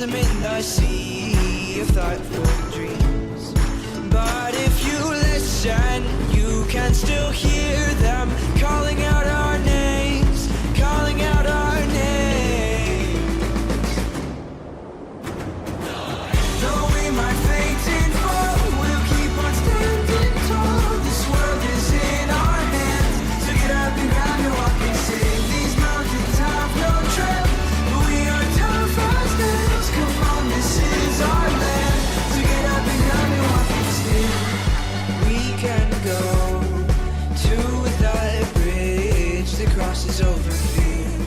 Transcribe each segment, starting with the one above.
blossom in the sea of thoughtful dreams. But if you listen, you can still hear them calling out our names, calling out our names. Though we might faint and fall, we'll keep on standing tall. This world is in our hands, so get up and grab your walk and sing. These mountains have no trail, but we are tough as nails. Come on, this is our land, so get up and grab your walk and sing. We can go to the bridge that crosses over fear.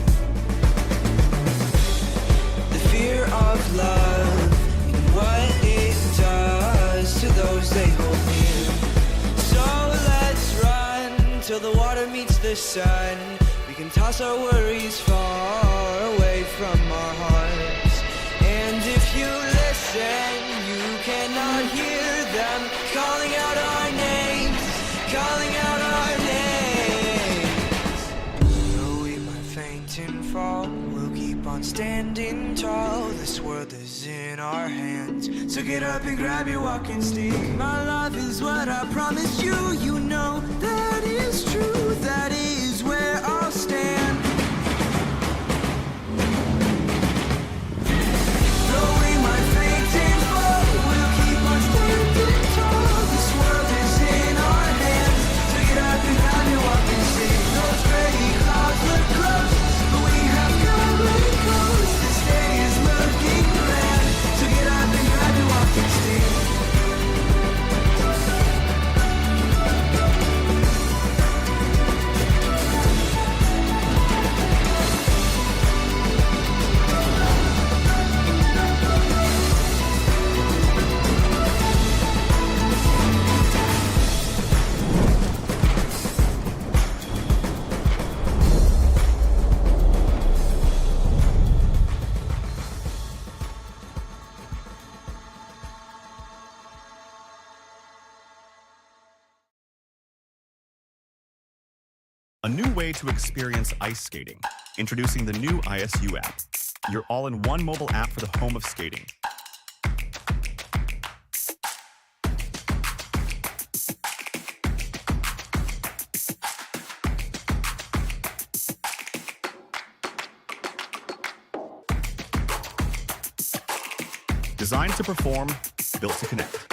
The fear of love and what it does to those they hold near. So let's run till the water meets the sun. We can toss our worries far away from our hearts. And if you listen, you cannot hear them calling out our names, calling out our names. Though we might faint and fall, we'll keep on standing tall. This world is in our hands, so get up and grab your walking stick. My love is what I promised you. You know that is true. That is where I'll stand. Though we might faint and fall, we'll keep on standing tall. This world is in our hands, so get up and grab your walking stick. Those gray clouds look close, but we have covered coast. This day is looking grand, so get up and grab your walking stick. A new way to experience ice skating. Introducing the new ISU app, your all-in-one mobile app for the home of skating. Designed to perform, built to connect.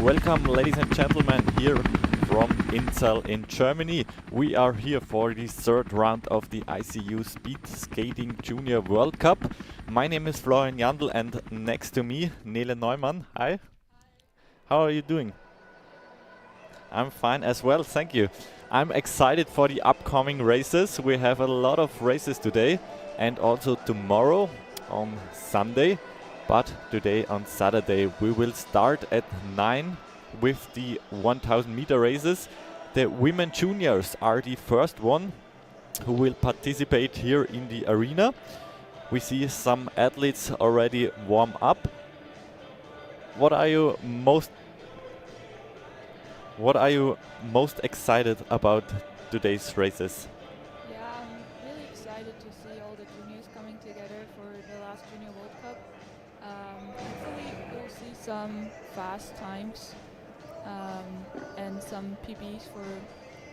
Welcome, ladies and gentlemen, here from Inzell in Germany. We are here for the third round of the ICU Speed Skating Junior World Cup. My name is Florian Jandl, and next to me, Nele Neumann. Hi. How are you doing? I'm fine as well, thank you. I'm excited for the upcoming races. We have a lot of races today and also tomorrow on Sunday. But today on Saturday we will start at 9 with the 1000 meter races. The women juniors are the first one who will participate here in the arena. We see some athletes already warm up. What are you most excited about today's races? Yeah, I'm really excited to see all the juniors coming together for the last Junior World Cup. Hopefully we'll see some fast times and some PBs for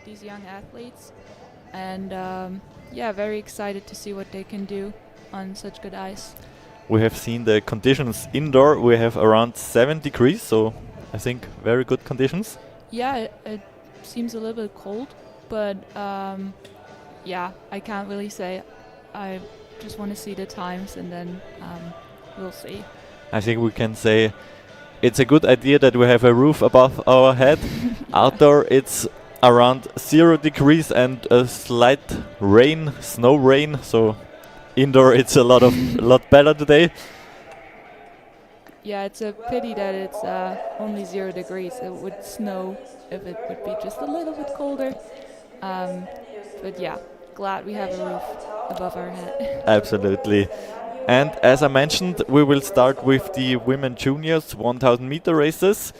these young athletes. And yeah, very excited to see what they can do on such good ice. We have seen the conditions indoor. We have around 7 degrees, so I think very good conditions. Yeah, it seems a little bit cold, but yeah, I can't really say. I just want to see the times and then we'll see. I think we can say it's a good idea that we have a roof above our head. Outdoor it's around 0 degrees and a slight rain, snow rain, so indoor it's a lot better today. Yeah, it's a pity that it's only 0 degrees. It would snow if it would be just a little bit colder. Um, but yeah, glad we have a roof above our head. Absolutely. And as I mentioned, we will start with the women juniors 1000 meter races.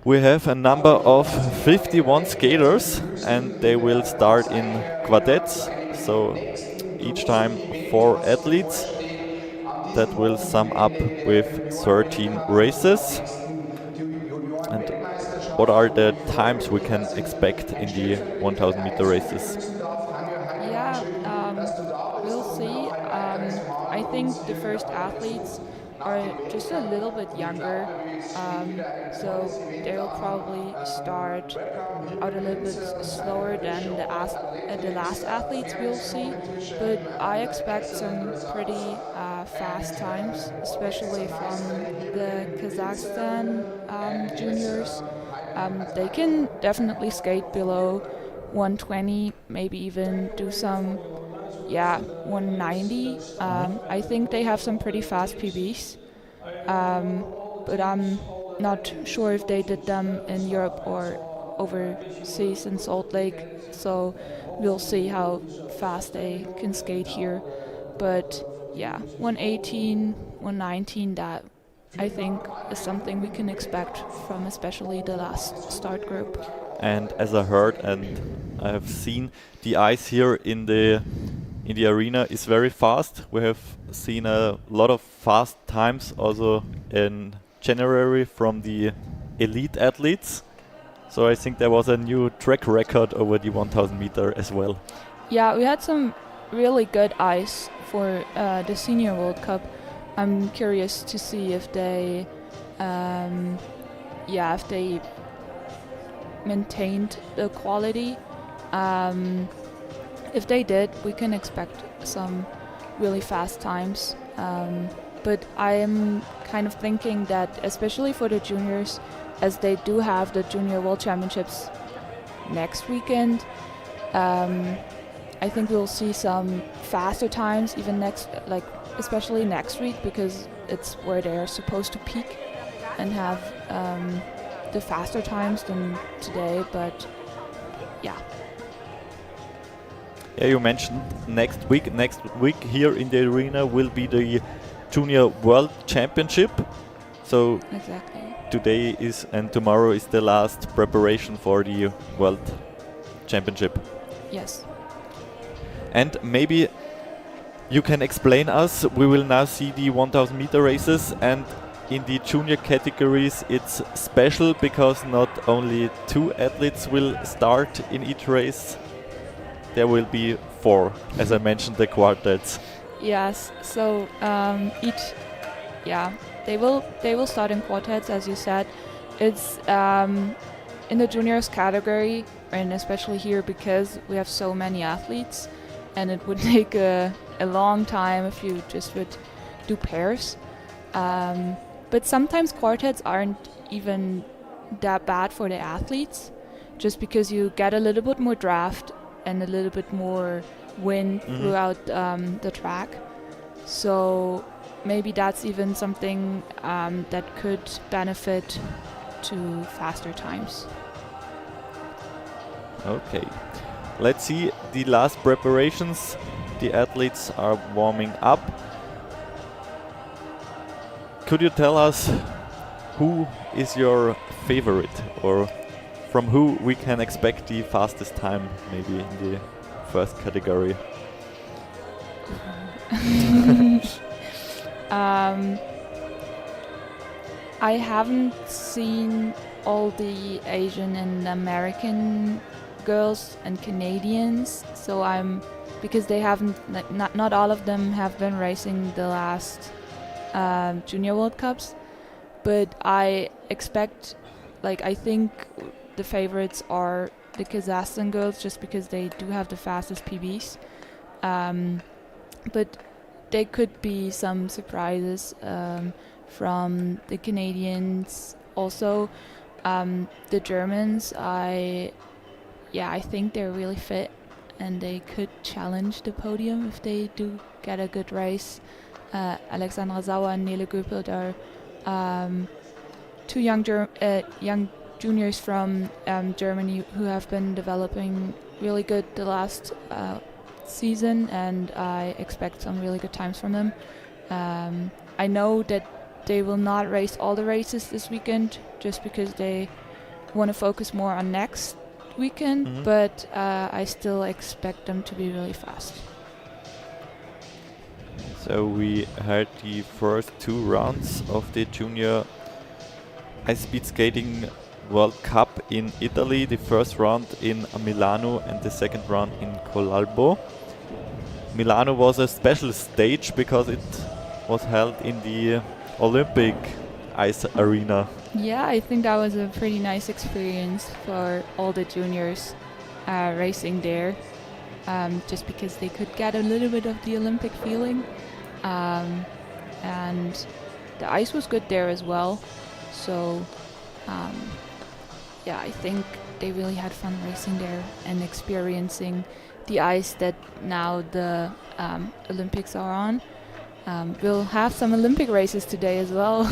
We have a number of 51 skaters and they will start in quartets. So each time 4 athletes. That will sum up with 13 races. And what are the times we can expect in the 1000 meter races? Yeah, we'll see. I think the first athletes are just a little bit younger, so they'll probably start out a little bit slower than the last athletes we'll see. But I expect some pretty fast times, especially from the Kazakhstan juniors. They can definitely skate below 120, maybe even do some, 190. I think they have some pretty fast PBs, but I'm not sure if they did them in Europe or overseas in Salt Lake. So we'll see how fast they can skate here. But yeah, 118, 119, that I think is something we can expect from especially the last start group. And as I heard and I have seen, the ice here in the arena is very fast. We have seen a lot of fast times also in January from the elite athletes. So I think there was a new track record over the 1000 meter as well. Yeah, we had some really good ice for the Senior World Cup. I'm curious to see if they, if they maintained the quality. If they did, we can expect some really fast times. But I am kind of thinking that, especially for the juniors, as they do have the Junior World Championships next weekend, I think we'll see some faster times even especially next week, because it's where they're supposed to peak and have the faster times than today. But yeah. Yeah, you mentioned next week. Next week here in the arena will be the Junior World Championship. So Exactly. today is and tomorrow is the last preparation for the World Championship. Yes. And maybe you can explain us. We will now see the 1000 meter races, and in the junior categories it's special because not only 2 athletes will start in each race. There will be 4, as I mentioned, the quartets. Yes. So they will start in quartets, as you said. It's in the juniors category, and especially here because we have so many athletes, and it would take a long time if you just would do pairs. But sometimes quartets aren't even that bad for the athletes, just because you get a little bit more draft and a little bit more wind throughout the track. So maybe that's even something that could benefit to faster times. Okay, let's see the last preparations. The athletes are warming up. Could you tell us who is your favorite, or from who we can expect the fastest time, maybe in the first category? I haven't seen all the Asian and American girls and Canadians, so because they haven't, not all of them have been racing the last Junior World Cups, but I expect, I think the favorites are the Kazakhstan girls, just because they do have the fastest PBs. But there could be some surprises from the Canadians. Also, the Germans, I think they're really fit and they could challenge the podium if they do get a good race. Alexandra Sauer and Nele Göpert are two young juniors from Germany who have been developing really good the last season, and I expect some really good times from them. I know that they will not race all the races this weekend just because they want to focus more on next weekend, but I still expect them to be really fast. So we had the first 2 rounds of the Junior Ice Speed Skating World Cup in Italy. The first round in Milano and the second round in Colalbo. Milano was a special stage because it was held in the Olympic ice arena. Yeah, I think that was a pretty nice experience for all the juniors racing there, just because they could get a little bit of the Olympic feeling. And the ice was good there as well. So, yeah, I think they really had fun racing there and experiencing the ice that now the Olympics are on. We'll have some Olympic races today as well.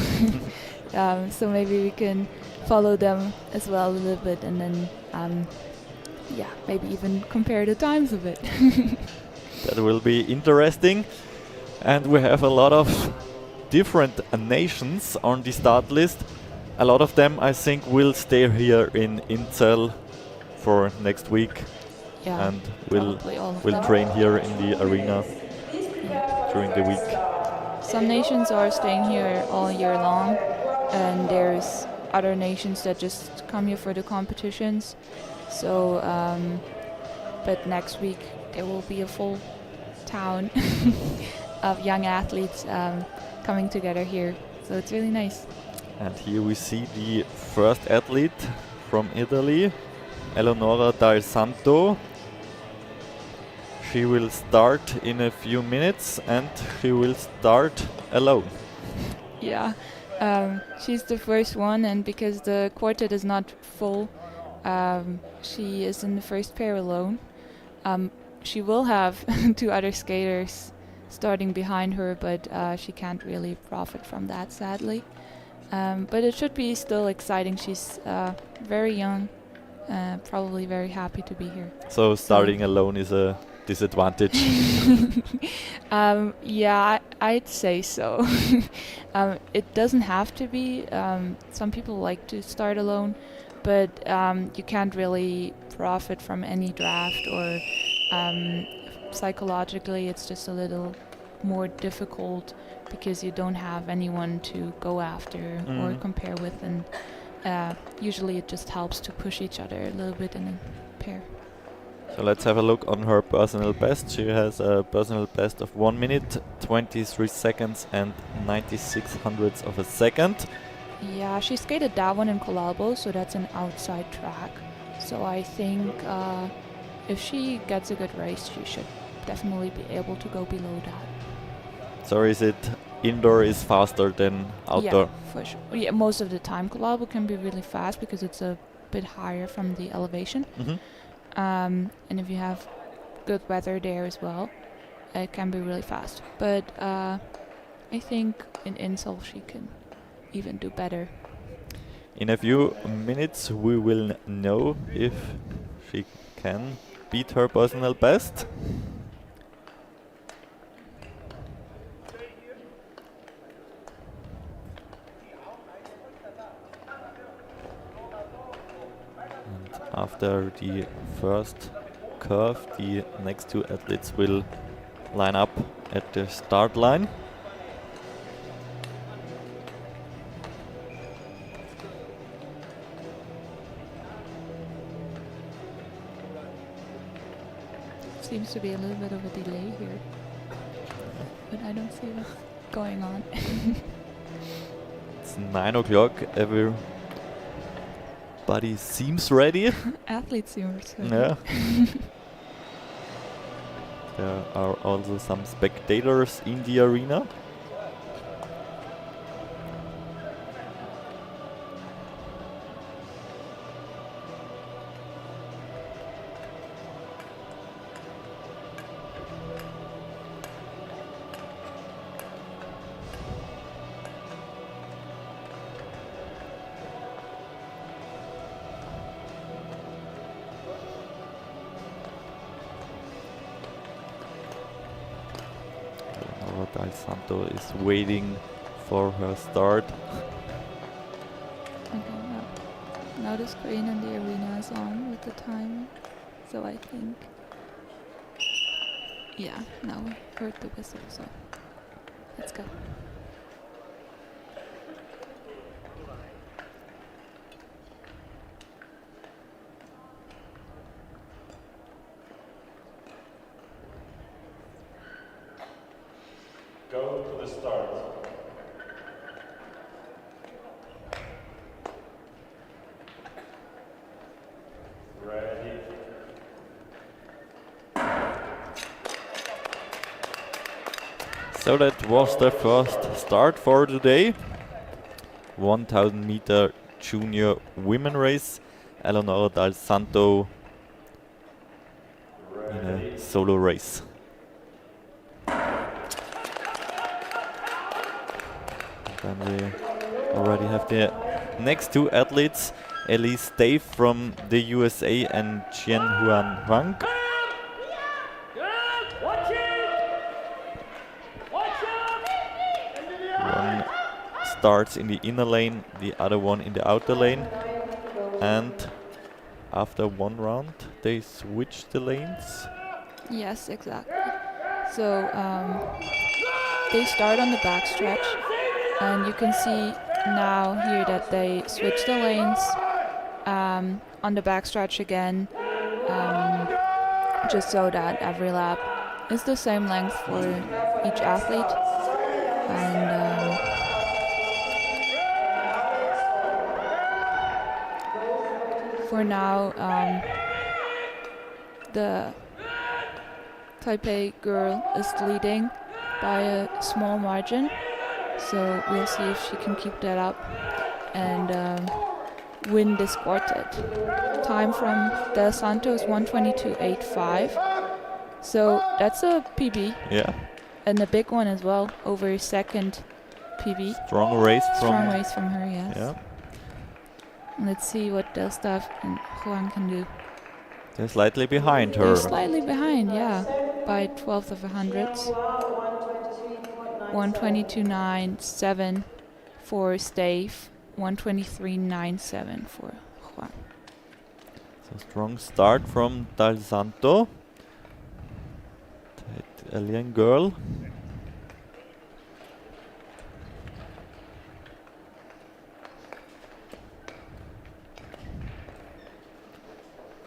So maybe we can follow them as well a little bit, and then, yeah, maybe even compare the times a bit. That will be interesting. And we have a lot of different nations on the start list. A lot of them, I think, will stay here in Inzell for next week, Yeah, and will probably all of will them. train here in the arena during the week. Some nations are staying here all year long, and there's other nations that just come here for the competitions. So, but next week there will be a full town of young athletes coming together here. So it's really nice. And here we see the first athlete from Italy, Eleonora Dal Santo. She will start in a few minutes, and she will start alone. Yeah, she's the first one, and because the quartet is not full, she is in the first pair alone. She will have 2 other skaters starting behind her, but she can't really profit from that, sadly. But it should be still exciting. She's very young, probably very happy to be here. So starting alone is a disadvantage. Yeah, I'd say so. It doesn't have to be. Some people like to start alone, but you can't really profit from any draft, or psychologically it's just a little more difficult because you don't have anyone to go after or compare with, and usually it just helps to push each other a little bit in a pair. So let's have a look on her personal best. She has a personal best of 1 minute, 23 seconds and 96 hundredths of a second. Yeah, she skated that one in Colalbo, so that's an outside track. So I think if she gets a good race, she should definitely be able to go below that. So is it indoor is faster than outdoor? Yeah, for sure. Yeah, most of the time Colalbo can be really fast because it's a bit higher from the elevation. And if you have good weather there as well, it can be really fast. But I think in Inzell she can even do better. In a few minutes we will know if she can beat her personal best. And after the first curve, the next 2 athletes will line up at the start line. Seems to be a little bit of a delay here, but I don't see what's going on. It's 9 o'clock. Everybody seems ready. Athletes seem ready. Yeah. There are also some spectators in the arena. Dal Santo is waiting for her start. Okay, now the screen in the arena is on with the time, so I think, yeah, now we heard the whistle, so let's go. Go to the start. Ready. So that was the first start for today. 1000 meter junior women race. Eleonora Dal Santo in a solo race. Then we already have the next two athletes, Elise Dave from the USA and Jian Huan Huang. One starts in the inner lane, the other one in the outer lane. And after one round, they switch the lanes. Yes, exactly. So they start on the backstretch, and you can see now here that they switch the lanes on the backstretch again, just so that every lap is the same length for each athlete. And for now, the Taipei girl is leading by a small margin, so we'll see if she can keep that up and win this quartet. Time from Del Santo is 1:22.85, so that's a PB. Yeah. And a big one as well, over a second PB. Strong race from her, yes. Yeah. Let's see what Del Staff and Juan can do. They're slightly behind her. They're slightly behind, yeah, by 12th of a hundredths. 1:22.97 for Stave, 1:23.97 for Juan. So strong start from Dal Santo. That alien girl.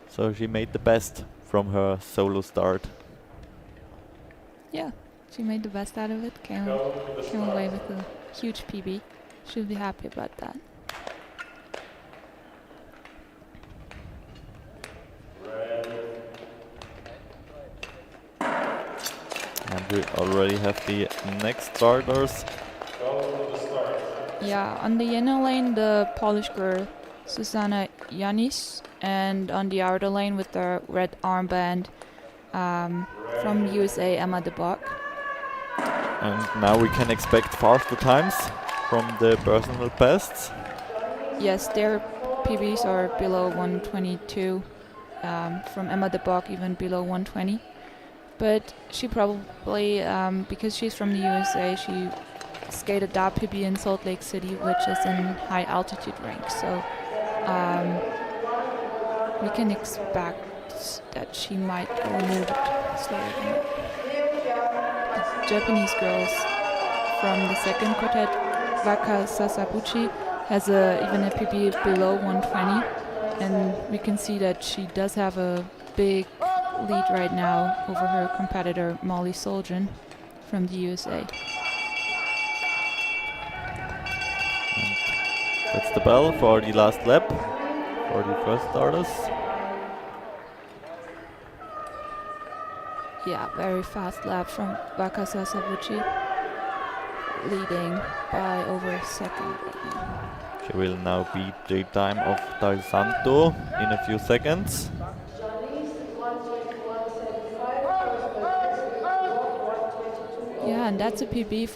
So she made the best from her solo start. Yeah, she made the best out of it, came away with a huge PB. She'll be happy about that. And we already have the next starters. Yeah, on the inner lane, the Polish girl, Susanna Janis, and on the outer lane with the red armband, from USA, Emma de Bock. And now we can expect faster times from the personal bests. Yes, their PBs are below 1:22. From Emma de Bock, even below 1:20. But she probably, because she's from the USA, she skated that PB in Salt Lake City, which is in high altitude rank. So we can expect that she might go a little bit slower than that. The Japanese girls from the second quartet, Waka Sasabuchi, has even a PB below 1:20, and we can see that she does have a big lead right now over her competitor Molly Soljan from the USA. That's the bell for the last lap for the first starters. Yeah, very fast lap from Waka Sasabuchi, leading by over a second right now. She will now beat the time of Dal Santo in a few seconds. Yeah, and that's a PB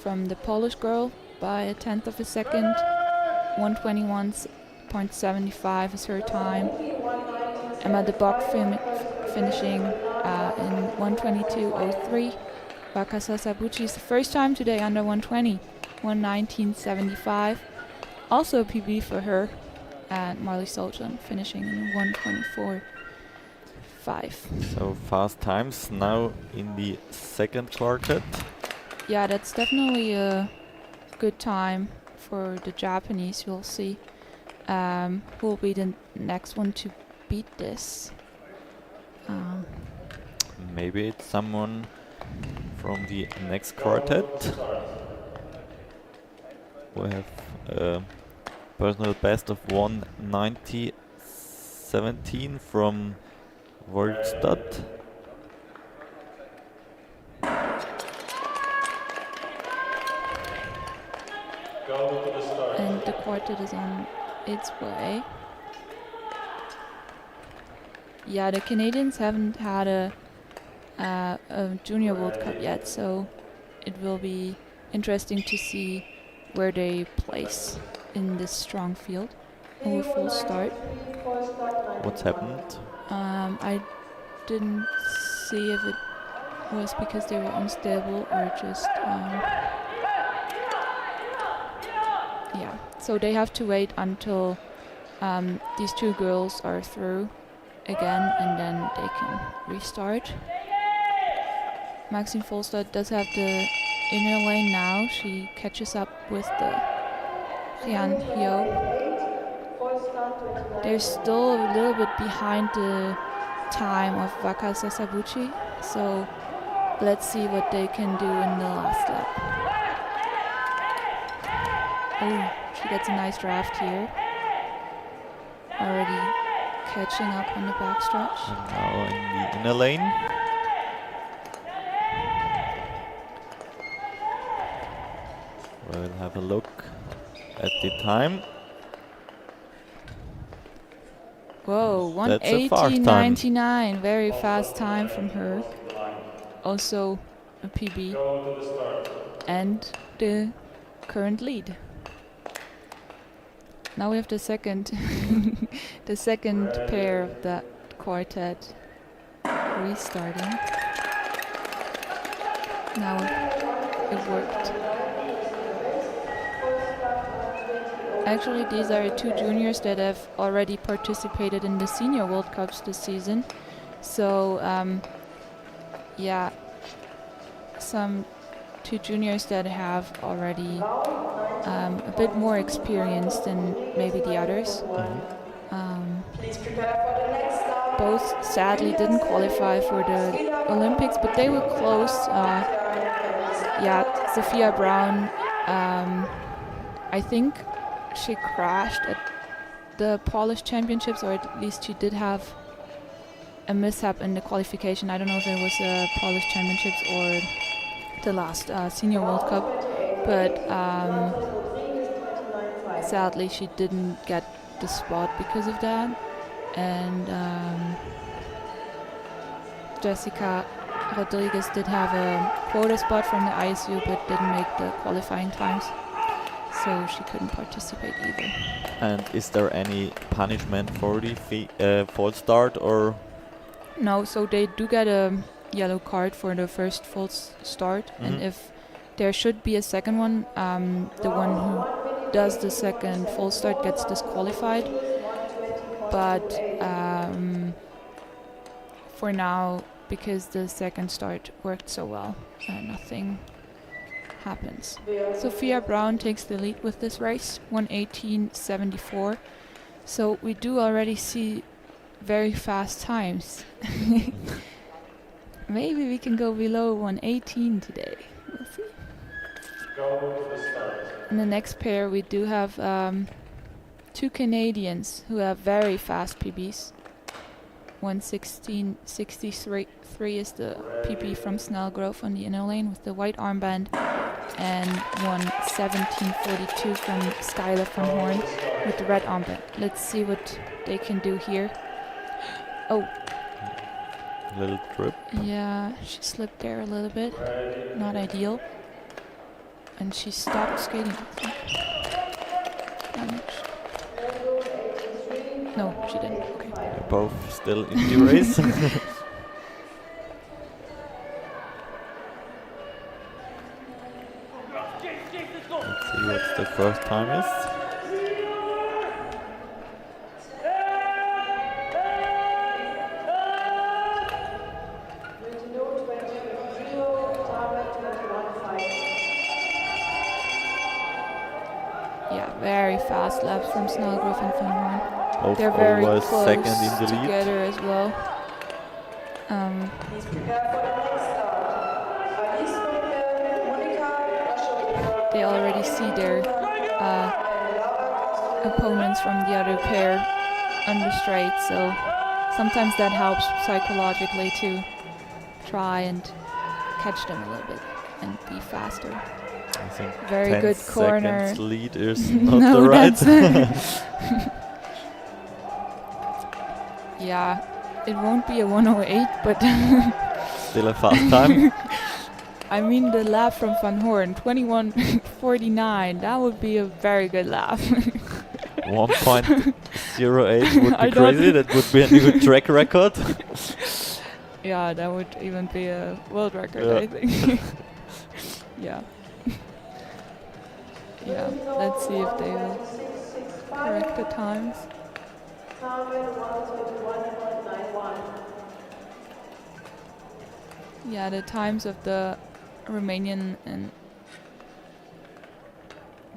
from the Polish girl by a tenth of a second. 1:21.75 is her time. Emma de Bock finishing in 1:22.03, Waka Sasabuchi's first time today under 120, 119.75. Also a PB for her. And Marley Soljan finishing in 124.5. So fast times now in the second quartet. Yeah, that's definitely a good time for the Japanese. We'll see who will be the next one to beat this. Maybe it's someone from the next quartet. We have a personal best of 190.17 from Worldstadt. And the quartet is on its way. Yeah, the Canadians haven't had a Junior World Cup yet, so it will be interesting to see where they place in this strong field. Over full start. What's happened? I didn't see if it was because they were unstable or just yeah. So they have to wait until these two girls are through again, and then they can restart. Maxine Volstad does have the inner lane now. She catches up with the Rian Hyo. They're still a little bit behind the time of Waka Sasabuchi, so let's see what they can do in the last lap. Oh, she gets a nice draft here. Already catching up on the backstretch. And now in the inner lane. We'll have a look at the time. Whoa, That's a fast time. 1:18.99, very fast time from her. Also a PB. And the current lead. Now we have the second the second pair of that quartet restarting. Now it worked. Actually, these are two juniors that have already participated in the Senior World Cups this season. So, yeah, some two juniors that have already a bit more experience than maybe the others. Both sadly didn't qualify for the Olympics, but they were close. Yeah, Sophia Brown, I think she crashed at the Polish Championships, or at least she did have a mishap in the qualification. I don't know if it was the Polish Championships or the last Senior World Cup, but sadly she didn't get the spot because of that. And Jessica Rodriguez did have a quota spot from the ISU, but didn't make the qualifying times, so she couldn't participate either. And is there any punishment for the false start, or? No, so they do get a yellow card for the first false start, and if there should be a second one, the one who does the second false start gets disqualified. But for now, because the second start worked so well, nothing happens. Sophia Brown takes the lead with this race, 1:18.74. So we do already see very fast times. Maybe we can go below 1:18 today. We'll see. In the next pair, we do have two Canadians who have very fast PBs. 1:16.63 is the PB from Snellgrove on the inner lane with the white armband, and 1:17.42 from Skylar from Horn with the red armband. Let's see what they can do here. Oh. Little trip. Yeah, she slipped there a little bit. Not ideal. And she stopped skating, I think. No, she didn't. Okay. They're both still in the race. see what the first time is. Yeah, very fast laps from Snellgrove and Van Horn. Both They're very always close second in the lead. together as well. They already see their opponents from the other pair on the straight, so sometimes that helps psychologically to try and catch them a little bit and be faster. I think Very 10 good corner. seconds lead is not No, the right. Yeah, it won't be a 108, but Still a fast time. I mean the lap from Van Horn, 21:49. That would be a very good lap. 1.08 would I be don't crazy. That would be a new track record. Yeah, that would even be a world record, Yeah. I think. Yeah. Yeah, let's see if they will correct the times. Yeah, the times of the Romanian and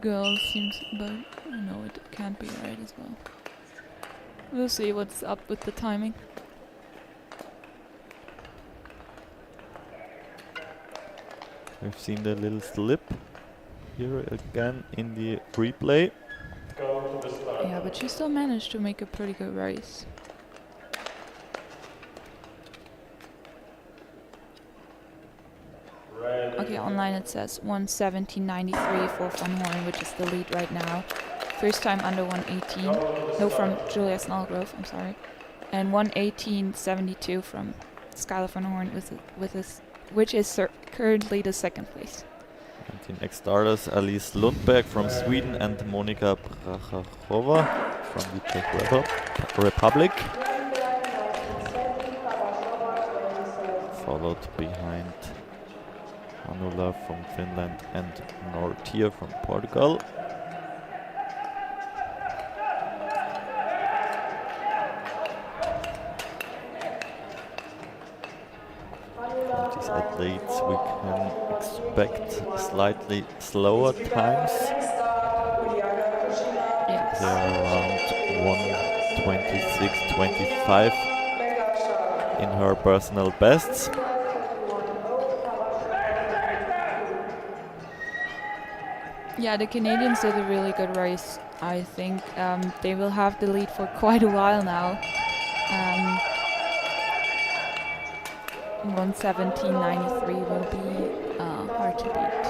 girls seems, but no, it can't be right as well. We'll see what's up with the timing. We've seen the little slip here again in the replay. Yeah, but she still managed to make a pretty good race. Okay, online it says 1:17.93 for Van Horn, which is the lead right now. First time under 1:18. No, from Julia Snellgrove, I'm sorry. And 1:18.72 from Skylar Van Horn, which is currently the second place. And the next starters, Alice Lundberg from Sweden and Monika Brachachova from the Czech Republic. Followed behind Anula from Finland and Nortier from Portugal. From these athletes we can expect slightly slower times. Yes. They're around 1:26.25 in her personal bests. Yeah, the Canadians did a really good race. I think they will have the lead for quite a while now. 1:17.93 will be hard to beat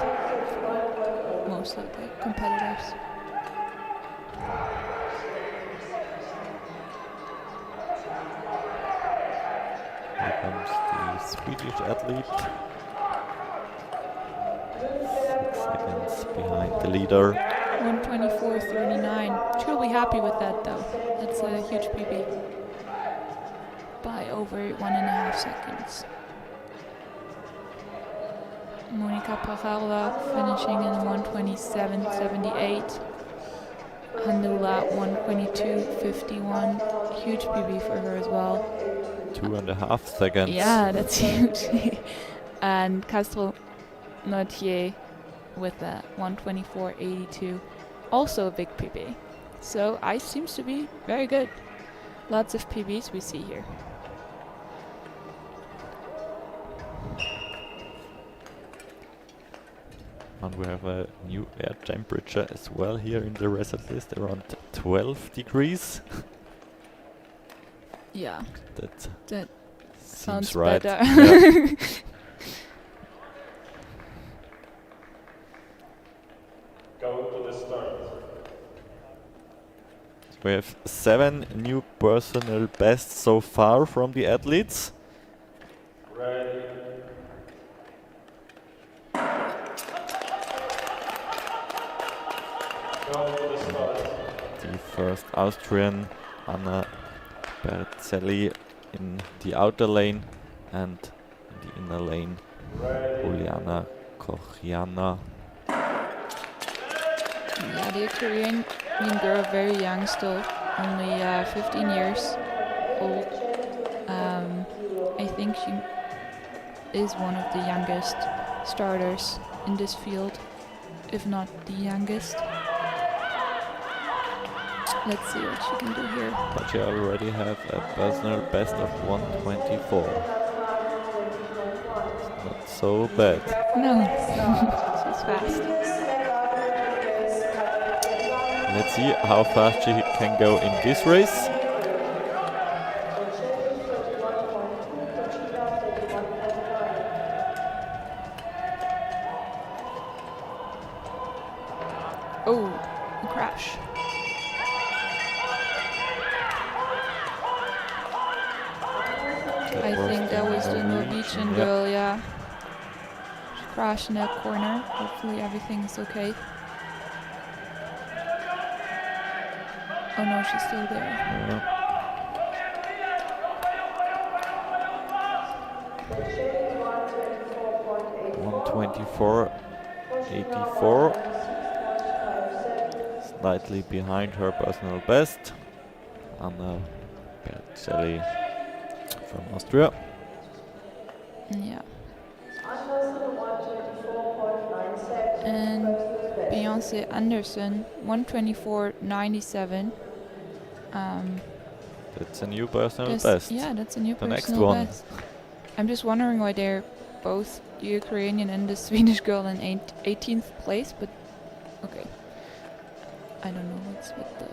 for most of the competitors. Here comes the Swedish athlete. 6 seconds behind the leader. 1:24.39. She'll be happy with that though. That's a huge PB. By over 1.5 seconds. Monika Brachachova finishing in 1:27.78. Handula 1:22.51. Huge PB for her as well. 2.5 seconds. Yeah, that's huge. And Castro Nortier with a 1:24.82. Also a big PB. So ice seems to be very good. Lots of PBs we see here. And we have a new air temperature as well here in the result list, around 12 degrees. Yeah, That that seems sounds right. better. Yeah. We have 7 new personal bests so far from the athletes. The first Austrian, Anna Berzelli, in the outer lane, and in the inner lane, Juliana Kochiana. Yeah, the Korean girl, very young still, only 15 years old. I think she is one of the youngest starters in this field, if not the youngest. Let's see what she can do here. But she already have a personal best of 124. It's not so bad. No, she's fast. Let's see how fast she can go in this race. Oh, a crash. I think that was the Norwegian girl, yeah. She crashed in that corner. Hopefully everything is okay. Oh no, she's still there. Yeah. 124.84. Slightly behind her personal best. Anna Berzelli from Austria. Yeah. And Beyonce Anderson, 124.97. That's a new personal Yes, best. yeah, that's a new The next personal one. best. I'm just wondering why they're both the Ukrainian and the Swedish girl in 18th place, but okay. I don't know what's with the...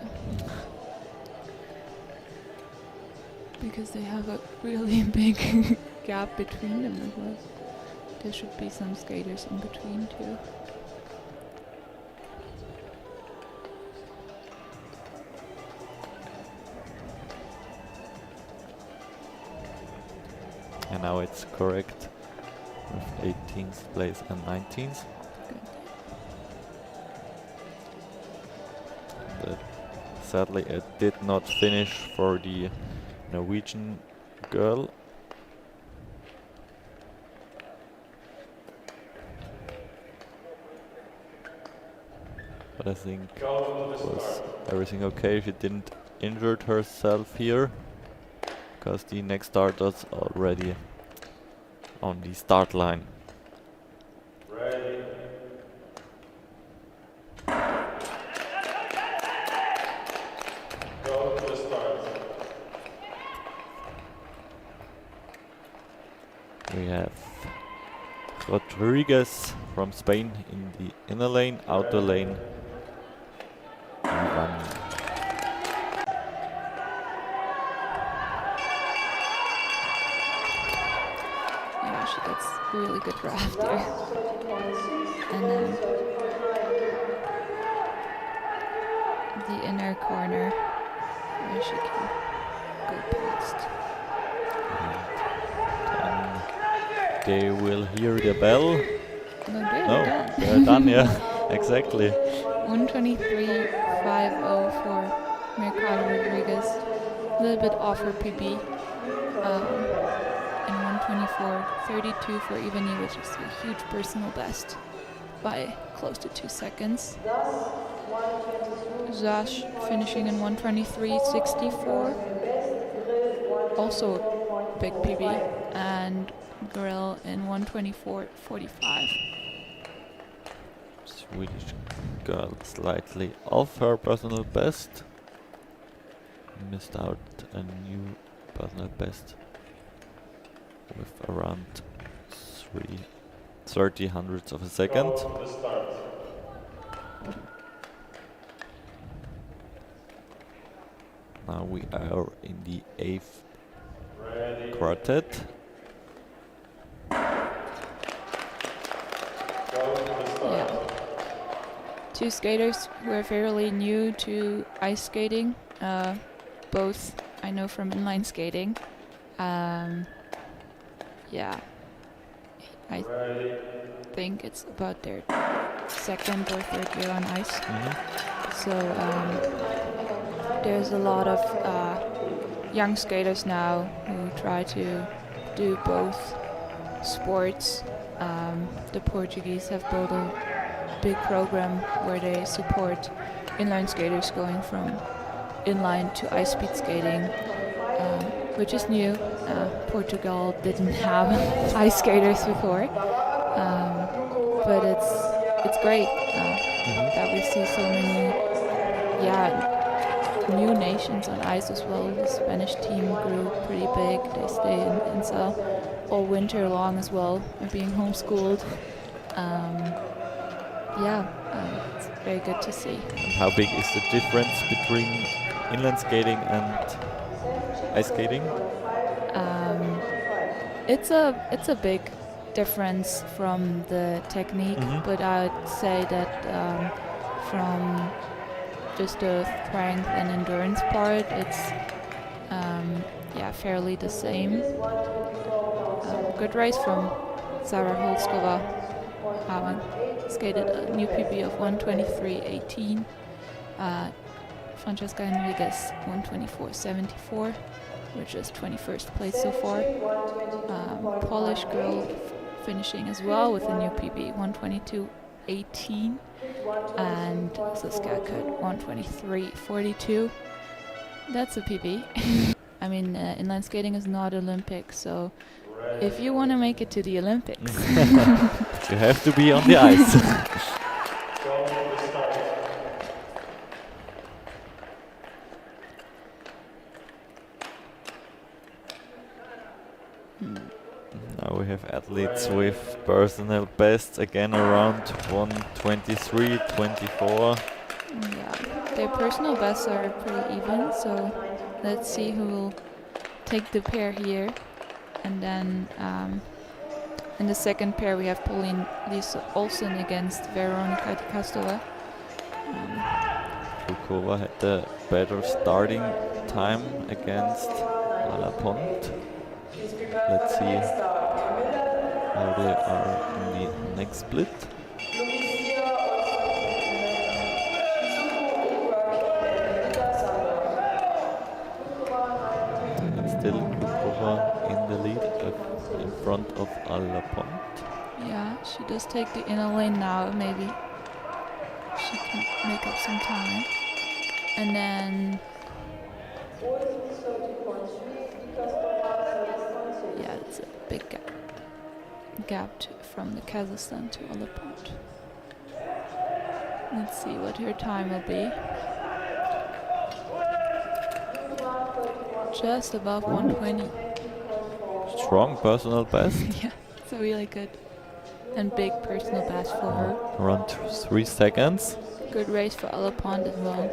Because they have a really big gap between them as well. There should be some skaters in between too. And now it's correct with 18th place and 19th. Good. But sadly it did not finish for the Norwegian girl. But I think was everything okay. She didn't injured herself here, because the next starter's already on the start line. Ready. Go to the start. We have Rodriguez from Spain in the inner lane, outer lane Ivan. Yeah, she gets really good draft there. And then the inner corner where she can go past. And they will hear the bell. No, they're No, done. they're done, yeah, exactly. 123.50 for Mercado Rodriguez. A little bit off her PB. And 124.32 for Ivani, which is a huge personal best by close to 2 seconds. Zash finishing in 123.64. Also big PB. And Grill in 124.45. Swedish girl slightly off her personal best. Missed out a new personal best with around 30 hundredths of a second. Go to the start. Now we are in the 8th Ready. quartet. Go to the start. Yeah. Two skaters who are fairly new to ice skating. Both I know from inline skating. Yeah. I Ready. think it's about their second or third year on ice. So there's a lot of young skaters now who try to do both sports. The Portuguese have big program where they support inline skaters going from inline to ice speed skating, which is new. Portugal didn't have ice skaters before, but it's great that we see so many new nations on ice as well. The Spanish team grew pretty big. They stay in Inzell all winter long as well, and being homeschooled. It's very good to see. And how big is the difference between inline skating and ice skating? It's a big difference from the technique, but I'd say that from just the strength and endurance part, it's fairly the same. Good race from Sarah Holskova, having skated a new PB of 1:23.18. Francesca Henriquez 1:24.74, which is 21st place so far. Polish girl finishing as well with a new PB 1:22.18, and Saskia Kut 1:23.42. That's a PB. I mean, inline skating is not Olympic, so if you want to make it to the Olympics, You have to be on the ice. Now we have athletes with personal bests again around 1:23.24. Their personal bests are pretty even, so let's see who will take the pair here. And then in the second pair we have Pauline Lisa Olsen against Veronika Di Castova. Krukova had the better starting time against Alapont. Let's see how they are in the next split. And still Krukova in the lead in front of Alapont. Yeah, she does take the inner lane now. Maybe she can make up some time. And then it's a big gap from the Kazakhstan to Alapont. Let's see what her time will be. Just above 1:20. Strong personal best. Yeah, it's a really good and big personal best for her. Around 3 seconds. Good race for Alapont as well,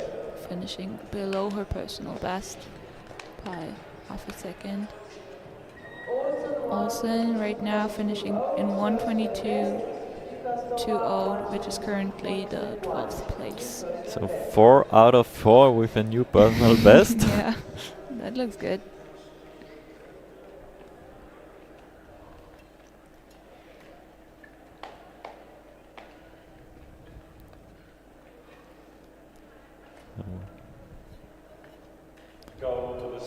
finishing below her personal best by half a second. Olsen right now finishing in 1:22.20, which is currently the 12th place. So 4 out of 4 with a new personal best. Yeah, that looks good.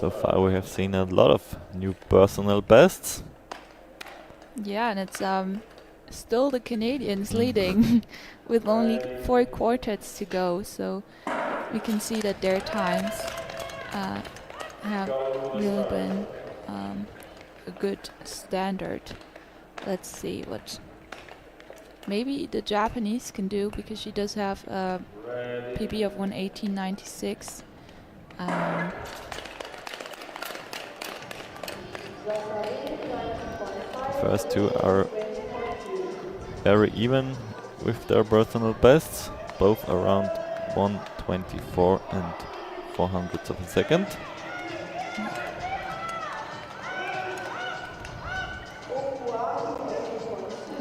So far we have seen a lot of new personal bests. Yeah, and it's still the Canadians leading with only 4 quartets to go. So we can see that their times have really been a good standard. Let's see what maybe the Japanese can do, because she does have a PB of 1:18.96. First two are very even with their personal bests, both around 1:24 and 400ths of a second.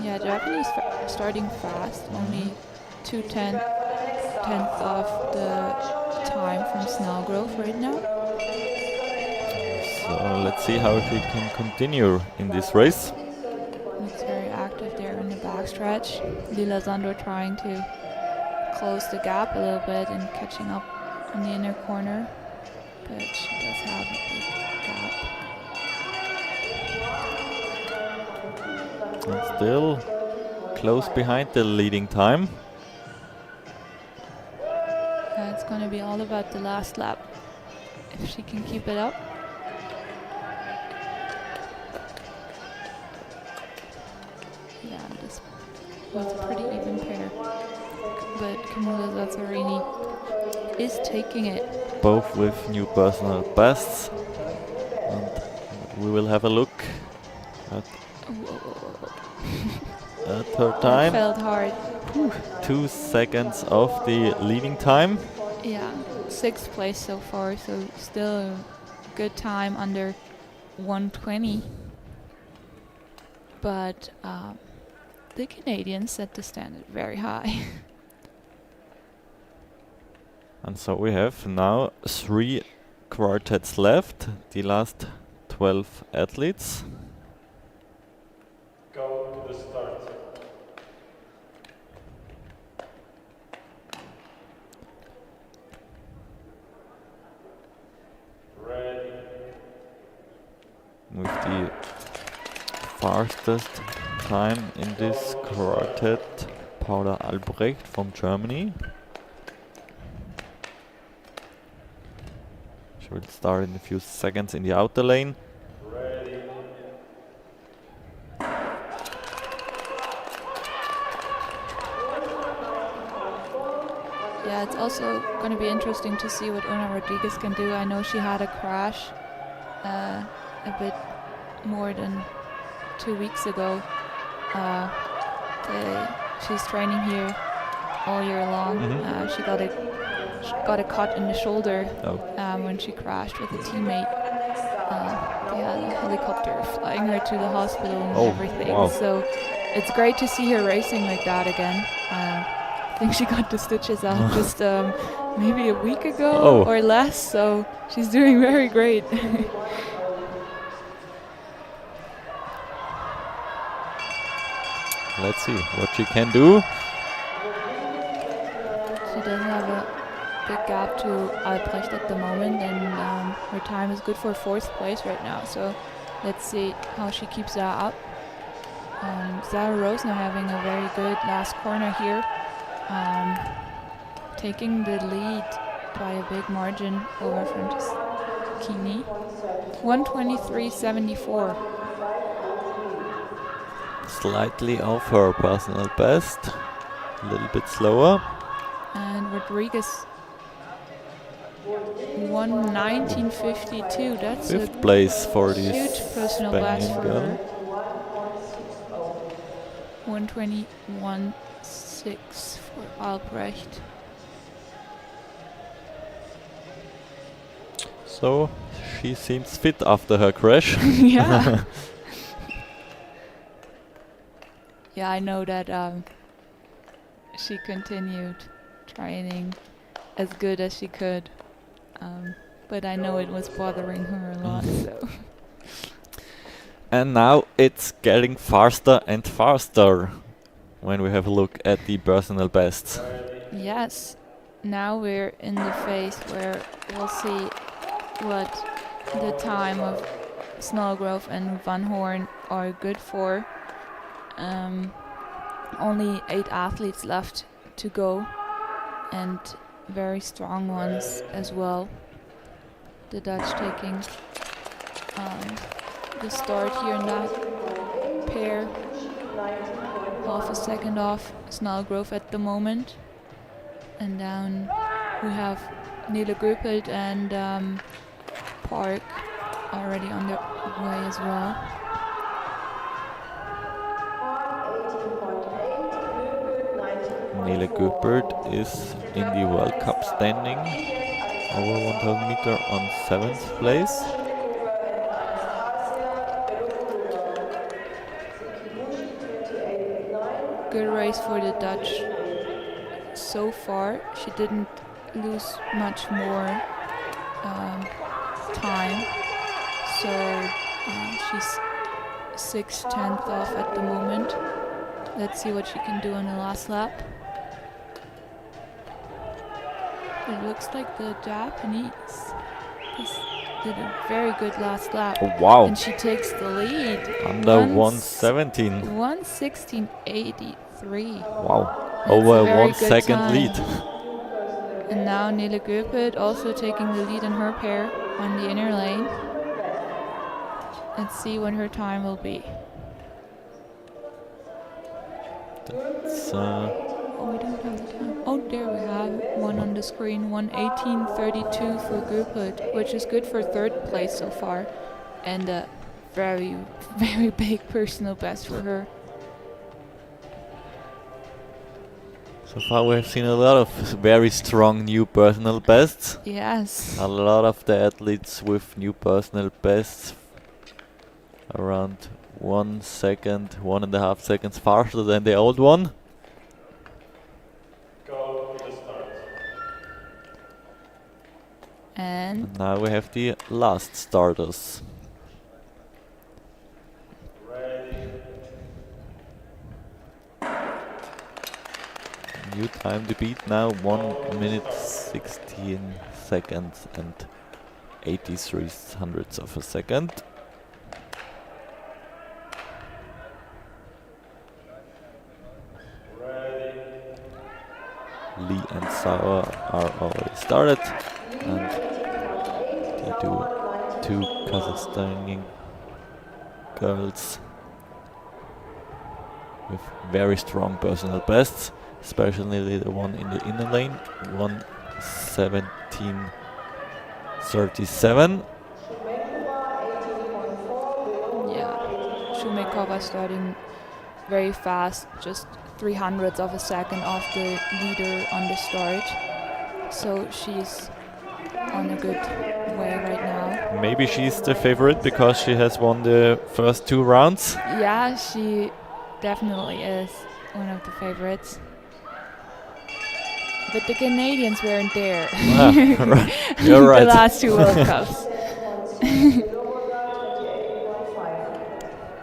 Yeah, Japanese starting fast, only 2/10 of the time from Snellgrove right now. So let's see how she can continue in this race. It's very active there in the backstretch. Lila Zandor trying to close the gap a little bit and catching up in the inner corner, but she does have a big gap. And still close behind the leading time. It's going to be all about the last lap. If she can keep it up. Yeah, this was a pretty even pair. But Camila Zazzarini is taking it. Both with new personal bests. And we will have a look at, at her That time. felt hard. 2 seconds of the leading time. Yeah, 6th place so far, so still a good time under 120. But the Canadians set the standard very high. And so we have now 3 quartets left, the last 12 athletes. Go to the start. Ready. With the fastest time in this quartet, Paula Albrecht from Germany. She will start in a few seconds in the outer lane. Ready. Yeah, it's also going to be interesting to see what Una Rodriguez can do. I know she had a crash a bit more than 2 weeks ago. She's training here all year long. She got a cut in the shoulder when she crashed with a teammate. They had a helicopter flying her to the hospital and everything. Wow. So it's great to see her racing like that again. I think she got the stitches out just maybe a week ago or less. So she's doing very great. Let's see what she can do. She does have a big gap to Albrecht at the moment, and her time is good for 4th place right now. So let's see how she keeps that up. Zara Rosner having a very good last corner here, taking the lead by a big margin over Francescini. 1:23.74. Slightly off her personal best, a little bit slower. And Rodriguez 1:19.52. That's a 5th place for huge this personal best Spaniard for girl. her. 1:21.6 for Albrecht. So she seems fit after her crash. Yeah. Yeah, I know that she continued training as good as she could, but I know it was bothering her a lot. So And now it's getting faster and faster when we have a look at the personal bests. yes, now we're in the phase where we'll see what the time of Snellgrove and Van Horn are good for. Only 8 athletes left to go, and very strong ones as well. The Dutch taking the start here in that pair. Half a second off Snellgrove at the moment. And down we have Nele Gruppelt and Park already on their way as well. Nele Guppert is in the World Cup standing over 1000 meter on 7th place. Good race for the Dutch so far. She didn't lose much more time, so she's 6/10 off at the moment. Let's see what she can do on the last lap. It looks like the Japanese did a very good last lap. Oh, wow. And she takes the lead. Under 117. 1:16.83. Wow. That's Over a very 1 good second time. lead. And now Nele Göpert also taking the lead in her pair on the inner lane. Let's see what her time will be. That's, Oh, we don't have the time. Oh, there we have one on the screen. 1:18:32 for Göpert, which is good for third place so far. And a very, very big personal best for her. so far we have seen a lot of very strong new personal bests. Yes. A lot of the athletes with new personal bests around 1 second, 1.5 seconds faster than the old one. Go to the start. And And now we have the last starters. Ready. New time to beat now, 1 minute 16 seconds and 83 hundredths of a second. Ready. Lee and Sauer are already started, and they do two Kazakhstani girls with very strong personal bests, especially the one in the inner lane, 1:17:37. yeah, Shumikova starting very fast, just 300ths of a second off the leader on the start. So she's on a good way right now. Maybe she's the favorite because she has won the first 2 rounds. Yeah, she definitely is one of the favorites. But the Canadians weren't there. Ah, right. You're right. The last 2 World Cups.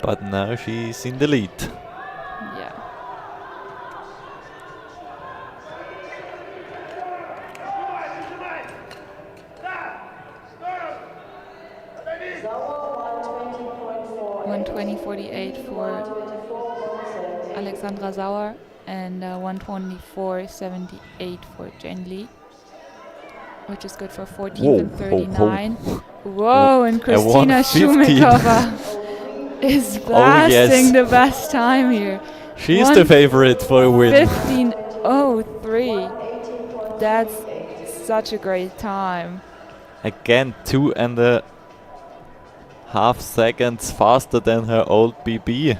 But now she's in the lead. Yeah. One 1:20:48 for Alexandra Sauer and 1:24:78 for Jen Lee, which is good for 14th and Whoa, 39. Whoa, and A Kristina 1:15. Shumikova is blasting yes. the best time here. She's the favorite for a win. 15:03. That's such a great time. Again, 2.5 seconds faster than her old BB.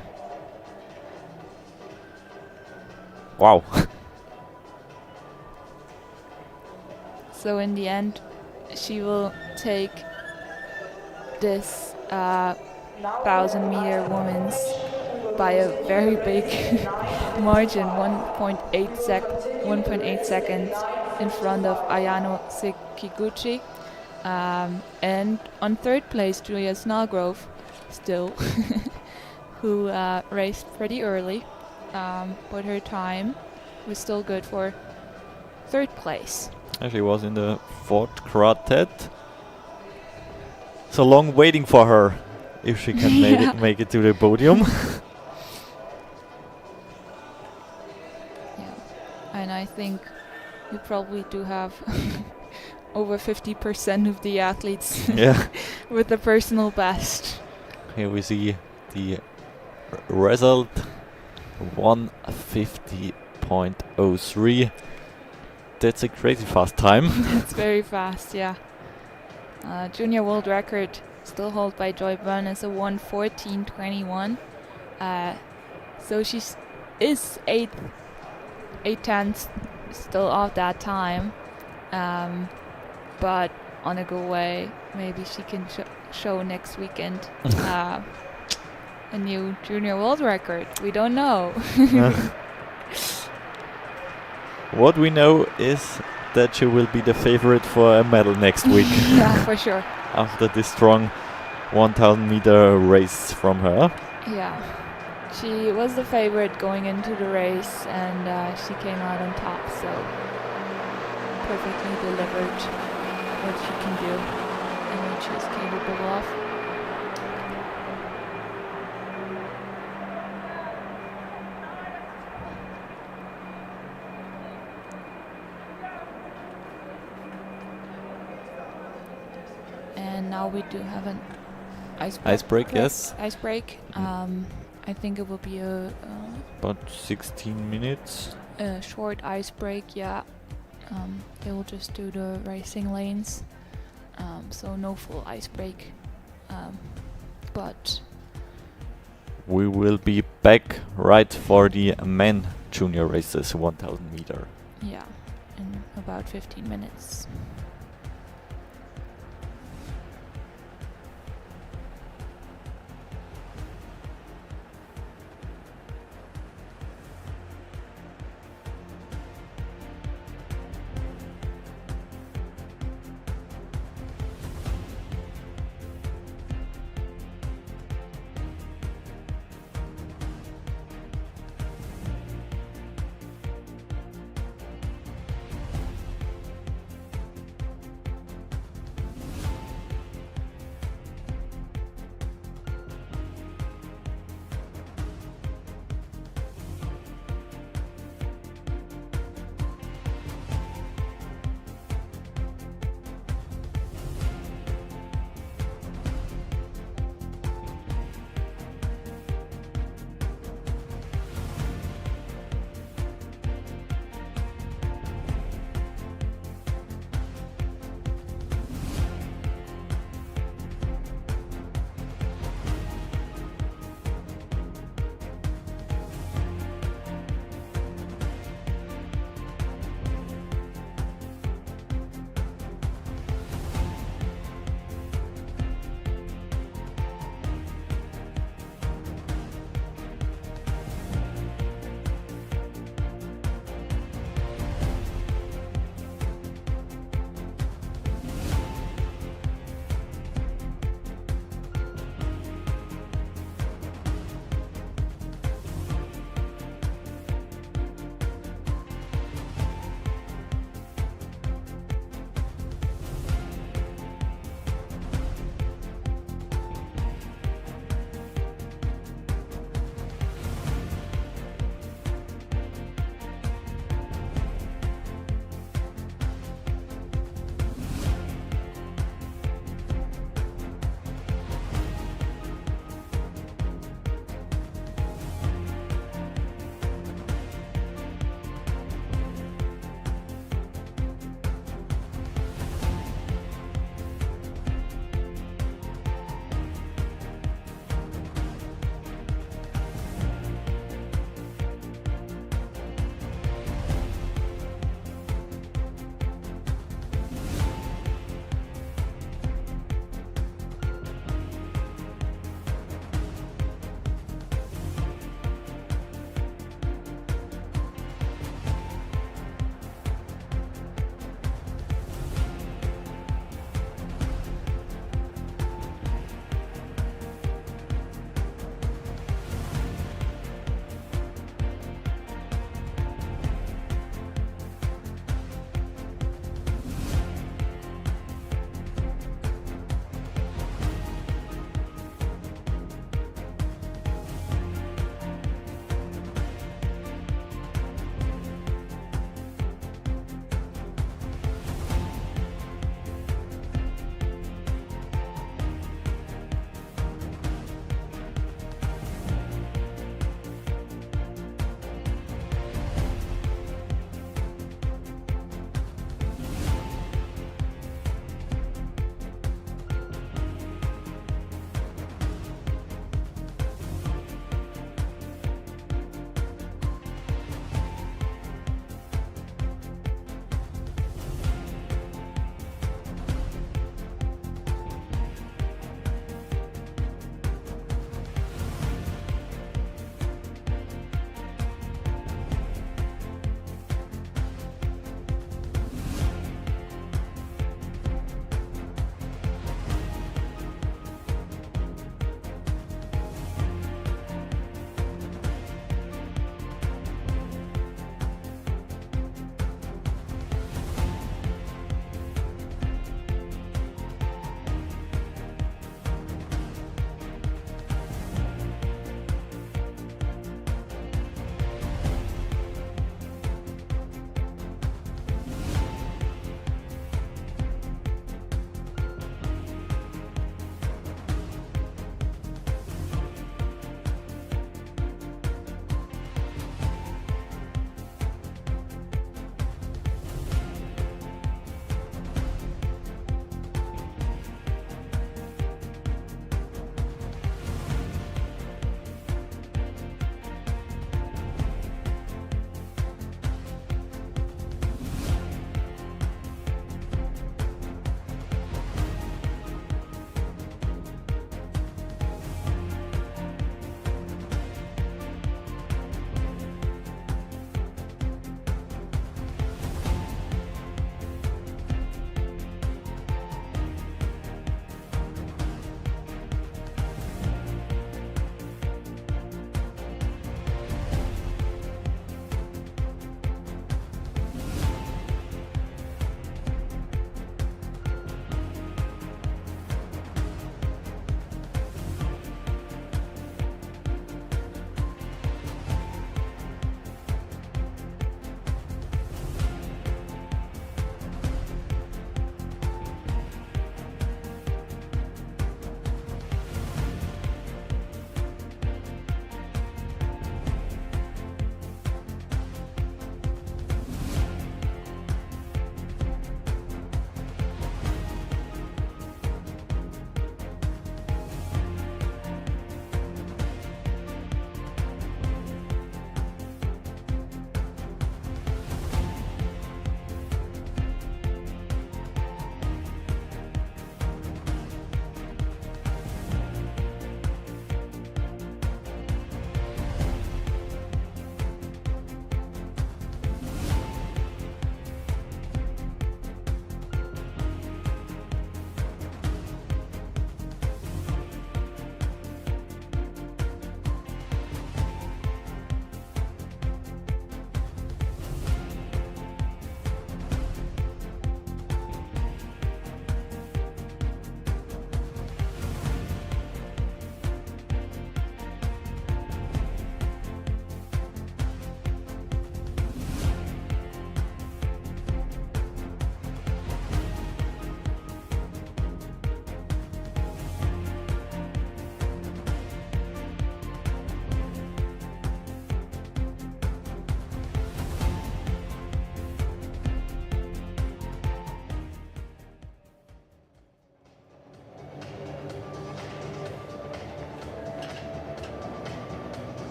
Wow. So in the end, she will take this 1,000-meter women's by a very big margin, 1.8 seconds in front of Ayano Sekiguchi. And on third place, Julia Snellgrove, still, who raced pretty early, but her time was still good for third place. She was in the 4th quartet. So long waiting for her, if she can make it to the podium. Yeah, and I think we probably do have over 50% of the athletes Yeah. with the personal best. Here we see the result, 1:50.03. That's a crazy fast time. That's very fast, yeah. Junior world record still held by Joy Byrne is a 1:14:21. So she is 8/10 still off that time, but on a good way. Maybe she can show next weekend a new junior world record. We don't know. What we know is that she will be the favorite for a medal next week. Yeah, for sure. After this strong 1,000-meter race from her. Yeah, she was the favorite going into the race, and she came out on top, so perfectly delivered what she can do and what she's capable of. now we do have an Ice break, yes. Ice break. I think it will be About 16 minutes. a short ice break. Yeah. They will just do the racing lanes. So no full ice break. But We will be back right for the men junior races, 1000 meter. yeah, in about 15 minutes.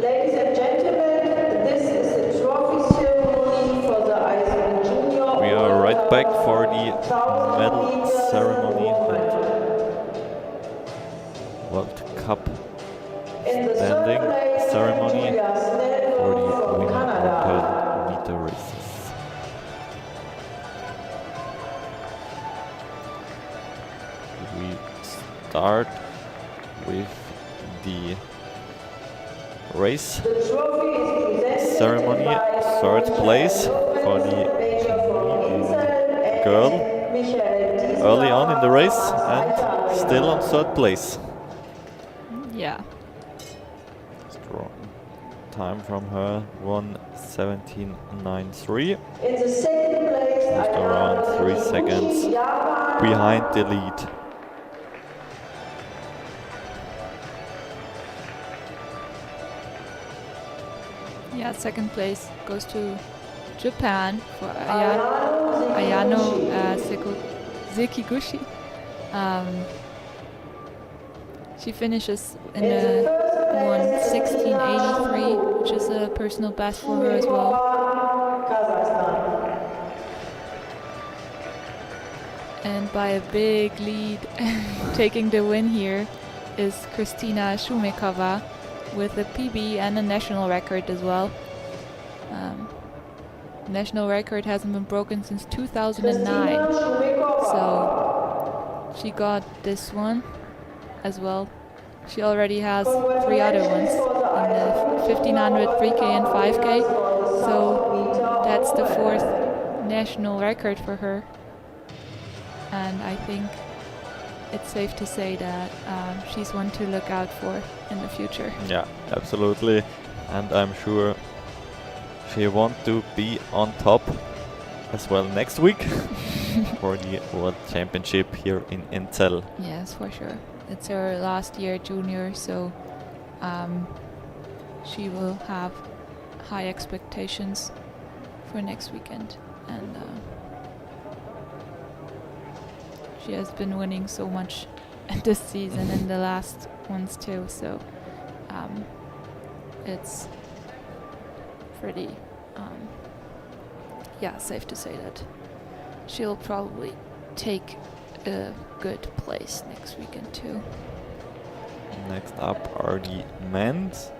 Ladies and gentlemen, this is the trophy ceremony for the ISU Junior. We are right back for the medal ceremony and World Cup standing ceremony for the women 100 meter races. We start with the race ceremony. Third place for the girl early on in the race and still on third place. Yeah. Strong time from her, 1:17.93. In the second place, Just around 3 seconds behind the lead. Yeah, second place goes to Japan for Ayano Sekiguchi. She finishes in a 1:16.83, which is a personal best for her as well. And by a big lead, taking the win here is Kristina Shumekova with a PB and a national record as well. National record hasn't been broken since 2009, so she got this one as well. She already has 3 other ones in the 1500, 3K and 5K, so that's the 4th national record for her. And I think it's safe to say that she's one to look out for in the future. Yeah, absolutely. And I'm sure she wants to be on top as well next week for the World Championship here in Inzell. Yes, for sure. It's her last year junior, so she will have high expectations for next weekend. And she has been winning so much this season and the last ones too, so it's pretty safe to say that she'll probably take a good place next weekend too. Next up are the men's.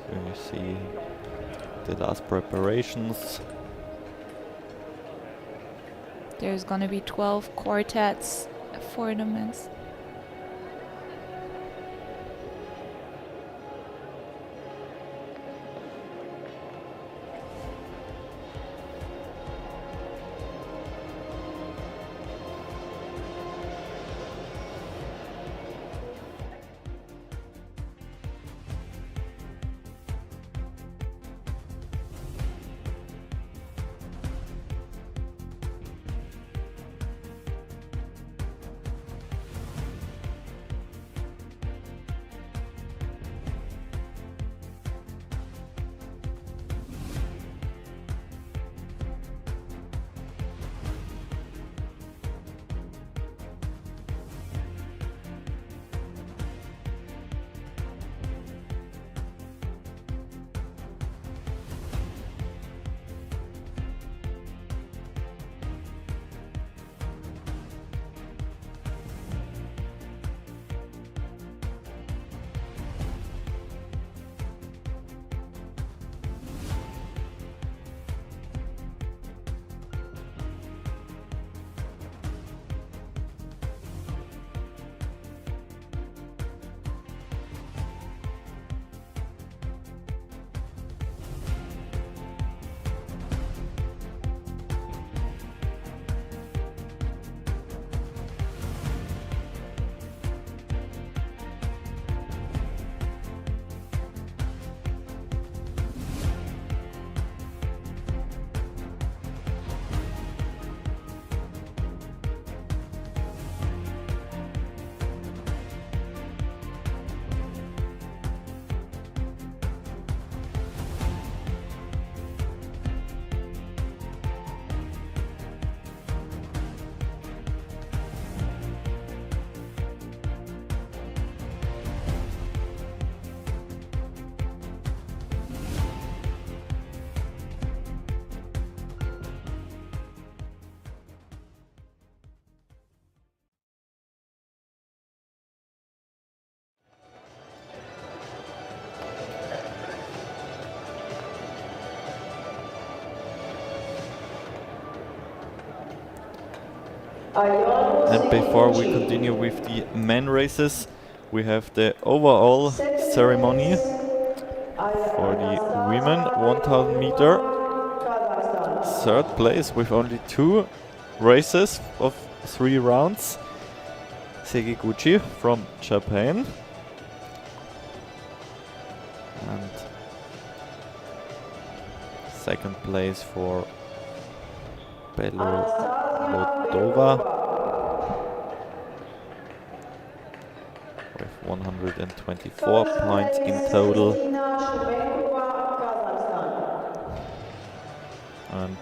So you see the last preparations. There's gonna be 12 quartets for the men's. And before we continue with the men races, we have the overall ceremony for the women 1000 meter. Third place with only 2 races of 3 rounds. Sekiguchi from Japan. And second place for Belodova with 124 points in total. And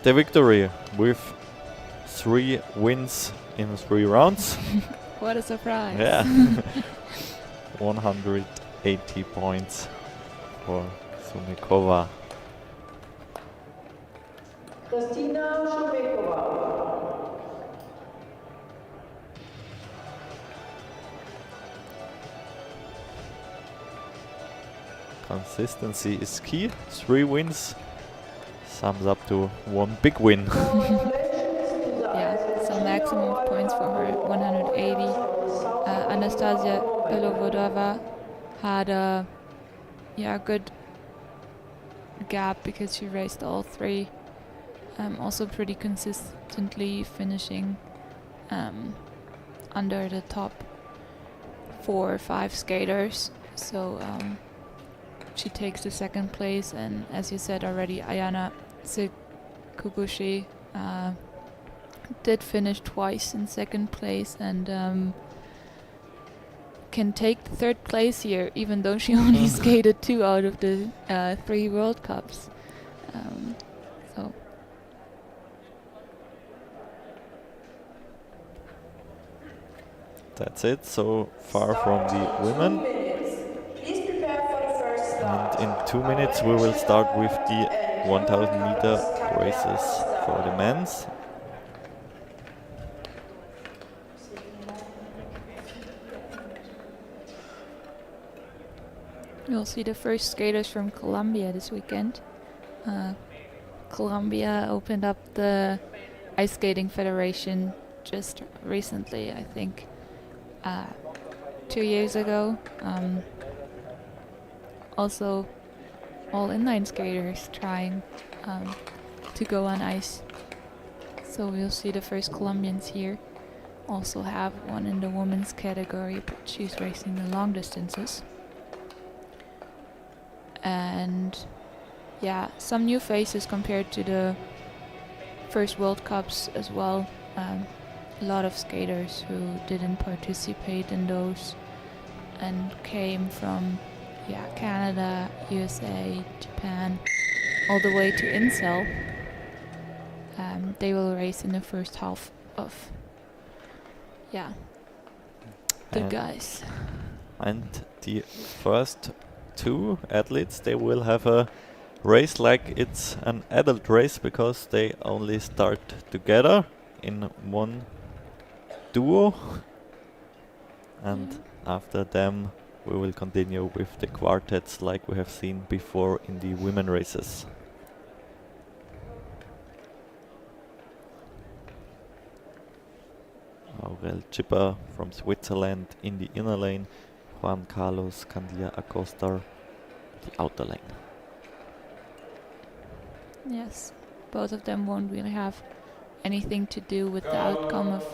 the victory with 3 wins in 3 rounds. What a surprise. Yeah. 180 points for Sumikova. Consistency is key. 3 wins sums up to 1 big win. Yeah, so maximum of points for her, 180. Anastasia Belovodova had a good gap because she raced all 3. Also pretty consistently finishing under the top 4 or 5 skaters. So she takes the second place, and as you said already, Ayana Sekiguchi did finish twice in second place and can take the 3rd place here, even though she only skated 2 out of the 3 World Cups. So that's it so far from the women. And in 2 minutes we will start with the 1000 meter races for the men's. we'll see the first skaters from Colombia this weekend. Colombia opened up the Ice Skating Federation just recently, I think 2 years ago. Also, all inline skaters trying to go on ice. So we'll see the first Colombians here. Also have one in the women's category, but she's racing the long distances. And yeah, some new faces compared to the first World Cups as well. A lot of skaters who didn't participate in those and came from Canada, USA, Japan, all the way to Inzell. They will race in the first half of the guys. And the first 2 athletes, they will have a race like it's an adult race because they only start together in one duo. And after them we will continue with the quartets like we have seen before in the women races. Aurel Chipper from Switzerland in the inner lane, Juan Carlos Candia Acosta the outer lane. Yes, both of them won't really have anything to do with the outcome of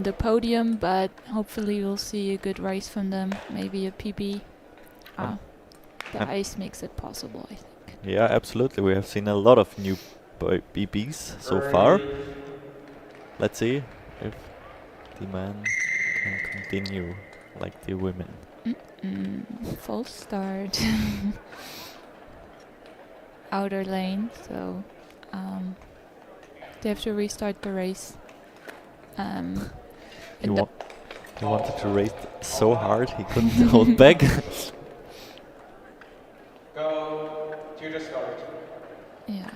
the podium, but hopefully we'll see a good race from them, maybe a PB. The ice makes it possible, I think. Yeah, absolutely. We have seen a lot of new PBs so far. Let's see if the men can continue like the women. False start. Outer lane, so they have to restart the race. He wanted to race so hard he couldn't hold back. Go to the start. Yeah.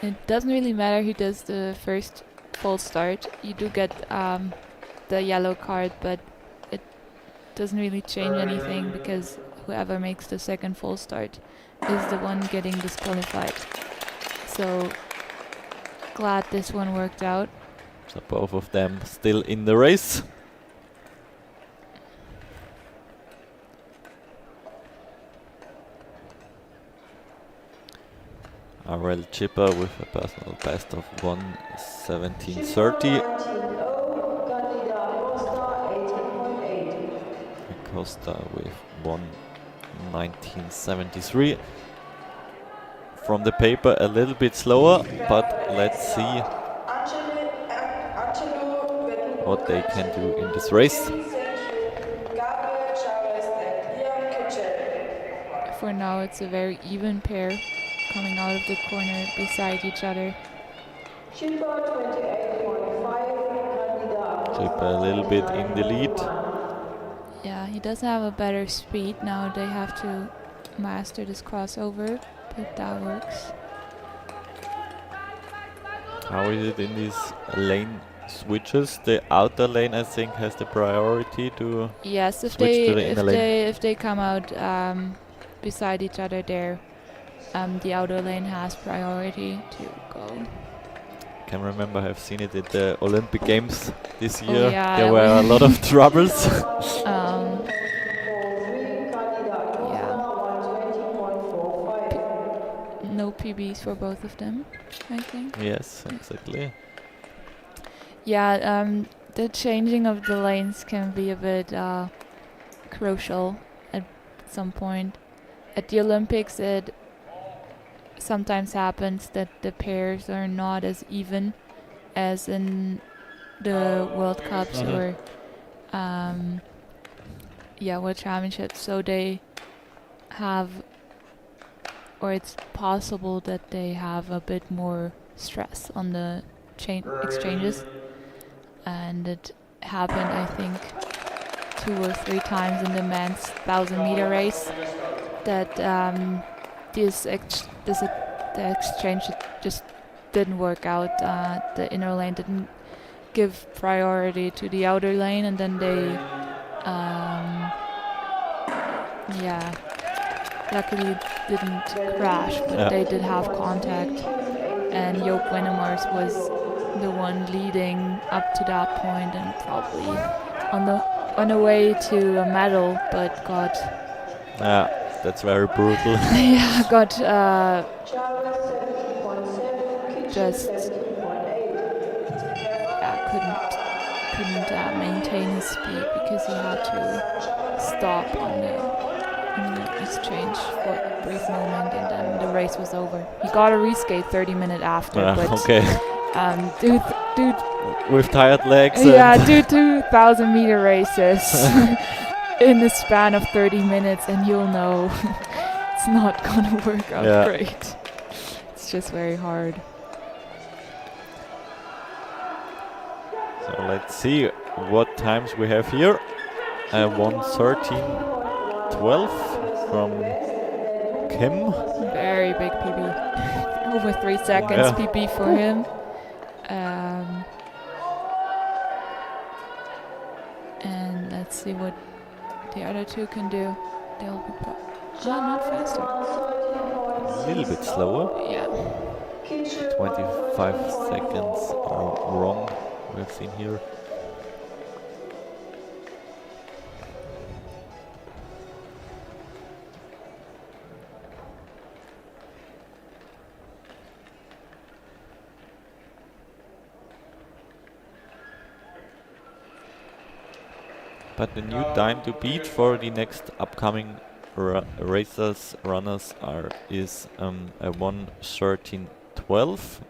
It doesn't really matter who does the first false start. You do get the yellow card, but it doesn't really change anything because whoever makes the second false start is the one getting disqualified. So glad this one worked out. So both of them still in the race. RL Chipper with a personal best of 1:17:30. Costa with 1:19:73. From the paper a little bit slower, but let's see what they can do in this race. For now, it's a very even pair coming out of the corner beside each other. Chipper a little bit in the lead. Yeah, he does have a better speed. Now they have to master this crossover, but that works. How is it in these lane switches? The outer lane, I think, has the priority to Yes, if switch to the inner lane. if they come out beside each other there, the outer lane has priority to go. Can remember I've seen it at the Olympic Games this Oh, year. yeah, There were a lot of troubles. Yeah. No PBs for both of them, I think. Yes, exactly. Yeah, the changing of the lanes can be a bit crucial at some point. At the Olympics, it sometimes happens that the pairs are not as even as in the World Cups or World Championships. So they have, or it's possible that they have a bit more stress on the exchanges. And it happened, I think, 2 or 3 times in the men's 1,000-meter race that the exchange just didn't work out. The inner lane didn't give priority to the outer lane, and then they, luckily didn't crash, but they did have contact. And Joop Wennemars was the one leading up to that point and probably on the way to a medal, but got That's very brutal. got couldn't maintain his speed because he had to stop in the exchange for a brief moment, and then the race was over. He got a reskate 30 minutes after, but okay. Dude, With tired legs. do 2,000-meter races in the span of 30 minutes, and you'll know it's not gonna work out great. It's just very hard. So let's see what times we have here. 1:13:12 from Kim. Very big PB. Over 3 seconds PB for him. And let's see what the other two can do. They'll be not faster. A little bit slower. Yeah. 25 seconds are wrong. We've seen here. But the new time to beat for the next upcoming runners is a 1:13:12.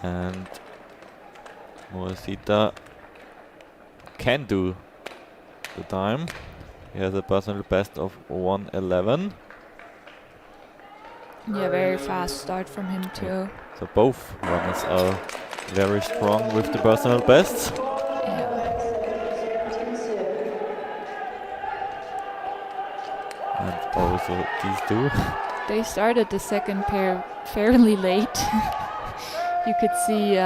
And Moasita can do the time. He has a personal best of 1:11. Yeah, very fast start from him too. So both runners are very strong with the personal bests. Yeah. And also these two. They started the second pair fairly late. You could see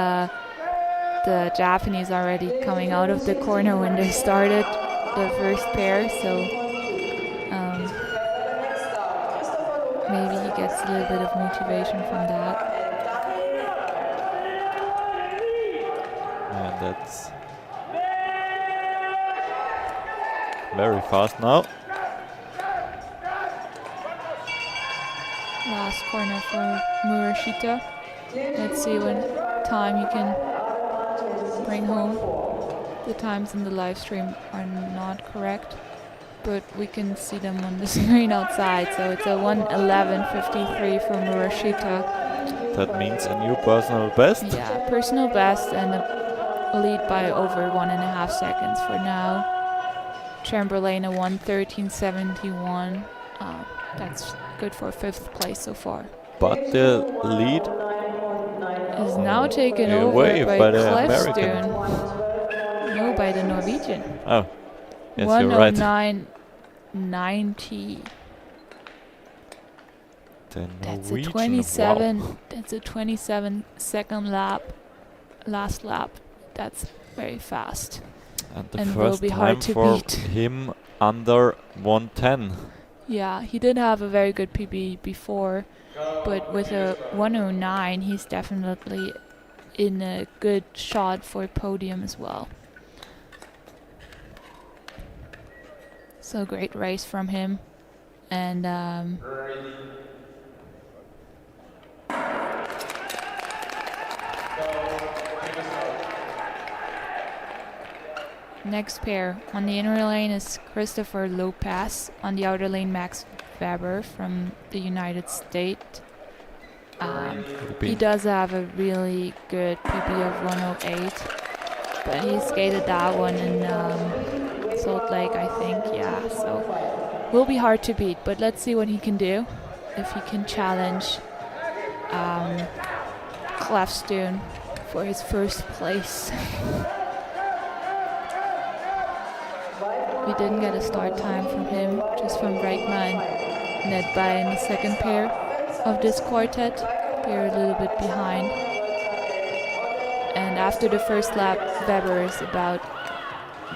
the Japanese already coming out of the corner when they started the first pair, so maybe he gets a little bit of motivation from that. And that's very fast now. Last corner for Murashita. Let's see what time he can bring home. The times in the live stream are not correct, but we can see them on the screen outside. So it's a 1:11:53 for Murashita. That means a new personal best. Yeah, personal best and a lead by over 1.5 seconds for now. Chamberlain a 1:13:71. That's good for 5th place so far. But the lead Is now taken away over by by the American. Clefstone. No, by the Norwegian. Oh, yes, you're right. 1:09:90. The That's a Norwegian, 27. wow. That's a 27-second lap. Last lap. That's very fast. And the and will first be time hard to for beat. him under 1:10. Yeah, he did have a very good PB before, but with a 1:09, he's definitely in a good shot for podium as well. So great race from him, and next pair on the inner lane is Christopher Lopez. On the outer lane, Max Weber from the United States. He does have a really good PB of 1:08, but he skated that one in Salt Lake, I think. Yeah, so will be hard to beat, but let's see what he can do. If he can challenge Clefstone for his first place. We didn't get a start time from him, just from Reikma and Nedby in the second pair of this quartet. They're a little bit behind. And after the first lap, Weber is about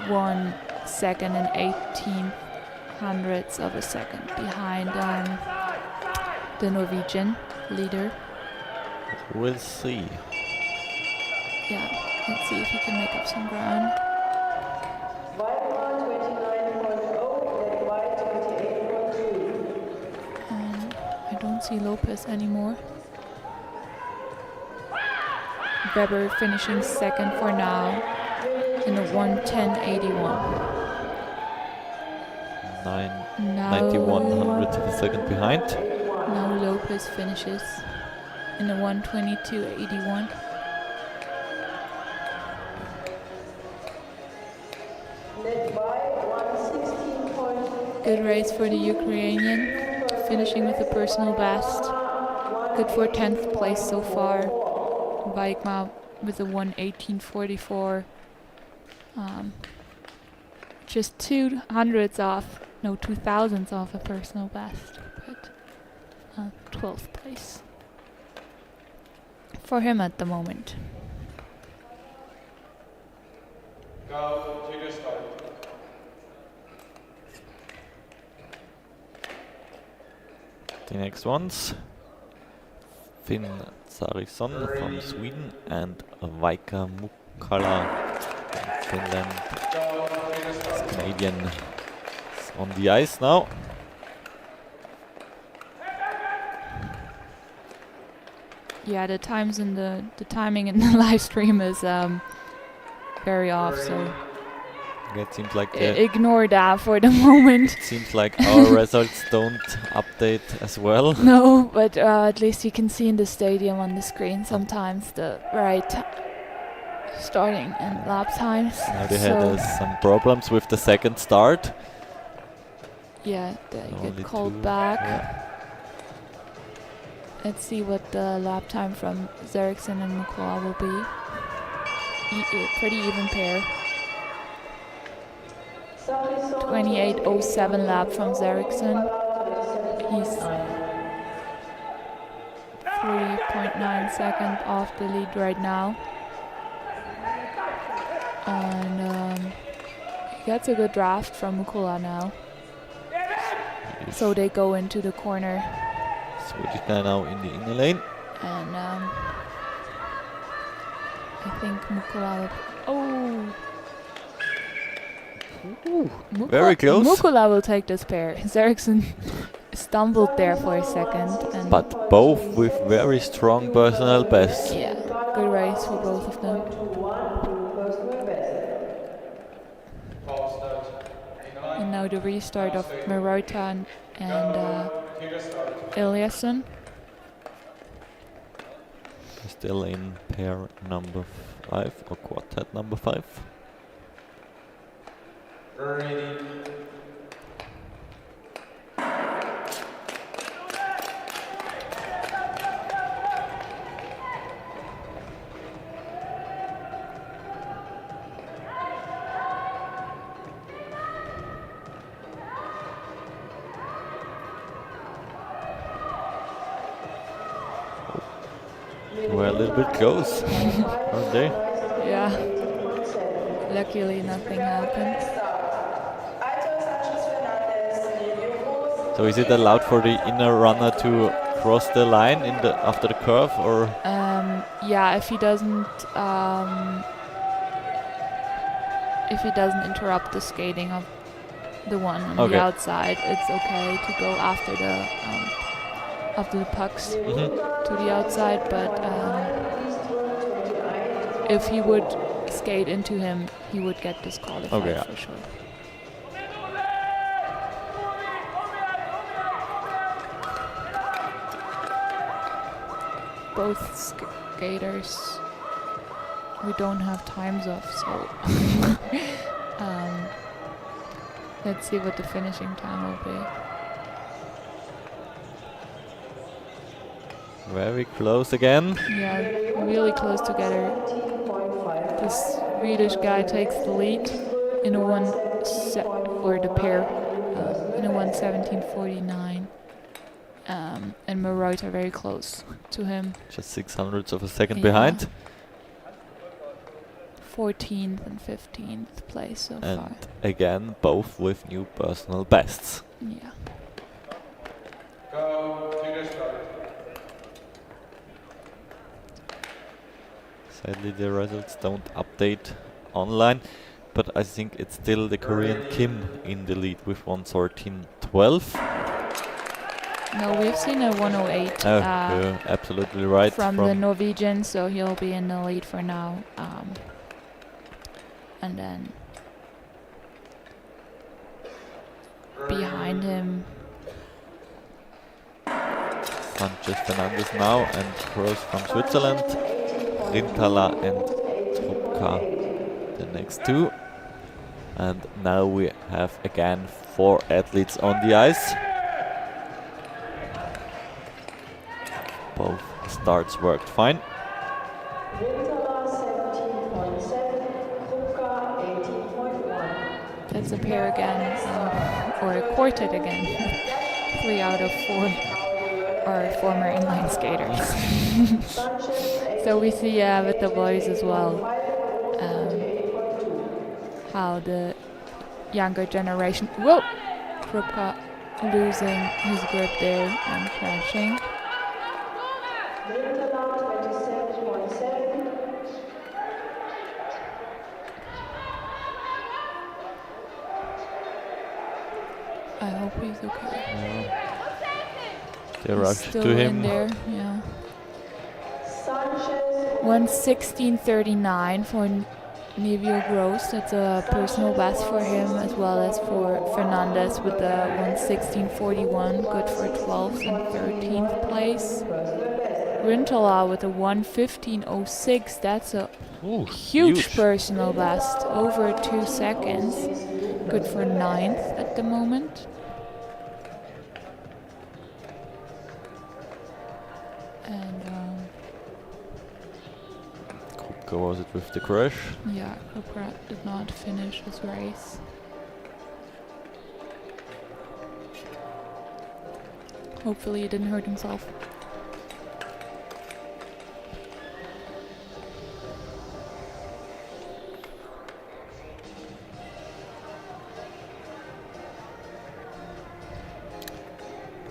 1 second and 18 hundredths of a second behind the Norwegian leader. We'll see. Yeah, let's see if he can make up some ground. And I don't see Lopez anymore. Weber finishing second for now in a 1:10:81. 91 hundredths of a second behind. Now Lopez finishes in a 1:22:81. Good race for the Ukrainian, finishing with a personal best. Good for 10th place so far. Vaikma with a 1:18:44. Just 200ths off, no 2,000ths off a personal best, but 12th place for him at the moment. Go to the start. The next ones, Finn Sarison from Sweden and Vaika Mukkala from Finland. This Canadian is on the ice now. Yeah, the times in the timing in the live stream is very off, so It seems like ignore that for the moment. seems like our results don't update as well. No, but at least you can see in the stadium on the screen sometimes the right starting and lap times. Now they had some problems with the second start. Yeah, they Only get called two, back. yeah. Let's see what the lap time from Zeriksen and McClaw will be. Pretty even pair. 28:07 lap from Zeriksen. He's 3.9 seconds off the lead right now. And he gets a good draft from Mukula now. So they go into the corner. Swedish guy now in the inner lane. And I think Mukula. Oh! Very close. Mukula will take this pair. Zeriksen stumbled there for a second. And But both with very strong personal bests. yeah, good race for both of them. And now the restart of Maroita and Eliasson. Still in pair number 5 or quartet number 5. Ready. We're a little bit close, aren't they? Yeah. Luckily nothing happened. So is it allowed for the inner runner to cross the line in the after the curve, or? Yeah, if he doesn't interrupt the skating of the one on the outside, it's okay to go after the pucks to the outside. But if he would skate into him, he would get disqualified for sure. Both skaters, we don't have times off, so let's see what the finishing time will be. Very close again. Yeah, really close together. The Swedish guy takes the lead in a the pair in a 1:17.49. And Maroit are very close to him. Just 600ths of a second behind. 14th and 15th place so and far. Again, both with new personal bests. Yeah. Go to the start. Sadly, the results don't update online, but I think it's still the Korean Kim in the lead with 1:13.12. No, we've seen a 1:08. You're absolutely right. From the Norwegian, so he'll be in the lead for now. And then behind him, Sanchez Fernandez now, and Kroos from Switzerland. Rintala and Trubka, the next two. And now we have again 4 athletes on the ice. Both starts worked fine. that's a pair again, or a quartet again. 3 out of 4 are former inline skaters. So we see with the boys as well how the younger generation. Whoa! Krupka losing his grip there and crashing. I hope he's okay. They He's rushed still to in him. there, yeah. 1:16.39 for Nevio Gross. That's a personal best for him, as well as for Fernandez with the 1:16.41, good for 12th and 13th place. Rintala with a 1:15.06. That's a huge personal best, over 2 seconds. Good for 9th at the moment. And Krupka was it with the crash? yeah, Krupka did not finish his race. Hopefully he didn't hurt himself.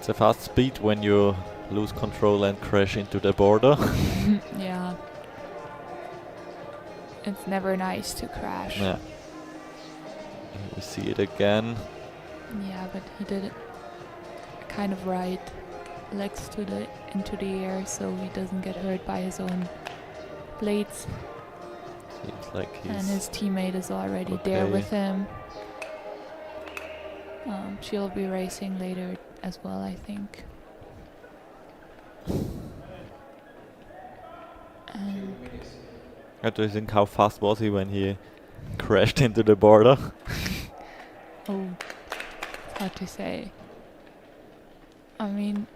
It's a fast speed when you lose control and crash into the border. Yeah. It's never nice to crash. Yeah. Here we see it again. Yeah, but he did it kind of right, legs into the air, so he doesn't get hurt by his own blades. Seems like he's And his teammate is already there okay. with him. She'll be racing later as well, I think. And What do you think? How fast was he when he crashed into the border? oh, it's hard to say. I mean,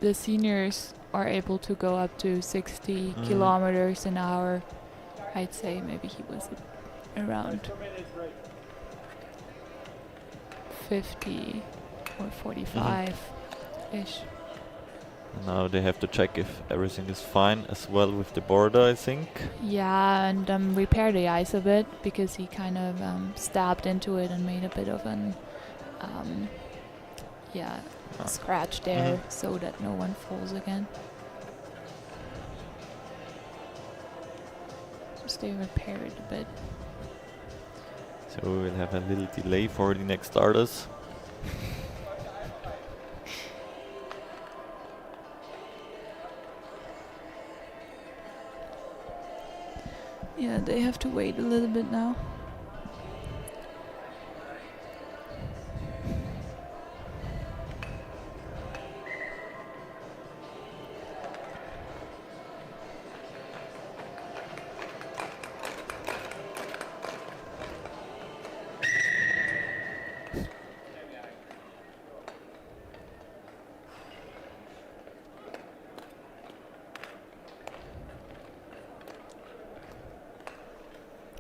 the seniors are able to go up to 60 kilometers an hour. I'd say maybe he was around 50 or 45-ish. Now they have to check if everything is fine as well with the border, I think. Yeah, and repair the ice a bit because he kind of stabbed into it and made a bit of an scratch there so that no one falls again. Just they repair it a bit. So we will have a little delay for the next starters. Yeah, they have to wait a little bit now.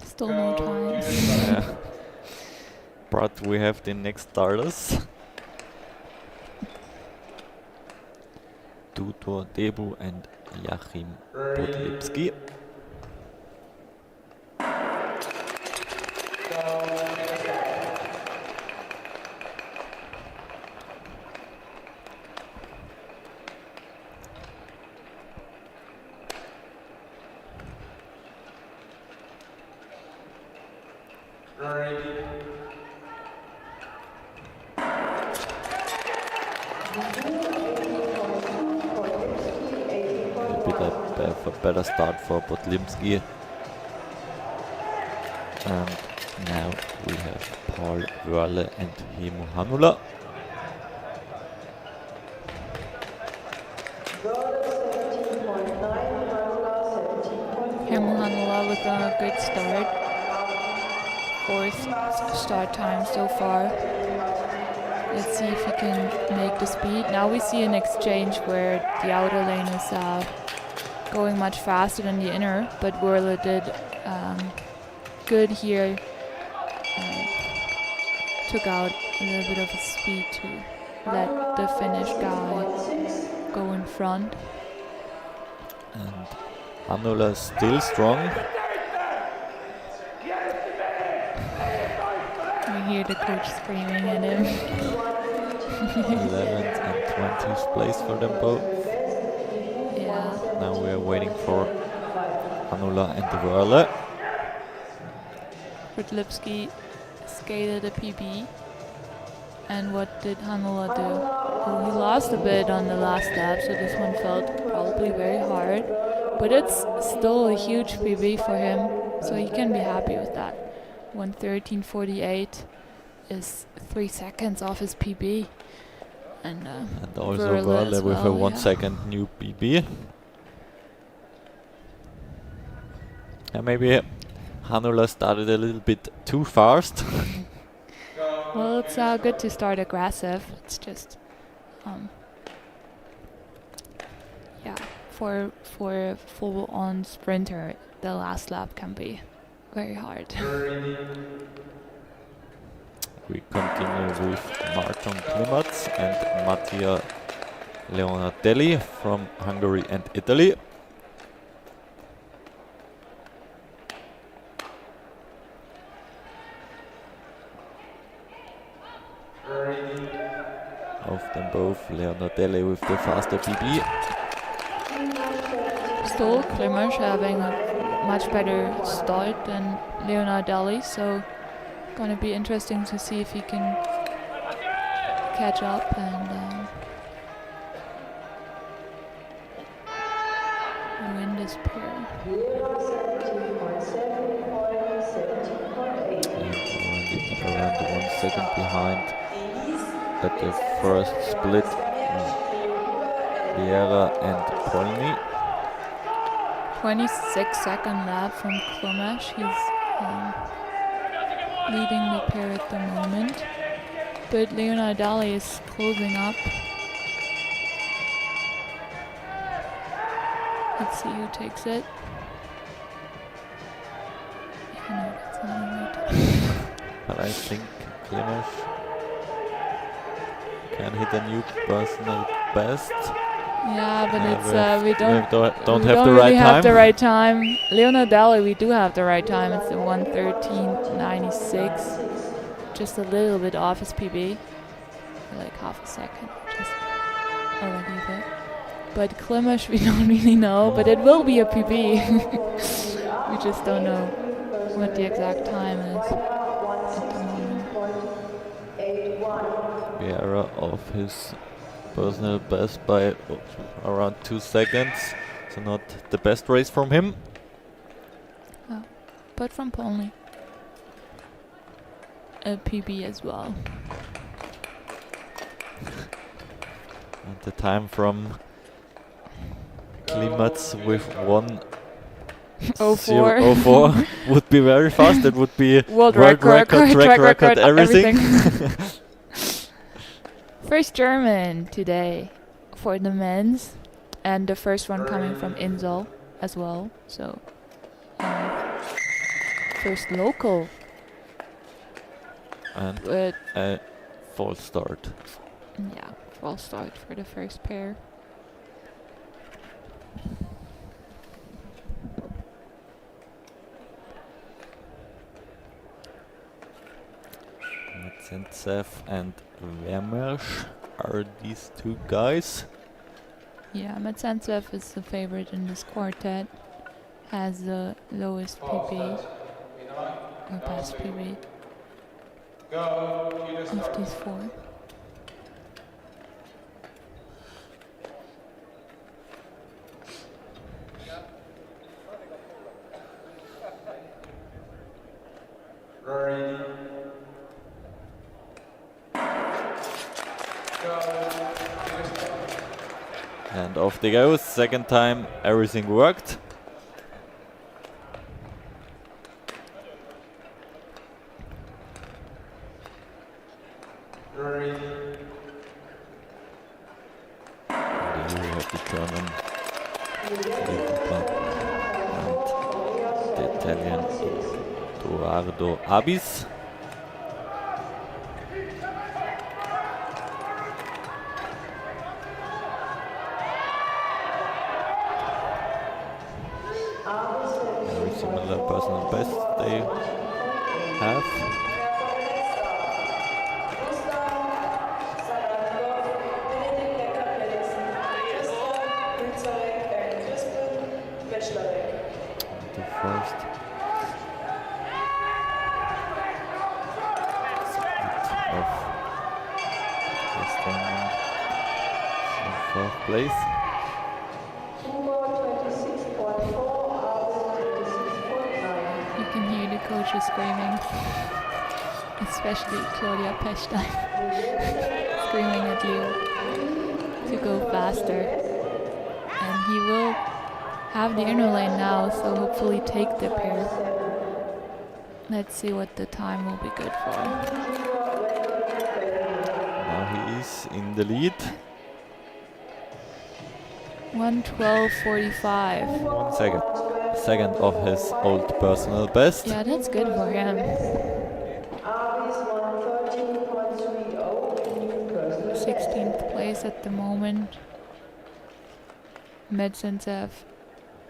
Still no time. Yeah. But we have the next starters. Tudor Debu and Joachim Podlipski. A better start for Podlimski. And now we have Paul Wörle and Hemu Hanula. Hemu Hanula with a good start. Fourth start time so far. Let's see if he can make the speed. Now we see an exchange where the outer lane is going much faster than the inner, but Wörle did good here. Took out a little bit of a speed to let the Finnish guy go in front. And Hanula is still strong. We hear the coach screaming at him. 11th and 20th place for them both. Yeah. Now we are waiting for Hanula and Wörle. Podlipski skated a PB. And what did Hanula do? Well, he lost a bit on the last step, so this one felt probably very hard. But it's still a huge PB for him, so he can be happy with that. 1:13.48 is 3 seconds off his PB. And also Wörle Wörle as with a well, 1 second new PB. And maybe Hanula started a little bit too fast. well, it's good to start aggressive. It's just, for a full-on sprinter, the last lap can be very hard. We continue with Marton Klimac and Mattia Leonardelli from Hungary and Italy. Of them both Leonardelli with the faster PB. Still, Klimash having a much better start than Leonardelli, so gonna be interesting to see if he can catch up and win this pair. Around 1 second behind at the first split. Vieira and Polny. 26-second lap from Klimash. He's leading the pair at the moment, but Leonardelli is closing up. Let's see who takes it. Yeah, no, that's not right. But I think Klimash can hit a new personal best. Yeah, but it's we don't really have the right time. Leonardelli, we do have the right time. It's the 1:13.96, just a little bit off his PB, like half a second, just already a bit. But Klimash, we don't really know, but it will be a PB. We just don't know what the exact time is at the moment. Vieira off his personal best by around 2 seconds, so not the best race from him. Oh, but from Polny, a PB as well. And the time from Klimac with 1:04 would be very fast. It would be world record, track record, everything. First German today for the men's, and the first one coming from Inzell as well. So first local, And but a false start. yeah, false start for the first pair. Zentsev and Vermersch are these two guys. Yeah, Matsantsev is the favorite in this quartet. Has the lowest PB, or best PB of these four. Ready. And off they go. Second time everything worked. Ready. And here we have the German and the Italian Eduardo Abis. Very similar personal best they have. The first split of the standing in fourth place. You can hear the coaches screaming, especially Claudia Pechstein screaming at Leo to go faster. And he will have the inner lane now, so hopefully take the pair. Let's see what the time will be good for. Now he is in the lead. 1:12.45. 1 second. Second of his old personal best. Yeah, that's good for him. 16th place at the moment. Medsensev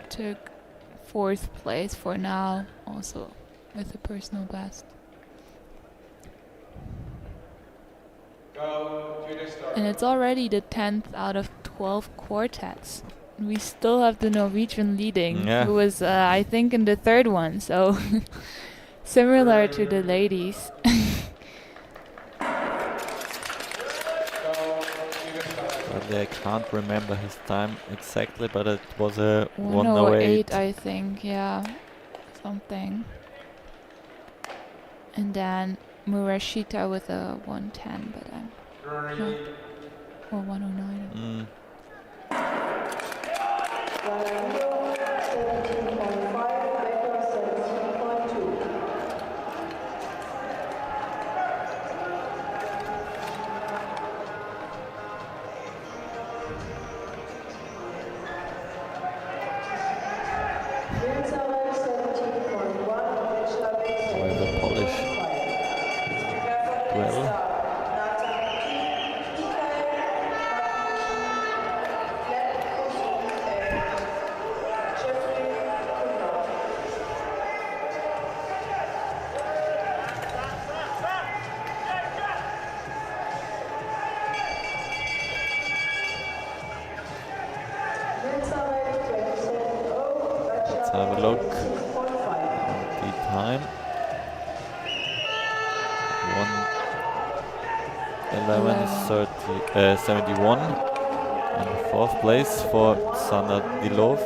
took 4th place for now, also with a personal best. Go. to the start. And it's already the 10th out of 12 quartets. We still have the Norwegian leading, Yeah. who was, I think, in the third one, so similar to the ladies. But I can't remember his time exactly, but it was a 108, 108. I think, yeah, something. And then Murashita with a 110, but I'm not, or 109. Mm. Valentino 17.5, Becker 17.2. Inzell 17.1, With a Polish duel. Let's have a look at the time. 1:11:71 in fourth place for Sana Dilov.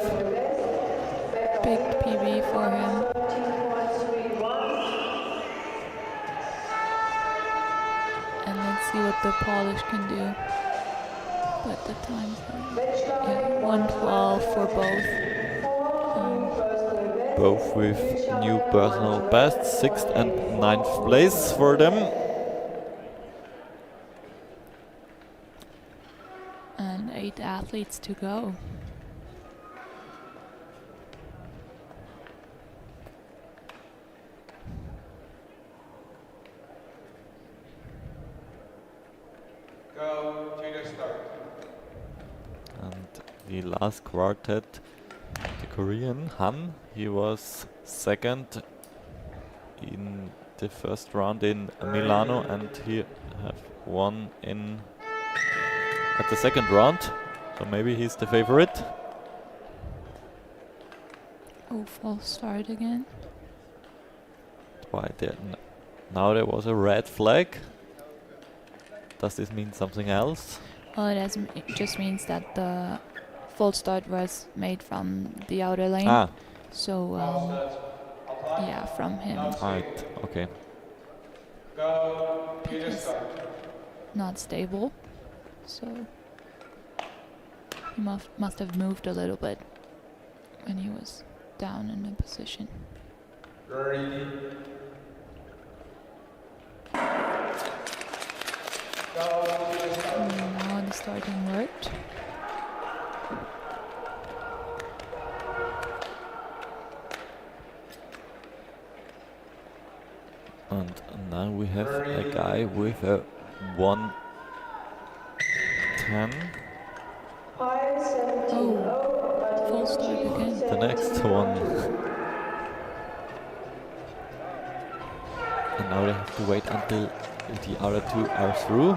Big PB for him. And let's see what the Polish can do. But the times are 1:12 for both. Both with new personal bests, 6th and 9th place for them. And 8 athletes to go. Go to the start. And the last quartet, the Korean Han, he was second in the first round in Milano, and he have won in at the second round, so maybe he's the favorite. Oh, false start again. Why there? Now there was a red flag. Does this mean something else? Well, it just means that the false start was made from the outer lane. Ah, So, yeah, from him. right, okay. Go to the Because start. not stable. So he must have moved a little bit when he was down in the position. Ready. Go to the start. And now the starting worked. And now we have a guy with a 1:10. Oh, full start again. The next one. And now they have to wait until the other two are through.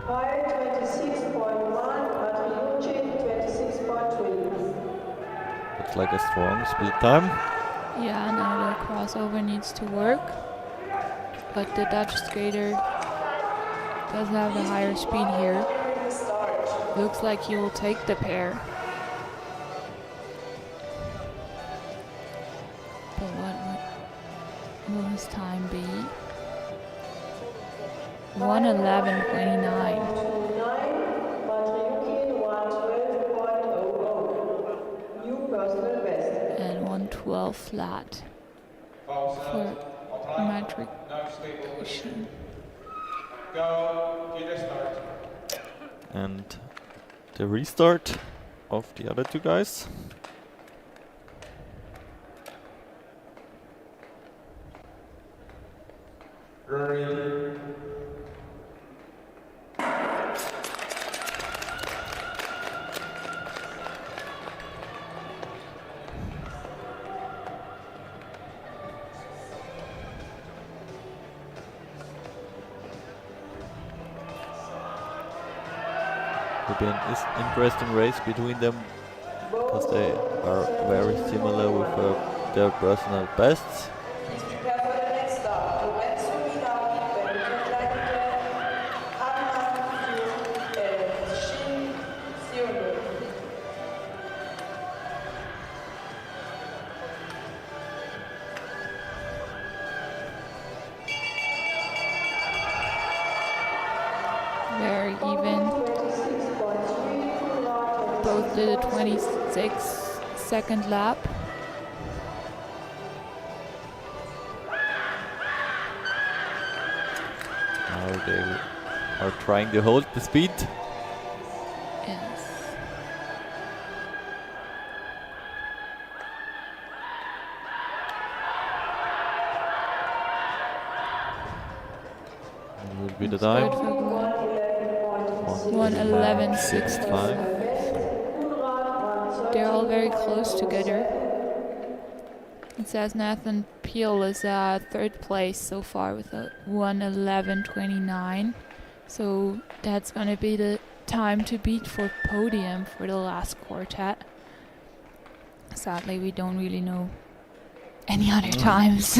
High 26.1, Adriucci 26.3. Looks like a strong speed time. Yeah, now the crossover needs to work. But the Dutch skater does have the higher speed here. Looks like he will take the pair. But what will his time be? 1:11:29. 109, Adriucci 112.00. New personal best. And 1:12 flat False for start. metric. Now stable. Machine. Go to the start. And the restart of the other two guys. Ready. to be an interesting race between them because they are very similar with their personal bests. Please prepare for the next start. Lorenzo Milani, Bergkleidke, Hanna, Yu, and Shin Seung. Very even. Both did a 26-second lap. Now they are trying to hold the speed. Yes. It will be the That's good time. for Glock. 1:11.65. They're all very close together. It says Nathan Peel is third place so far with a 1:11.29. So that's gonna be the time to beat for podium for the last quartet. Sadly, we don't really know any other times.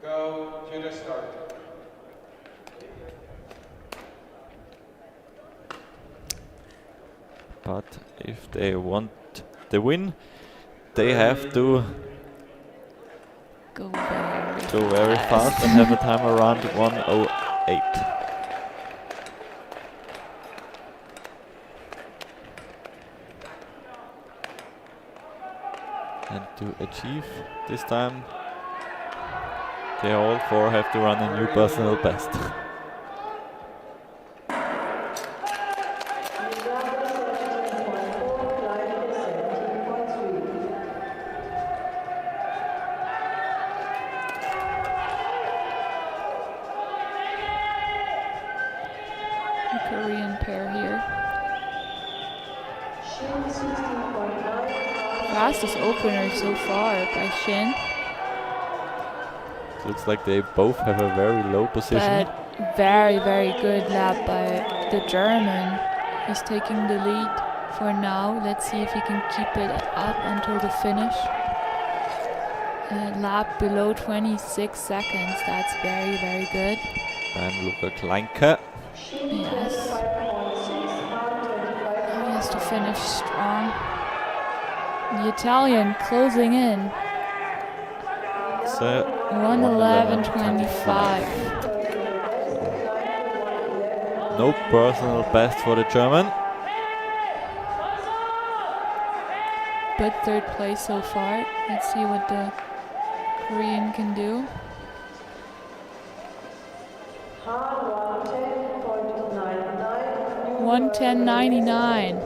Go to the start. But if they want the win, they have to Go very fast and have a time around 1:08. And to achieve this time, they all four have to run a new personal best. The Korean pair here. Fastest opener so far by Shin, Looks like they both have a very low position. but very, very good lap by the German. He's taking the lead for now. Let's see if he can keep it up until the finish. A lap below 26 seconds. That's very, very good. And Luca Kleinke. Yes. Now he has to finish strong. The Italian closing in. So 1:11.25. no personal best for the German. But third place so far. Let's see what the Korean can do. 1:10.99.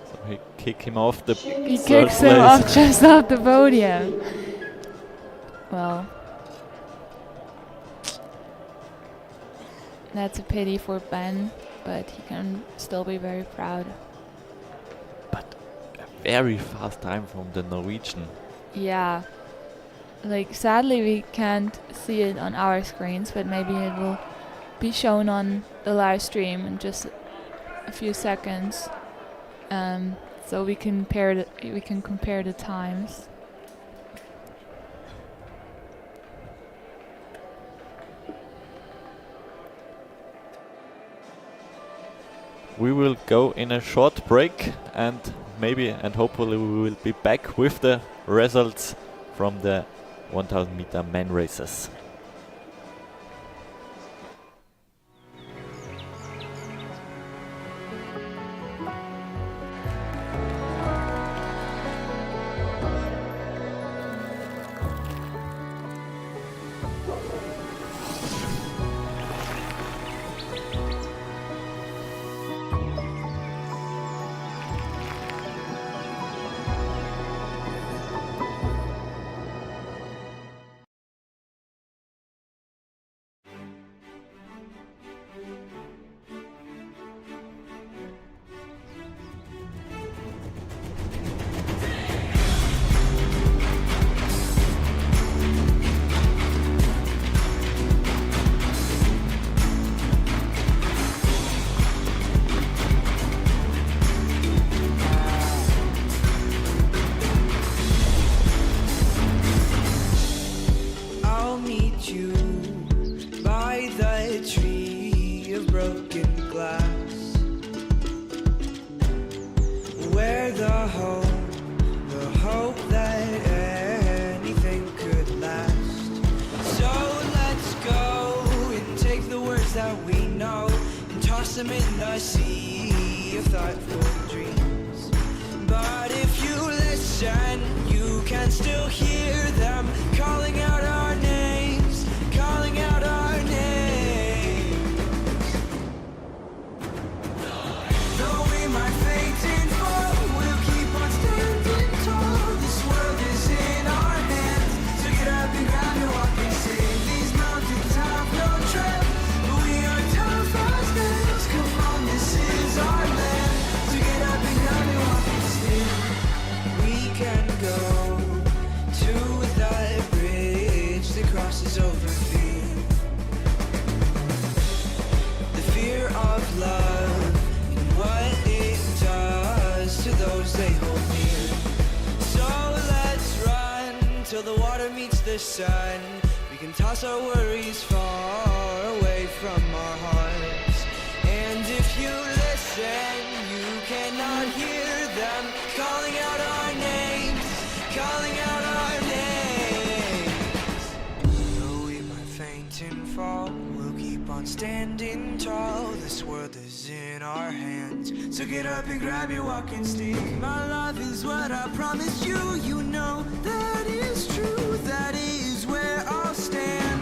So he kick him off the He third kicks him place. off just off the podium. Well, that's a pity for Ben, but he can still be very proud. But a very fast time from the Norwegian. Yeah. Like, sadly we can't see it on our screens, but maybe it will be shown on the live stream in just a few seconds. So we can compare the times. We will go in a short break and hopefully we will be back with the results from the 1000 meter men races. the hope that anything could last. So let's go and take the words that we know and toss them in the sea of thoughtful dreams. But if you listen, you can still hear them calling out our names, calling out our names. Though we might faint and fall, we'll keep on standing tall. This world is in our hands, so get up and grab your walking stick. These mountains have no trail, but we are tough as nails. Come on, this is our land, so get up and grab your walking stick. We can go to that bridge that crosses over fear. The fear of love and what it does to those they hold near. So let's run till the water meets the sun. We can toss our worries far away from our hearts. And if you listen, you cannot hear them calling out our names, calling out our names. Though we might faint and fall, we'll keep on standing tall. This world is in our hands, so get up and grab your walking stick. My love is what I promised you. You know that is true. That is where I'll stand.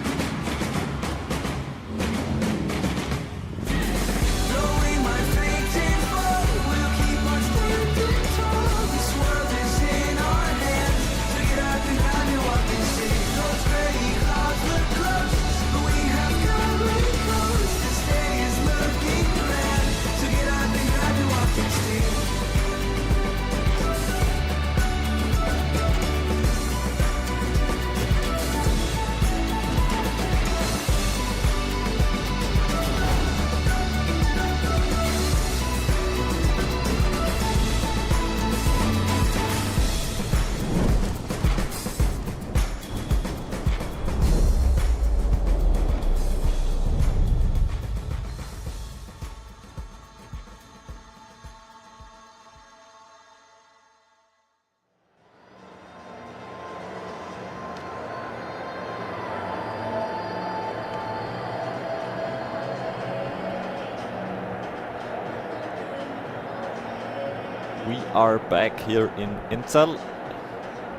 Though we might faint and fall, we'll keep on standing tall. This world is in our hands, so get up and grab your walking stick. Those gray clouds look close, but we have come really close. This day is looking grand, so get up and grab your walking stick. We are back here in Inzell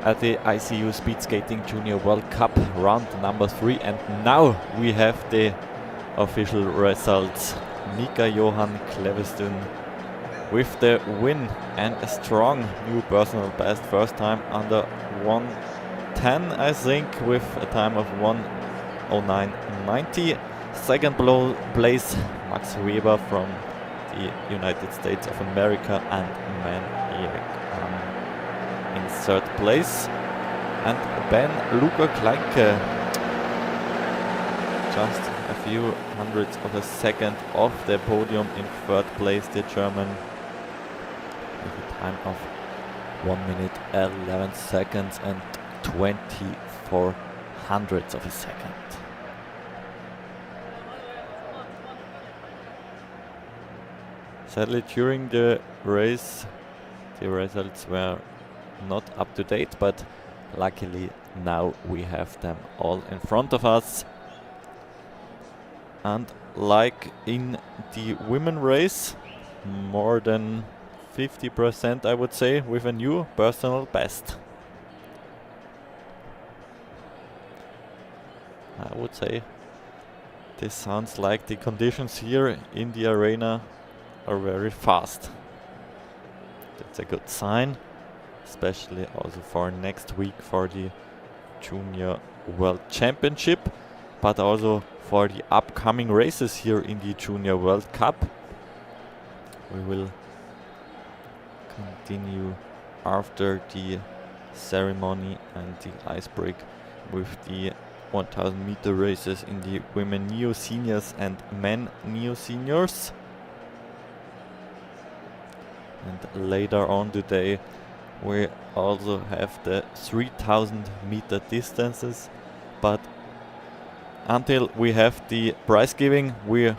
at the ICU Speed Skating Junior World Cup round number 3, and now we have the official results. Mika Johan Klevestuen with the win and a strong new personal best, first time under 1:10 I think, with a time of 1:09.90. Second place Max Weber from the United States of America, and Man Erik in third place. And Ben Luca Kleinke just a few hundredths of a second off the podium in third place, the German, with a time of 1 minute 11 seconds and 24 hundredths of a second. Sadly, during the race, the results were not up to date, but luckily now we have them all in front of us. And like in the women race, more than 50% I would say, with a new personal best. I would say this sounds like the conditions here in the arena are very fast. That's a good sign, especially also for next week for the Junior World Championship, but also for the upcoming races here in the Junior World Cup. We will continue after the ceremony and the ice break with the 1000 meter races in the women neo seniors and men neo seniors. And later on today we also have the 3000 meter distances, but until we have the prize giving, we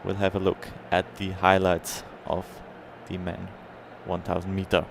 will have a look at the highlights of the men 1000 meter.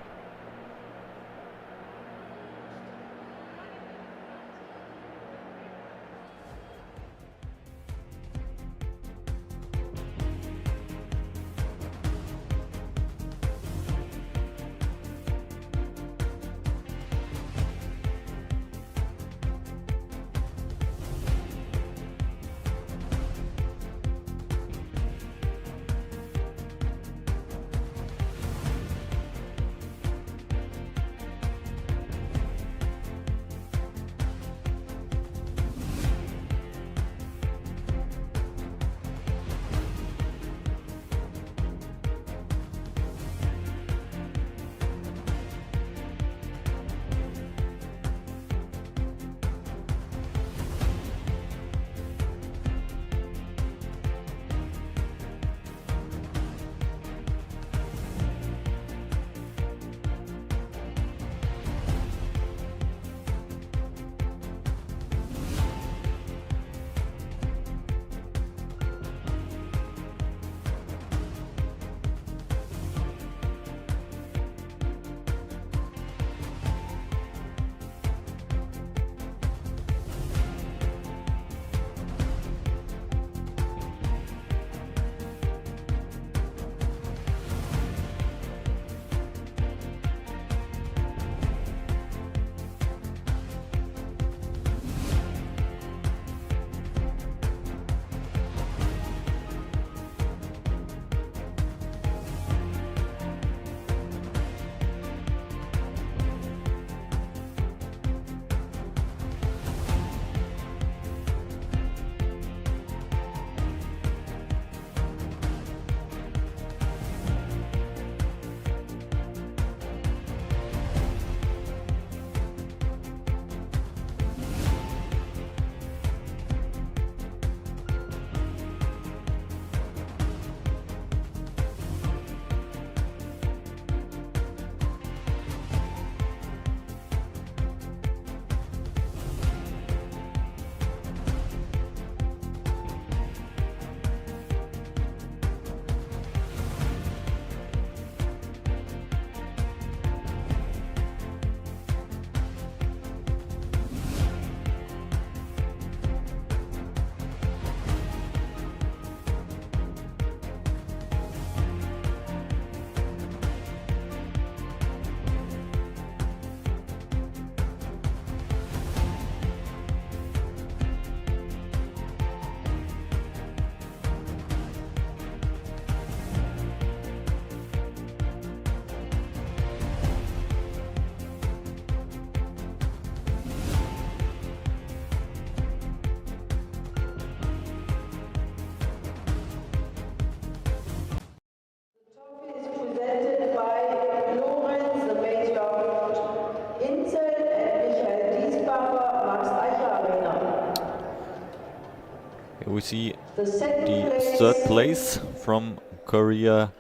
we see The second the place, third place from Korea,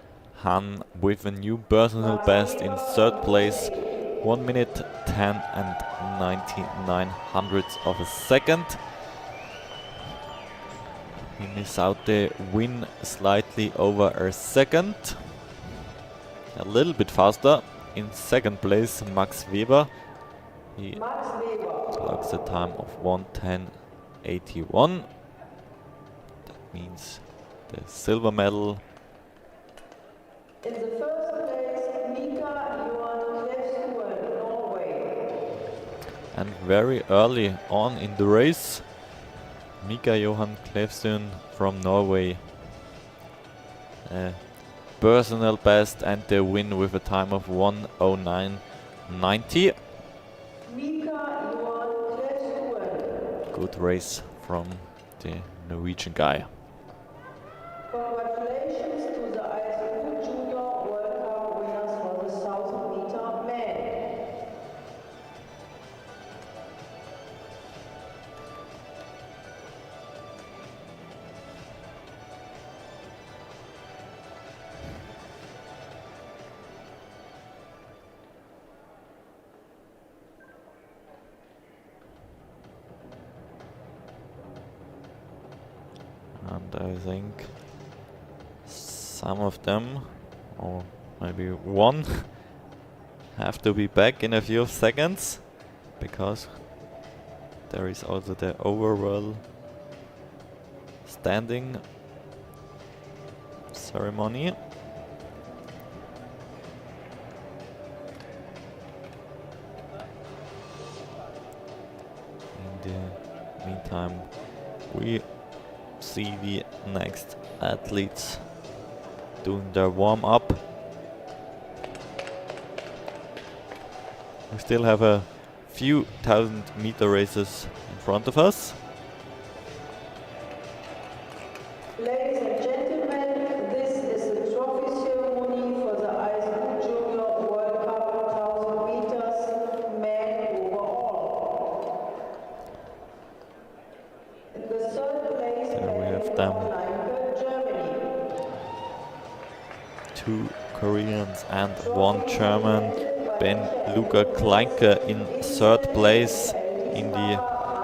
Han, with a new personal best in third place, 1 minute 10 and 99 hundredths of a second. He missed out the win slightly over a second. A little bit faster. In second place, Max Weber. He Max Weber. clocks a time of 1:10.81. That means the silver medal. In the first place, Mika Johan Klevstuen, Norway. And very early on in the race, Mika Johan Klevstuen from Norway. Personal best and the win with a time of 1:09.90. Mika Johan Klevstuen. Good race from the Norwegian guy. Congratulations to the ISU Junior World Cup winners for the 1000 meter men. And I think some of them, or maybe one, have to be back in a few seconds, because there is also the overall standing ceremony. In the meantime, we see the next athletes doing their warm-up. We still have a few 1000-meter races in front of us. Ladies and gentlemen, this is the trophy ceremony for the ISU Junior World Cup 1000 meters men overall. In the third place, There we have them. Germany. 2 Koreans and 1 German. Ben Luca Kleinke in third place in the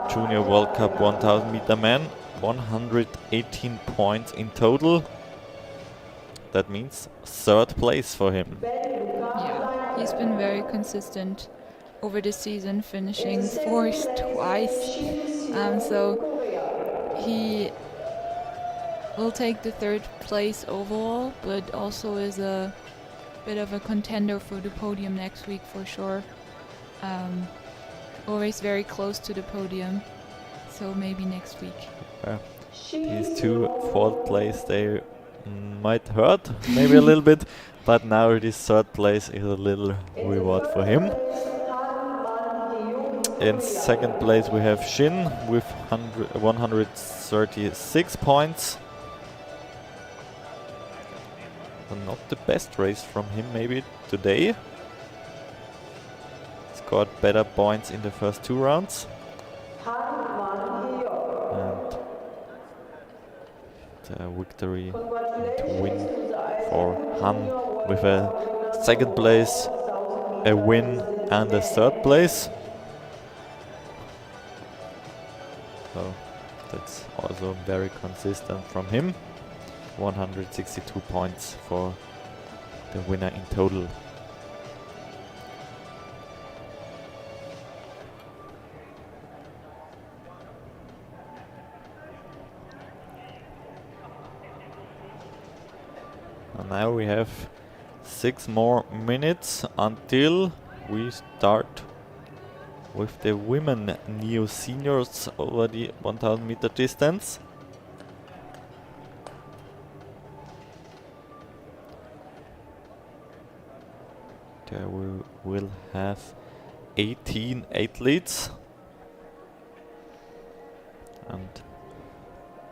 Junior World Cup 1000 meter men. 118 points in total. That means third place for him. Yeah, he's been very consistent over the season, finishing fourth twice. So he will take the third place overall, but also is a bit of a contender for the podium next week for sure. Always very close to the podium, so maybe next week. These 2 fourth place, they might hurt maybe a little bit, but now this third place is a little reward for him. In second place we have Shin with 136 points. Not the best race from him maybe today. Scored better points in the first 2 rounds. And the victory and win for Han with a second place, a win and a third place. So that's also very consistent from him. 162 points for the winner in total. And now we have 6 more minutes until we start with the women neo seniors over the 1000 meter distance. There we will have 18 athletes and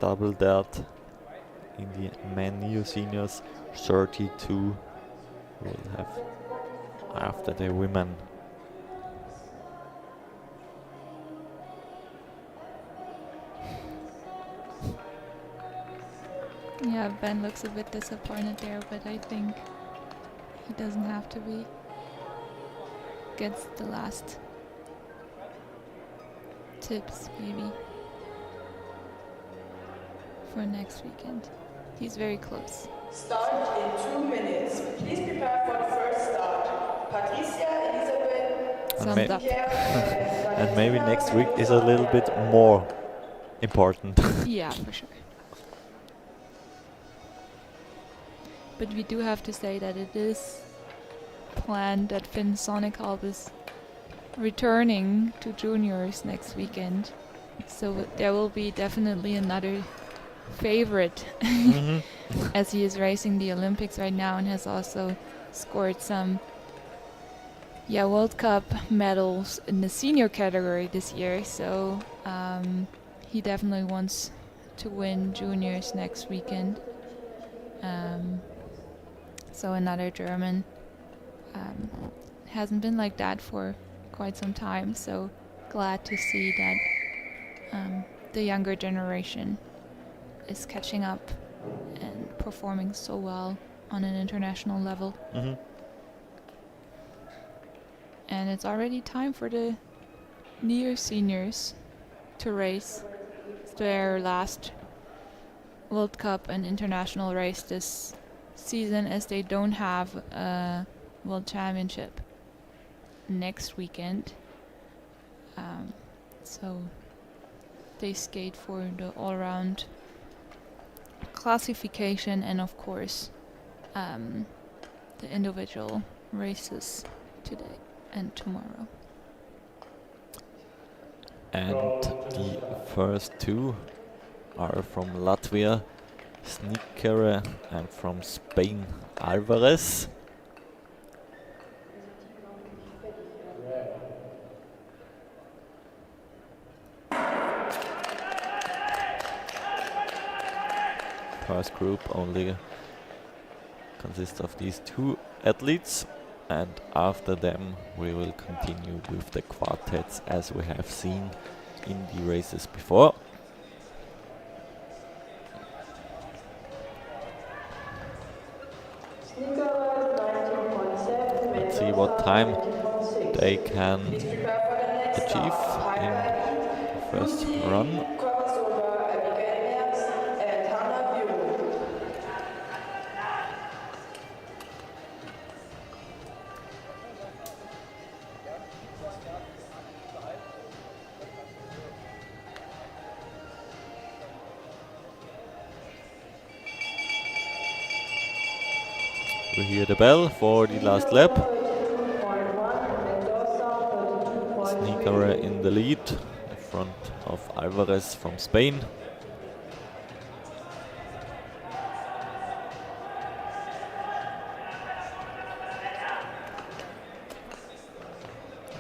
double that in the men neo seniors. 32 we'll have after the women. Yeah, Ben looks a bit disappointed there, but I think he doesn't have to be. Gets the last tips, maybe, for next weekend. He's very close. Start in 2 minutes. Please prepare for the first start. Patricia, Elisabeth, And, Summed up. and maybe next week is a little bit more important. Yeah, for sure. But we do have to say that it is planned that Finn Sonic-Halp is returning to juniors next weekend. So there will be definitely another favorite Mhm. as he is racing the Olympics right now and has also scored some World Cup medals in the senior category this year. So he definitely wants to win juniors next weekend. So another German. Hasn't been like that for quite some time, so glad to see that the younger generation is catching up and performing so well on an international level. Mhm. And it's already time for the near seniors to race. It's their last World Cup and international race this season, as they don't have a World Championship next weekend. So they skate for the all-round classification and of course the individual races today and tomorrow. And the first two are from Latvia, Snikere, and from Spain, Alvarez. First group only consists of these two athletes, and after them we will continue with the quartets as we have seen in the races before. Let's see what time they can achieve in the first run. We hear the bell for the last lap. Snikere in the lead, in front of Alvarez from Spain.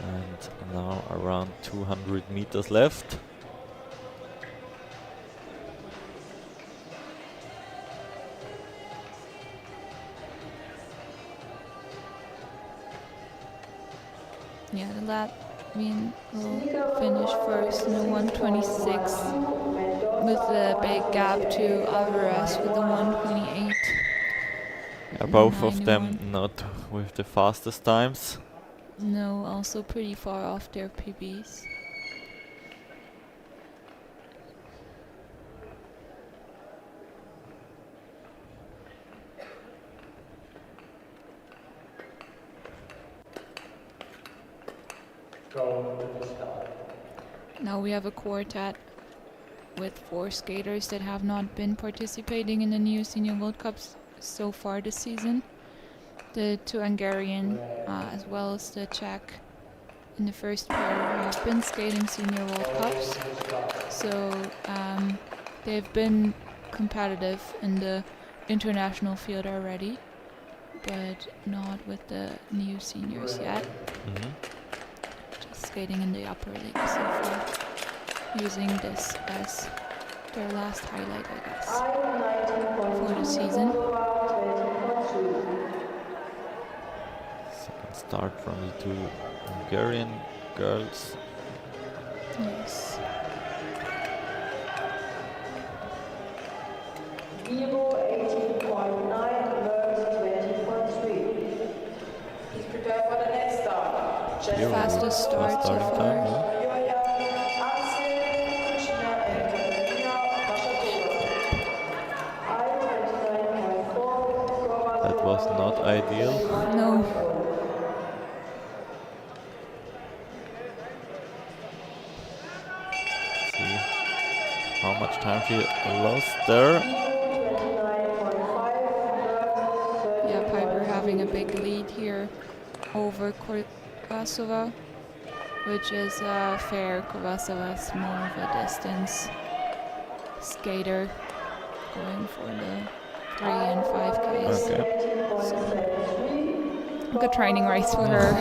And now around 200 meters left. Yeah, the Latvian will finish first in the 126 with a big gap to Alvarez with the 128. Both of them 91. not with the fastest times. No, also pretty far off their PBs. Now we have a quartet with 4 skaters that have not been participating in the Neo Senior World Cups so far this season. The 2 Hungarian as well as the Czech in the first pair have been skating Senior World Cups. So they've been competitive in the international field already, but not with the Neo Seniors yet. Just skating in the upper league so far, using this as their last highlight, I guess, for the season. Second start from the 2 Hungarian girls. Yes. Viro the start so starting far. time. Yeah. That was not ideal. No. See how much time she lost there. Yeah, Piper having a big lead here over Kovasova, which is fair. Kovasova's more of a distance skater, going for the 3 and 5Ks. Okay. So, good training race for her.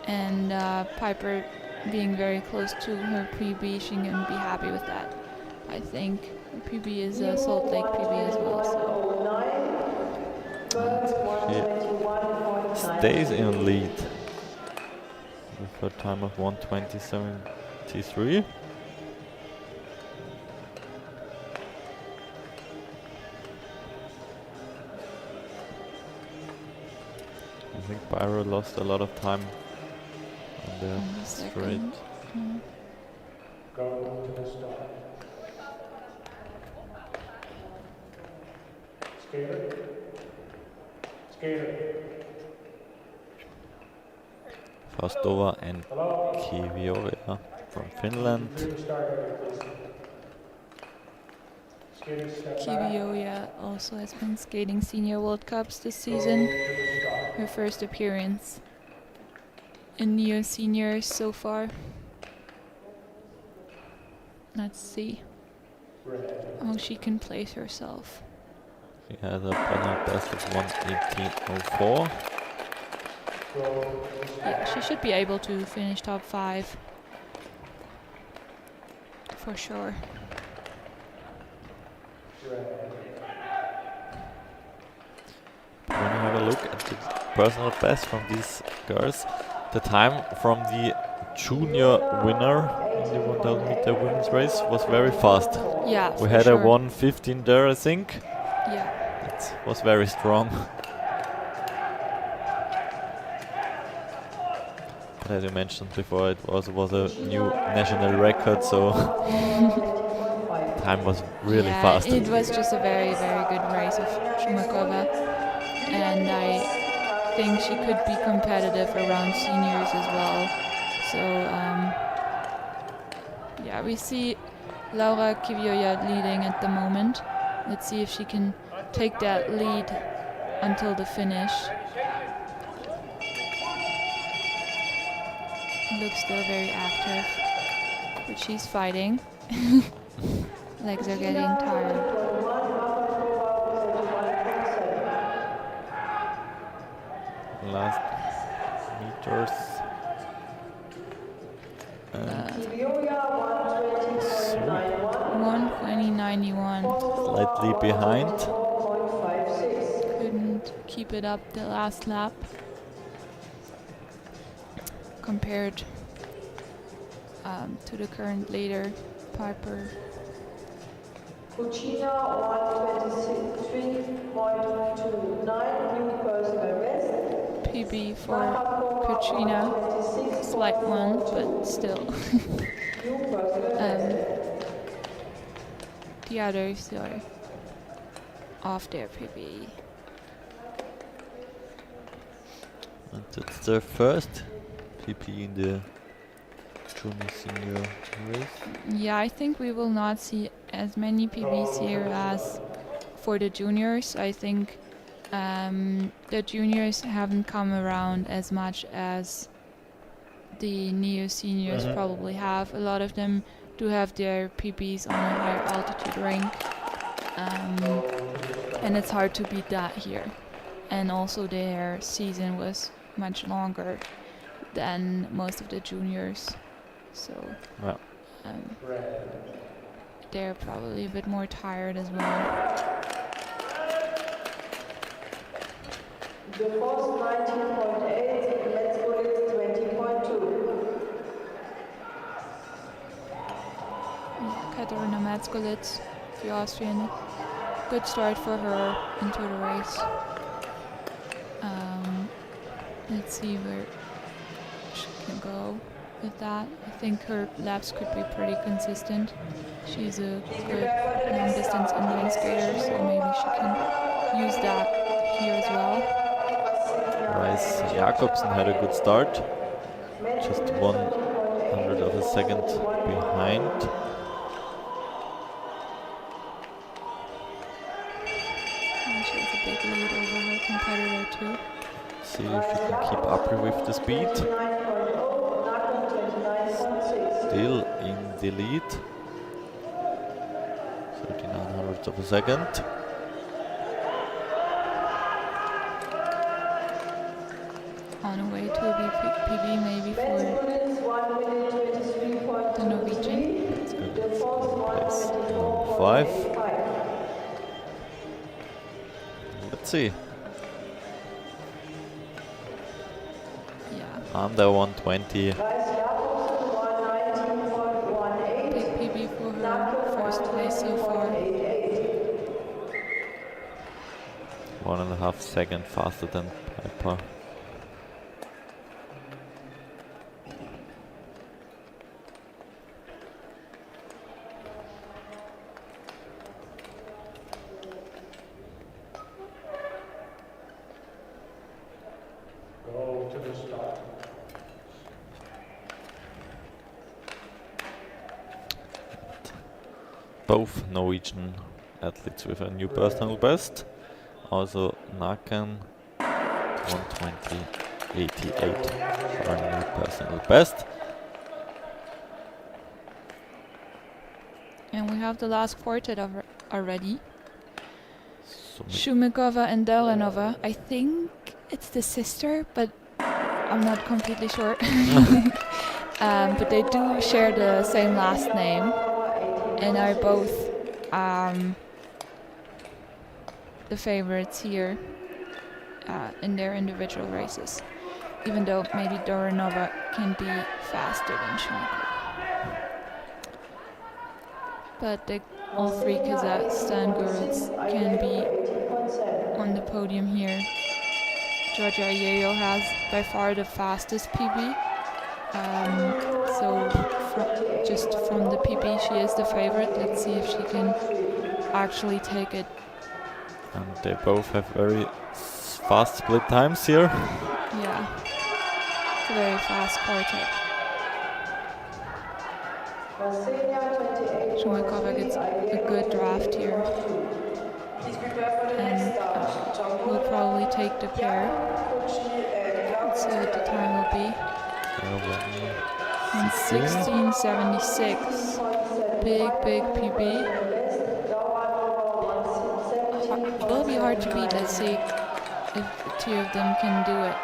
And Piper being very close to her PB, she can be happy with that. I think her PB is a Salt Lake PB as well, so. She stays in lead with her time of 1:20.73. I think Pyro lost a lot of time on the straight. Go to the start. Skater. Skater. Fastova and Kivioja from Finland. Kivioja also has been skating Senior World Cups this season. Her first appearance in Neo Seniors so far. Let's see how she can place herself. She has a personal best of 1:18.04. Yeah, she should be able to finish top 5 for sure. When you have a look at the personal best from these girls, the time from the junior winner in the 1000 meter women's race was very fast. Yeah, We for had sure. a 1:15 there, I think. Yeah, It was very strong. But as you mentioned before, it was a new national record, so time was really yeah, fast. it was just a very, very good race of Shumakova, and I think she could be competitive around seniors as well. So yeah, we see Laura Kivioja leading at the moment. Let's see if she can take that lead until the finish. Looks still very active, but she's fighting. Legs are getting tired. Last meters. And 1:20.91. slightly behind. Couldn't keep it up the last lap. Compared to the current leader, Piper. Kuchina 1:23.29, new personal best. PB for Katrina, slight one, but still. New personal best. The others are off their PB. And it's their first PP in the junior senior race. Yeah, I think we will not see as many PBs here as for the juniors. I think the juniors haven't come around as much as the neo seniors probably have. A lot of them do have their PBs on a higher altitude rink, and it's hard to beat that here. And also their season was much longer than most of the juniors, so Well, they're probably a bit more tired as well. The first 19.8, let's put it 20.2. Katarina Matskolitz, the Austrian, good start for her into the race. let's see where she can go with that. I think her laps could be pretty consistent. She's a good long distance inline skater, so maybe she can use that here as well. Rice Jakobsen had a good start. Just 100 of a second behind. And she has a big lead over her competitor too. See if she can keep up with the speed. Still in the lead. 39 hundredths of a second. On her way to a PB maybe for the Norwegian. It's good. Place number 5. Let's see. Yeah, Under 120. big PB for her first place so far. 1.5 seconds faster than Piper. Go to the start. Both Norwegian athletes with a new personal best. Also Nakan 120.88 for a new personal best. And we have the last quartet already. So Shumikova and Delanova. I think it's the sister, but I'm not completely sure. But they do share the same last name and are both the favorites here in their individual races. Even though maybe Doranova can be faster than Shumikova. But all three Kazakhstan girls can be on the podium here. Georgia Ayeyo has by far the fastest PB. So just from the PB she is the favorite. Let's see if she can actually take it. and they both have very fast split times here. Yeah, it's a very fast quartet. Shumikova gets a good draft here. And will probably take the pair. Let's see what the time will be. And 16:76. Big PB. It will be hard to beat. Let's see if the two of them can do it.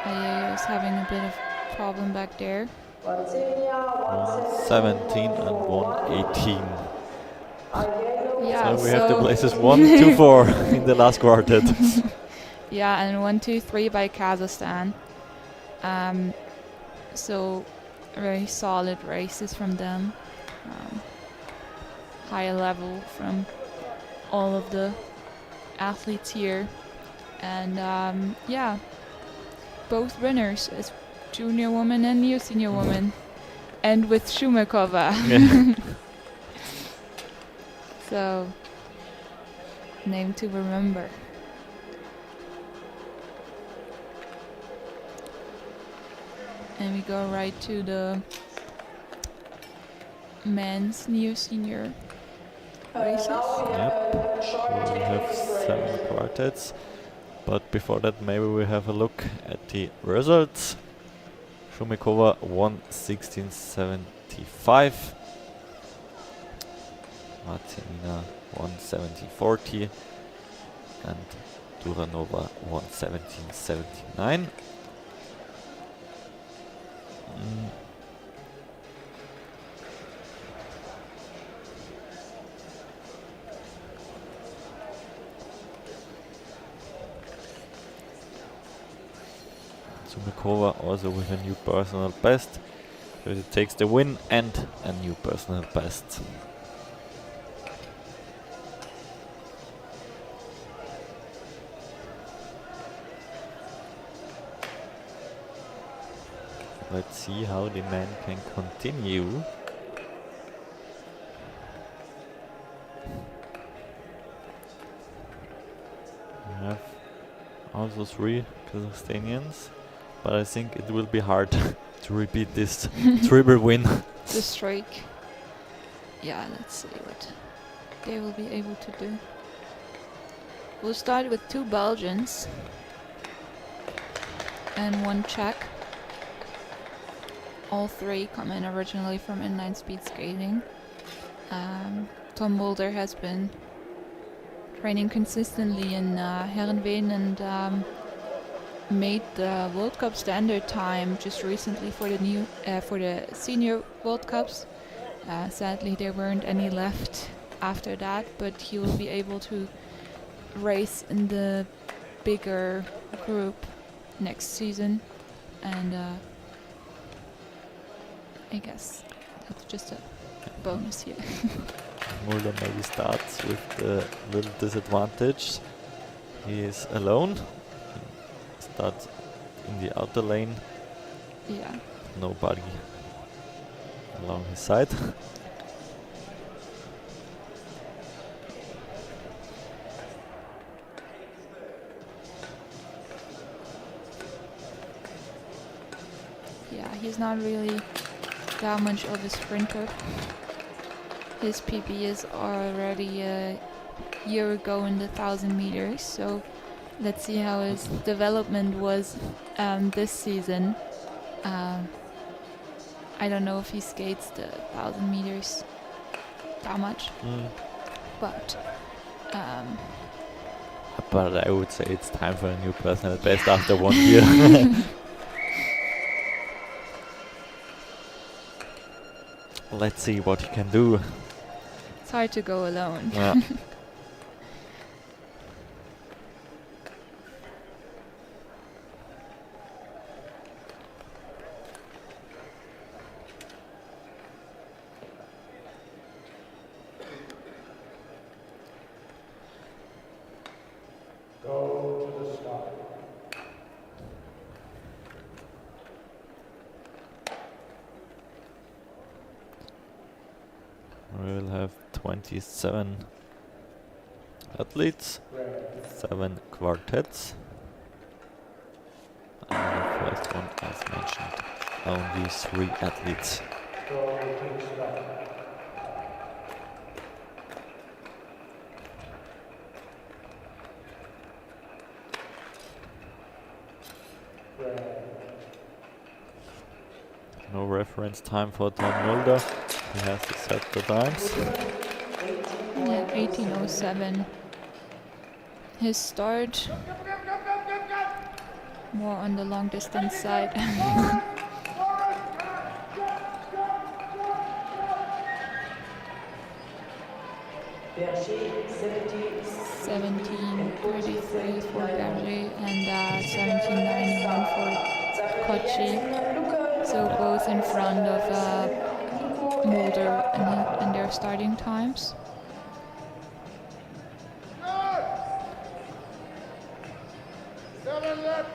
Ayeyo is having a bit of problem back there. 117 and 118. Yeah, So we have the places 1, 2, 4 in the last quartet. Yeah, and 1, 2, 3 by Kazakhstan. So very solid races from them. High level from all of the athletes here. And yeah, both winners as junior woman and new senior woman. And with Shumikova. Yeah. So, name to remember. And we go right to the men's new senior races. Yep. So we have 7 quartets. But before that, maybe we have a look at the results. Shumikova 1:16.75. Martinina 1:17.40. And Duranova 1:17.79. Shumikova also with a new personal best. So it takes the win and a new personal best. Let's see how the man can continue. We have also 3 Kazakhstanians, but I think it will be hard to repeat this triple win. The streak. Yeah, let's see what they will be able to do. We'll start with 2 Belgians and 1 Czech. All 3 come in originally from inline speed skating. Tom Mulder has been training consistently in Heerenveen and made the World Cup standard time just recently for the senior World Cups. Sadly, there weren't any left after that, but he will be able to race in the bigger group next season, and I guess that's just a bonus here. Mulder maybe starts with the little disadvantage. He is alone. He starts in the outer lane. Yeah. Nobody along his side. Yeah, he's not really that much of a sprinter. His PB is already a year ago in the 1,000 meters, so let's see how his development was this season. I don't know if he skates the 1,000 meters that much, but I would say it's time for a new personal best after 1 year. Let's see what he can do. it's hard to go alone. Yeah. Go to the stop. We will have 27 athletes, Red. 7 quartets. And the first one, as mentioned, only 3 athletes. Go to the stop. Red. No reference time for Tom Mulder. He has to set the times. Yeah, 18:07. His start more on the long distance side. Berger, 17:33 for Berger and 17:91 for Kochi. So both in front of Mulder in their starting times. Berger,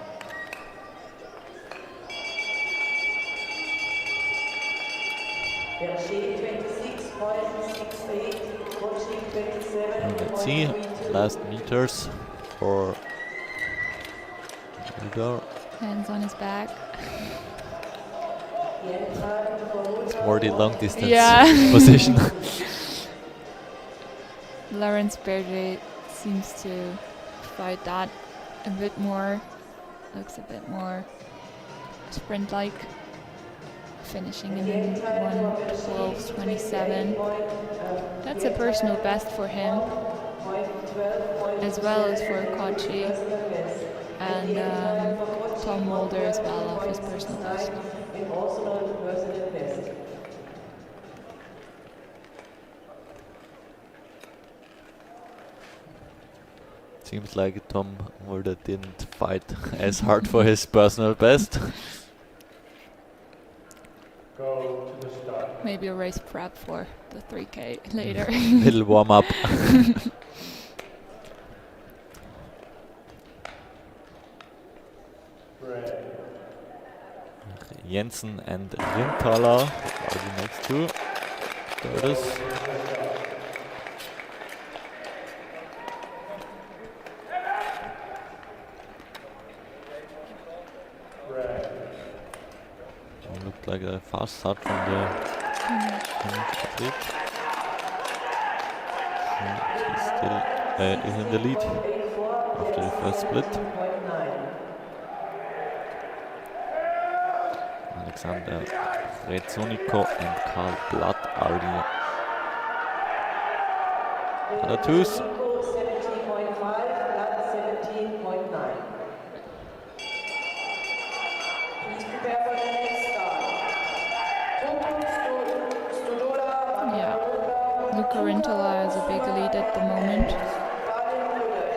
26.68, Kochi, 27. And let's see, last meters for Mulder. Hands on his back. It's more the long distance Yeah. position. Lawrence Berger seems to fight that a bit more. Looks a bit more sprint-like. Finishing in 1:12:27. That's a personal best for him, as well as for Kochi and Tom Mulder as well off his personal best. Seems like Tom Mulder didn't fight as hard for his personal best. Go to the start. Maybe a race prep for the 3K later. Little warm up. Red. Jensen and Rinthaler are the next two starters. Looked like a fast start from the athlete. He still is in the lead after the first split. Alexander Rezonico and Karl Blatt are the other twos. 17.5, Blatt 17.9. Please prepare for the next start. Yeah, Luca Rintala has a big lead at the moment,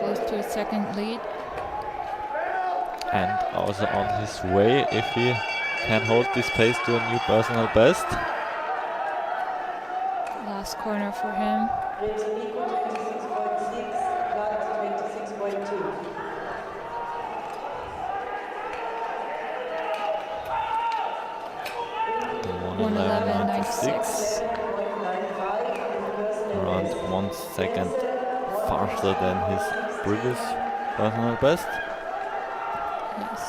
close to his second lead. And also on his way, if he can hold this pace to a new personal best. Last corner for him. Rezonico 26.6, Blatt 26.2. One 11.96, around 1 second faster than his previous personal best. Yes.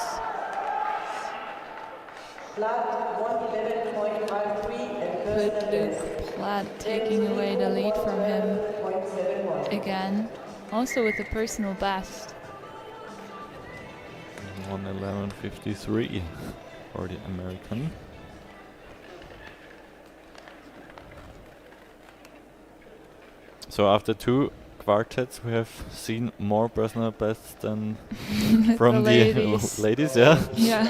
Blatt 111.53 and But personal Luke Platt taking away the lead from him 0.71. again, also with a personal best. 1:11.53 for the American. So after two quartets, we have seen more personal bests than from The the ladies. ladies, yeah. Yeah.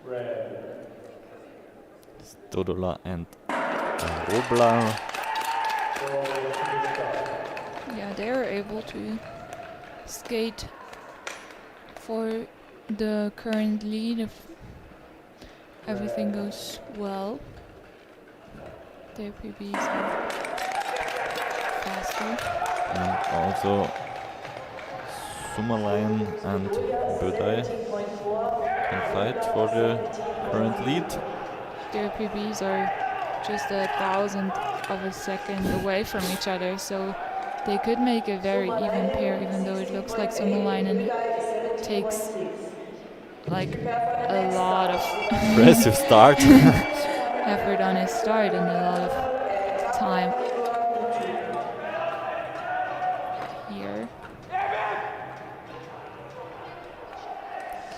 Red. Stodola and Robla. Go to the start. Yeah, they are able to skate for the current lead if everything goes well. Their PBs are faster. And also Summerline and Bödei can fight for the current lead. Their PBs are just 1,000th of a second away from each other, so they could make a very even pair, even though it looks like Summerlinen takes like a lot of Impressive start. effort on his start and a lot of time here.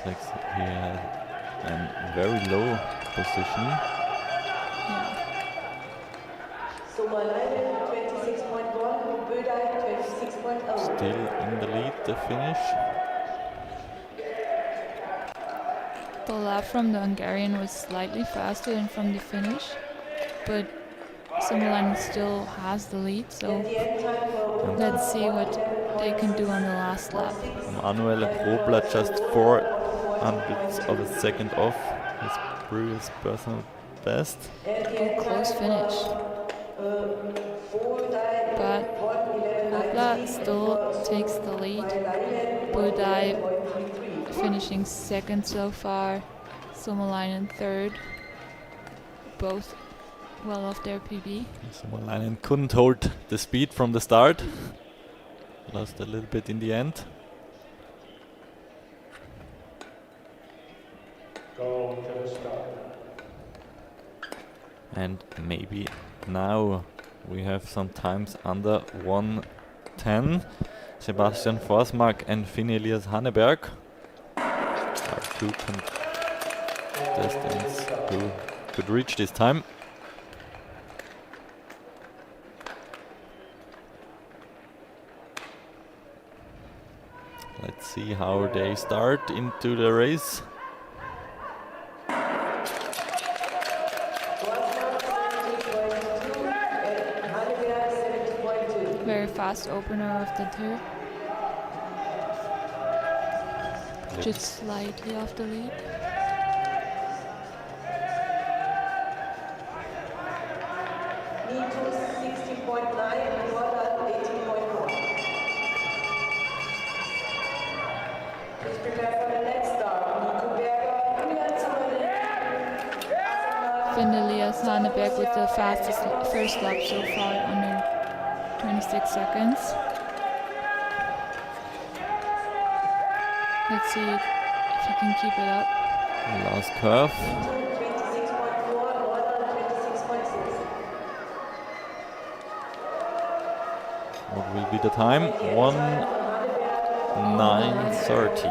Like he had a very low position. Yeah. Summerleinen 26.1, Bödei 26.0. Still in the lead, the finish. The lap from the Hungarian was slightly faster than from the finish, but Summerlinen still has the lead, so let's see what they can do on the last lap. Manuel Robler just 400ths of a second off his previous personal best. Oh, close finish. But Robla still takes the lead. Bödei finishing second so far. Summerlinen third. Both well off their PB. Summerlinen couldn't hold the speed from the start. Lost a little bit in the end. Go to the start. And maybe now we have some times under 1:10. Sebastian Forsmark and Finn Elias Hanneberg are two contestants who could reach this time. Let's see how they start into the race. Very fast opener of the two. Just slightly off the lead. Nico 60.9, Nordal 18.1. Please prepare for the next start. Nico Berger, Julia Zimmermann, Elias Haneberg with the fastest first lap so far, under 26 seconds. Let's see if he can keep it up. Last curve. 26.4, Nordal 26.6. What will be the time? 1:09:30.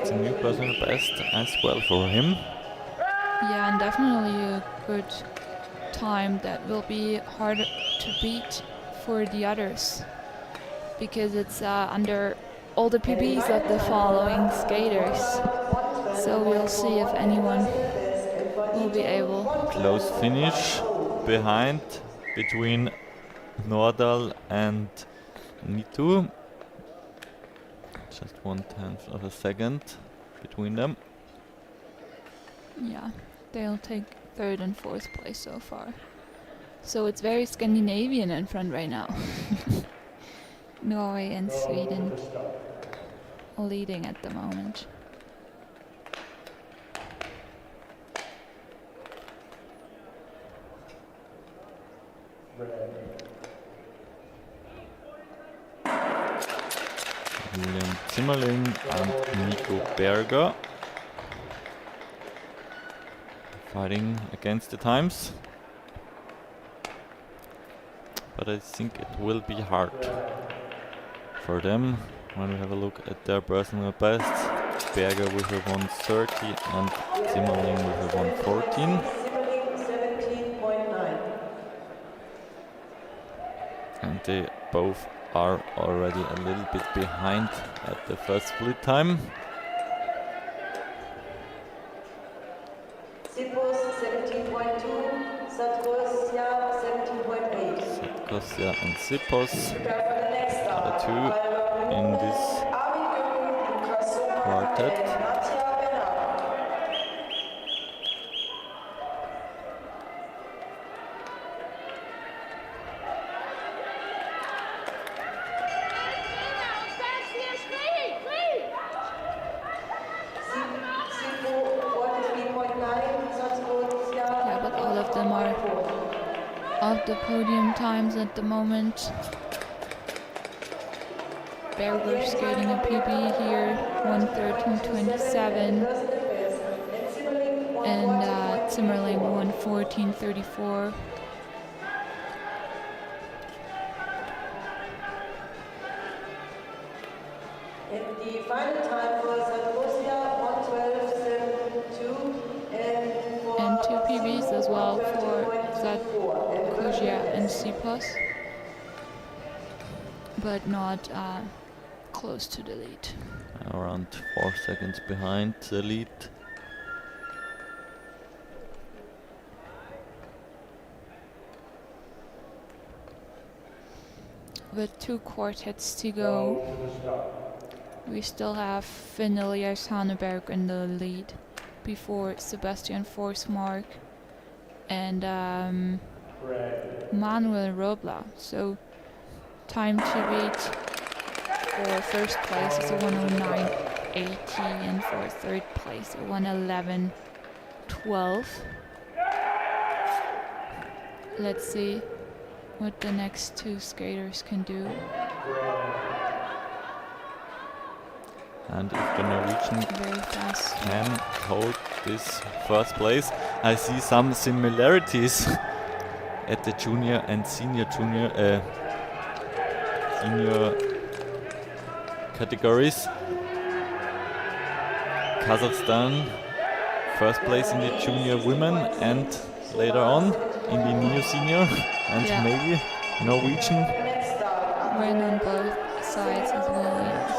It's a new personal best as well for him. Yeah, and definitely a good time that will be harder to beat for the others, because it's under all the PBs of the following skaters. So we'll see if anyone will be able. Close finish behind between Nordal and Nitu. Just 1/10 of a second between them. Yeah, they'll take third and fourth place so far. So it's very Scandinavian in front right now. Norway and Sweden leading at the moment. Julian Zimmerling and Nico Berger fighting against the times, but I think it will be hard for them when we have a look at their personal bests. Berger with a 1:30 and Zimmerling with a 1:14. Zimmerling 17.9. And they both are already a little bit behind at the first split time. Sipos 17.2, Satkosya 17.8. Satkosya and Sipos Prepare for the next start. are the two in this quartet. Yeah, but all of them are off the podium times at the moment. Berger skating a PB here, 1:13.27, and Zimmerling 1:14.34. And the final time for Satkosya 1:12.72, and for And two PBs as well for 1:13.4. Kuzia and Sipos, but not close to the lead. Around 4 seconds behind the lead. With two quartets to go, we still have Elias Haneberg in the lead before Sebastian Forsmark and Manuel Robla. So time to beat for first place is a 1:09.80 and for third place a 1:11.12. Let's see what the next two skaters can do. And if the Norwegian Very fast. can hold this first place, I see some similarities at the junior and senior categories. Kazakhstan first place in the junior women and later on in the new senior, and Yeah. maybe Norwegian. Win on both sides as well, yes.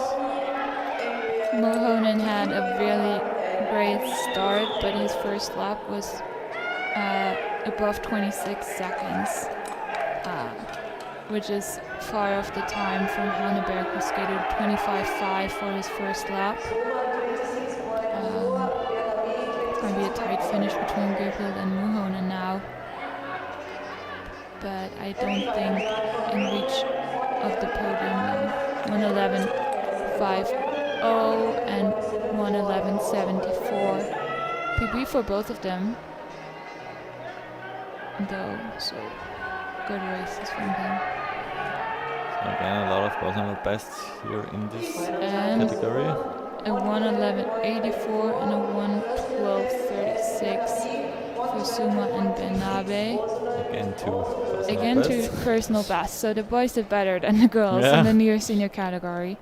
Mohonen had a really great start, but his first lap was above 26 seconds, which is far off the time from Haneberg, who skated 25.5 for his first lap. It's going to be a a tight finish between Griffith and Muhonen now. But I don't think in reach of the podium now. 1:11.50 and 1:11.74. PB for both of them, though, so good races from them. Again, a lot of personal bests here in this And category. a 1:11.84 and a 1:12.36 for Suma and Benabe. Again, two personal Again, two bests. personal bests. So the boys did better than the girls Yeah. in the near senior category,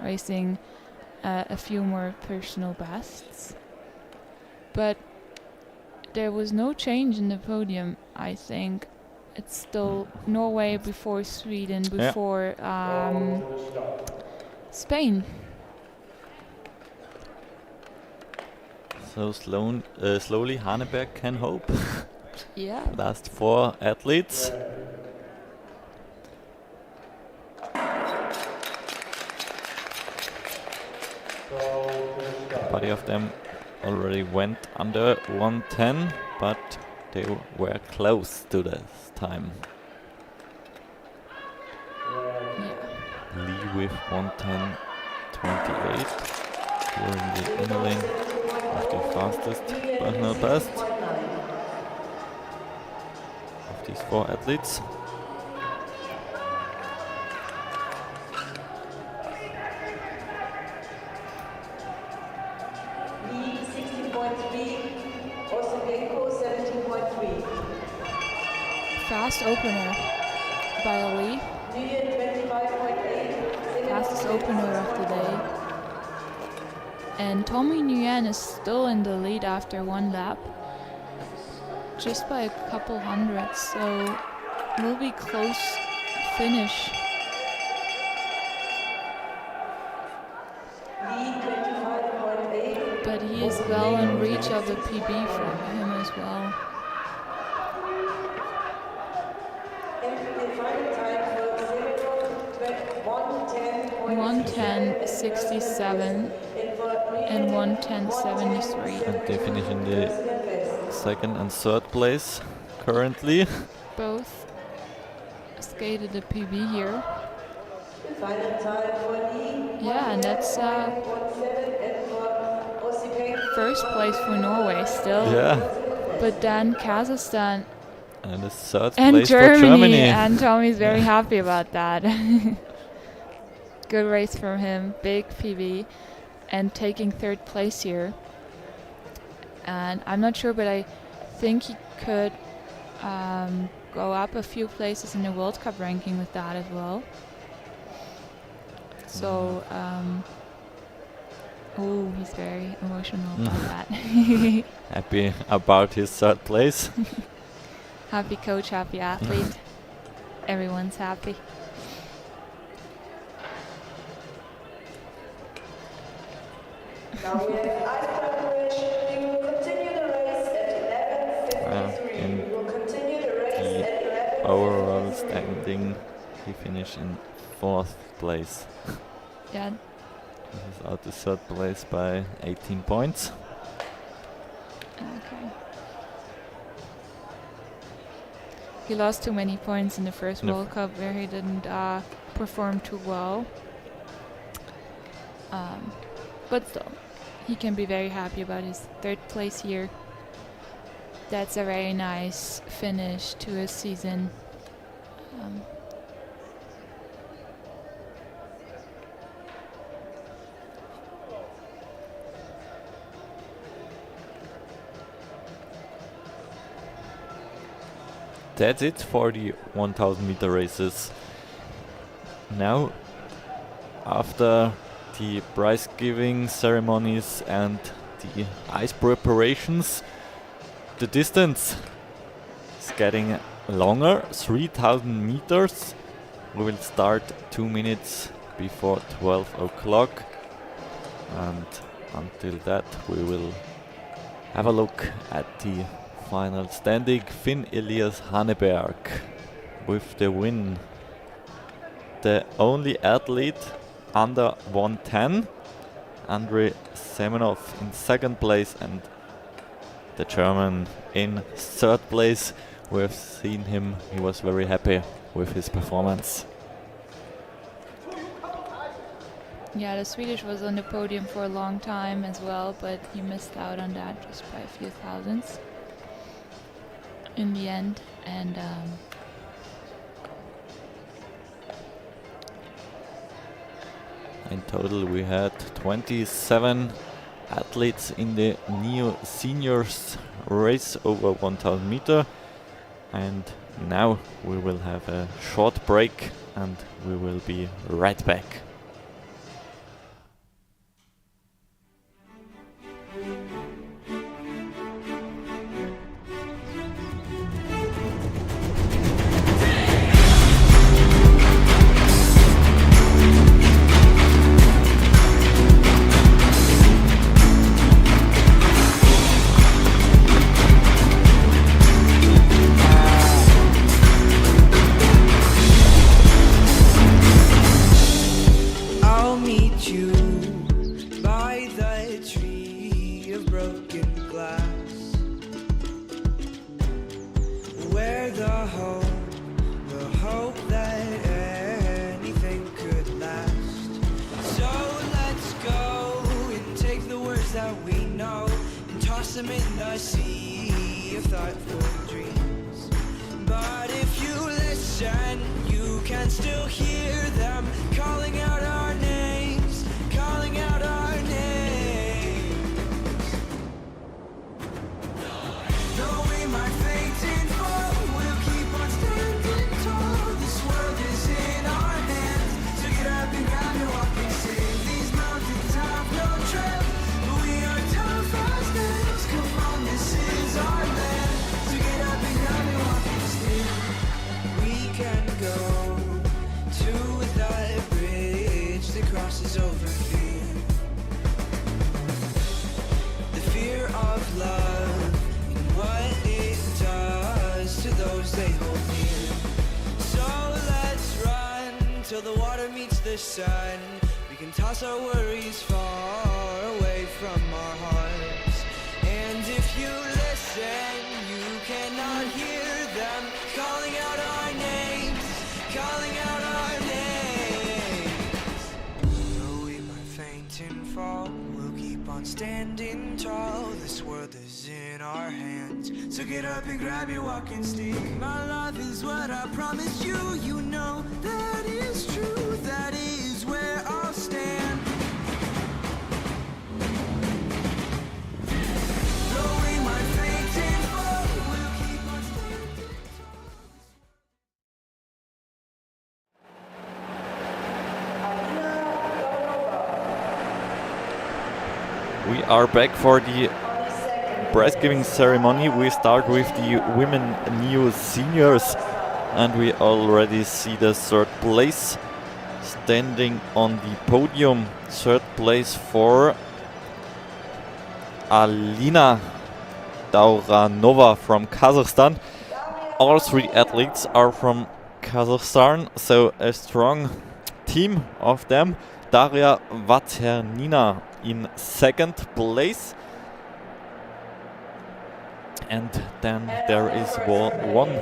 racing a few more personal bests. But there was no change in the podium, I think. It's still Norway before Sweden, before Spain. So slowly Haneberg can hope. Yeah. Last 4 athletes. Body of them already went under 110, but they were close to this time. Yeah. Lee with 110.28 during the innerling of the fastest personal best of these 4 athletes. Lee 60.3, Ostapenko 17.3. Fast opener by Lee. Nguyen 25.8. Fastest opener of the day. And Tommy Nguyen is still in the lead after 1 lap. Just by a couple hundreds, so will be close finish. Lee 25.8. But he is well in reach of the PB for him as well. And the final time for Severin 1:10.67 and 1:10.73. And they finish in the 2nd and 3rd place currently. Both skated a PB here. Final time for Lee. Yeah, and that's 1:7 and for Ostapenko. first place for Norway still. Yeah. But then Kazakhstan And the 3rd and place for Germany, Germany. and Tommy's very happy about that. Good race from him, big PB, and taking 3rd place here. And I'm not sure, but I think he could go up a few places in the World Cup ranking with that as well. So, he's very emotional about that. Happy about his 3rd place. Happy coach, happy athlete. Everyone's happy. Now we have ice preparation. We will continue the race at 11:53. in We will continue the race the at 11:53. overall standing, he finished in 4th place. Yeah, This is out to 3rd place by 18 points. okay. He lost too many points in the first In the World Cup where he didn't perform too well. But still, he can be very happy about his 3rd place here. That's a very nice finish to his season. That's it for the 1000 meter races. Now, after the prize giving ceremonies and the ice preparations, the distance is getting longer, 3000 meters. We will start 2 minutes before 12 o'clock, and until that we will have a look at the final standing. Finn Elias Haneberg with the win. The only athlete under 110. Andrei Semenov in 2nd place, and the German in third place. We've seen him, he was very happy with his performance. Yeah, the Swedish was on the podium for a long time as well, but he missed out on that just by a few thousandths in the end. And in total we had 27 athletes in the Neo Seniors race over 1000 meter, and now we will have a short break and we will be right back. I'll meet you by the tree of broken glass, where the hope that anything could last. So let's go and take the words that we know and toss them in the sea of thoughtful dreams. But if you listen, you can still hear them calling out our names, calling out our names. Though we might faint and fall, we'll keep on standing tall. This world is in our hands, so get up and grab your walking stick. These mountains have no trail, but we are tough as nails. Come on, this is our land, so get up and grab your walking stick. We can go to the bridge that crosses over fear. The fear of love and what it does to those they hold near. So let's run till the water meets the sun. We can toss our worries far away from our hearts. And if you listen, you cannot hear them calling out our names, calling out our names. Though we might faint and fall, we'll keep on standing tall. This world is in our hands, so get up and grab your walking stick. My love is what I promised you. You know that is true. That is where I'll stand. Though we might faint and fall, we'll keep on standing tall. We are back for the prize giving ceremony. We start with the women Neo Seniors, and we already see the third place standing on the podium. Third place for Alina Dauranova from Kazakhstan. All three athletes are from Kazakhstan, so a strong team of them. Daria Vaternina in second place. And then there is one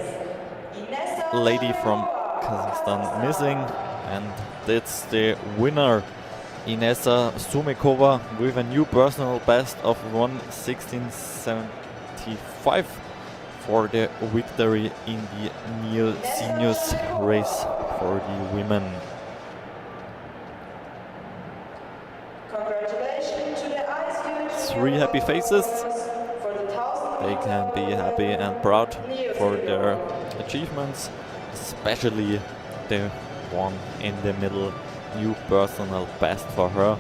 lady from Kazakhstan missing, and that's the winner, Inessa Sumekova, with a new personal best of 1:16.75 for the victory in the Neo Seniors race for the women. Congratulations to the ISU. Three happy faces. They can be happy and proud for their achievements, especially the one in the middle, new personal best for her.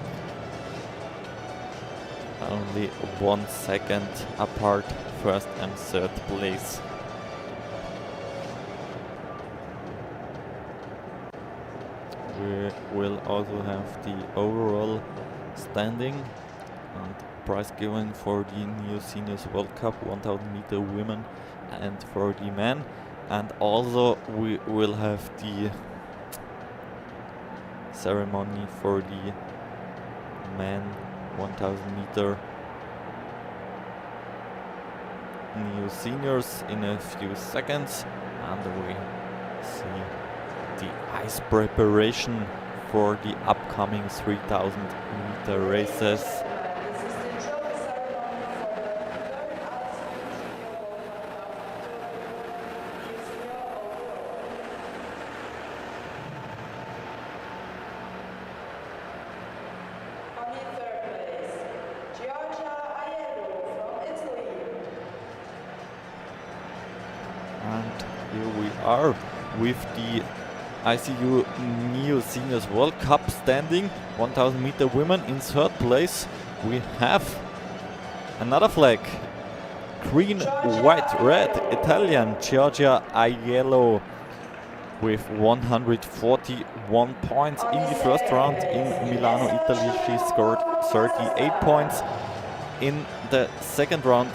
Only 1 second apart, first and third place. We will also have the overall standing and prize given for the Neo Seniors World Cup 1000 meter women and for the men, and also we will have the ceremony for the men 1000 meter new seniors in a few seconds, and we see the ice preparation for the upcoming 3000 meter races. This is the trophy ceremony for the third ISU Junior World Cup Senior overall. On the third place, Giorgia Aiello from Italy. And here we are with the ICU Neo Seniors World Cup standing. 1000 meter women in third place. We have another flag. Green, white, red. Italian Giorgia Aiello with 141 points in the first round in Milano, Italy. She scored 38 points. In the second round,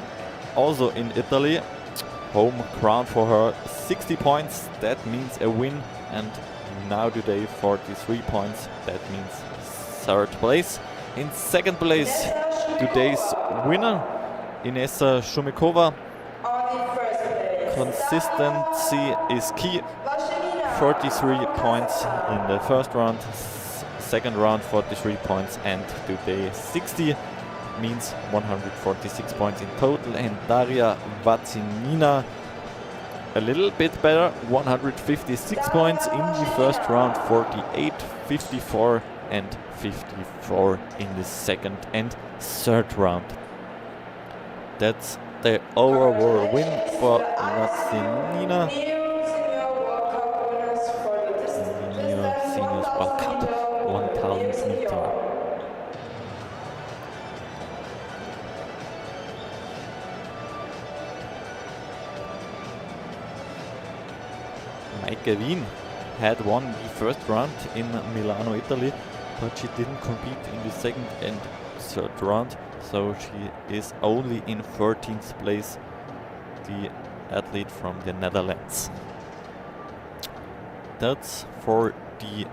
also in Italy, home ground for her, 60 points. That means a win. And now today 43 points. That means third place. In second place, today's winner, Inessa Shumikova. On the first place, Consistency is key. 43 points in the first round, second round 43 points, and today 60 means 146 points in total. And Daria Vazinina a little bit better, 156 points in the first round, 48, 54 and 54 in the second and third round. That's the overall win for Vazinina. Neo Seniors World Cup 1000 meter. Maike Wien had won the first round in Milano, Italy, but she didn't compete in the second and third round, so she is only in 13th place, the athlete from the Netherlands. That's for the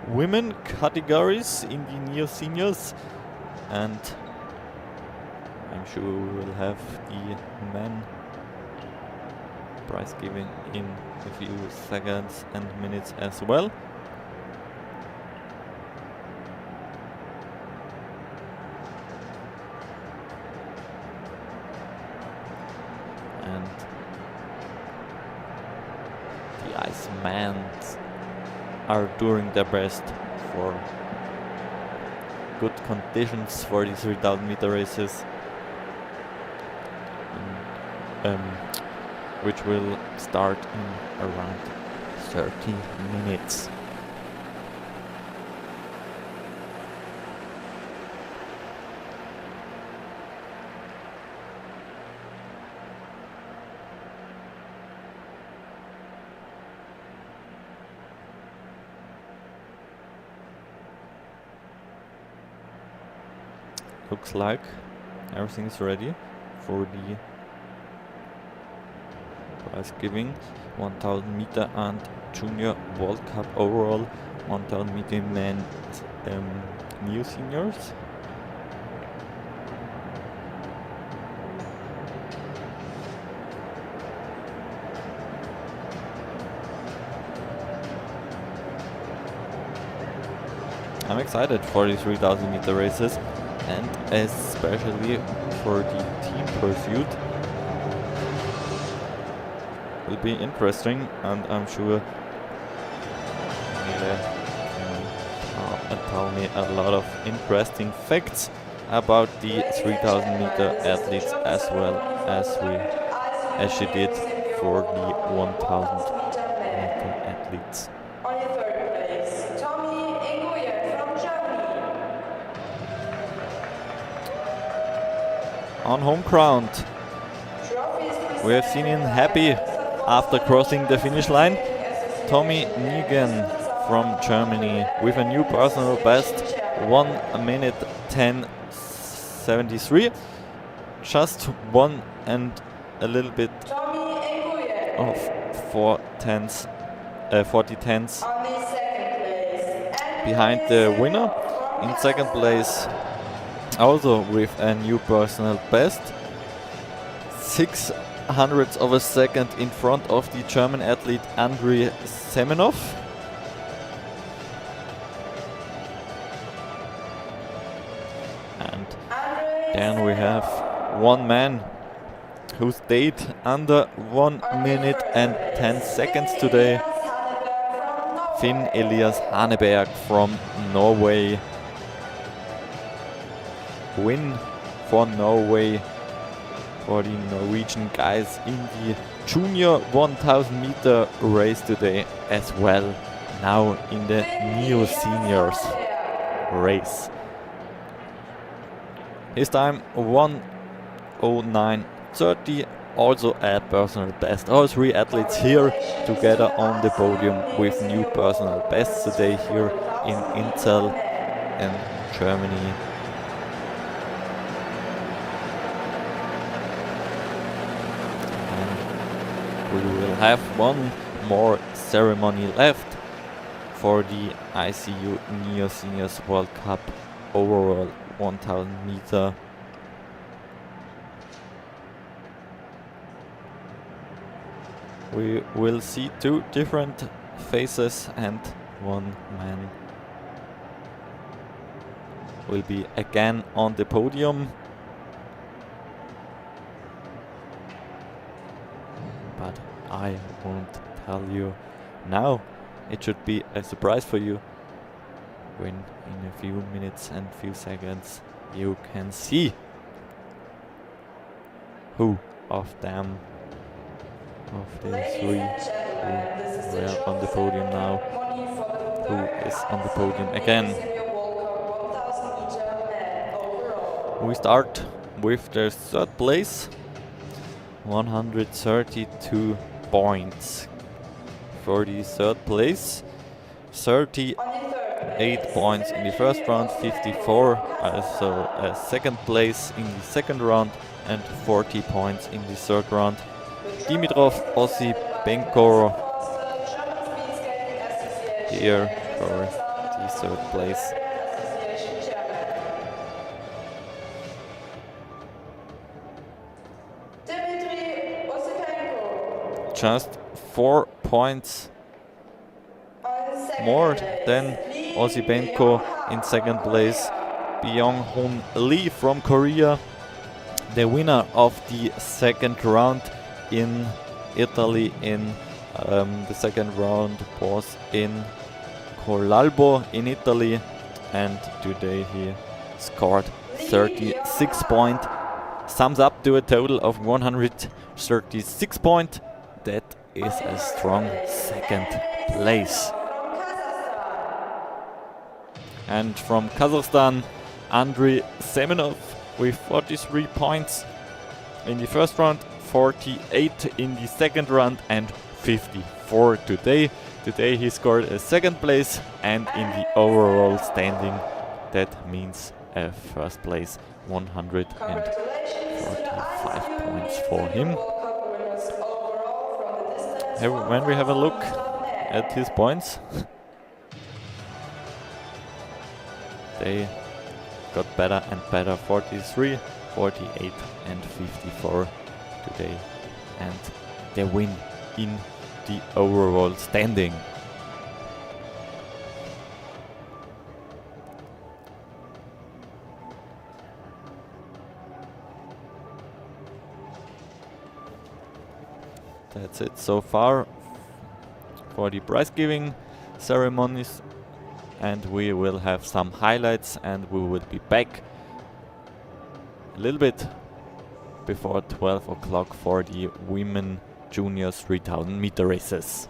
women categories in the Neo Seniors, and I'm sure we will have the men prize giving in a few seconds and minutes as well. And the Icemen are doing their best for good conditions for the 3000 meter races, which will start in around 30 minutes. Looks like everything is ready for the prize giving. 1000 meter and Junior World Cup overall, 1000 meter men Neo Seniors. I'm excited for the 3000 meter races, and especially for the team pursuit. Will be interesting, and I'm sure Mila can tell me a lot of interesting facts about the 3000 meter athletes as well as she did for the 1000 meter athletes. On your third place, Tommy Nguyen from Germany. On home ground, we have seen him happy after crossing the finish line. Tommy Nguyen from Germany with a new personal best, 1 minute 10:73. Just 1 and a little bit of 40 tenths behind the winner. In second place, also with a new personal best, 600ths of a second in front of the German athlete Andriy Semenov. And then we have one man who stayed under 1 minute and 10 seconds today. Finn Elias Haneberg from Norway. Win for Norway, for the Norwegian guys in the junior 1000 meter race today as well. Now in the neo seniors race. His time 1:09:30, also a personal best. All three athletes here together on the podium with new personal bests today here in Inzell in Germany. And we will have one more ceremony left for the ICU Neo Seniors World Cup overall 1000 meter. We will see two different faces and one man will be again on the podium. But I won't tell you now. It should be a surprise for you when in a few minutes and few seconds you can see who of them, of the three who were on the podium now, who is on the podium again. We start with the third place, 132 points for the third place, 38 points in the first round, 54 also a second place in the second round, and 40 points in the third round. Dimitrov Osipenko here for the third place. Just 4 points more than Osipenko in second place. Byung-Hun Lee from Korea, the winner of the second round in Italy. In the second round was in Colalbo in Italy, and today he scored 36 points, sums up to a total of 136 points. That is a strong second place. And from Kazakhstan, Andriy Semenov with 43 points in the first round, 48 in the second round, and 54 today. Today he scored a second place, and in the overall standing that means a first place, 145 points for him. When we have a look at his points, they got better and better, 43, 48 and 54 today, and they win in the overall standing. That's it so far for the prize giving ceremonies, and we will have some highlights, and we will be back a little bit before 12 o'clock for the women juniors 3000 meter races.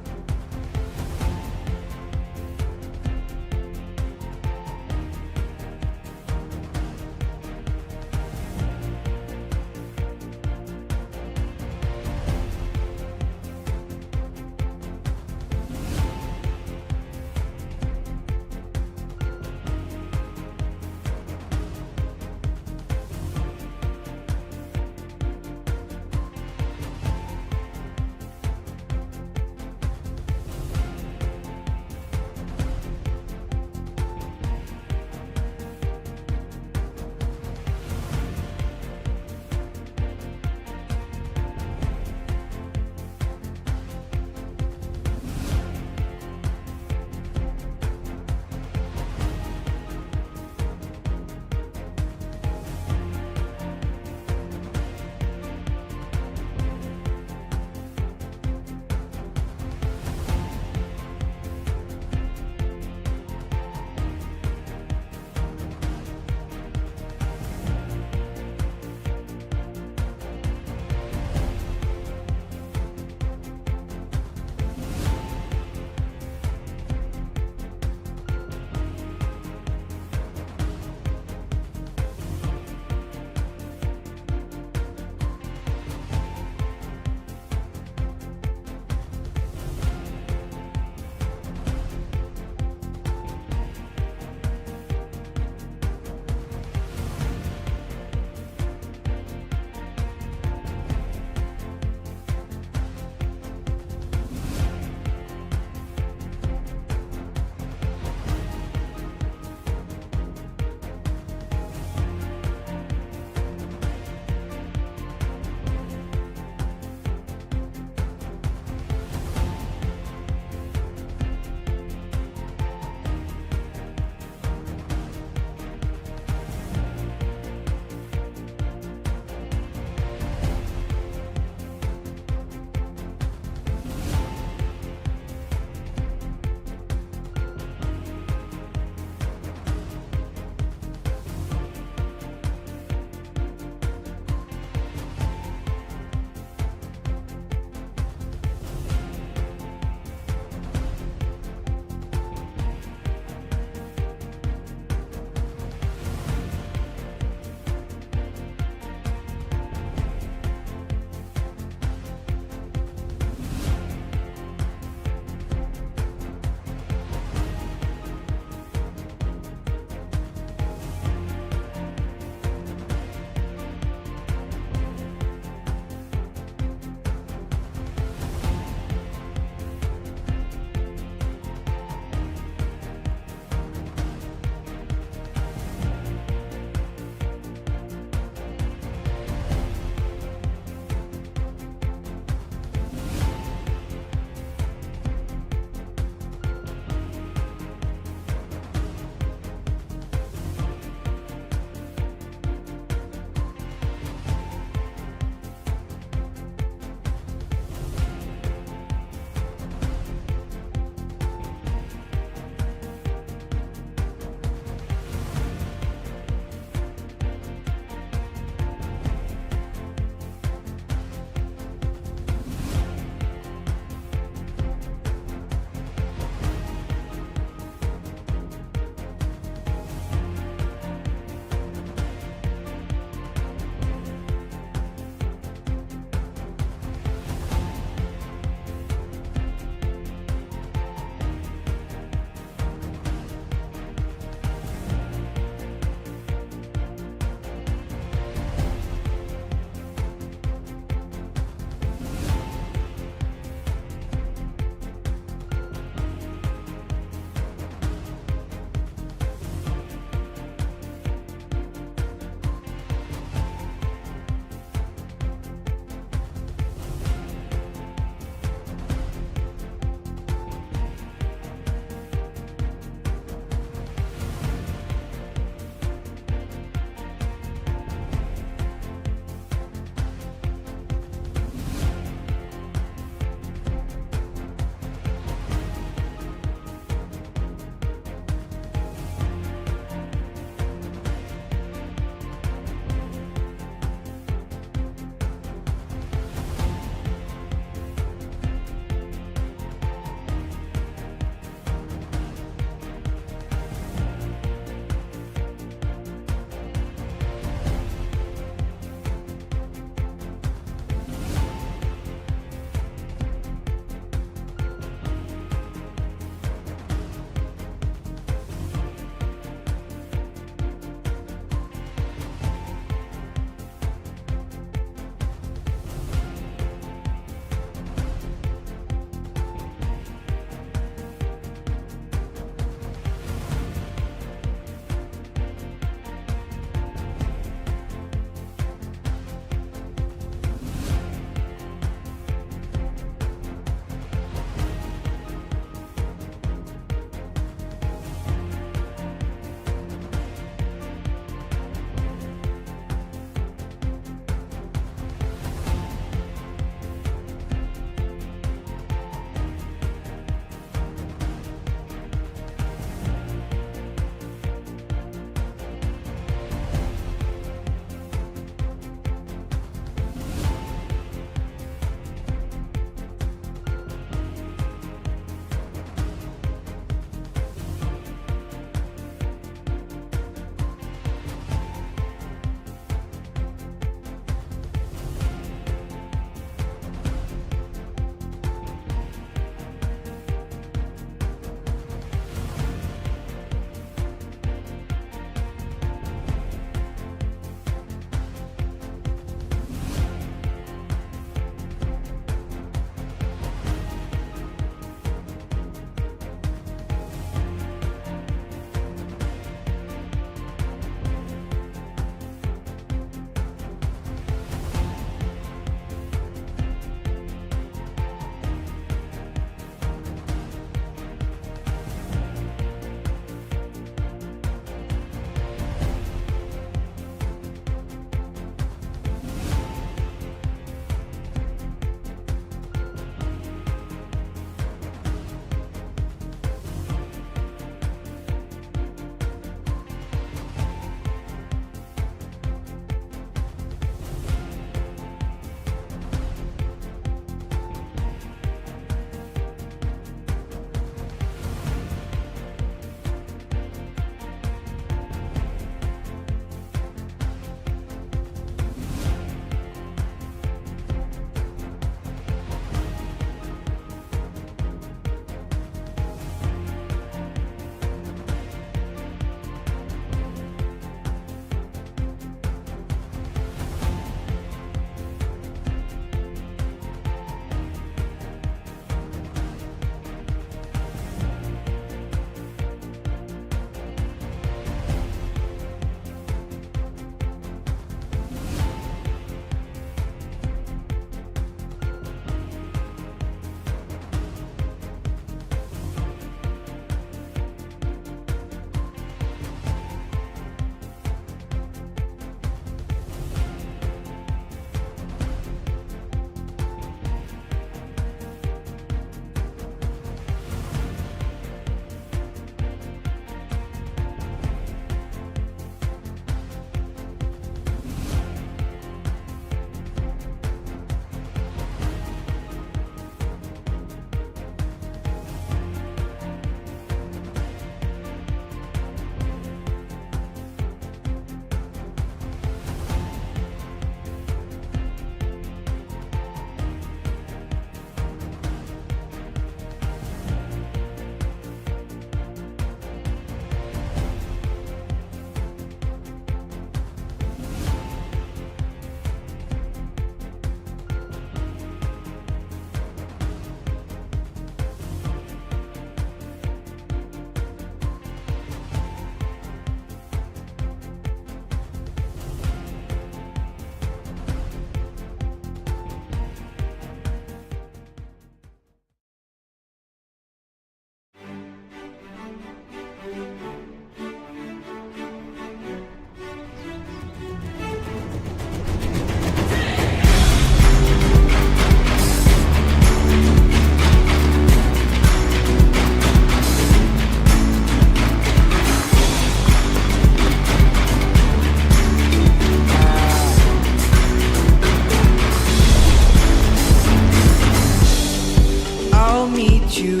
you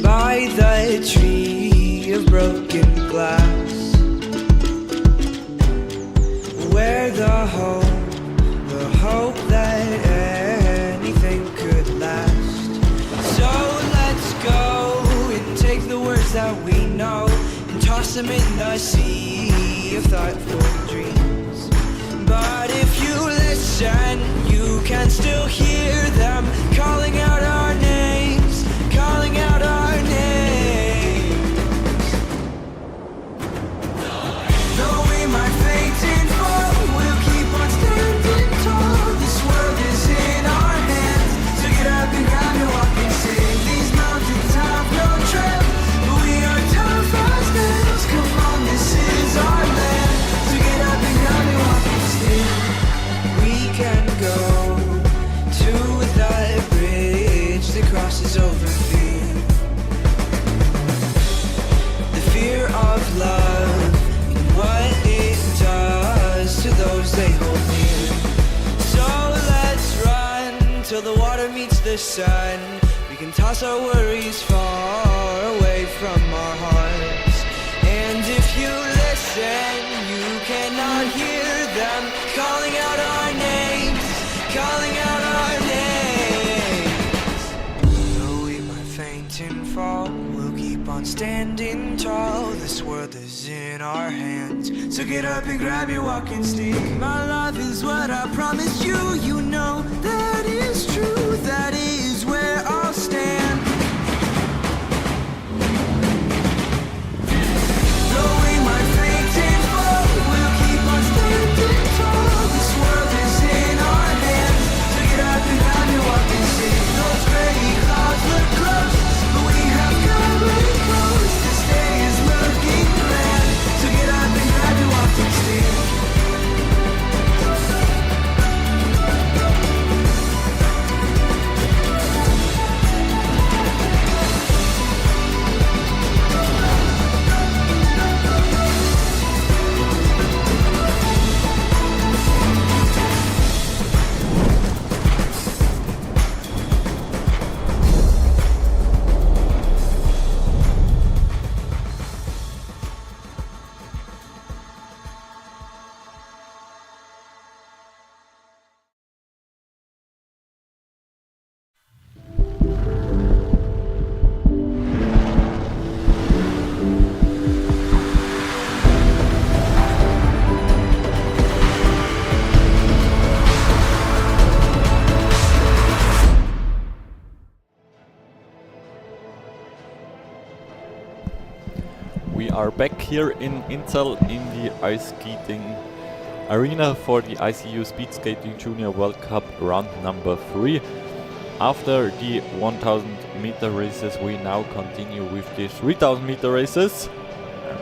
by the tree of broken glass, where the hope that anything could last. So let's go and take the words that we know and toss them in the sea of thoughtful dreams. But if you listen, you can still hear them calling out our names, calling out our names. Though we might faint and fall, we'll keep on standing tall. This world is in our hands, so get up and grab your walking stick. These mountains have no trail, but we are tough as nails. Come on, this is our land, so get up and grab your walking stick. We can go to the bridge that crosses over fear. The fear of love and what it does to those they hold near. So let's run till the water meets the sun. We can toss our worries far away from our hearts. And if you listen, you cannot hear them calling out our names, calling out our names. Though we might faint and fall, we'll keep on standing tall. This world is in our hands, so get up and grab your walking stick. My love is what I promised you. You know that is true. That is where I'll stand. Though we might faint and fall, we'll keep on standing tall. This world is in our hands, so get up and grab your walking stick. Those gray clouds look close, but we have covered close. This day is looking grand, so get up and grab your walking stick. We are back here in Inzell in the ice skating arena for the ICU Speed Skating Junior World Cup round number 3. After the 1000 meter races, we now continue with the 3000 meter races. And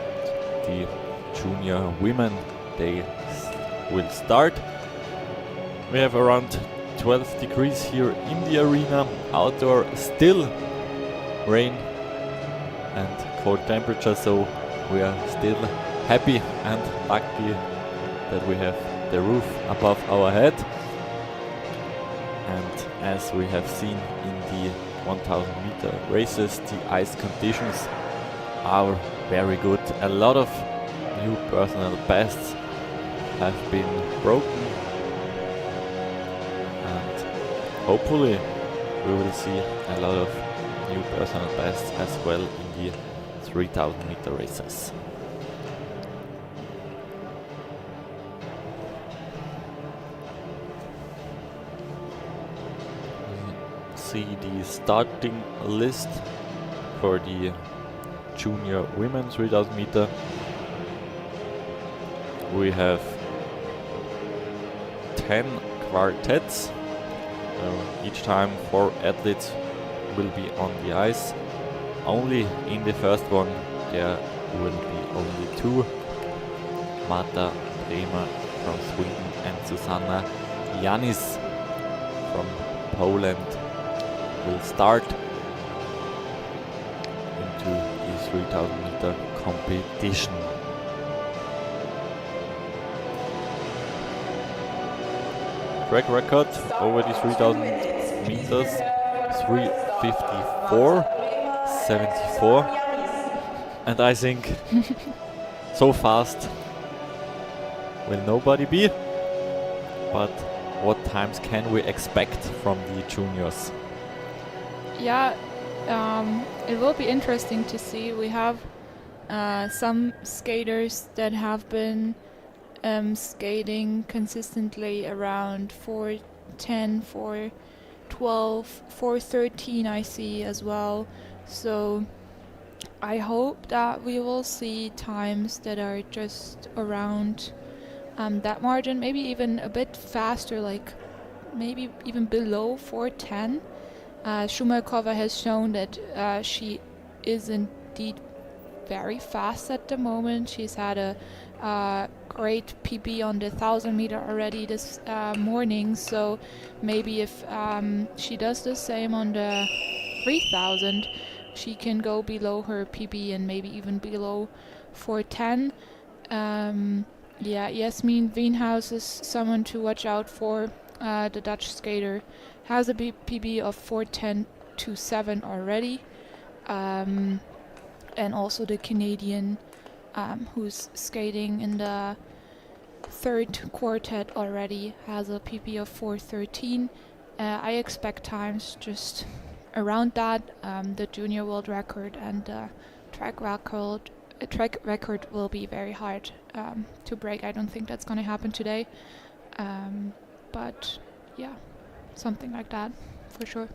the junior women, they will start. We have around 12 degrees here in the arena. Outdoor still rain and cold temperature, so we are still happy and lucky that we have the roof above our head. And as we have seen in the 1000 meter races, the ice conditions are very good. A lot of new personal bests have been broken, and hopefully we will see a lot of new personal bests as well in the 3000 meter races. We see the starting list for the junior women 3000 meter. We have 10 quartets. Each time 4 athletes will be on the ice. Only in the first one there will be only 2. Marta Bremer from Sweden and Susanna Janis from Poland will start into the 3000 meter competition. Track record over the 3000 meters, 3:15 54.74. And I think so fast will nobody be. But what times can we expect from the juniors? Yeah, it will be interesting to see. We have some skaters that have been skating consistently around 4:10, 4:12, 4:13 I see as well. So I hope that we will see times that are just around that margin, maybe even a bit faster, like maybe even below 4:10. Shumakova has shown that she is indeed very fast at the moment. She's had a great PB on the 1,000 meter already this morning, so maybe if she does the same on the 3,000, she can go below her PB and maybe even below 4:10. Yeah, Jasmin Wienhaus is someone to watch out for. The Dutch skater has a PB of 4:10.27 already. And also the Canadian who's skating in the third quartet already has a PB of 4:13. I expect times just around that. The junior world record and the track record will be very hard to break. I don't think that's going to happen today. But yeah, something like that for sure.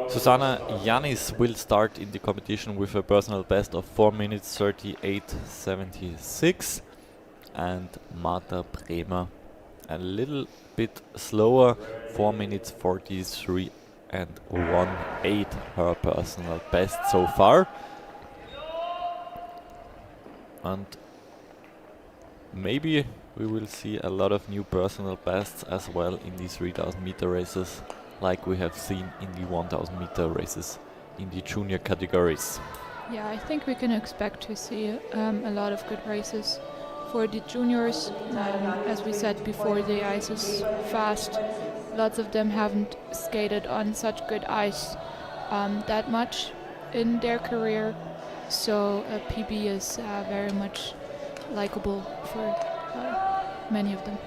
Susanna Janis will start in the competition with a personal best of 4 minutes 38.76, and Marta Bremer a little bit slower, 4 minutes 43 and 1.8, her personal best so far. And maybe we will see a lot of new personal bests as well in these 3,000 meter races, like we have seen in the 1,000 meter races in the junior categories. Yeah, I think we can expect to see a lot of good races for the juniors. As we said before, the ice is fast. Lots of them haven't skated on such good ice that much in their career, so a PB is very much likable for many of them.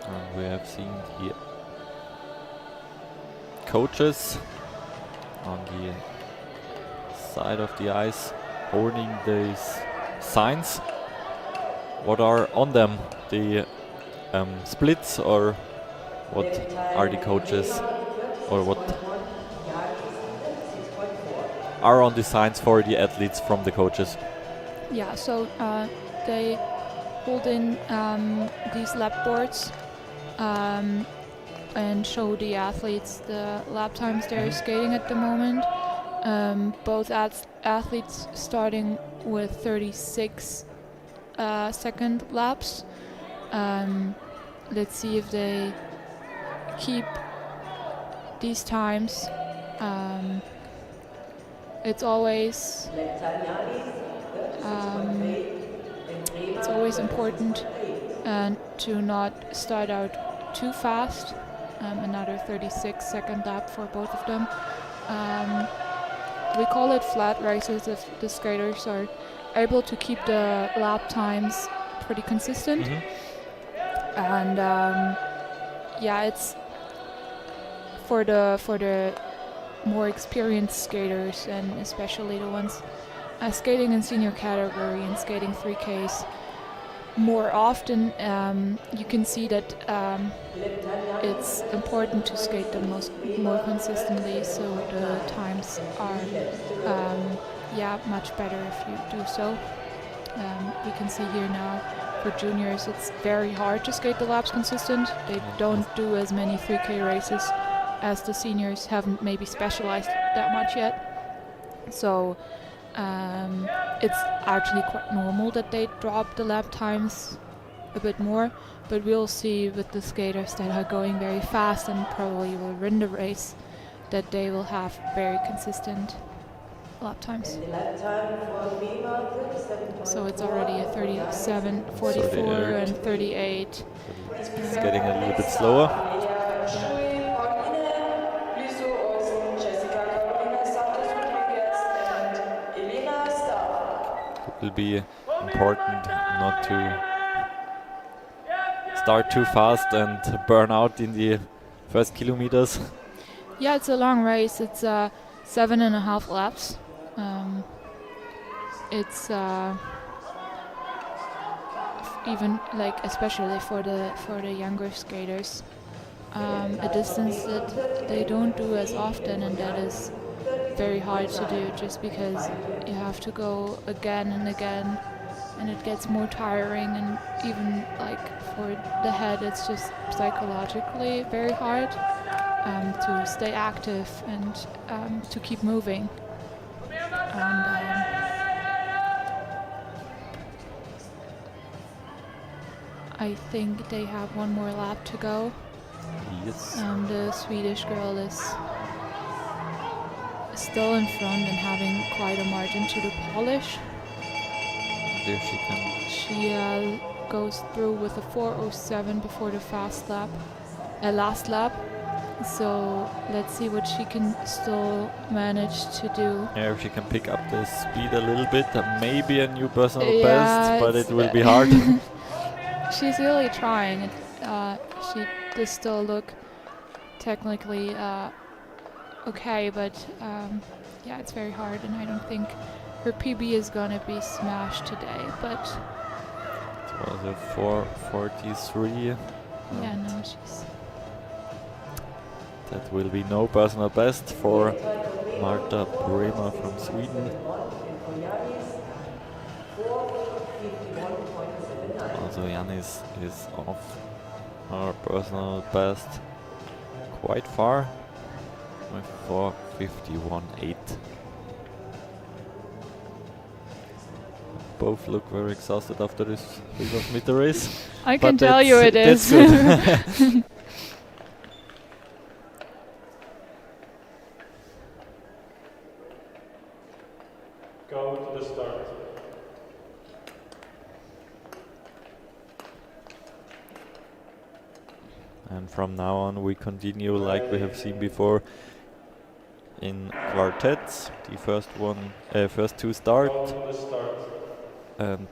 And we have seen the coaches on the side of the ice holding these signs. What are on them? The splits, or what are the coaches, or what are on the signs for the athletes from the coaches? Yeah, so they hold in these lap boards and show the athletes the lap times they're skating at the moment. Both athletes starting with 36 second laps. Let's see if they keep these times. It's always important to not start out too fast. Another 36 second lap for both of them. We call it flat races if the skaters are able to keep the lap times pretty consistent. And yeah, it's for the more experienced skaters, and especially the ones skating in senior category and skating 3Ks more often. You can see that it's important to skate them more consistently, so the times are much better if you do so. We can see here now for juniors it's very hard to skate the laps consistent. They don't do as many 3K races as the seniors, haven't maybe specialized that much yet. So it's actually quite normal that they drop the lap times a bit more, but we'll see with the skaters that are going very fast and probably will win the race that they will have very consistent lap times. So it's already a 37, 44 and 38. It's getting a little bit slower. Shui, Pauline, Liso Olsen, Jessica Carolina Santos Rodriguez, and Elena Starr. It will be important not to start too fast and burn out in the first kilometers. Yeah, it's a long race. It's 7.5 laps. It's even like especially for the younger skaters, a distance that they don't do as often, and that is very hard to do just because you have to go again and again, and it gets more tiring, and even like for the head it's just psychologically very hard to stay active and to keep moving. And I think they have one more lap to go. Yes. The Swedish girl is still in front and having quite a margin to the Polish. There she can. She goes through with a 4:07 before the last lap. So let's see what she can still manage to do. Yeah, if she can pick up the speed a little bit, maybe a new personal Yeah, best, but it's, it will be hard. She's really trying. She does still look technically okay, but yeah, it's very hard, and I don't think her PB is gonna be smashed today. But It was a 4:43. yeah, no, she's. That will be no personal best for Marta Bremer from Sweden. Also Janis is off her personal best quite far with 4:51.8. Both look very exhausted after this 300-meter race. I but can tell you it that's is. good. Go to the start. And from now on we continue like we have seen before in quartets. The first two start, Go to the start. and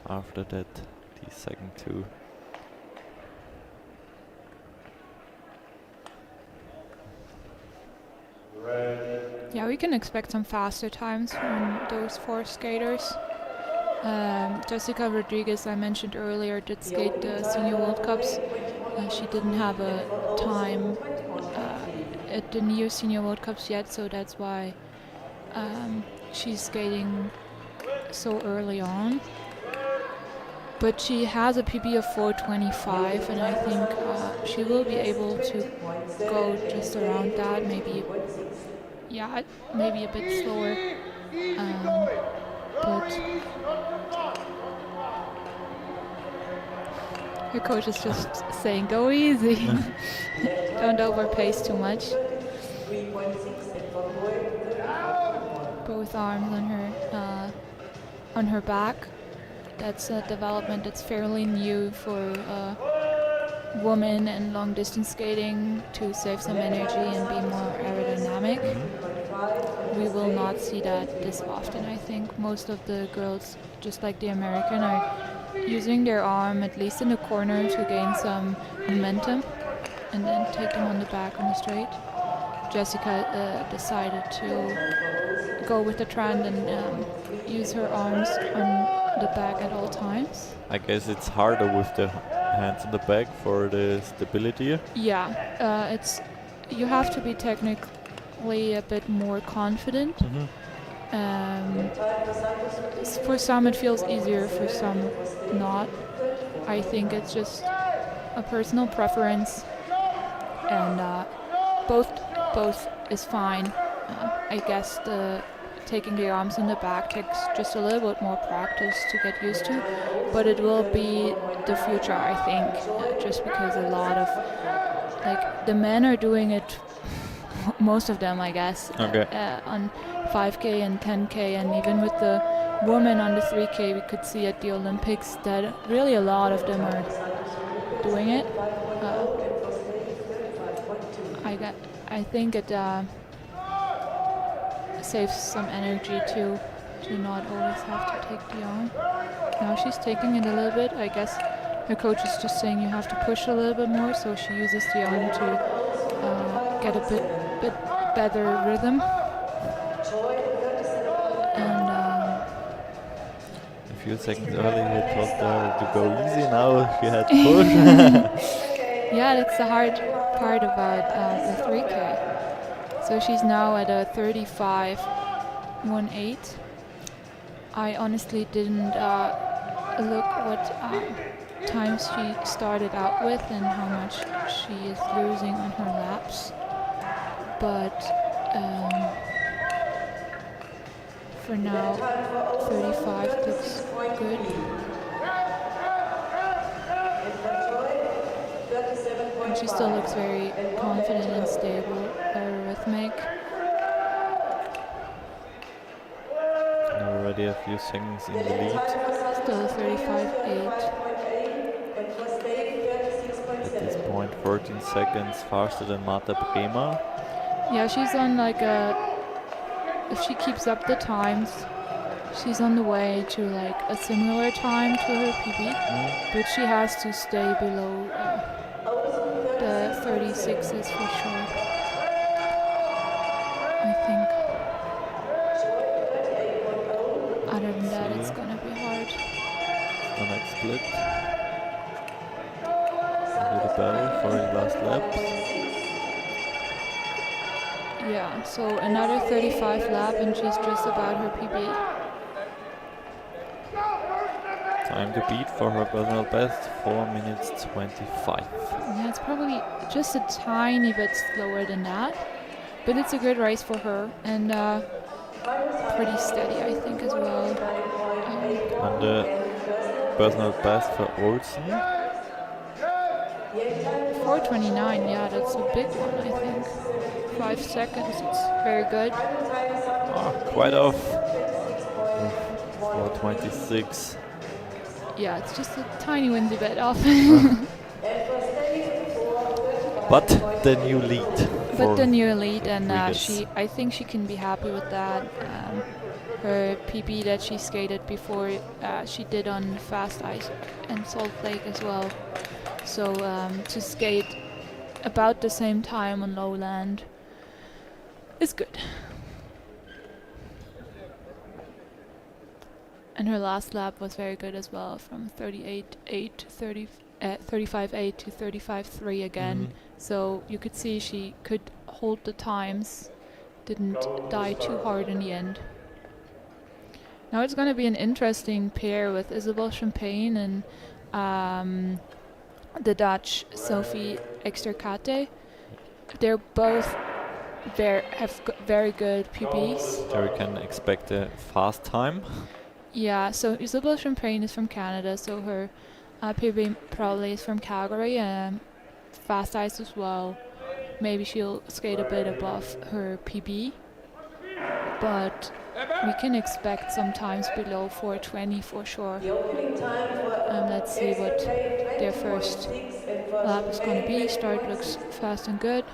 after that the second two. Ready. Yeah, we can expect some faster times from those four skaters. Jessica Rodriguez, I mentioned earlier, did skate the Senior World Cups. She didn't have a time at the Neo Senior World Cups yet, so that's why she's skating so early on. But she has a PB of 4:25, and I think she will be able to go just around that, maybe a bit slower. But her coach is just saying, go easy. Don't overpace too much. Both arms on her back. That's a development that's fairly new for women in long distance skating, to save some energy and be more aerodynamic. We will not see that this often, I think. Most of the girls, just like the American, are using their arm at least in the corner to gain some momentum and then take them on the back on the straight. Jessica decided to go with the trend and use her arms on the back at all times. I guess it's harder with the hands on the back for the stability. Yeah, you have to be technically a bit more confident. For some it feels easier, for some not. I think it's just a personal preference, and both is fine. I guess taking the arms in the back takes just a little bit more practice to get used to, but it will be the future, I think, just because a lot of the men are doing it, most of them, I guess, on 5K and 10K, and even with the women on the 3K, we could see at the Olympics that really a lot of them are doing it. I think it saves some energy to not always have to take the arm. Now she's taking it a little bit. I guess her coach is just saying you have to push a little bit more, so she uses the arm to get a bit better rhythm. And A few seconds earlier it was there to go easy, now she had to push. yeah, that's the hard part about the 3K. So she's now at a 35.18. I honestly didn't look what times she started out with and how much she is losing on her laps. But for now, 35 looks good. And she still looks very confident and stable, very rhythmic. Already a few seconds in the lead. Still 35.8. At this point 14 seconds faster than Marta Bremer. Yeah, she's on like if she keeps up the times, she's on the way to like a similar time to her PB, but she has to stay below the 36s for sure, I think. Other than that, it's gonna be hard. The next split. Do the battle for the last laps. Yeah, so another 35 lap and she's just about her PB. Time to beat for her personal best, 4 minutes 25. Yeah, it's probably just a tiny bit slower than that, but it's a good race for her and pretty steady, I think, as well. And the personal best for Olsen. 4:29, yeah, that's a big one, I think. 5 seconds, it's very good. Quite off. 4:26. Yeah, it's just a tiny windy bit off. But the new lead. But the new lead, and Rodriguez. I think she can be happy with that. Her PB that she skated before, she did on fast ice and Salt Lake as well. So to skate about the same time on lowland is good. And her last lap was very good as well, from 38.8 to 35.8 to 35.3 again. So you could see she could hold the times, didn't die too hard in the end. Now it's going to be an interesting pair with Isabel Champagne and the Dutch Sophie Extercate. They're both have very good PBs. There we can expect a fast time. Yeah, so Isabel Champagne is from Canada, so her PB probably is from Calgary, fast ice as well. Maybe she'll skate a bit above her PB, but we can expect sometimes below 4:20 for sure. Let's see what their first lap is going to be. Start looks fast and good.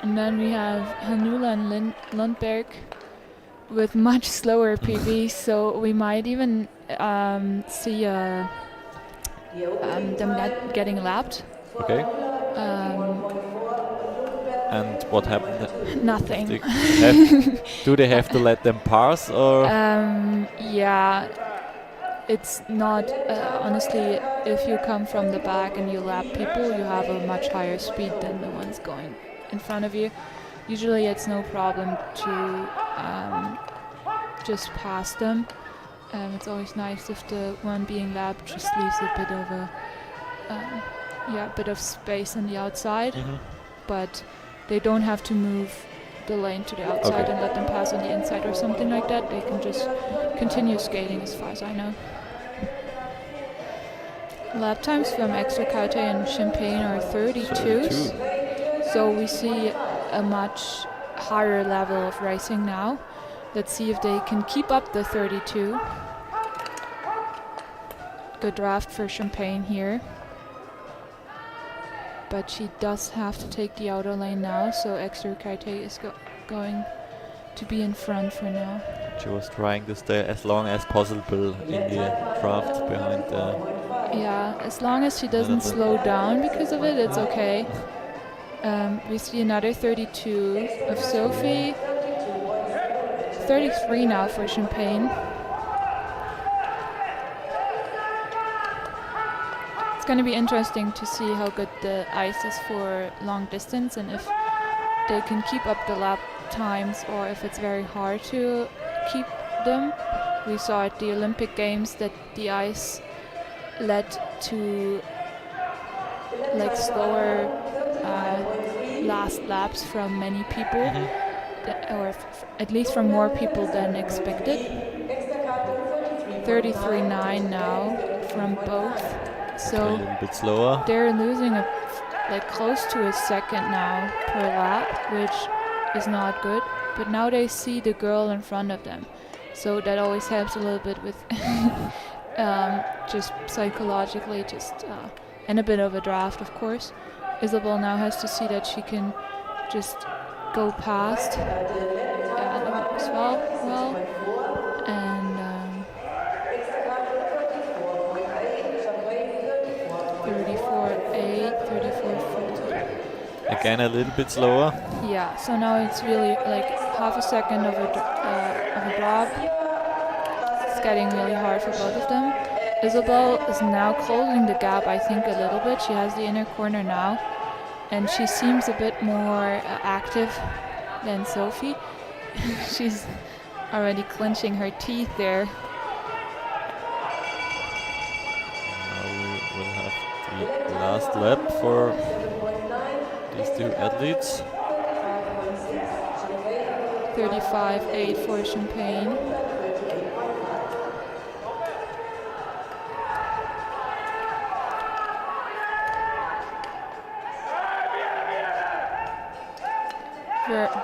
And then we have Hanula and Lundberg with much slower PBs, so we might even see them getting lapped. Okay. And what happened? Nothing. Do they have to let them pass, or? Yeah, it's not. Honestly, if you come from the back and you lap people, you have a much higher speed than the ones going in front of you. Usually it's no problem to just pass them. It's always nice if the one being lapped just leaves a bit of a bit of space on the outside, but they don't have to move the lane to the outside and let them pass on the inside or something like that. They can just continue skating as far as I know. Lap times from Extercate and Champagne are 32s. So we see a much higher level of racing now. Let's see if they can keep up the 32. Good draft for Champagne here. but she does have to take the outer lane now, so extra kite is going to be in front for now. She was trying to stay as long as possible in the draft behind the... Yeah, as long as she doesn't slow down because of it, it's okay. We see another 32 of Sophie. 33 now for Champagne. It's going to be interesting to see how good the ice is for long distance and if they can keep up the lap times or if it's very hard to keep them. We saw at the Olympic Games that the ice led to like slower last laps from many people, or at least from more people than expected. 33.9 now from both, so a little bit slower. they're losing like close to a second now per lap, which is not good. But now they see the girl in front of them, so that always helps a little bit with just psychologically, and a bit of a draft, of course. Isabel now has to see that she can just go past as well, and 34.8, 34.40. Again, a little bit slower. Yeah, so now it's really like half a second of a drop. It's getting really hard for both of them. Isabel is now closing the gap, I think, a little bit. She has the inner corner now, and she seems a bit more active than Sophie. She's already clenching her teeth there. Now we will have the last lap for these two athletes. 35.8 for Champagne.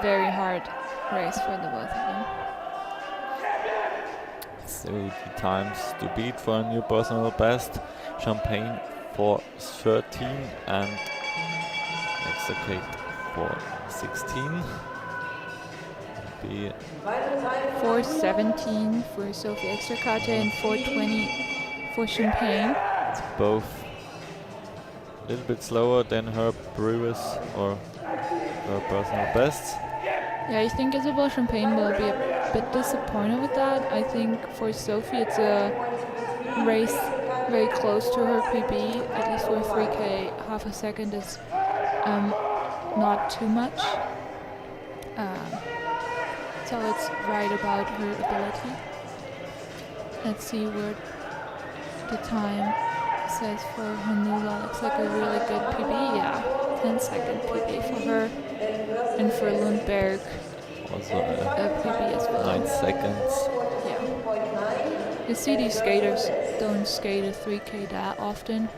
Very hard race for the both of them. So the times to beat for a new personal best. Champagne for 13 and Extricate for 16. Be 4.17 for Sophie Extricate and 4.20 for Champagne. It's both a little bit slower than her previous or her personal best. Yeah, I think Isabel Champagne will be a bit disappointed with that. I think for Sophie it's a race very close to her PB, at least for 3K. Half a second is not too much. So it's right about her ability. Let's see what the time says for Hanula. Looks like a really good PB, yeah. 10-second PB for her. And for Lundberg, Also a PB as well. 9 seconds. Yeah. You see these skaters don't skate a 3K that often.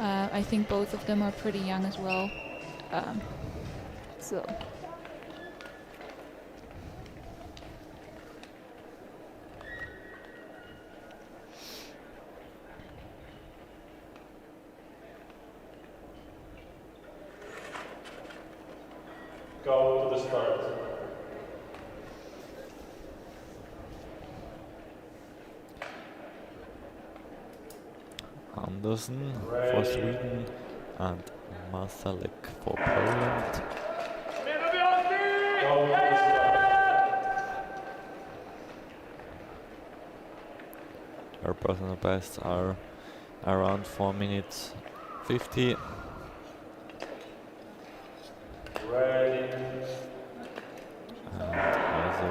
I think both of them are pretty young as well. So. Go to the start. Andersen for Sweden and Masalek for Poland. Go to the start. Her personal bests are around 4 minutes 50. Ready. And also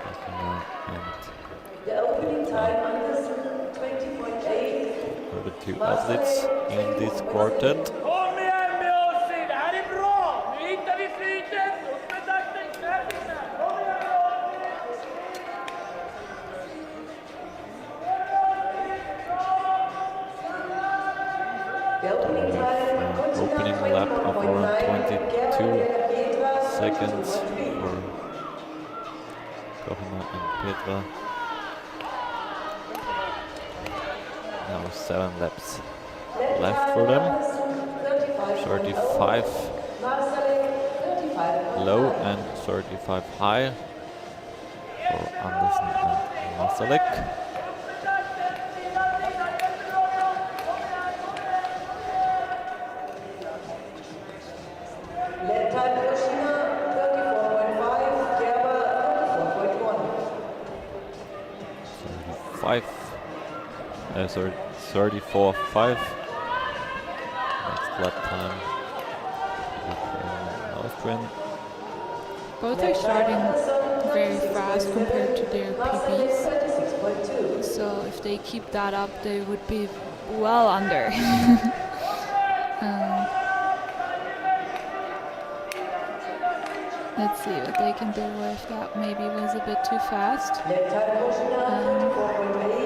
Kakina and The opening time Andersen 20.8. are the two athletes in this quartet. Kom igen Beyoncé, det här är bra! Nu hittar vi flytet! Upp med takten, knäppingarna! Kom igen The opening time Opening lap of around 22 seconds for Kohima and Petra. Now 7 laps left for them. 35 low and 35 high for Andersen and Masalek. Left time Yoshina 34.5, Gerber 34.1. 34.5. Next lap time. Austrian. Both are starting very fast compared to their PBs. 36.2. So if they keep that up, they would be well under. Let's see what they can do if that maybe was a bit too fast.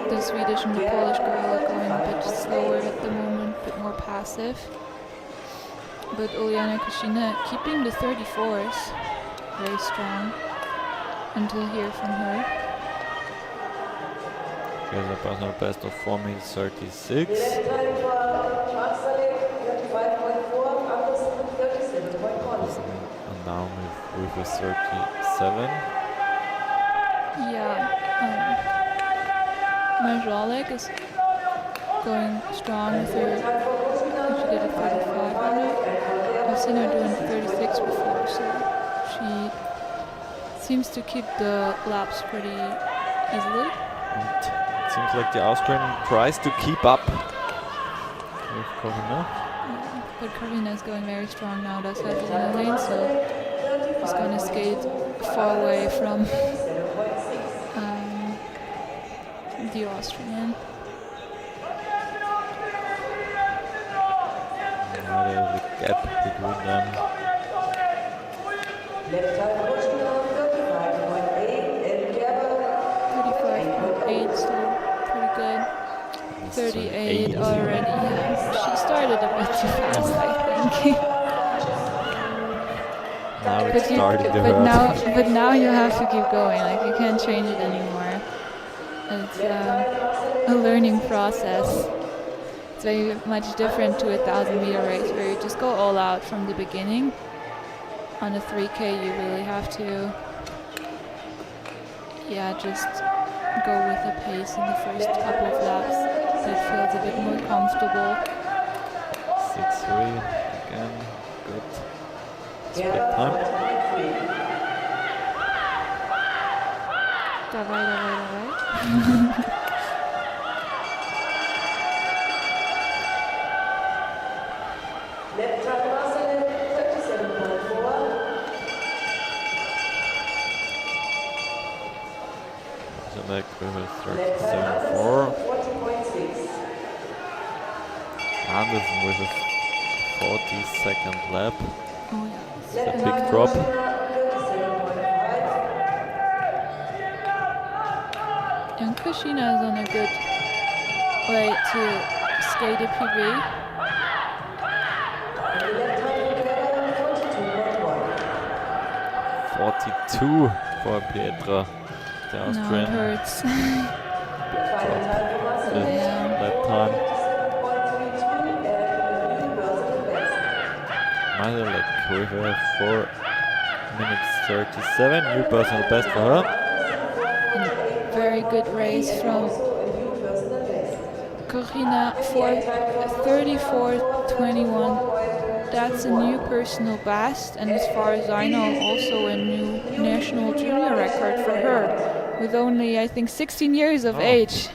The Swedish and the Polish girl are going a bit slower at the moment, a bit more passive. But Uliana Kushina keeping the 34s very strong until hear from her. She has a personal best of 4 minutes 36. And now with a 37. Yeah, Majalek is going strong with her. I think she did a 35 on it. I've seen her doing 36 before, so she seems to keep the laps pretty easily. And it seems like the Austrian tries to keep up with Corina. Yeah, but Corina is going very strong now. Does have it in the lane, so she's going to skate far away from the Austrian. Now there's a gap between them. Left time Yoshina 35.8 and Gerber 35.8, so pretty good. 38 already. Yeah. She started a bit too fast, I think. Now it's starting to hurt. but now you have to keep going. Like you can't change it anymore. It's a learning process. It's very much different to a 1,000-meter race where you just go all out from the beginning. On a 3K, you really have to, just go with the pace in the first couple of laps. That feels a bit more comfortable. 6-3 again. Good. Split time. Dabei. Left time Marcel 37.4. Select with a Left time 37.4. 40.6. Andersen with a 40-second lap. Oh yeah. A big drop. 37.5. And Kushina is on a good way to skate a PB. And the left time Gerber 42.1. 42 for Pietra, the Now it Austrian. hurts. Final time for Marcel. Left lap time. 37.32 and a new personal best. Masalek with a 4 minutes 37, new personal best for her. Very good race from Also a new personal best. Corina for 34.21. That's a new personal best, and as far as I know, also a new national junior record for her, with only I think 16 years of age.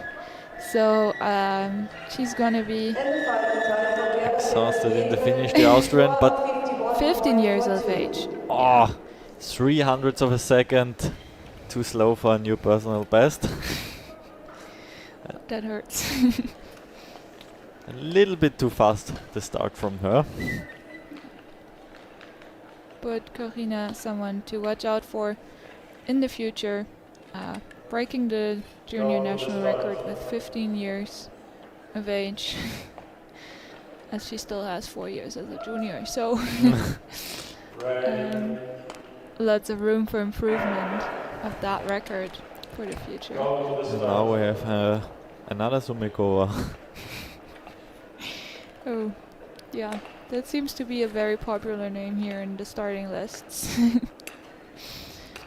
So she's gonna be And the final time for Gerber. Exhausted in the finish, the Austrian, but 15 years of age. 300ths of a second too slow for a new personal best. That hurts. A little bit too fast the start from her. But Corina, someone to watch out for in the future, breaking the junior national record with 15 years of age, as she still has 4 years as a junior. So lots of room for improvement of that record for the future. And now we have another Sumikova. Oh, Yeah, that seems to be a very popular name here in the starting lists.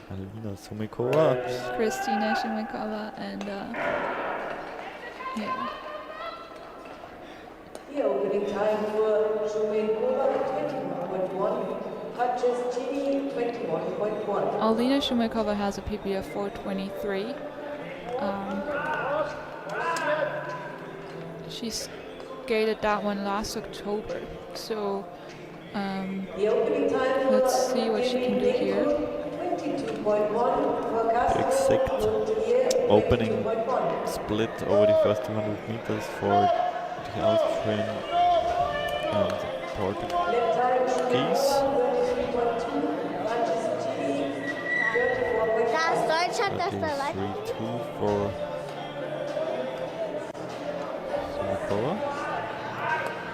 Alina Sumikova. Kristina Shumikova and yeah. The opening time for Shumenkova 21.1, Pachestini 21.1. Alina Shumikova has a PB of 4:23. She skated that one last October, so The opening time for let's see what she can do here. 22.1 for The exact opening split over the first 200 meters for the Austrian and the Portuguese. Da ist Deutschland, das da leicht. 3-2 for Sumikova.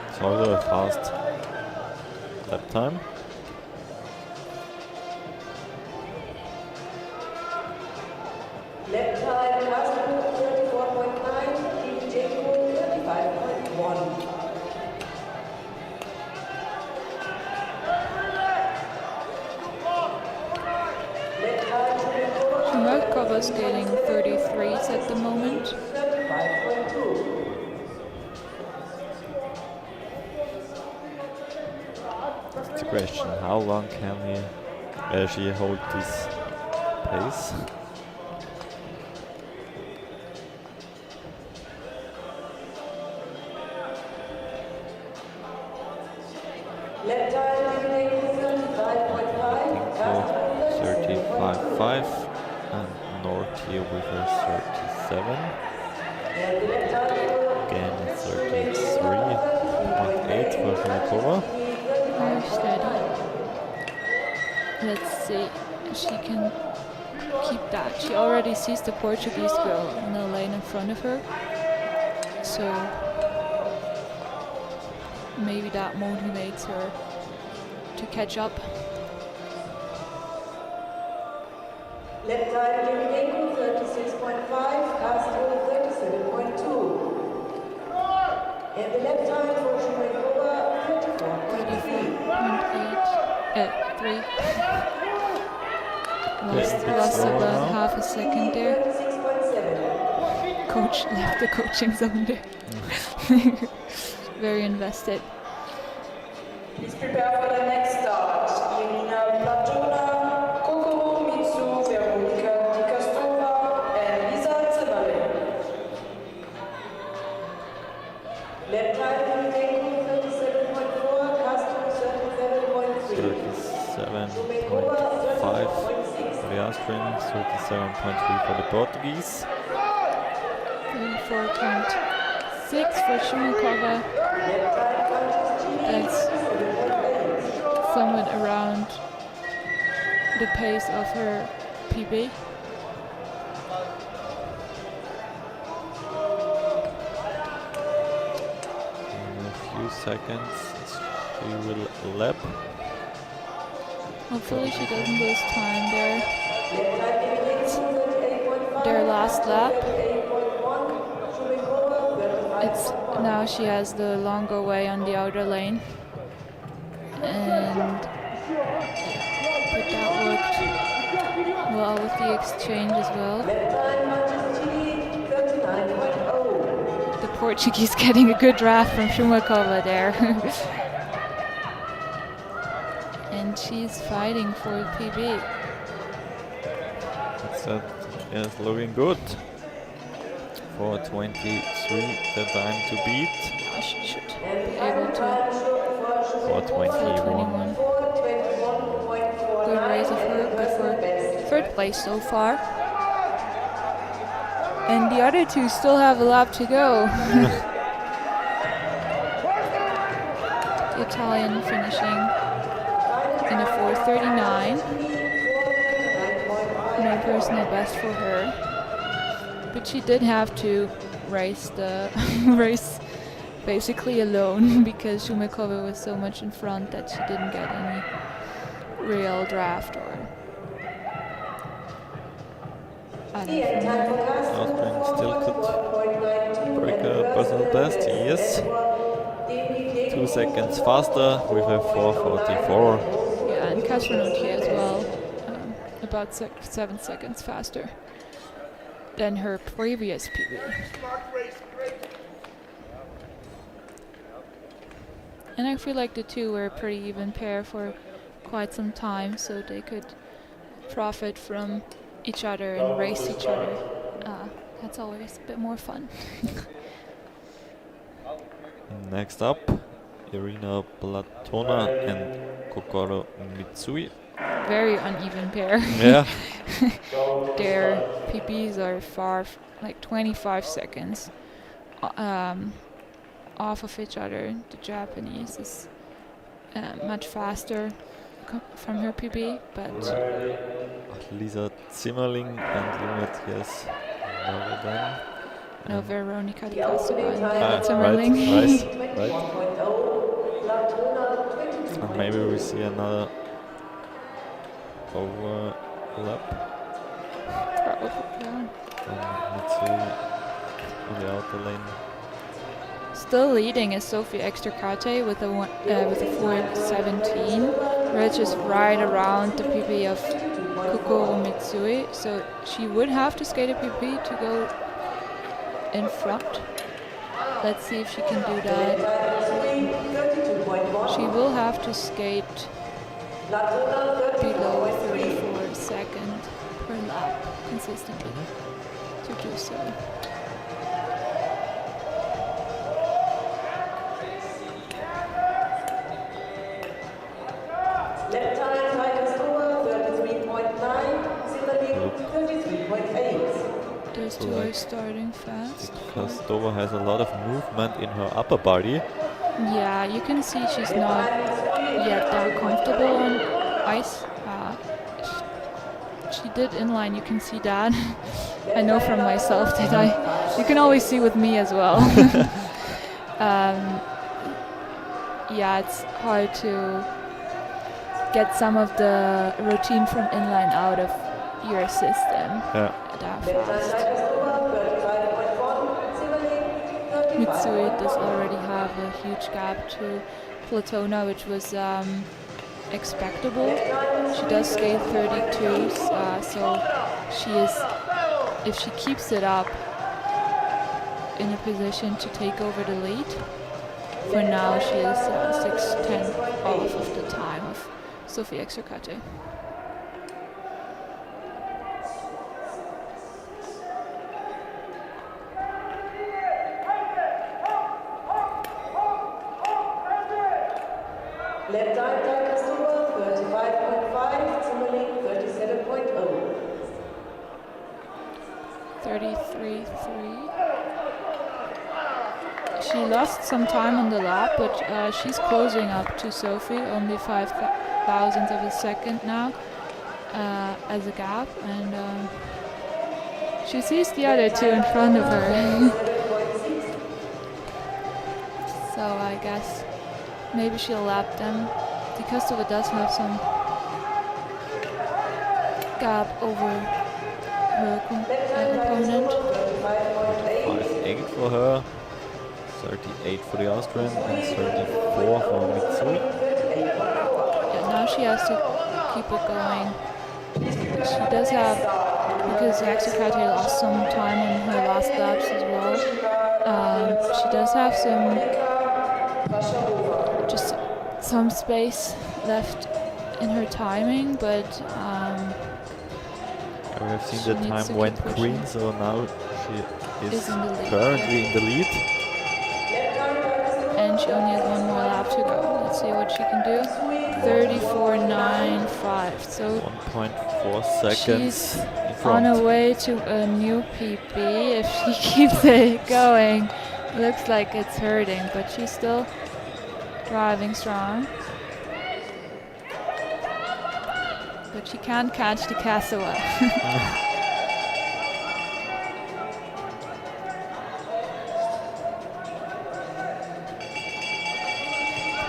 It's also a fast lap time. Left time, Castro 34.9, Jacob 35.1. Shumikova skating 33s at the moment. 35.2. It's a question, how long can she hold this pace? Left time, Jacob 35.5, Castro 35.5 and North here with a 37. And the left time Again 33.8 for Shumikova. Very steady. Let's see if she can keep that. She already sees the Portuguese girl in the lane in front of her, so maybe that motivates her to catch up. Left time, Jacob 36.5, Castro 37.2. And the left time for Shumenkova 34.3. 3. Yes, Lost slower about now. half a second there. 36.7. Coach left the coaching zone there. Very invested. Please prepare for the next start. Irina Platona, Kokoro Mitsu, Veronika Dikastova, and Lisa Zimmerlin. Left time, Jacob 37.4, Castro 37.3. 37.5 for the Austrian, 37.3 for the Portuguese. 34.6 for Shumikova. That's somewhat around the pace of her PB. In a few seconds she will lap. Hopefully she doesn't lose time there. It's their last lap. It's now she has the longer way on the outer lane. And but that worked well with the exchange as well. The Portuguese getting a good draft from Shumikova there. And she's fighting for PB. It's looking good. 4:23 the time to beat. She should be able to. 4:21. Good race of her, good for third place so far. And the other two still have a lap to go. The Italian finishing in a 4:39. No personal best for her. But she did have to race the race basically alone because Shumikova was so much in front that she didn't get any real draft or Austrian still could break a personal best, yes. 2 2 seconds faster with a 4:44. Yeah, and Castronotier as well, about 7 seconds faster than her previous PB. And I feel like the two were a pretty even pair for quite some time, so they could profit from each other and race each other. That's always a bit more fun. Next up, Irina Platona and Kokoro Mitsui. Very uneven pair. Yeah. Their PBs are far, like 25 seconds off of each other. The Japanese is much faster from her PB, but Lisa Zimmerling and Matthias Nordan. no, Veronica Di Castova and Right, David Zimmerling. right. Platona And maybe we see another overlap Probably, yeah. from Mitsui on the outer lane. Still leading is Sophie Extricate with a 4:17, which is right around the PB of Kokoro Mitsui. So she would have to skate a PB to go in front. Let's see if she can do that. She will have to skate below 34 seconds per lap consistently to do so. Left time, Titus Tour, 33.9, Zimmerling, 33.8. Those two are starting fast. Kostova has a lot of movement in her upper body. Yeah, you can see she's not yet that comfortable on ice. She did inline, you can see that. I know from myself that you can always see with me as well. Yeah, it's hard to get some of the routine from inline out of your system Yeah. that fast. Mitsui does already have a huge gap to Platona, which was expectable. She does skate 32s, so she is, if she keeps it up, in a position to take over the lead. For now, she is 6:10 off of the time of Sophie Extricate. Left time, Titus Tour, 35.5, Zimmerling, 37.0. 33.3. She lost some time on the lap, but she's closing up to Sophie, only 0.05 of a second now as a gap, and she sees the other two in front of her. So I guess maybe she'll lap them. Di Castova does have some gap over her opponent. 5.8 for her, 38 for the Austrian, and 34 for Mitsui. Yeah, now she has to keep it going. She does have, because Extricate lost some time on her last laps as well. She does have some space left in her timing, but We have seen she the needs time to went keep pushing. green, so now she is Is in the lead, currently in the lead. and she only has one more lap to go. Let's see what she can do. 34.95. So 1.4 seconds she's in on her front. way to a new PB if she keeps it going. Looks like it's hurting, but she's still driving strong. But she can't catch the Castova.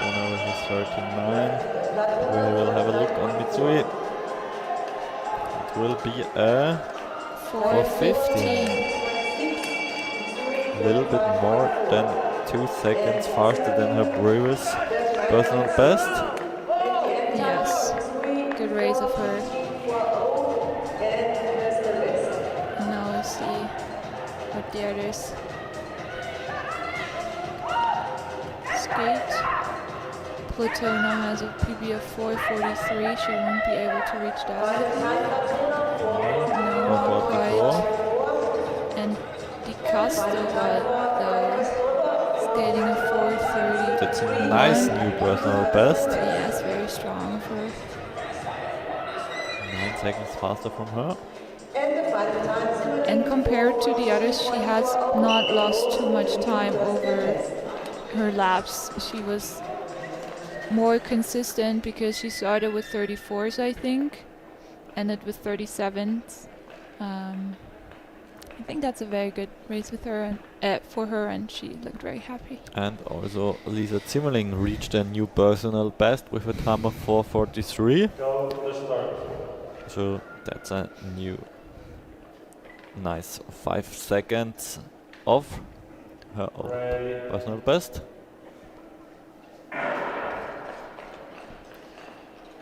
Ona with his 39. We will have a look on Mitsui. It will be a 4:15. a little bit more than 2 seconds faster than her previous personal best. Yes, good race of her. And now we see what the others skate. Platona has a PB of 4:43. She won't be able to reach that. No, not quite. And Di Castova, though, skating a 4:30. That's a nice new personal best. Yes, very strong of her. 9 seconds faster from her. And compared to the others, she has not lost too much time over her laps. She was more consistent because she started with 34s, I think, ended with 37s. I think that's a very good race with her and for her, and she looked very happy. And also Lisa Zimmerling reached a new personal best with a time of 4:43. Go to the start. So that's a new nice 5 seconds off her old Ready. personal best.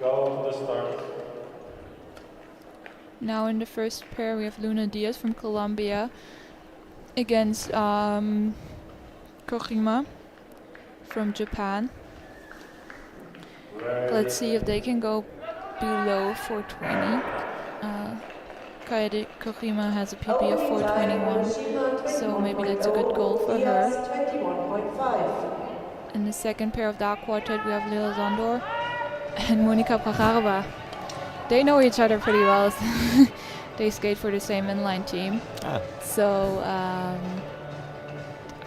Go to the start. Now in the first pair we have Luna Diaz from Colombia against Kojima from Japan. Ready. Let's see if they can go below 420. Kaede Kojima has a PB of 421, so maybe that's a good goal for her. In the second pair of that quartet we have Lila Zandor and Monica Pajarva. They know each other pretty well. They skate for the same inline team. So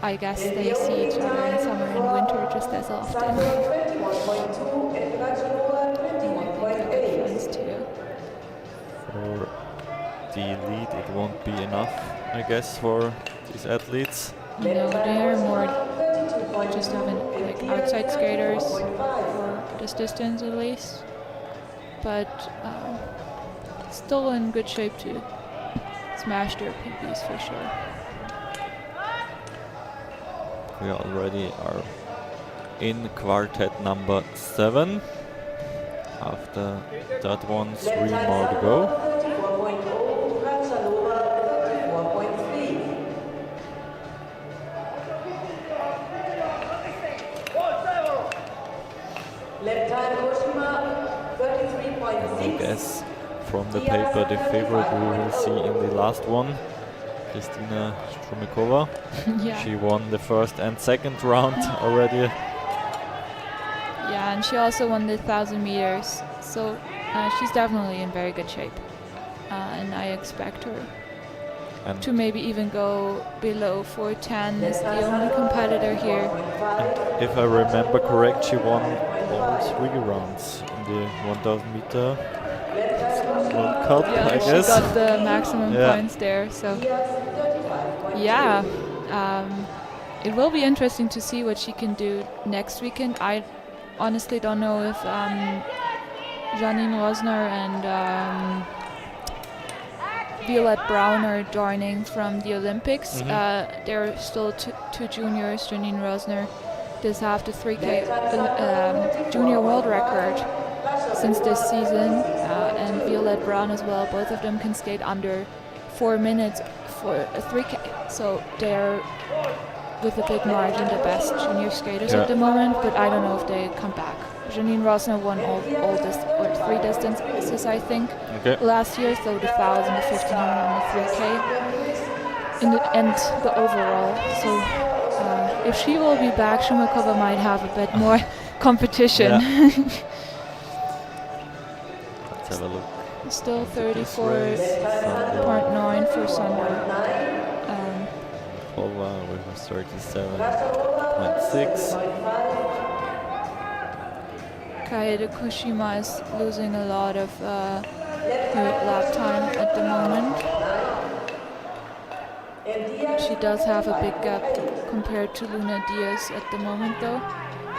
I guess they see each other in summer and winter just as often. Friends too. For the lead, it won't be enough, I guess, for these athletes. No, they're more just having like outside skaters for this distance at least. But still in good shape to smash their PBs for sure. We already are in quartet number 7. After that one, 3 more to go. I guess from the paper the favorite we will see in the last one, Kristina Strumikova. Yeah. She won the first and second round already. Yeah, and she also won the 1,000 meters, so she's definitely in very good shape. And I expect her And to maybe even go below 410 is the only competitor here. if I remember correct, she won all 3 rounds in the 1,000 meter World Cup, I She guess. got the maximum points there, so yeah. It will be interesting to see what she can do next weekend. I honestly don't know if Janine Rosner and Violette Brown are joining from the Olympics. There are still two juniors. Janine Rosner does have the 3K junior world record since this season, and Violette Brown as well. Both of them can skate under 4 minutes for a 3K, so they're with a big margin the best junior skaters at the moment, but I don't know if they come back. Janine Rosner won all 3 distances, I think, last year, so the 1,000, the 1,500, and the 3K, and the overall. So if she will be back, Shumakova might have a bit more competition. Let's have a look. Still 34.9 for Sandor. Over with a 37.6. Kaede Kushima is losing a lot of her lap time at the moment. She does have a big gap compared to Luna Diaz at the moment though.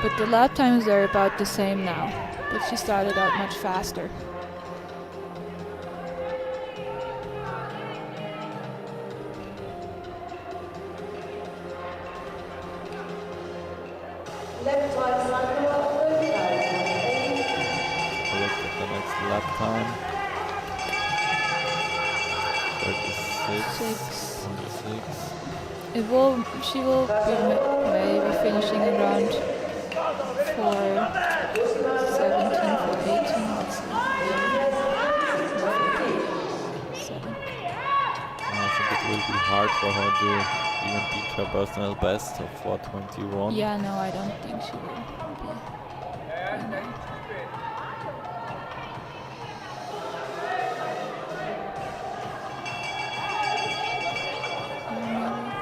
But the lap times are about the same now. But she started out much faster. lap time. 36. 26. She will be maybe finishing around 4:17, 4:18. Let's see. 7. I think it will be hard for her to even beat her personal best of 4:21. Yeah, no, I don't think she will be.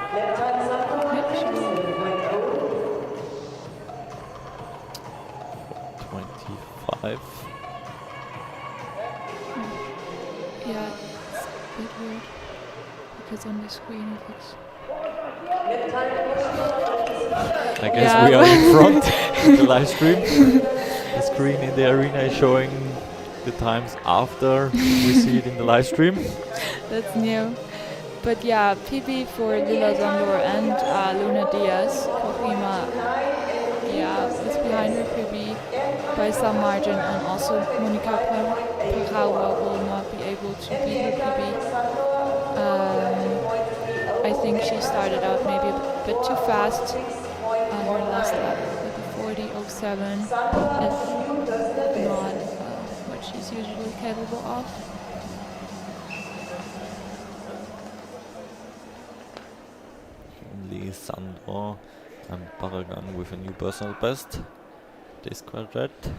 Yep, she will. 25. Yeah, it's a bit weird because on the screen it looks. I guess Yeah, we are in front of the live stream. The screen in the arena is showing the times after we see it in the live stream. That's new. But yeah, PB for Lila Zondor and Luna Diaz. Kohima, yeah, is behind her PB by some margin, and also Monica Parawa will not be able to beat her PB. I think she started out maybe a bit too fast. Her last lap with a 40:07 is not what she's usually capable of. Only Sandro and Paragon with a new personal best. This quadrant.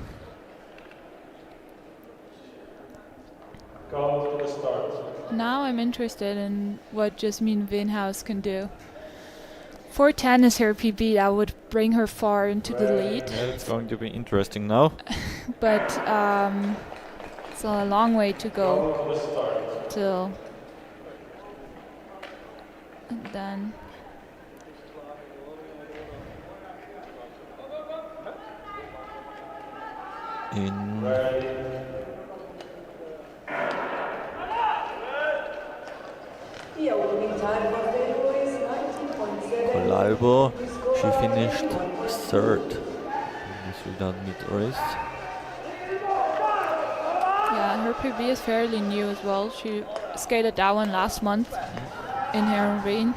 Go to the start. Now I'm interested in what Jasmine Wijnhuis can do. 4:10 is her PB. That would bring her far into the lead. Yeah, it's going to be interesting now. But it's a long way to go Go to the start. till. And then. In Ready. The opening time for February is 19.7. Colalbo, she finished third in this redoubt mid race. Yeah, her PB is fairly new as well. She skated that one last month in Heerenveen.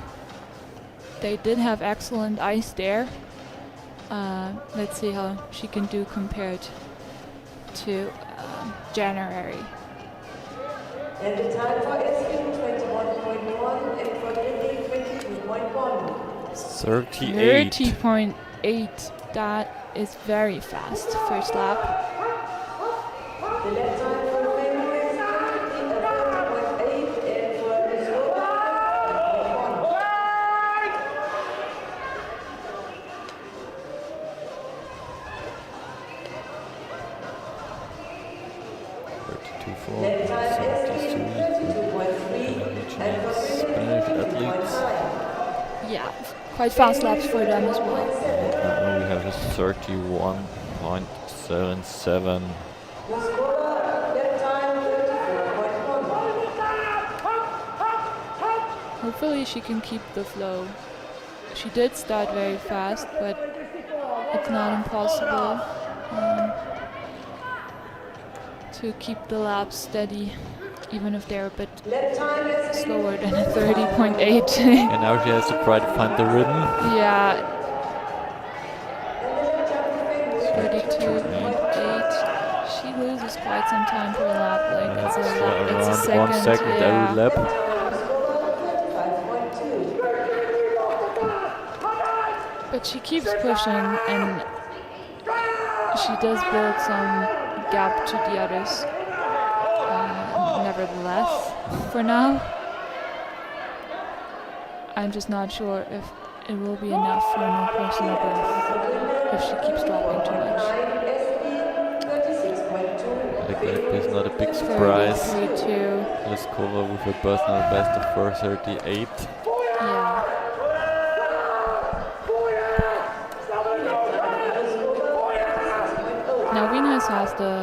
They did have excellent ice there. Let's see how she can do compared to January. And the time for SU 21.1 and for Lily 22.1. 38. 30.8. That is very fast. First lap. The lap time for February is 30.8 and for Miss Rosa 32.4. Lap time SU 22.3 and for Spanish athletes. Yeah, quite fast laps for them as well. Now we have a 31.77. Muscola, lap time 34.1. Hopefully she can keep the flow. She did start very fast, but it's not impossible to keep the laps steady, even if they're a bit Lap time is slower than a 30.8. And now she has to try to find the rhythm. Yeah. 32.8. She loses quite some time per lap. Like it's That's a around 1 second yeah. every lap. But she keeps pushing, and she does build some gap to the others. Nevertheless, for now, I'm just not sure if it will be enough for no personal best if she keeps dropping too much. Like that is not a big surprise. 33.2. Leskova with a personal best of 4:38. Yeah. Now Wijnhuis has the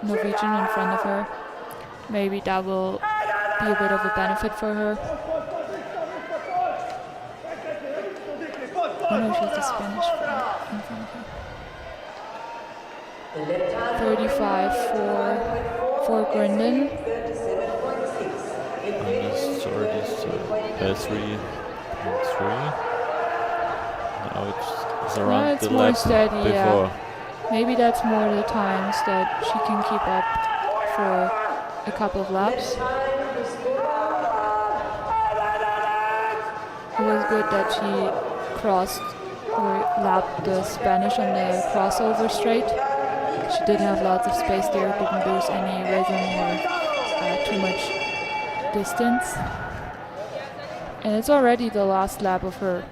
Norwegian in front of her. Maybe that will be a bit of a benefit for her. Oh no, she has the Spanish in front of her. 35.4 for Grindon. 37.6. Minus 3.3. Now it's around It's the more lap steady, before. yeah. Maybe that's more the times that she can keep up for a couple of laps. It was good that she crossed or lapped the Spanish on the crossover straight. She did have lots of space there, didn't lose any rhythm or too much distance. And it's already the last lap of her.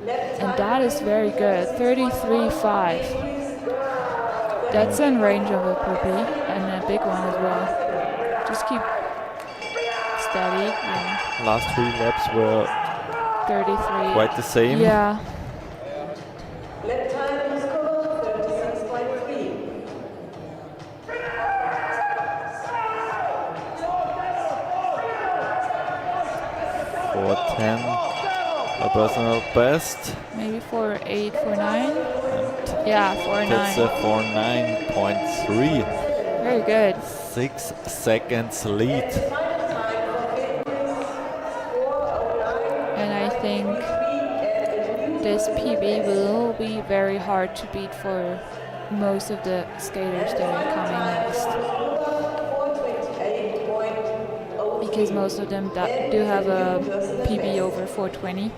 And that is very good, 33.5. That's in range of a puppy, and a big one as well. Just keep steady. Yeah. Last 3 laps were 33. quite the same. Yeah. Lap time is scored 36.3. 4:10, a personal best. Maybe 4.8, 4.9. And Yeah, that's a 4.9. 4:9.3. Very good. 6 seconds lead. And I think this PB will be very hard to beat for most of the skaters that are coming next. Because most of them do have a PB over 420.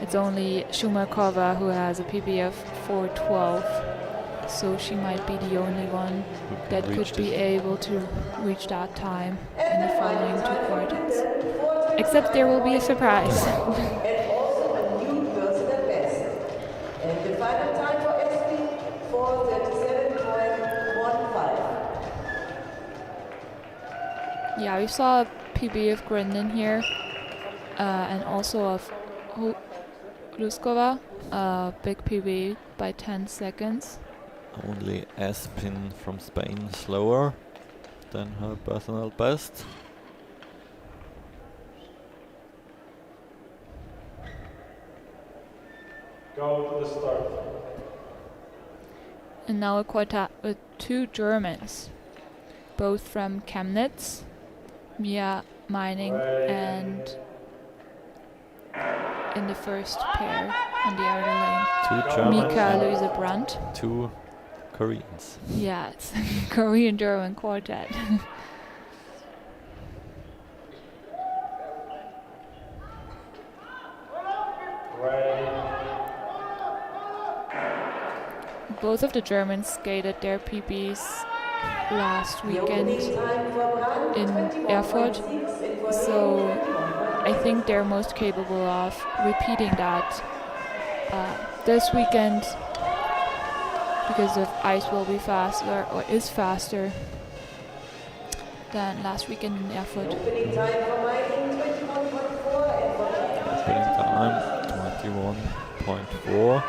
It's only Shumakova who has a PB of 412. So she might be the only one that could be able to reach that time in the following 2 quarters. Except there will be a surprise. And also a new personal best. And the final time for SP, 4:37.15. Yeah, we saw a PB of Grindon here, and also of Luskova, big PB by 10 seconds. Only Espin from Spain slower than her personal best. Go to the start. And now a quartet with 2 Germans, both from Chemnitz, Mia Mining and in the first pair on the outer lane, 2 Germans Mika and Louise Brandt. 2 Koreans. Yeah, it's a Korean-German quartet. Ready. Both of the Germans skated their PBs last weekend in Erfurt, so I think they're most capable of repeating that this weekend, because the ice will be faster or is faster than last weekend in Erfurt. Opening time for Mining, 21.4, and for Opening time 21.4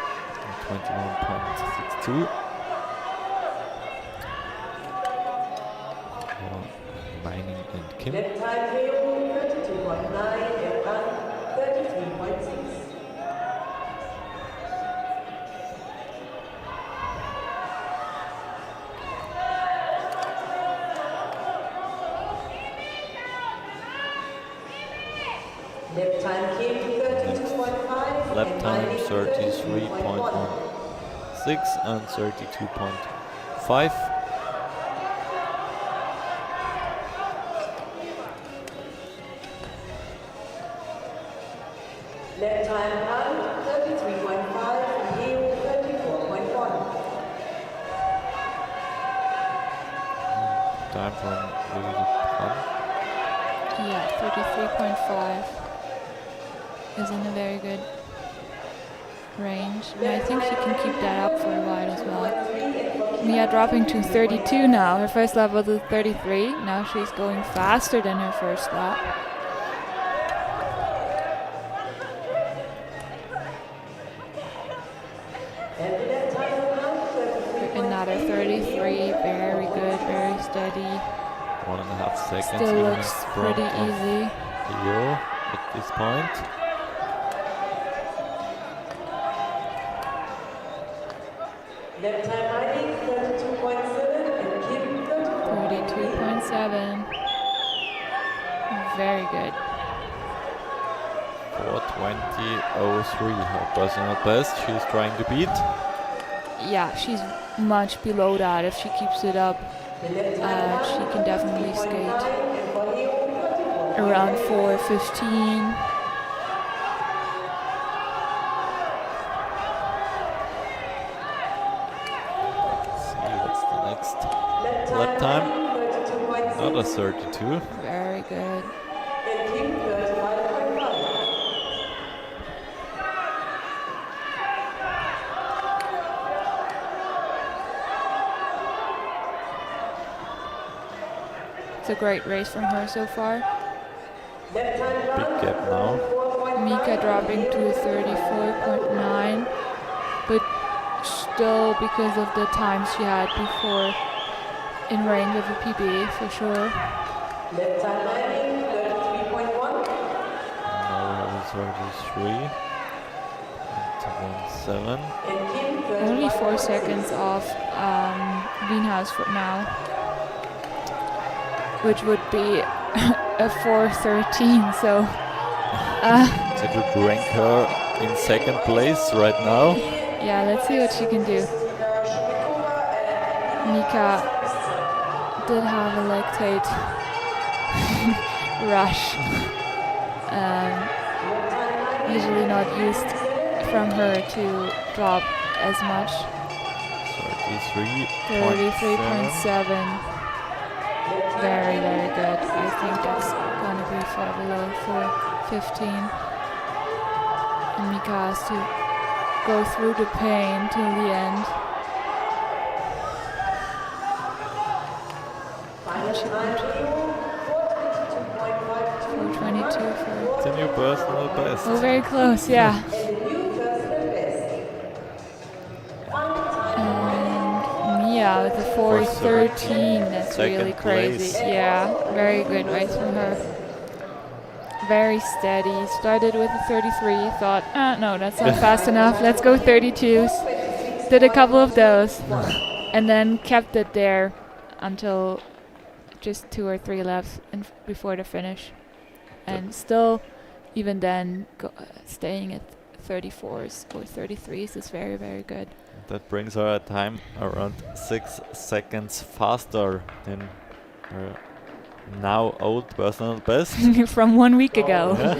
and 21.62. For Mining and Kim. lap time Leo, 32.9, and Run, 33.6. Lap time Kim, 32.5, Lap and time Mining, 33.16 and 32.5. Lap time Run, 33.5, Leo, 34.1. Time from Louise Brandt. Yeah, 33.5 is in a very good range. And I think she can keep that up for a while as well. Mia dropping to 32 now. Her first lap was a 33. Now she's going faster than her first lap. Another 33. Very good, very steady. 1.5 seconds. Still even looks in front pretty of easy. Leo at this point. Lap time Mining, 32.7, and Kim, 34. 32.7. Very good. 4:20.03, her personal best. She's trying to beat. Yeah, she's much below that. If she keeps it up, she can definitely skate around 4:15. See what's the next lap time. Another 32. Very good. It's a great race from her so far. Big gap now. Mika dropping to 34.9, but still, because of the times she had before, in range of a PB for sure. Now 33. 1:7. Only 4 seconds off Wienhaus for now, which would be a 4:13. So That would rank her in second place right now. yeah, let's see what she can do. Mika did have a lactate rush. Usually not used from her to drop as much. 33.7. Very, very good. I think that's gonna be far below 4:15. And Mika has to go through the pain till the end. 4:22 for. It's a new personal best. Oh, very close, yeah. And Mia with a 4:13. That's Second really crazy. place. Yeah, very good race from her. Very steady. Started with a 33. Thought, no, that's not fast enough. Let's go 32s. Did a couple of those, and then kept it there until just 2 or 3 laps before the finish. And still, even then, staying at 34s or 33s is very, very good. That brings her a time around 6 seconds faster than her now old personal best. From 1 week ago. Yeah.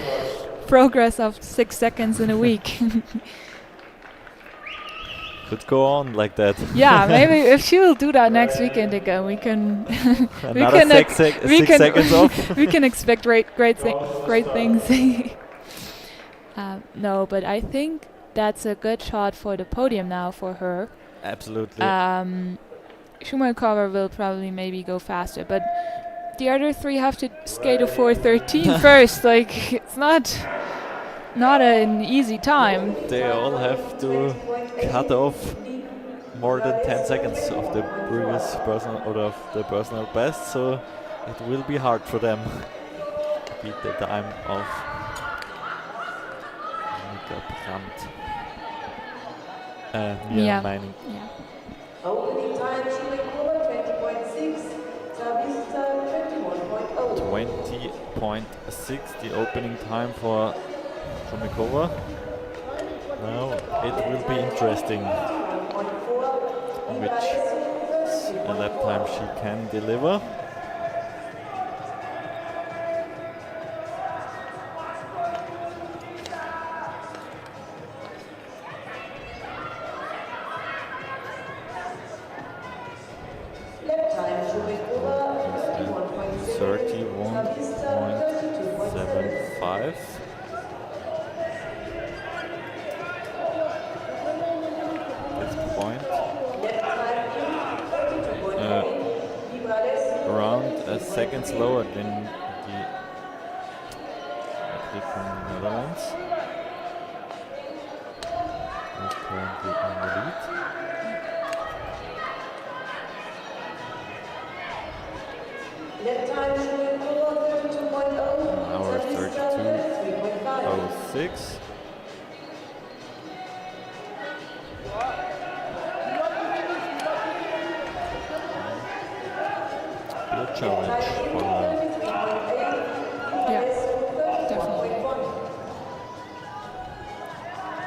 Progress of 6 seconds in a week. Could go on like that. Yeah, maybe if she will do that next weekend again, we can Another 6 seconds off. we can expect great things. No, but I think that's a good shot for the podium now for her. Absolutely. Schumacher will probably maybe go faster, but the other 3 have to skate a 4:13 first. Like, it's not an easy time. They all have to cut off more than 10 seconds of the previous personal or of the personal best, so it will be hard for them to beat the time of Mika Brandt. Yeah. Mining. Yeah. Opening time, Schumacher 20.6, Savista 21.0. 20.6, the opening time for Shumikova. Now it will be interesting which lap time she can deliver. Lap time, Schumacher 31.75. That's point. Around a second slower than the athlete from the Netherlands. Who's currently in the lead. Lap time, Schumacher 32.0. Hour 32.06. challenge for her. Yeah, definitely.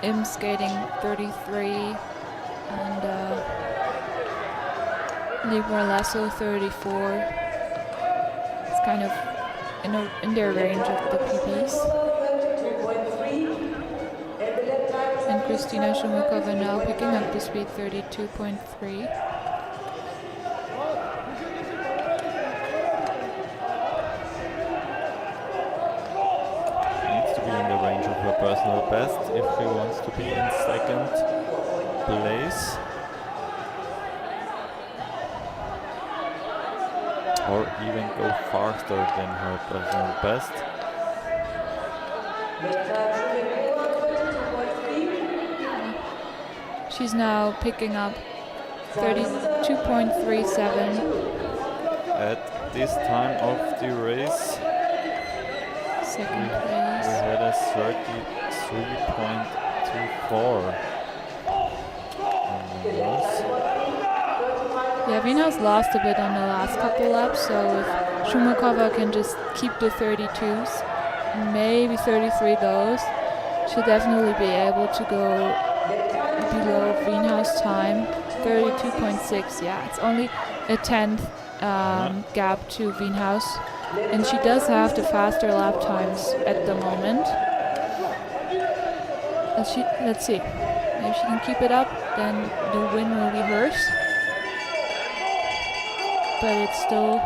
Im skating 33 and Libra Lasso 34. It's kind of in their range of the PBs. And Kristina Shumakova now picking up the speed 32.3. Needs to be in the range of her personal best if she wants to be in second place. Or even go faster than her personal best. She's now picking up 32.37. At this time of the race, Second we place. had a 33.24. Yeah, Wienhouse lost a bit on the last couple laps, so if Shumakova can just keep the 32s, maybe 33 those, she'll definitely be able to go below Wienhouse time. 32.6, yeah, it's only a 10th gap to Wienhouse, and she does have the faster lap times at the moment. Let's see, if she can keep it up, then the win will be hers. But it's still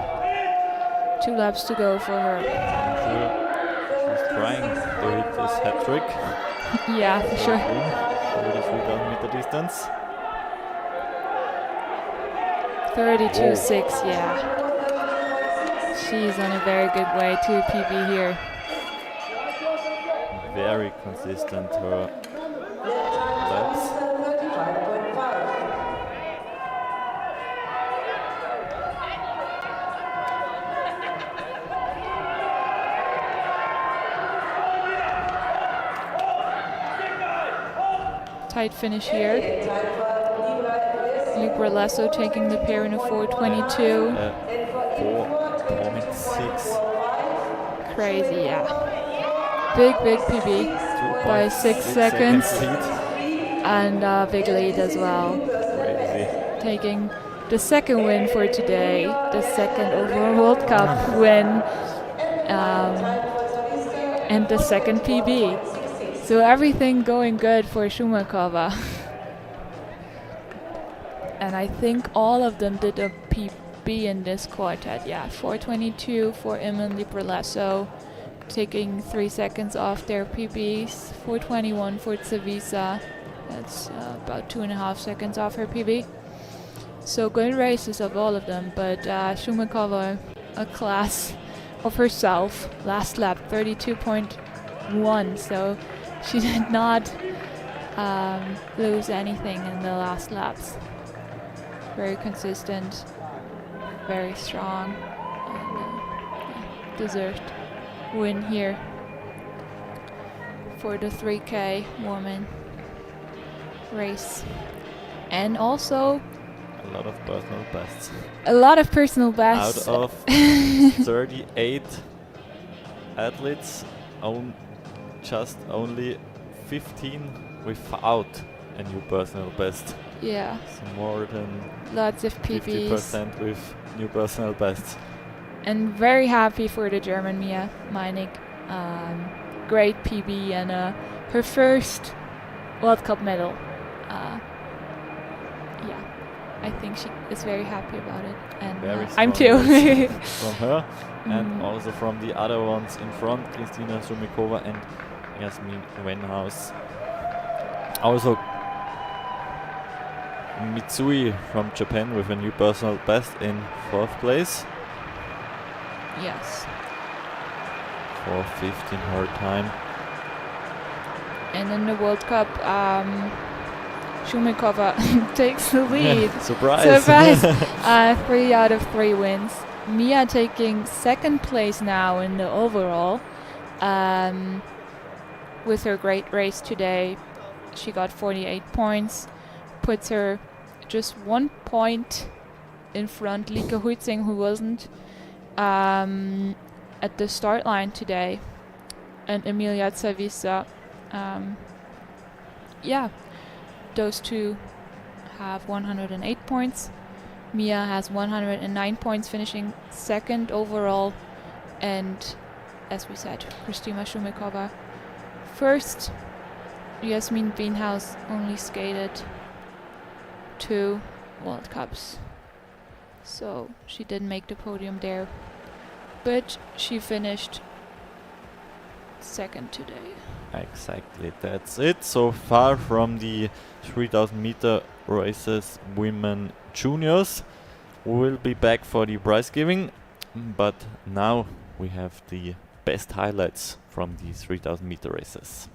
2 laps to go for her. She's trying to hit this hat trick. Yeah, for sure. 33,000 meter distance. 32.6, yeah. She's on a very good way to a PB here. Very consistent her laps. Tight finish here. Luke Lasso taking the pair in a 4:22. 4.6. Crazy, yeah. Big PB by 6 seconds. And big lead as well. Crazy. Taking the second win for today, the second overall World Cup win, and the second PB. So everything going good for Shumakova. And I think all of them did a PB in this quartet. Yeah, 4:22 for Im and Libralesso, taking 3 seconds off their PBs. 4:21 for Tsavisa. That's about 2.5 seconds off her PB. So good races of all of them, but Shumakova, a class of herself. Last lap, 32.1. So she did not lose anything in the last laps. Very consistent, very strong, and deserved win here for the 3K woman race. And also A lot of personal bests. a lot of personal bests. Out of 38 athletes, just only 15 without a new personal best. Yeah, So more than lots of PBs. 50% with new personal bests. And very happy for the German Mia Meinig. Great PB and her first World Cup medal. Yeah, I think she is very happy about it, and Very I'm strong too. race from her and Mm. also from the other ones in front, Kristina Shumikova and Jasmin Wenhaus. Also Mitsui from Japan with a new personal best in 4th place. Yes. 4:15 her time. And in the World Cup, Shumikova takes the lead. Surprise! Surprise! 3 out of 3 wins. Mia taking 2nd place now in the overall. With her great race today, she got 48 points, puts her just 1 point in front. Lika Huitzing, who wasn't at the start line today, and Emilia Zavisa. Yeah, those two have 108 points. Mia has 109 points, finishing second overall, and as we said, Kristina Shumikova first. Yasmin Wienhaus only skated 2 World Cups, so she didn't make the podium there, but she finished second today. Exactly, that's it so far from the 3000 meter races women juniors. We will be back for the prize giving, but now we have the best highlights from the 3000 meter races.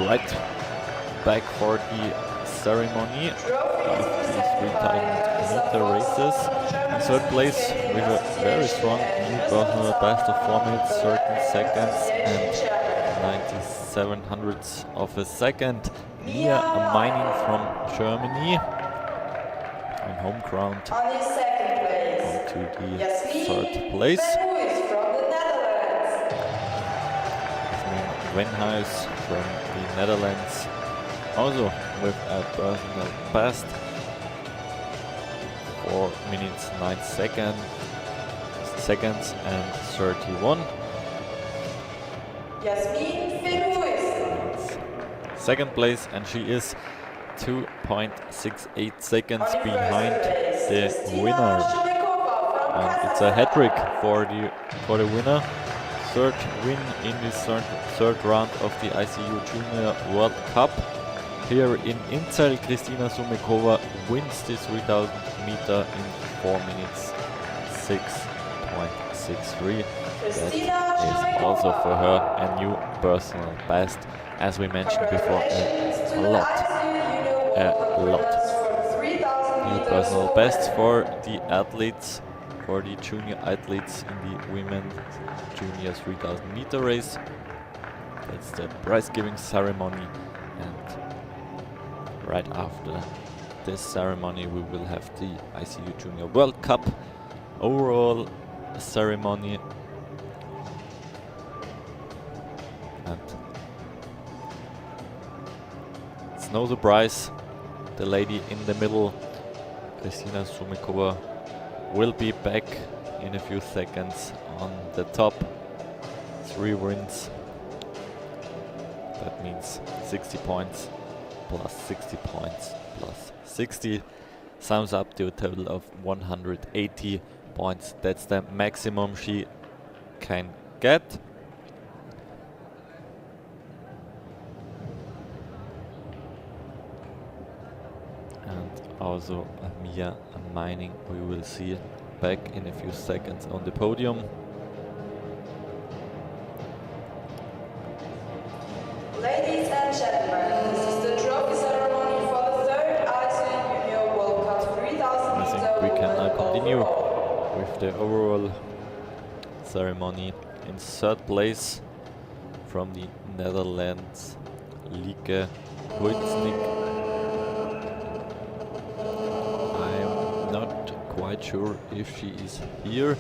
right back for the ceremony of the 3,000 meter races. In third place with a very strong new personal best of 4 minutes 13 seconds and 97 hundredths of a second. Mia Mining from Germany on home ground onto the third place. Wenhuis from the Netherlands, also with a personal best, 4 minutes 9 seconds and 31. Second place, and she is 2.68 seconds behind the winner. And it's a hat-trick for the winner. Third win in the third round of the ICU Junior World Cup. Here in Inzell, Kristina Sumekova wins the 3000 meter in 4 minutes 6.63. That is also for her a new personal best, as we mentioned before, a lot. New personal best for the athletes, for the junior athletes in the women's junior 3000 meter race. That's the prize giving ceremony, and right after this ceremony we will have the ICU Junior World Cup overall ceremony. And it's no surprise, the lady in the middle, Kristina Sumekova, will be back in a few seconds on the top. 3 wins. That means 60 points plus 60 points plus 60 sums up to a total of 180 points. That's the maximum she can get. And also Mia Mining we will see back in a few seconds on the podium. Ladies and gentlemen, this is the trophy ceremony for the third ISU Junior World Cup 3000 I think we can now continue with the overall ceremony. In third place from the Netherlands, Lieke Huiznik. I'm not quite sure if she is here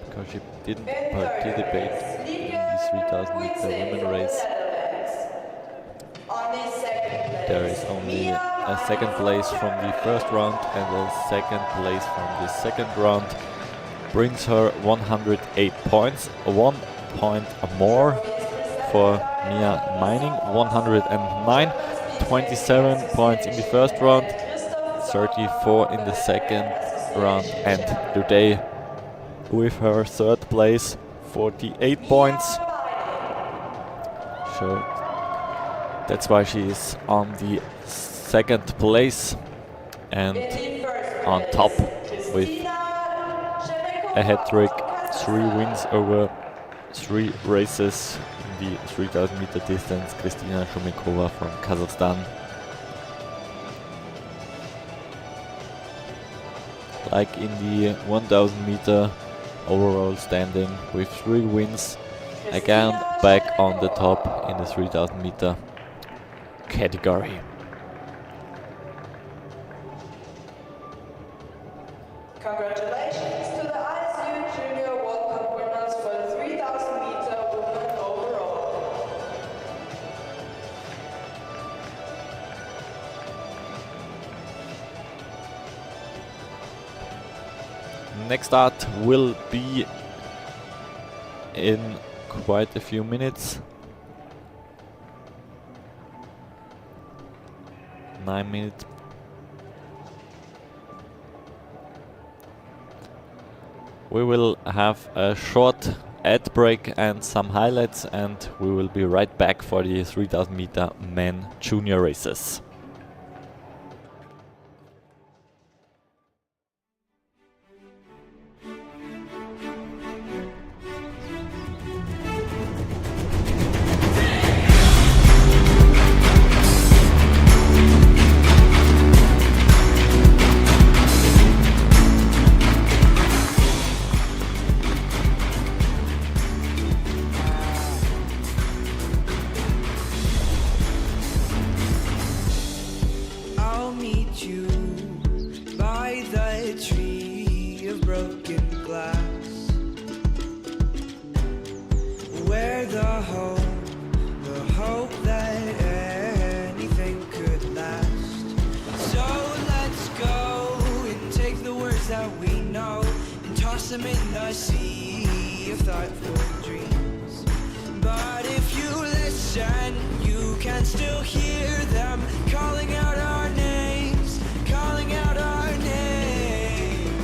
because she didn't participate in the 3000 meter women race. There is only a second place from the first round and a second place from the second round. Brings her 108 points, 1 point more for Mia Mining, 109, 27 points in the first round, 34 in the second round, and today with her third place, 48 points. So that's why she is on the second place and on top with a hat-trick, 3 wins over 3 races in the 3000 meter distance. Kristina Sumekova from Kazakhstan. Like in the 1000 meter overall standing with 3 wins, again back on the top in the 3000 meter category. Congratulations to the ISU Junior World Cup winners for the 3000 meter women overall. Next start will be in quite a few minutes. 9 minutes. We will have a short ad break and some highlights, and we will be right back for the 3000 meter men junior races. amid a sea of thoughtful dreams. But if you listen, you can still hear them calling out our names, calling out our names.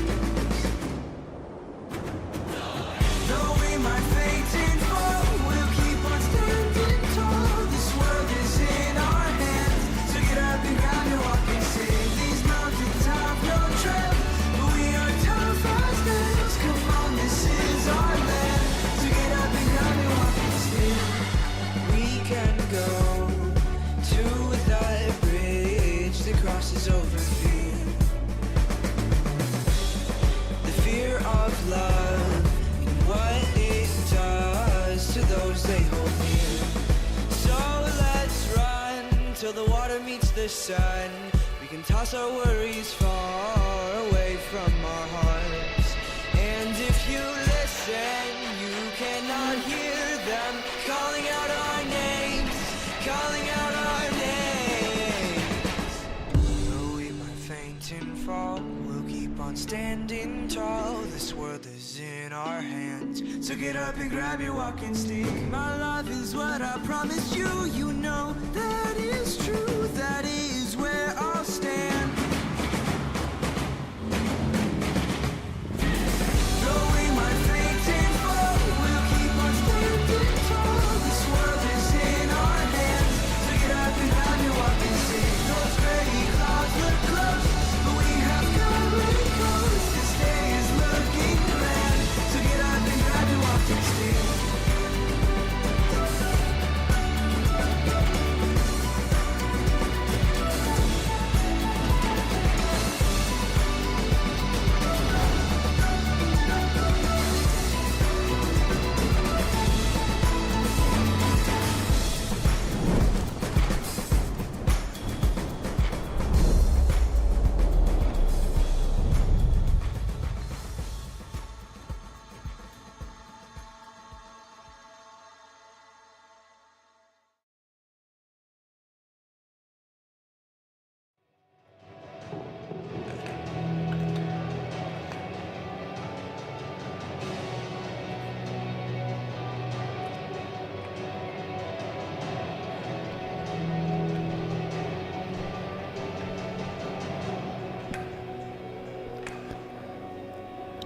Though we might faint and fall, we'll keep on standing tall. This world is in our hands, so get up and grab your walking stick. These mountains have no trail, but we are tough as nails. Come on, this is our land, so get up and grab your walking stick. We can go to that bridge that crosses over fear. The fear of love and what it does to those they hold near. So let's run till the water meets the sun. We can toss our worries far away from our hearts. And if you listen, you cannot hear them calling out our names, calling out our names. Though we might faint and fall, we'll keep on standing tall. This world is in our hands, so get up and grab your walking stick. My love is what I promised you. You know that is true. That is where I'll stand. Though we might faint and fall, we'll keep on standing tall. This world is in our hands, so get up and grab your walking stick. Those gray clouds look close, but we have covered coast. This day is looking grand, so get up and grab your walking stick.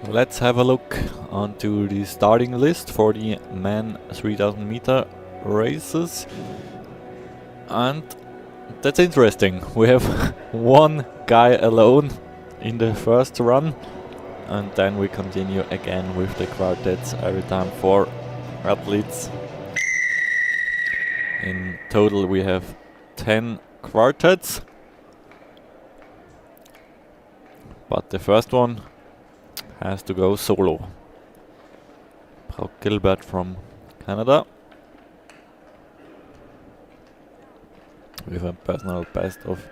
Let's have a look onto the starting list for the men 3000 meter races. And that's interesting. We have one guy alone in the first run, and then we continue again with the quartets every time 4 athletes. In total we have 10 quartets, but the first one has to go solo. Brooke Gilbert from Canada with a personal best of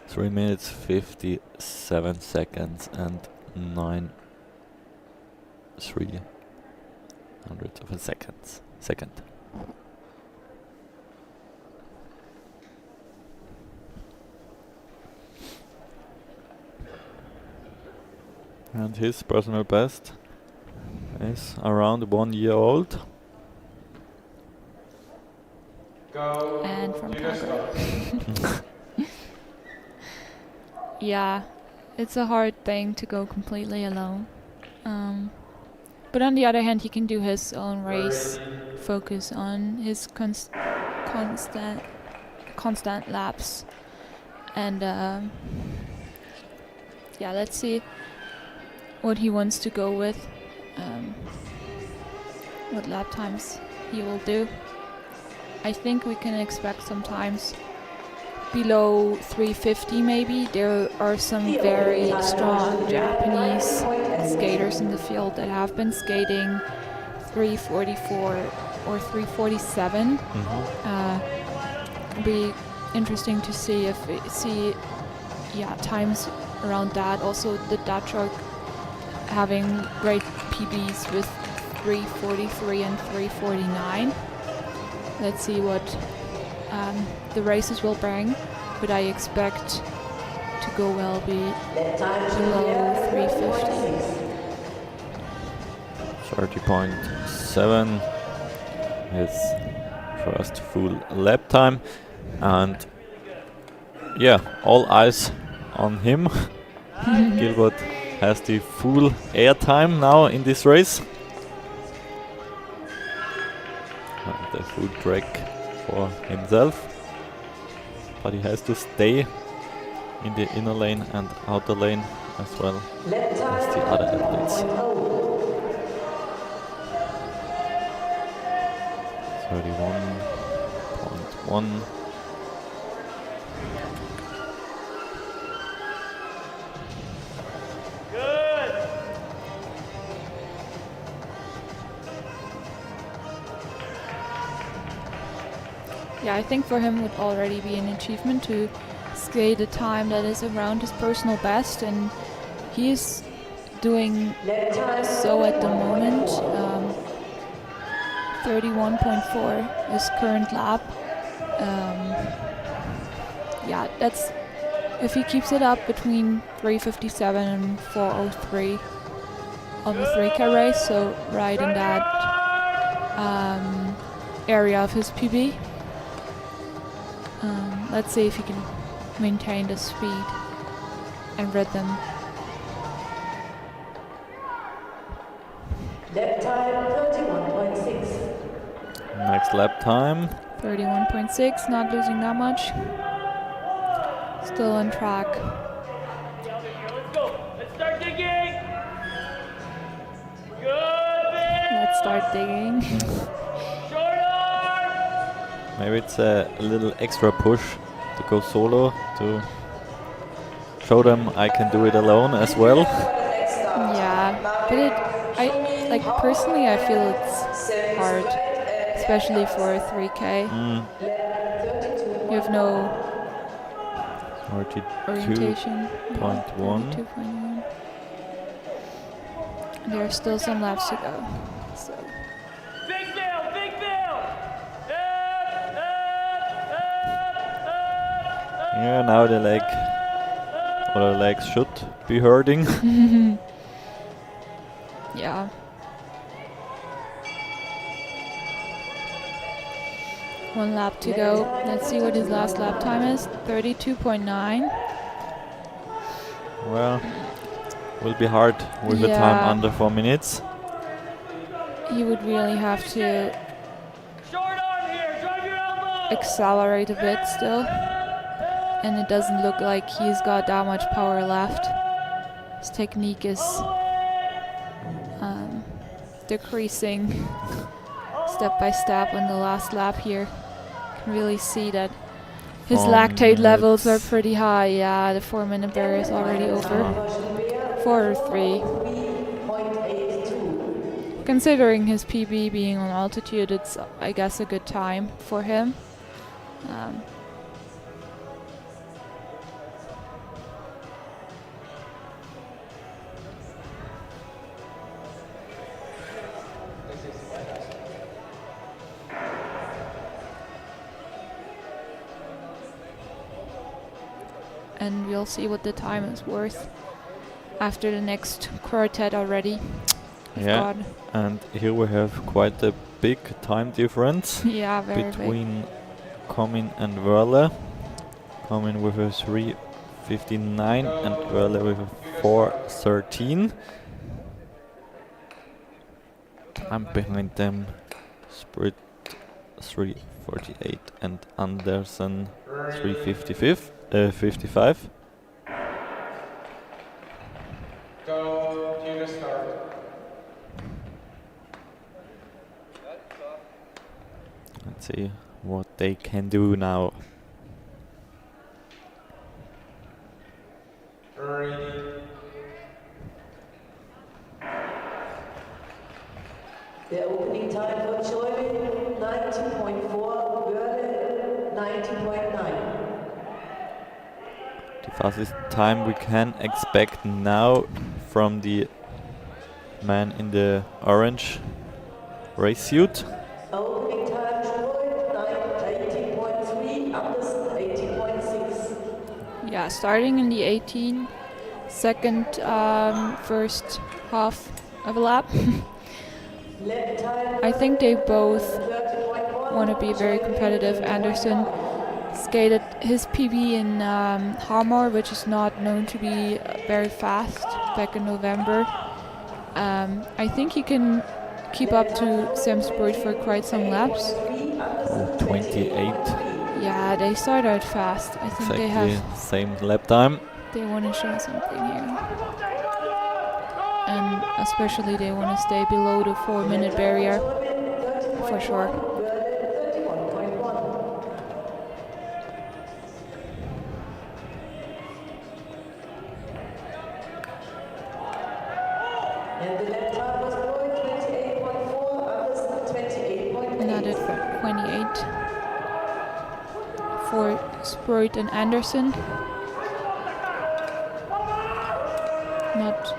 3 minutes 57 seconds and 9/300 of a second. And his personal best is around 1 year old. Go. And from You guys Calgary. start. Yeah, it's a hard thing to go completely alone. But on the other hand, he can do his own race, focus on his constant laps, and yeah, let's see what he wants to go with, what lap times he will do. I think we can expect sometimes below 350 maybe. There are some very strong Japanese skaters in the field that have been skating 344 or 347. It'll be interesting to see if we see times around that. Also the Dutch are having great PBs with 343 and 349. Let's see what the races will bring, but I expect to go well below 350. 30.7 his first full lap time, and yeah, all eyes on him. Gilbert has the full air time now in this race. And the full track for himself, but he has to stay in the inner lane and outer lane as well as the other athletes. 31.1. Yeah, I think for him it would already be an achievement to skate a time that is around his personal best, and he's doing so at the moment. 31.4 is current lap. Yeah, that's if he keeps it up between 3:57 and 4:03 of the 3K race, so right in that area of his PB. Let's see if he can maintain the speed and rhythm. Lap time 31.6. Next lap time. 31.6, not losing that much. Still on track. Let's go. Let's start digging. Good. Let's start digging. Short arm. Maybe it's a little extra push to go solo to show them I can do it alone as well. Yeah, but personally I feel it's hard, especially for a 3K. You have no orientation. 32.1. 32.1. There are still some laps to go. So. Big Bill. Big Bill. Yeah, now the leg or the legs should be hurting. Yeah. One lap to go. Let's see what his last lap time is. 32.9. Well, will be hard with a time under 4 minutes. He would really have to Short arm here. Drive your elbow. accelerate a bit still. And it doesn't look like he's got that much power left. His technique is decreasing step by step on the last lap here. You can really see that his lactate levels are pretty high. Yeah, the 4-minute barrier is already over. 4:03. Considering his PB being on altitude, it's, I guess, a good time for him. And we'll see what the time is worth after the next quartet already. Yeah, and here we have quite a big time difference Yeah, very big. between Comin and Wörle. Comin with a 3:59 and Wörle with a 4:13. Time behind them, Sprit 3:48 and Andersen 3:55. Go to the start. Let's see what they can do now. Ready. The opening time for Schäuble 90.4, Wörle 90.9. The fastest time we can expect now from the man in the orange race suit. Opening time Schäuble 18.3, Andersen 18.6. Yeah, starting in the 18 second first half of a lap. I think they both want to be very competitive. Anderson skated his PB in Hamar, which is not known to be very fast, back in November. I think he can keep up to Semsbury for quite some laps. 28. Yeah, they start out fast. I think they Exactly have. same lap time. They want to show something here, and especially they want to stay below the 4-minute barrier for sure. Another 28 for Sprout and Anderson. Not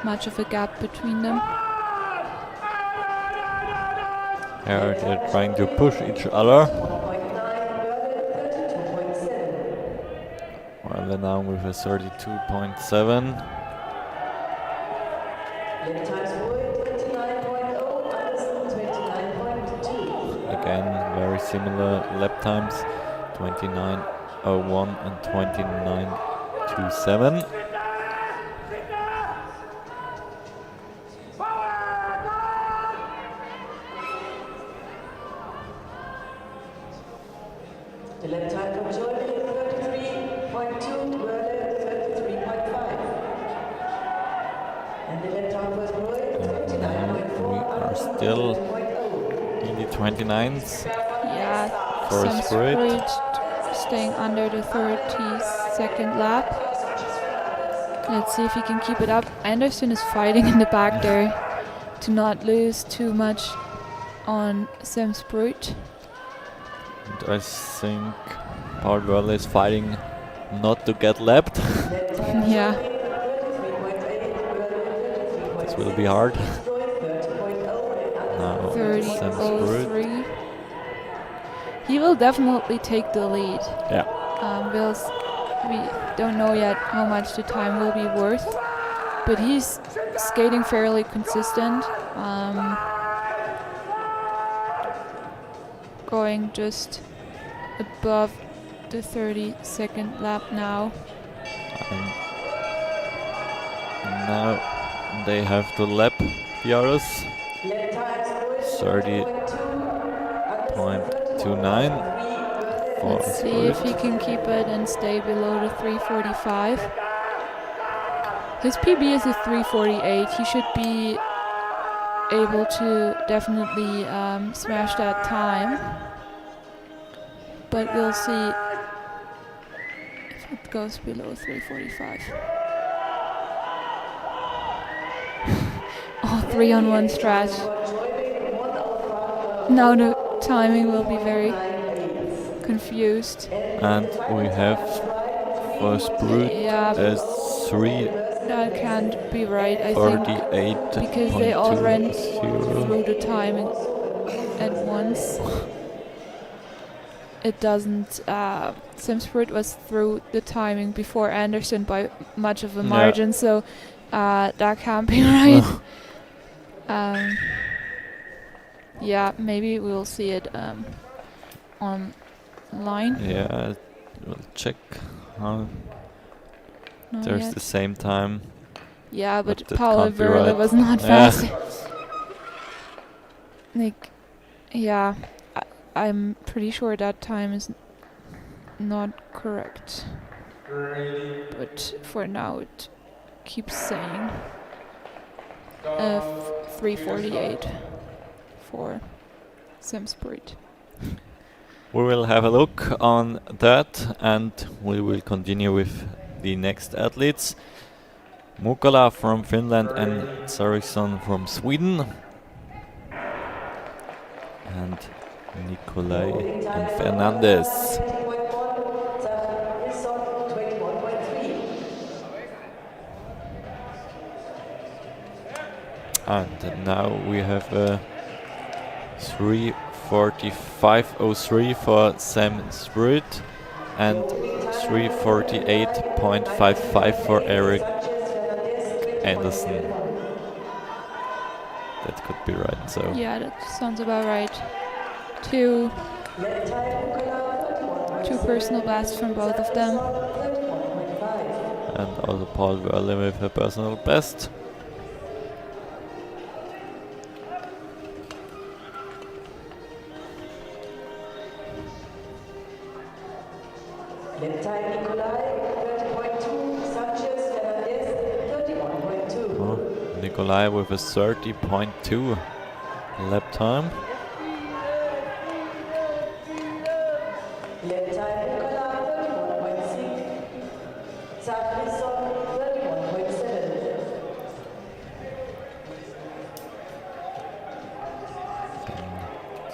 much of a gap between them. Here they're trying to push each other. Well, they're now with a 32.7. Again, very similar lap times, 29.01 and 29.27. The lap time for Jordan is 33.2, Werle 33.5. And the lap time for Sprout is And now we are still in the 29s. Yeah, For some Sprout. Sprout staying under the 32nd lap. Let's see if he can keep it up. Anderson is fighting in the back there to not lose too much on Sam Sprout. And I think Paul Werle is fighting not to get lapped. Yeah, This will be hard. Now Sam Sprout. 30.03. He will definitely take the lead. Yeah. We don't know yet how much the time will be worth, but he's skating fairly consistent. Going just above the 32nd lap now. And now they have to lap the others. 30.29 for Let's see if he Sprout. can keep it and stay below the 3:45. His PB is a 3:48. He should be able to definitely smash that time. But we'll see if it goes below 3:45. Oh, 3-on-1 stretch. Now the timing will be very confused. And we have for Sprout Yeah, a that can't be right, I think, 3:48.20. because they all ran through the timing at once. It doesn't. Simsport was through the timing before Anderson by much of a margin, so that can't be right. Yeah, maybe we'll see it online. Yeah, we'll check how. Not There's yet. the same time. Yeah, but but that Paul can't be Werle right. was not Yeah. fast. Like, yeah, I'm pretty sure that time is not correct. But for now, it keeps saying 3:48 for Simsport. We will have a look on that and we will continue with the next athletes. Mukala from Finland and Sarison from Sweden. And Nikolai and Fernandez. And now we have a 3:45.03 for Sam Sprout and 3:48.55 for Eric Anderson. that could be right. So Yeah, that sounds about right. Two personal bests from both of them. and also Paul Wörle with a personal best. Nikolai with a 30.2 lap time.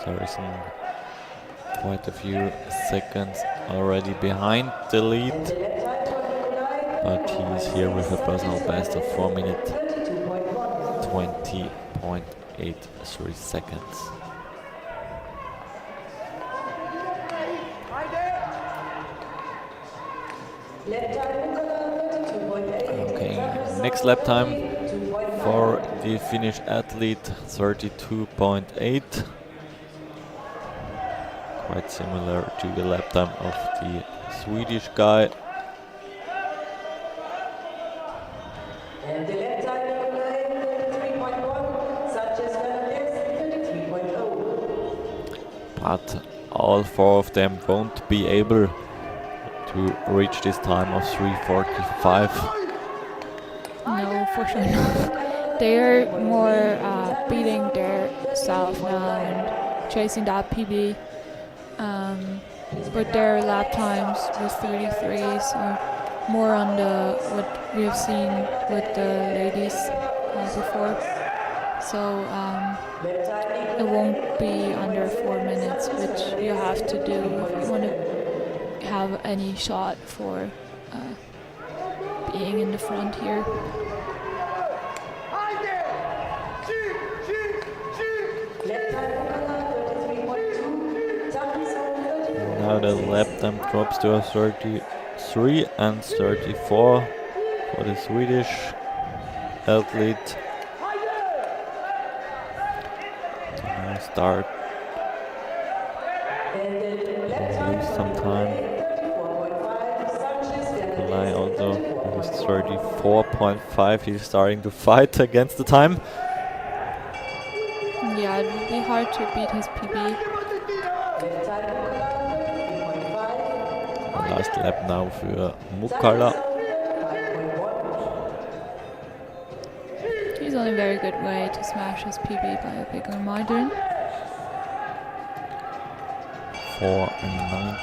Saracen quite a few seconds already behind the lead, but he is here with a personal best of 4 minutes 20.83 seconds. Okay, next lap time for the Finnish athlete 32.8. Quite similar to the lap time of the Swedish guy. And the left side Nikolai 33.1, Sanchez Fernandez 33.0. But all four of them won't be able to reach this time of 3:45. No, for sure not. They're more beating their self now and chasing that PB. But their lap times with 33s are more on the what we have seen with the ladies before. So it won't be under 4 minutes, which you have to do if you want to have any shot for being in the front here. Now the lap time drops to a 33 and 34 for the Swedish athlete. Now start lose some time. Nikolai also with 34.5. He's starting to fight against the time. Yeah, it would be hard to beat his PB. Last lap now für Mukala. He's on a very good way to smash his PB by a bigger margin. For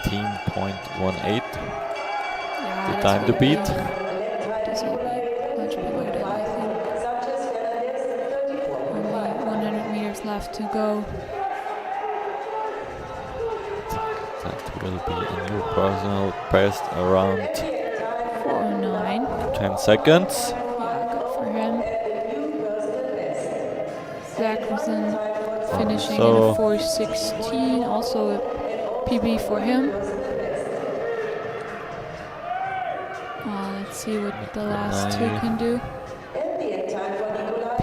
19.18. Yeah, The this time to will beat. This will be much below that, I think. Only 100 meters left to go. That will be a new personal best around 4:09. 10 seconds. Yeah, good for him. Zackerson finishing in a 4:16, also a PB for him. Let's see what the last two can do.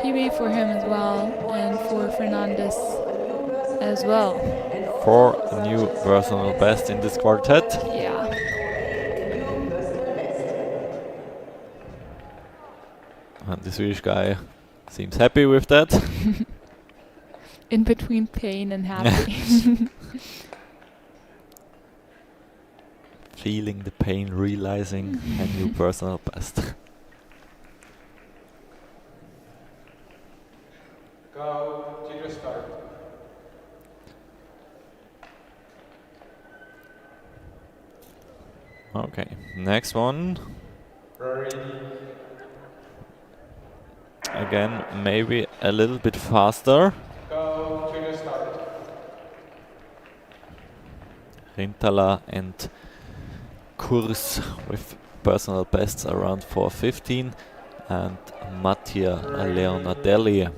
PB for him as well, and for Fernandez as well. 4 new personal best in this quartet. Yeah. And the Swedish guy seems happy with that. In between pain and happy. Feeling the pain, realizing a new personal best. Go to your start. Okay, next one. Ready. Again, maybe a little bit faster. Go to your start. Rintala and Kurs with personal bests around 4:15, and Mattia Leonardelli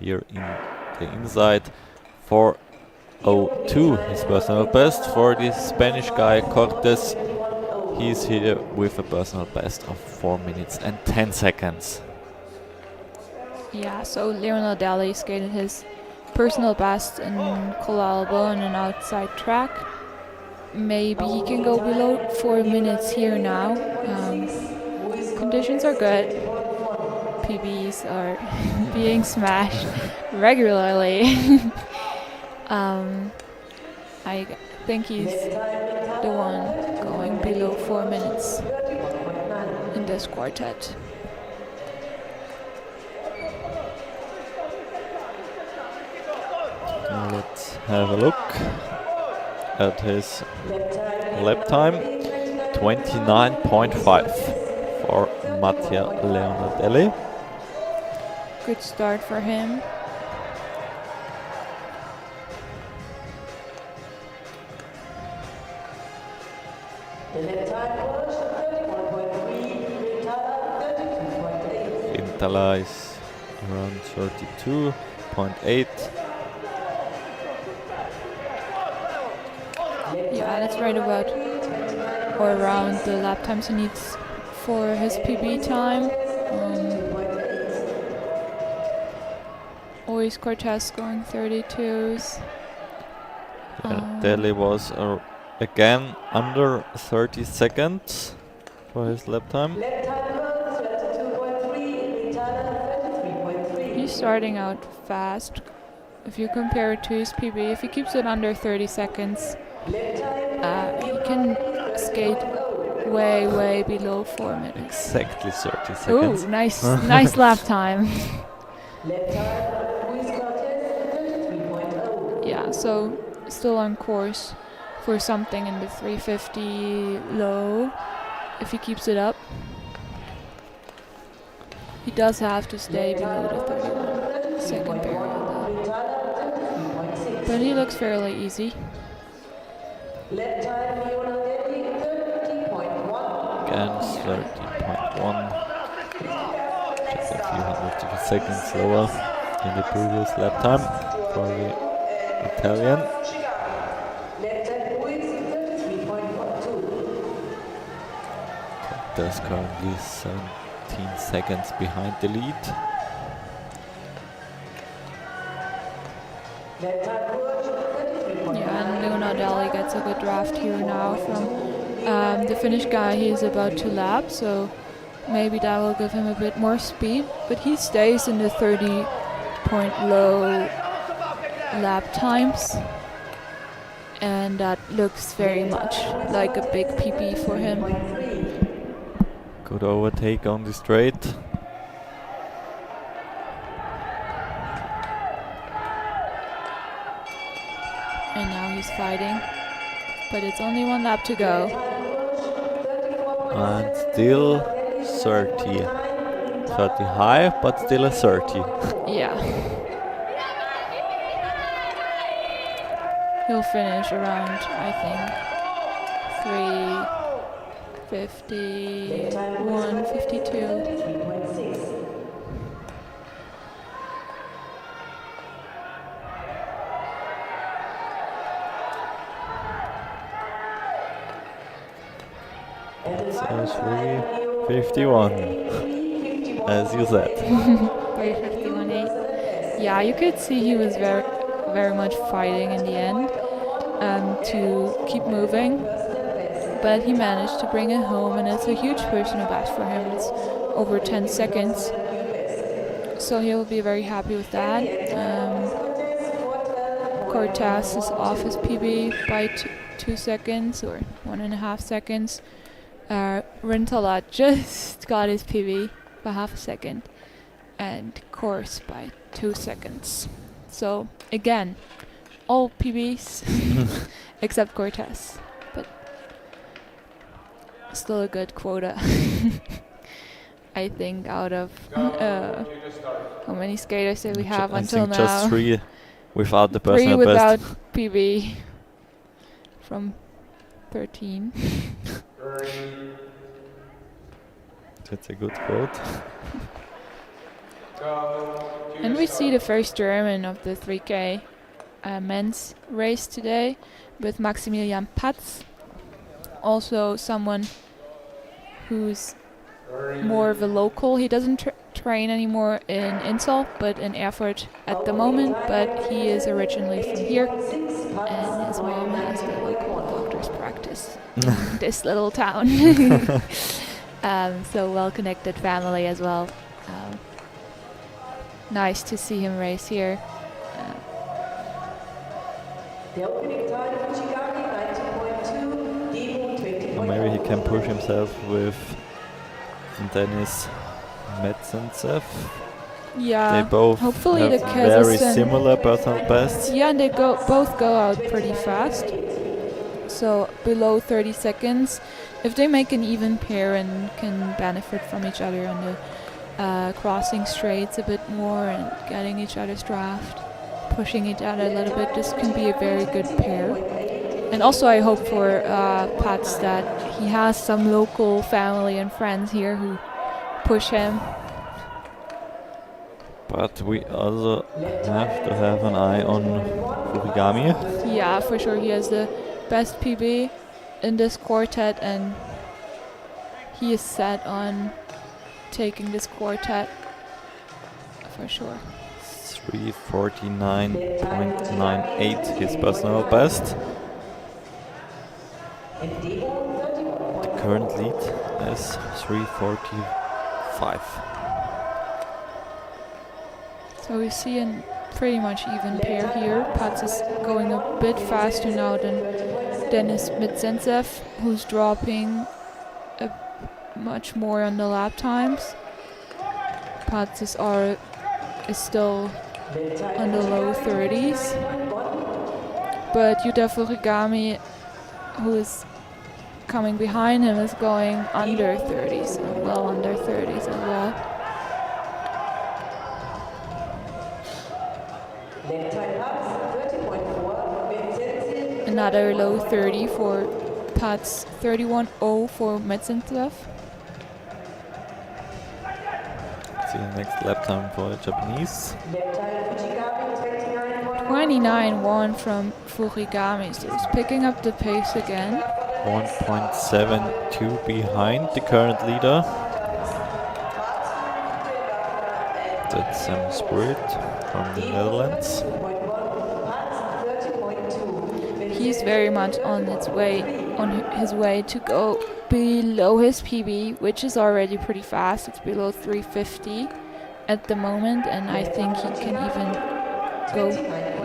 here in the inside 4:02, his personal best. For the Spanish guy Cortes, he's here with a personal best of 4 minutes and 10 seconds. Yeah, so Leonel Daly skated his personal best in Kolalbo on an outside track. Maybe he can go below 4 minutes here now. Conditions are good. PBs are being smashed regularly. I think he's the one going below 4 minutes in this quartet. Let's have a look at his lap time. 29.5 for Mattia Leonardelli. Good start for him. Intala is around 32.8. Yeah, that's right about or around the lap times he needs for his PB time. Always Cortez scoring 32s. Delhi was again under 30 seconds for his lap time. He's starting out fast. If you compare it to his PB, if he keeps it under 30 seconds, he can skate way below 4 minutes. Exactly 30 seconds. Ooh, nice lap time. Yeah, so still on course for something in the 350 low if he keeps it up. He does have to stay below the 31 second barrier though. But he looks fairly easy. Again 30.1. Just a few hundreds of a second slower than the previous lap time for the Italian. There's currently 17 seconds behind the lead. Yeah, and Leonardelli gets a good draft here now from the Finnish guy he is about to lap, so maybe that will give him a bit more speed, but he stays in the 30-point low lap times, and that looks very much like a big PP for him. Good overtake on the straight. And now he's fighting, but it's only one lap to go. And still 30. 30 high, but still a 30. Yeah. He'll finish around, I think, 3:51, 52. So 3:51, as you said. 3:51.8. Yeah, you could see he was very much fighting in the end to keep moving, but he managed to bring it home, and it's a huge personal best for him. It's over 10 seconds, so he'll be very happy with that. Cortez is off his PB by 2 seconds or 1.5 seconds. Rintala just got his PB by half a second, and course by 2 seconds. So again, all PBs except Cortez, but still a good quota. I think out of how many skaters did we have until now? Just 3 without the 3 personal without best. PB from 13. That's a good quote. And we see the first German of the 3K men's race today with Maximilian Patz, also someone who's more of a local. He doesn't train anymore in Inzell, but in Erfurt at the moment. But he is originally from here, and his mom has the local doctor's practice in this little town. So well-connected family as well. Nice to see him race here. The opening time for Chigami, 90.2, Demo 20.1. Or maybe he can push himself with Dennis Metzensev. Yeah, They both hopefully have the very Kazakhstan- similar personal bests. Yeah, and they both go out pretty fast. So below 30 seconds. If they make an even pair and can benefit from each other on the crossing straights a bit more and getting each other's draft, pushing each other a little bit, this can be a very good pair. And also I hope for Pats that he has some local family and friends here who push him. But we also have to have an eye on Furigami. Yeah, for sure. He has the best PB in this quartet, and he is set on taking this quartet for sure. 3:49.98, his personal best. The current lead is 3:45. So we see a pretty much even pair here. Pats is going a bit faster now than Dennis Metzensev, who's dropping much more on the lap times. Pats is still on the low 30s. But Yuta Furigami, who is coming behind him, is going under 30s, well under 30s as well. Another low 30 for Pats, 31.0 for Metzensev. See the next lap time for the Japanese. 29.1 from Furigami, so he's picking up the pace again. 1.72 behind the current leader. That's Sam Spirit from the Netherlands. He's very much on his way to go below his PB, which is already pretty fast. It's below 3:50 at the moment, and I think he can even go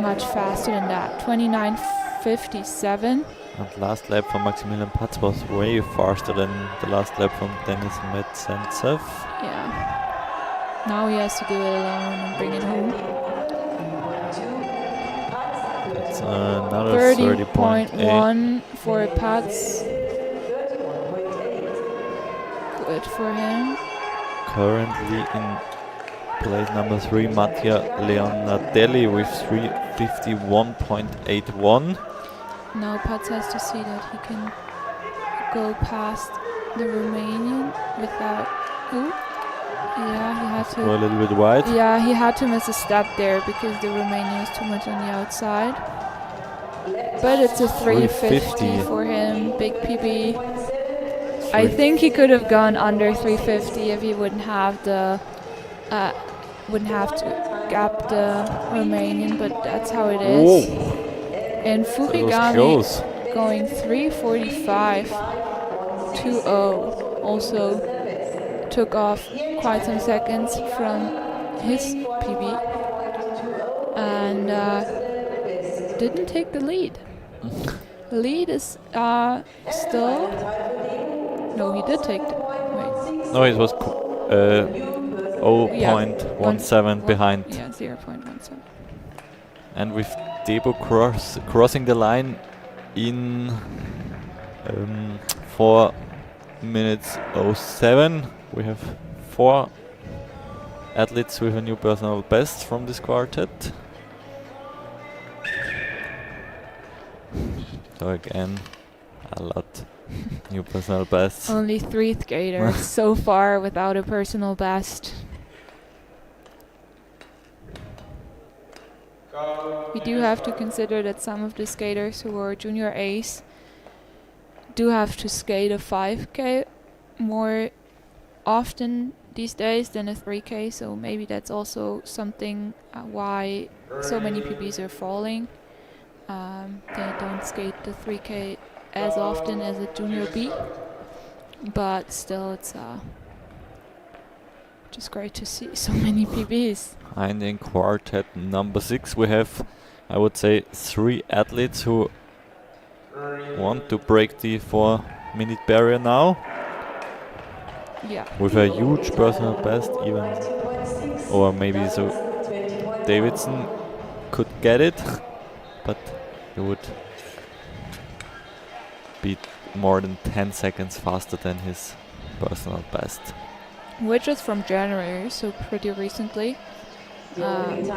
much faster than that. 29:57. And last lap from Maximilian Patz was way faster than the last lap from Dennis Metzensev. Yeah. Now he has to do it alone and bring it home. It's another 30.1 30.1 for Pats. Good for him. Currently in place number 3, Mattia Leonardelli with 3:51.81. Now Pats has to see that he can go past the Romanian without... Ooh. Yeah, he had Go a to... little bit wide. Yeah, he had to miss a step there because the Romanian is too much on the outside. But it's a 350 for him, big PB. I think he could have gone under 350 if he wouldn't have to gap the Romanian, but that's how it is. And Furigami going 3:45.20 also took off quite some seconds from his PB and didn't take the lead. The lead is still... No, he did take the... Wait. No, it was 0.17 behind. Yeah, 0.17. And with Debo crossing the line in 4 minutes 07, we have 4 athletes with a new personal best from this quartet. So again, a lot new personal bests. Only 3 skaters so far without a personal best. We do have to consider that some of the skaters who are junior A's do have to skate a 5K more often these days than a 3K, so maybe that's also something why so many PBs are falling. They don't skate the 3K as often as a junior B, but still it's just great to see so many PBs. And in quartet number 6 we have, I would say, 3 athletes who want to break the 4-minute barrier now. Yeah. With a huge personal best, even, or maybe so Davidson could get it, but he would be more than 10 seconds faster than his personal best. Which is from January, so pretty recently. From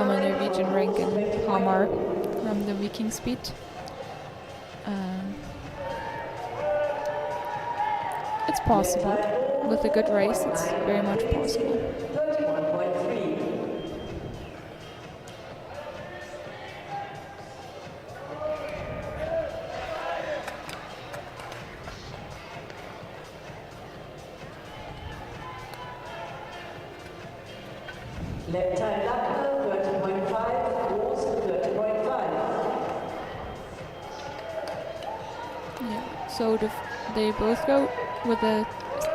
a Norwegian rink in Hamar, from the Viking Speed. It's possible. With a good race, it's very much possible. Left time Lackner, 30.5, Groß, 30.5. Yeah. So they both go with a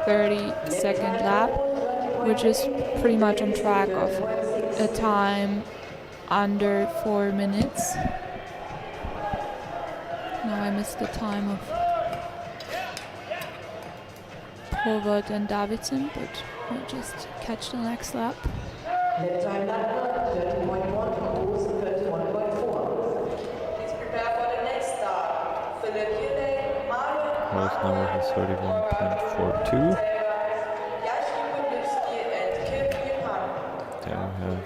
30-second lap, which is pretty much on track of a time under 4 minutes. Now I missed the time of Provert and Davidson, but we'll just catch the next lap. Left time Lackner, 30.1, Groß, 31.4. Please prepare for the next start. Philip Hille, Mario, Gross number is 31.42. Then we have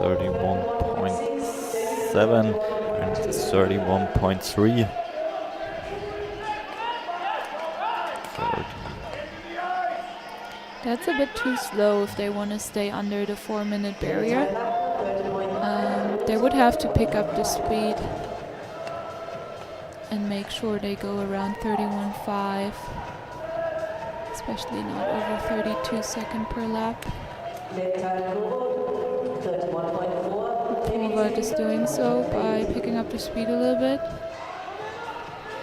31.7 and 31.3. That's a bit too slow if they want to stay under the 4-minute barrier. They would have to pick up the speed and make sure they go around 31.5, especially not over 32 seconds per lap. Provert is doing so by picking up the speed a little bit.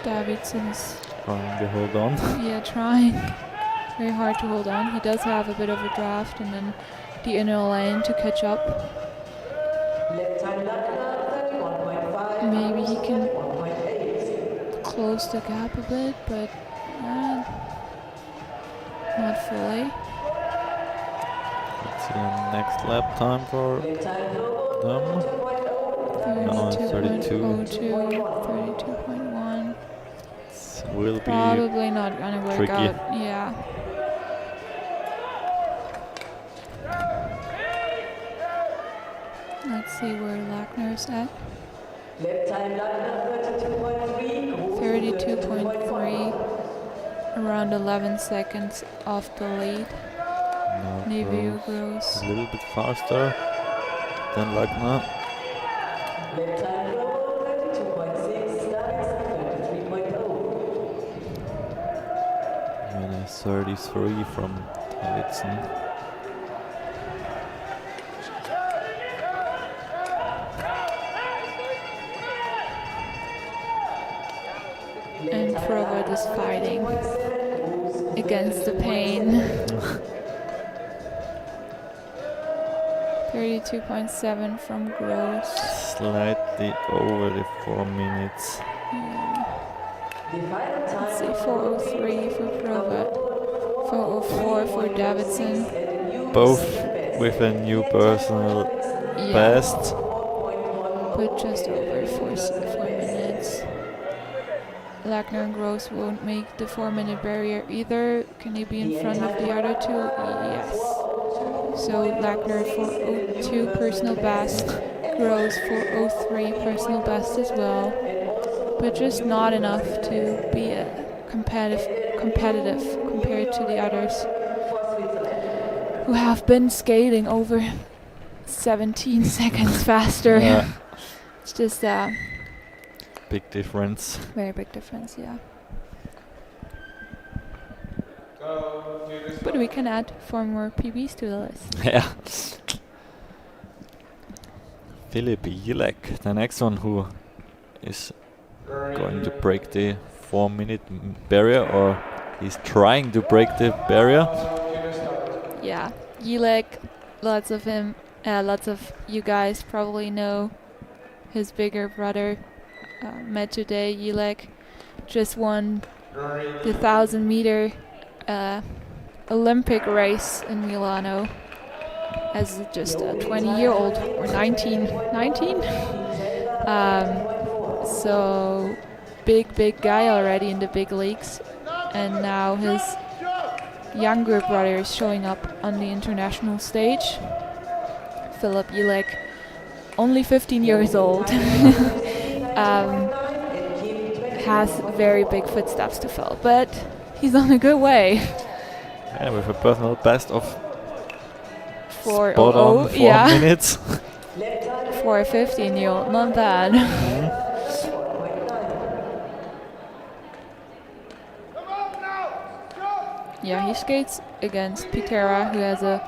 Davidson's Trying to hold on. Yeah, trying. Very hard to hold on. He does have a bit of a draft and then the inner lane to catch up. Maybe he can close the gap a bit, but not fully. Let's see the next lap time for them. 32. 32.1. Will be Probably not gonna work tricky. out. Yeah. Let's see where Lackner's at. 32.3. Around 11 seconds off the lead. No, Nevio Gross grows. a little bit faster than Lagna. And a 33 from Davidson. And Provert is fighting against the pain. 32.7 from Gross. Slightly over the 4 minutes. Yeah. Let's see, 4:03 for Provert, 4:04 for Davidson. Both with a new personal best. But just over 4 minutes. Lackner and Gross won't make the 4-minute barrier either. Can he be in front of the other two? Yes. So Lackner 4:02 personal best, Gross 4:03 personal best as well. But just not enough to be competitive compared to the others who have been skating over 17 seconds faster. Yeah. It's just a Big difference. very big difference, yeah. Go to the But start. we can add 4 more PBs to the list. Yeah. Philip Jelek, the next one who is going to break the 4-minute barrier, or he's trying to break the barrier. To the start. Yeah, Jelek, lots of him, lots of you guys probably know his bigger brother, met today. Jelek just won the 1,000-meter Olympic race in Milano as just a 20-year-old, or 19. So big guy already in the big leagues, and now his younger brother is showing up on the international stage. Philip Jelek, only 15 years old, has very big footsteps to fill, but he's on a good way. Yeah, with a personal best of 4:00, spot on 4 yeah. minutes. For a 15-year-old, not bad. Yeah, he skates against Pitera, who has a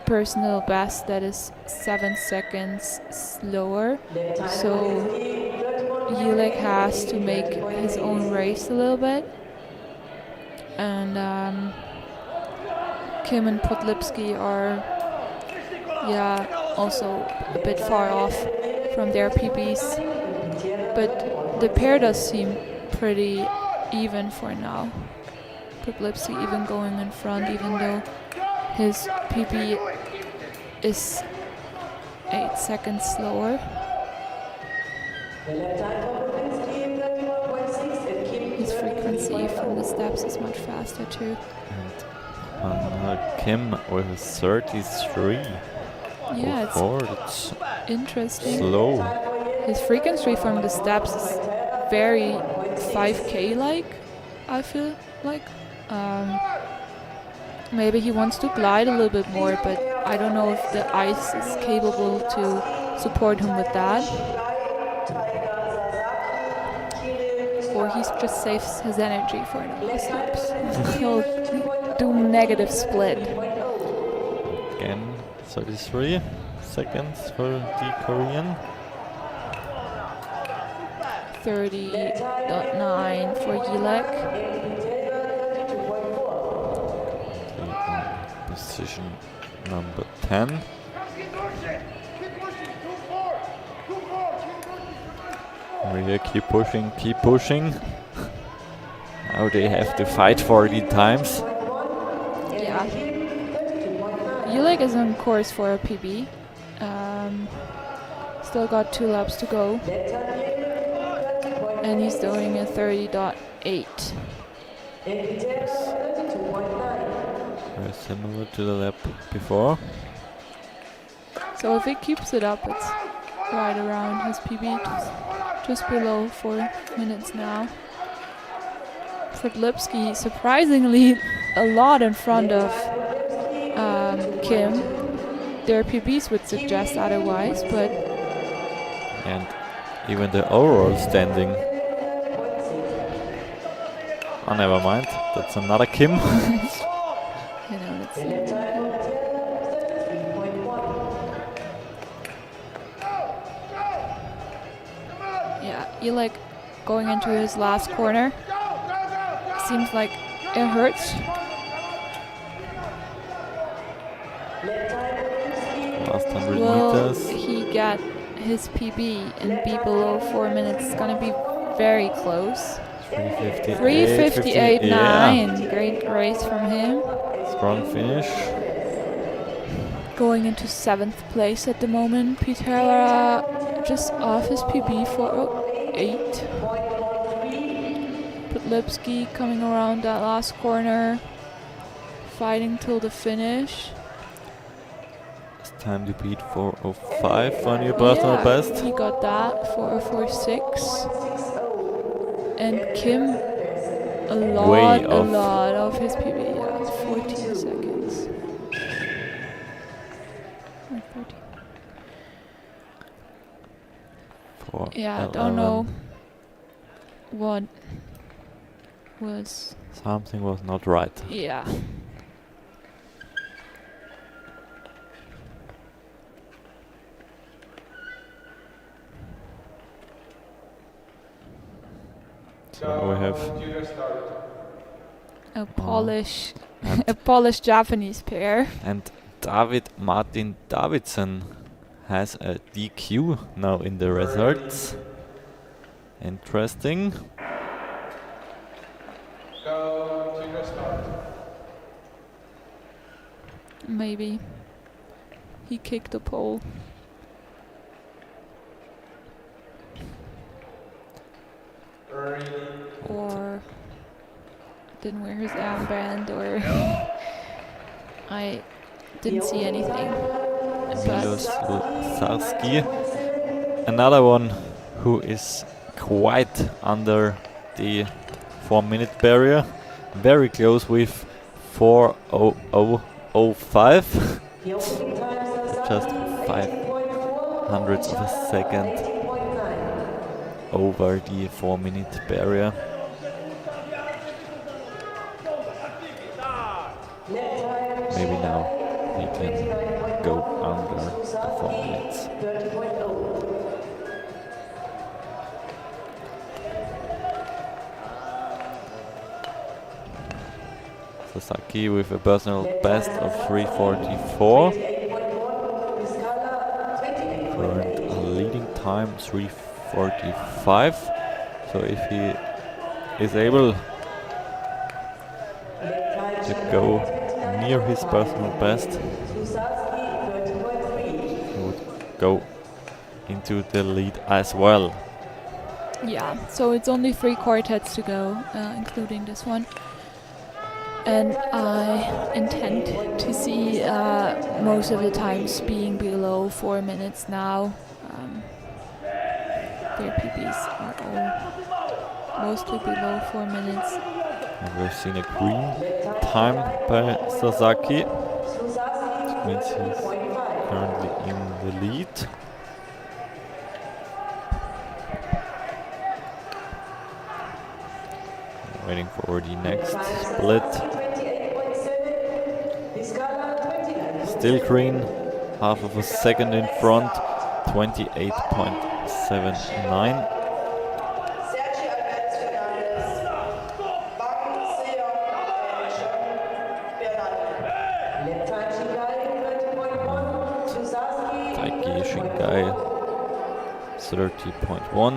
personal best that is 7 seconds slower. So Jelek has to make his own race a little bit. And Kim and Podlipski are, yeah, also a bit far off from their PBs. But the pair does seem pretty even for now. Podlipski even going in front, even though his PB is 8 seconds slower. His frequency from the steps is much faster too. And Kim with a 33. Yeah, it's It's interesting. slow. His frequency from the steps is very 5K-like, I feel like. Maybe he wants to glide a little bit more, but I don't know if the ice is capable to support him with that. Or he just saves his energy for the last laps. He'll do negative split. Again, 33 seconds for the Korean. 30.9 for Jelek. Position number 10. Here, keep pushing. Now they have to fight 40 times. Yeah. Jelek is on course for a PB. Still got 2 laps to go. And he's doing a 30.8. Very similar to the lap before. So if he keeps it up, it's right around his PB, just below 4 minutes now. Podlipski surprisingly a lot in front of Kim. Their PBs would suggest otherwise, but And even the overall standing. Oh, never mind. That's another Kim. you know, let's see. Yeah, Jelek going into his last corner. Seems like it hurts. Last 100 Will meters. he get his PB and be below 4 minutes? It's gonna be very close. 3:58.9. Yeah. Great race from him. Strong finish. Going into 7th place at the moment. Pitera just off his PB for 8. Podlipski coming around that last corner, fighting till the finish. It's time to beat 4:05 on your personal best. He got that, 4:46. And Kim, a lot of his PB, yeah, it's 14 seconds. Or 13. Yeah, I don't know what was, Something was not right. yeah. So now we have Julia start. A Polish, a Polish-Japanese pair. and David Martin Davidson has a DQ now in the results. Interesting. Go, Julia start. Maybe he kicked a pole. Ready. Or didn't wear his armband, or I didn't see anything. Milos Sarski, another one who is quite under the 4-minute barrier, very close with 4:00:05, just 500ths of a second over the 4-minute barrier. Maybe now he can go under the 4 minutes. Sasaki with a personal best of 3:44. Current leading time 3:45. So if he is able to go near his personal best, he would go into the lead as well. Yeah, so it's only 3 quartets to go, including this one. And I intend to see most of the times being below 4 minutes now. Their PBs are all mostly below 4 minutes. And we've seen a green time by Sasaki, which means he's currently in the lead. Waiting for the next split. Still green, half of a second in front, 28.79. Taiki Shingai, 30.1.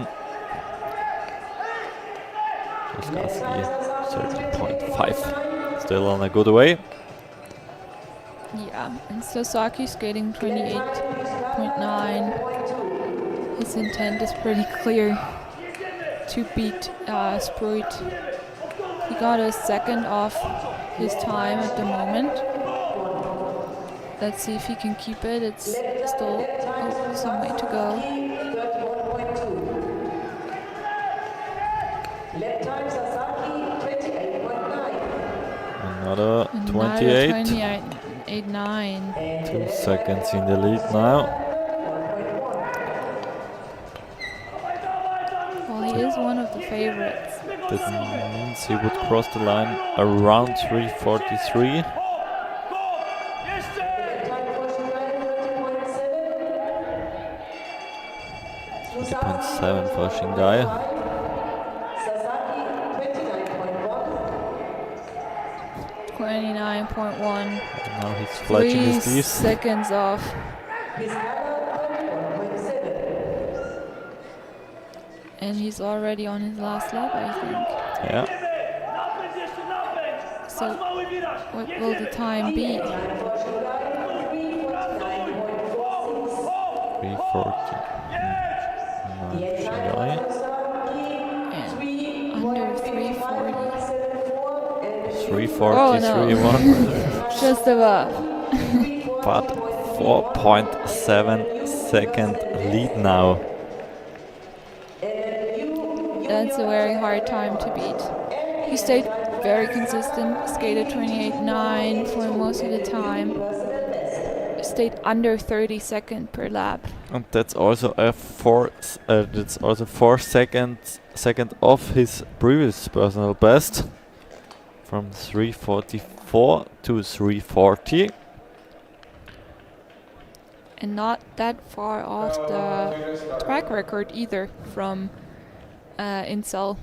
Sasaki, 30.5. Still on a good way. Yeah, and Sasaki skating 28.9. His intent is pretty clear to beat Spruit. He got a second off his time at the moment. Let's see if he can keep it. It's still some way to go. Another 28. 28.9. 2 seconds in the lead now. Well, he is one of the favorites. That means he would cross the line around 3:43. 30.7 for Shingai. 29.1. Now he's fletching his 3 teeth. seconds off. And he's already on his last lap, I think. Yeah. So, what will the time be? 3:40. Shingai. And under 3:40. 3:43.1. Just above. But 4.7 second lead now. That's a very hard time to beat. He stayed very consistent, skated 28.9 for most of the time. Stayed under 30 seconds per lap. And that's also a 4 seconds second off his previous personal best from 3:44 to 3:40. And not that far off the track record either from Inzell.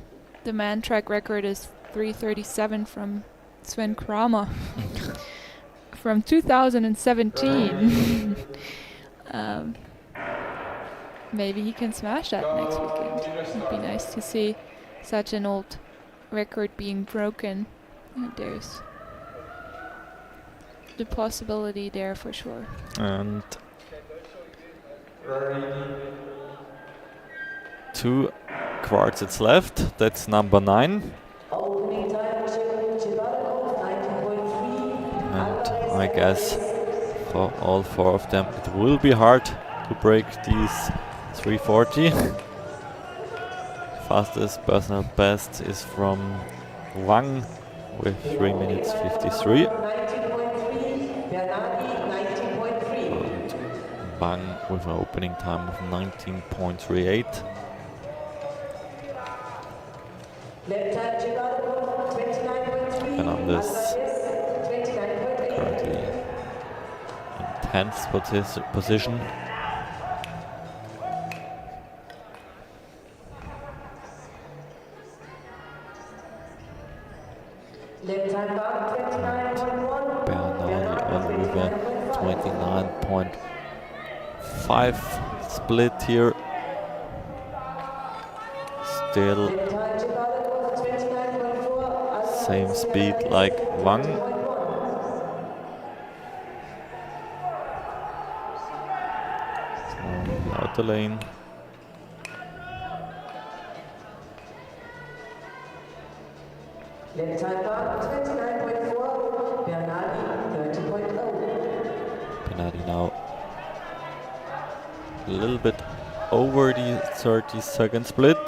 The man track record is 3:37 from Sven Kramer from 2017. Maybe he can smash that next weekend. It'd be nice to see such an old record being broken. There's the possibility there for sure. And 2 quartets left. That's number 9. And I guess for all 4 of them it will be hard to break these 3:40. Fastest personal best is from Wang with 3 minutes 53. And Wang with an opening time of 19.38. Fernandez currently in 10th position. Bernardi on with a 29.5 split here. Still same speed like Wang. Outer lane. Bernardi now a little bit over the 30-second split.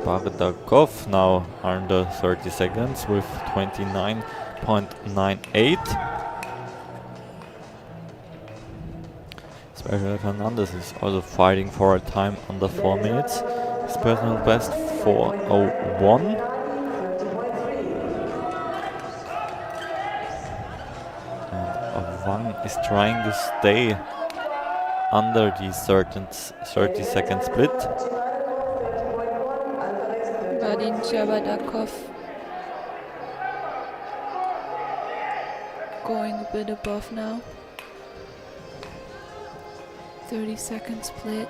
Bardakov now under 30 seconds with 29.98. Especially Fernandez is also fighting for a time under 4 minutes. His personal best 4:01. And Wang is trying to stay under the 30-second split. Bardakov going a bit above now. 30-second split.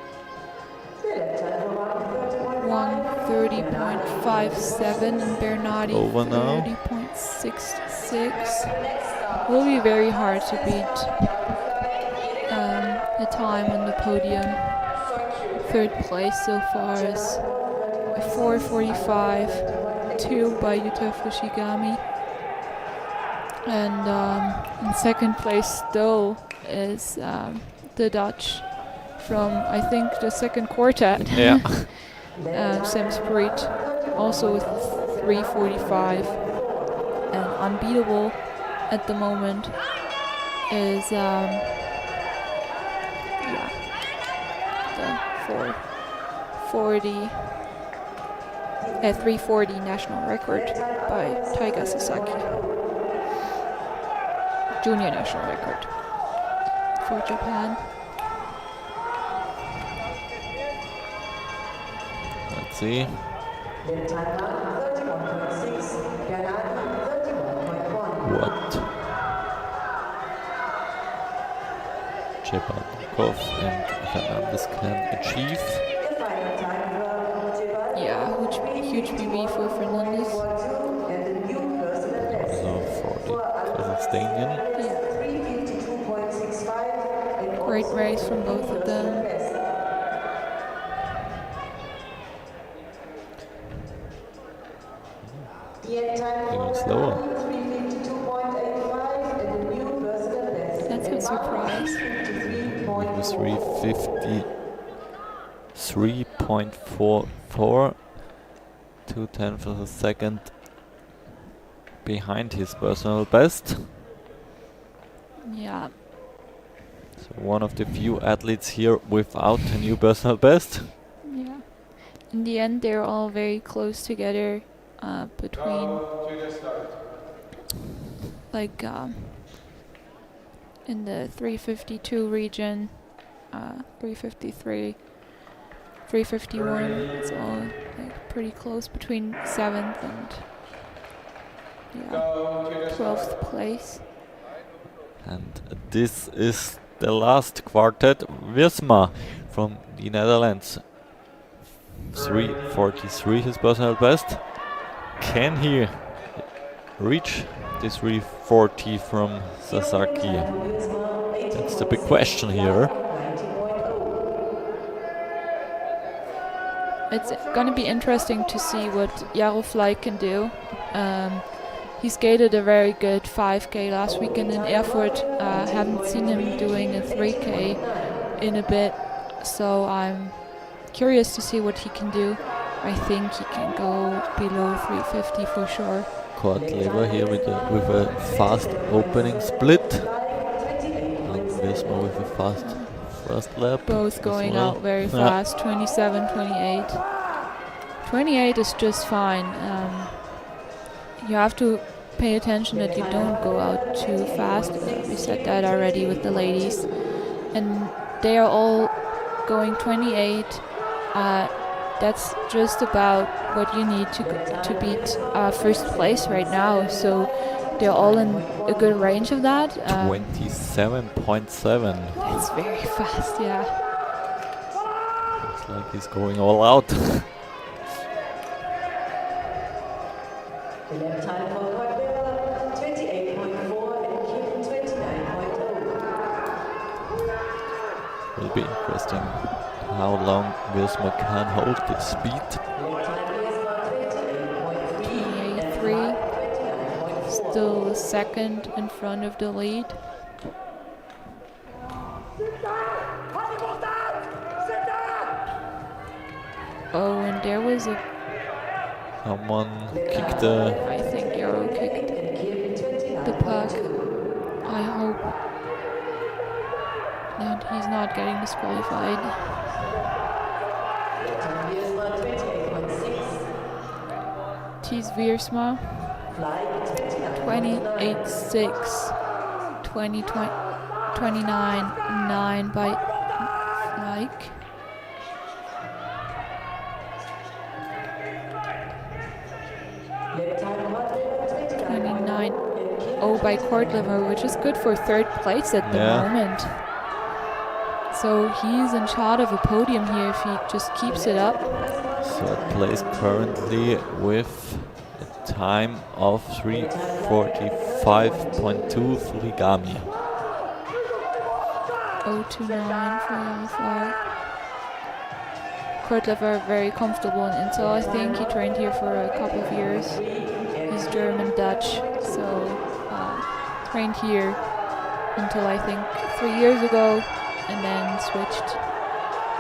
1:30.57 and Bernardi over now. 30.66. Will be very hard to beat a time on the podium. Third place so far is 4:45.2 by Yuta Fushigami. And in second place still is the Dutch from, I think, the second quartet. Yeah. Sam Spruit, also with 3:45. And unbeatable at the moment is the 3:40 national record by Taiga Sasaki. Junior national record for Japan. Let's see. What Chebadkov and Fernandez can achieve. Yeah, huge PB for Fernandez. Also for the Kazakhstanian. Yeah. Great race from both of them. Even slower. That's a surprise. With 3:53.44, 2/10 of a second behind his personal best. Yeah. So one of the few athletes here without a new personal best. Yeah. In the end, they're all very close together, between Go to the start. like in the 352 region, 353, 351. It's all like pretty close between 7th and Go to the 12th start. place. And this is the last quartet, Wisma from the Netherlands. 3:43 his personal best. Can he reach this 3:40 from Sasaki? That's the big question here. It's gonna be interesting to see what Jaroflij can do. He skated a very good 5K last weekend in Erfurt. Haven't seen him doing a 3K in a bit, so I'm curious to see what he can do. I think he can go below 350 for sure. Kurt Lever here with a fast opening split. And Wisma with a fast first lap. Both as going well. out very Yeah. fast, 27, 28. 28 is just fine. You have to pay attention that you don't go out too fast. We said that already with the ladies. And they are all going 28. That's just about what you need to beat first place right now. So they're all in a good range of that. 27.7. That's very fast, yeah. Looks like he's going all out. The lap time for Kurt Weber, 28.4 and Kim 29.0. Will be interesting how long Wisma can hold this speed. Lap time is 28.3 and 28.3. Fly 29.4. Still a second in front of the lead. Oh, and there was a... Someone kicked the... I think Yarrow kicked the puck. I hope that he's not getting disqualified. Lap time is 28.6. Tees Wiersma, Fly 28.6. 29.9 by Mike. Lap time Kurt Weber, 29.0 by Kortliver, which is good for third place at the Yeah. moment. So he's in shot of a podium here if he just keeps it up. Third place currently with a time of 3:45.2 Furigami. 029 for Jaroflij. Kortliver very comfortable in Inzell. I think he trained here for a couple of years. He's German Dutch, so trained here until I think 3 years ago, and then switched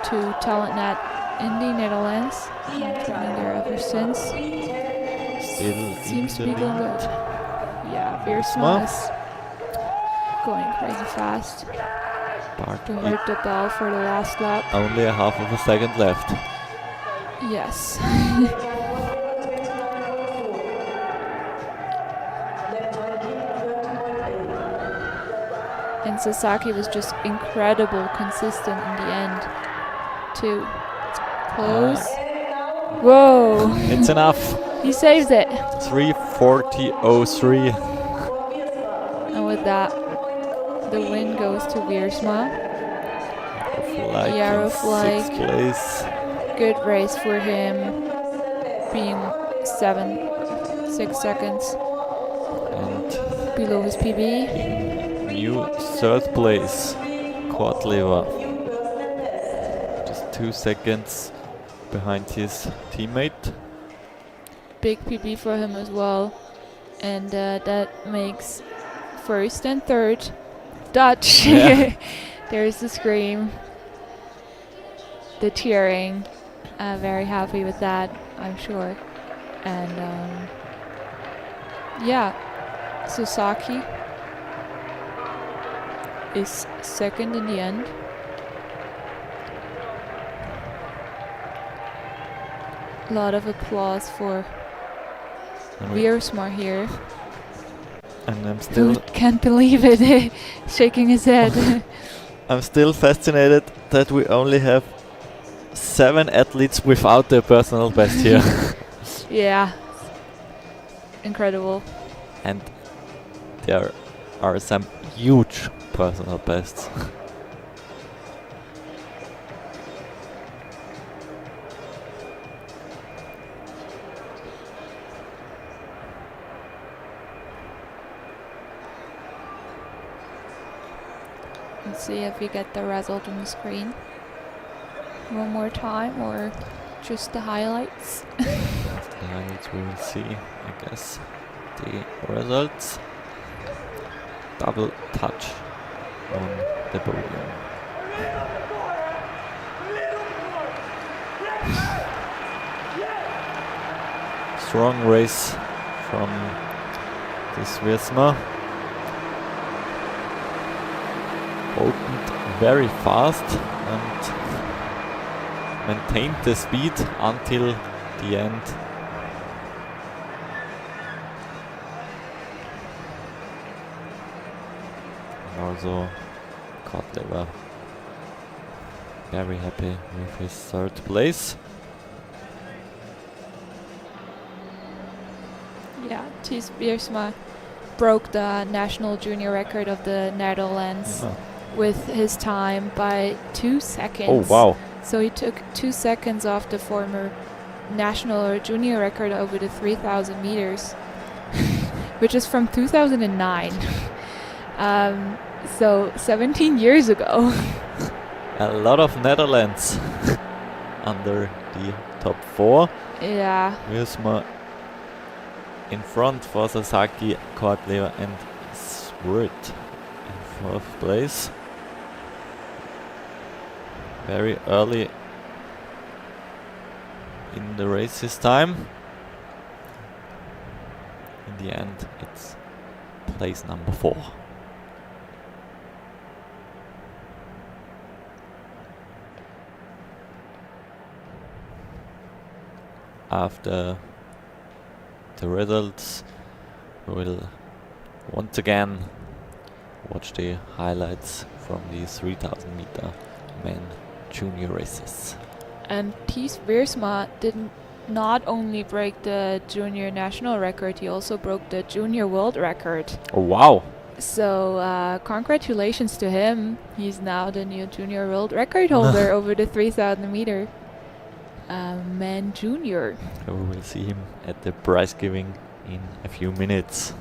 to TalentNet in the Netherlands. And training there ever since. Still Seems to in be the going lead. good. Yeah, Wiersma Wiersma. is going crazy fast. But To hurt the bell for the last lap. only a half of a second left. Yes. And Sasaki was just incredible, consistent in the end, too. It's close. Whoa! It's enough. He saves it. 3:40.03. And with that, the win goes to Wiersma. Like in Jaroflij. 6th place. Good race for him, being 6 seconds And below his PB. new 3rd place, Kurt Lever. Just 2 seconds behind his teammate. Big PB for him as well. And that makes 1st and 3rd Dutch. Yeah. There's the scream. The cheering. Very happy with that, I'm sure. And yeah, Sasaki is second in the end. A lot of applause for Wiersma here. And I'm Who still can't believe it, shaking his head. I'm still fascinated that we only have 7 athletes without their personal best here. Yeah, incredible. And there are some huge personal bests. Let's see if we get the result on the screen one more time, or just the highlights. After the highlights we will see, I guess, the results. Double touch on the podium. Strong race from this Wiersma. Opened very fast and maintained the speed until the end. And also Kotlever very happy with his third place. Yeah, Thies Wiersma broke the national junior record of the Netherlands with his time by 2 seconds. Oh wow. So he took 2 seconds off the former national or junior record over the 3,000 meters, which is from 2009. So 17 years ago. A lot of Netherlands under the top 4. Yeah. Wiersma in front for Sasaki, Kortlever and Swart in 4th place. Very early in the race this time. In the end, it's place number 4. After the results, we will once again watch the highlights from the 3000 meter men junior races. And Thies Wiersma didn't not only break the junior national record, he also broke the junior world record. Oh wow! So congratulations to him. He's now the new junior world record holder over the 3000 meter men junior. We will see him at the prize giving in a few minutes.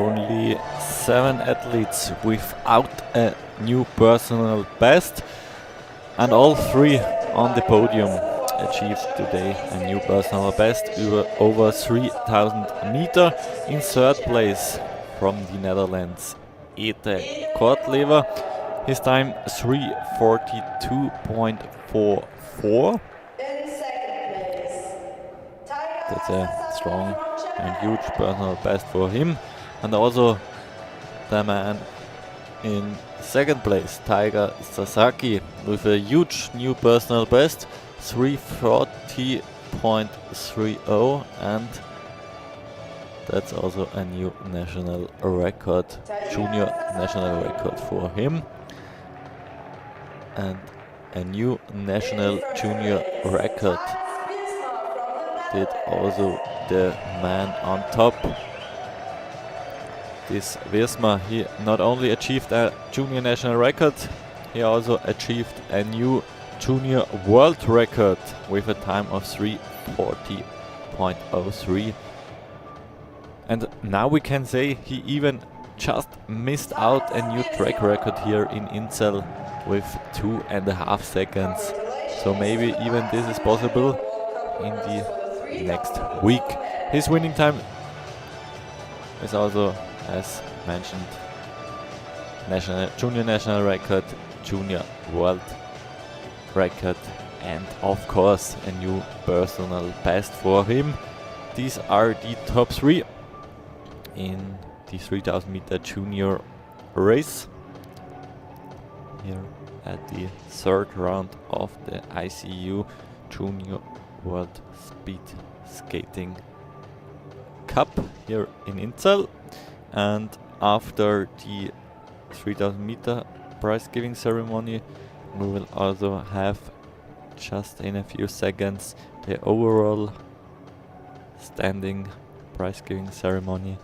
Only 7 athletes without a new personal best, and all 3 on the podium achieved today a new personal best over 3000 meter. In third place from the Netherlands, Ete Kortlever. His time 3:42.44. That's a strong and huge personal best for him. And also the man in second place, Taiga Sasaki, with a huge new personal best, 3:40.30, and that's also a new national record, junior national record for him. And a new national junior record did also the man on top. This Wiersma, he not only achieved a junior national record, he also achieved a new junior world record with a time of 3:40.03. And now we can say he even just missed out a new track record here in Inzell with 2.5 seconds. So maybe even this is possible in the next week. His winning time is also, as mentioned, junior national record, junior world record, and of course a new personal best for him. These are the top 3 in the 3000 meter junior race here at the third round of the ICU Junior World Speed Skating Cup here in Inzell. And after the 3000 meter prize giving ceremony, we will also have just in a few seconds the overall standing prize giving ceremony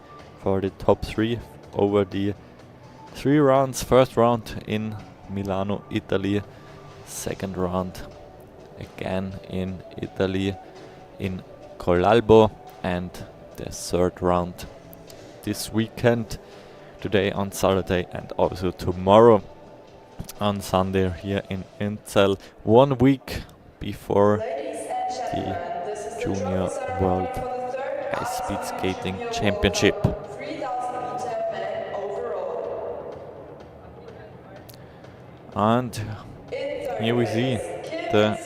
for the top 3 over the 3 rounds. First round in Milano, Italy. Second round again in Italy, in Collalbo. And the third round this weekend, today on Saturday and also tomorrow on Sunday here in Inzell, 1 week before the Junior World Ice Speed Skating Championship. And here we see the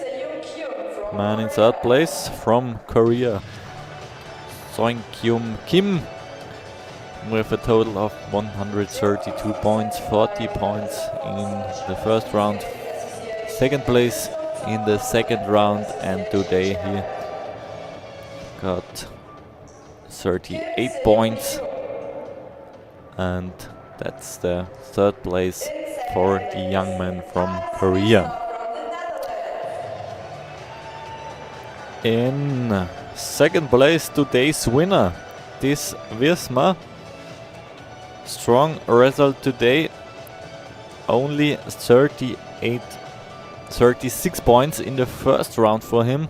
man in third place from Korea, Seong-kyum Kim, with a total of 132 points, 40 points in the first round. Second place in the second round, and today he got 38 points, and that's the third place for the young man from Korea. In second place, today's winner, this Wiersma. Strong result today, only 36 points in the first round for him,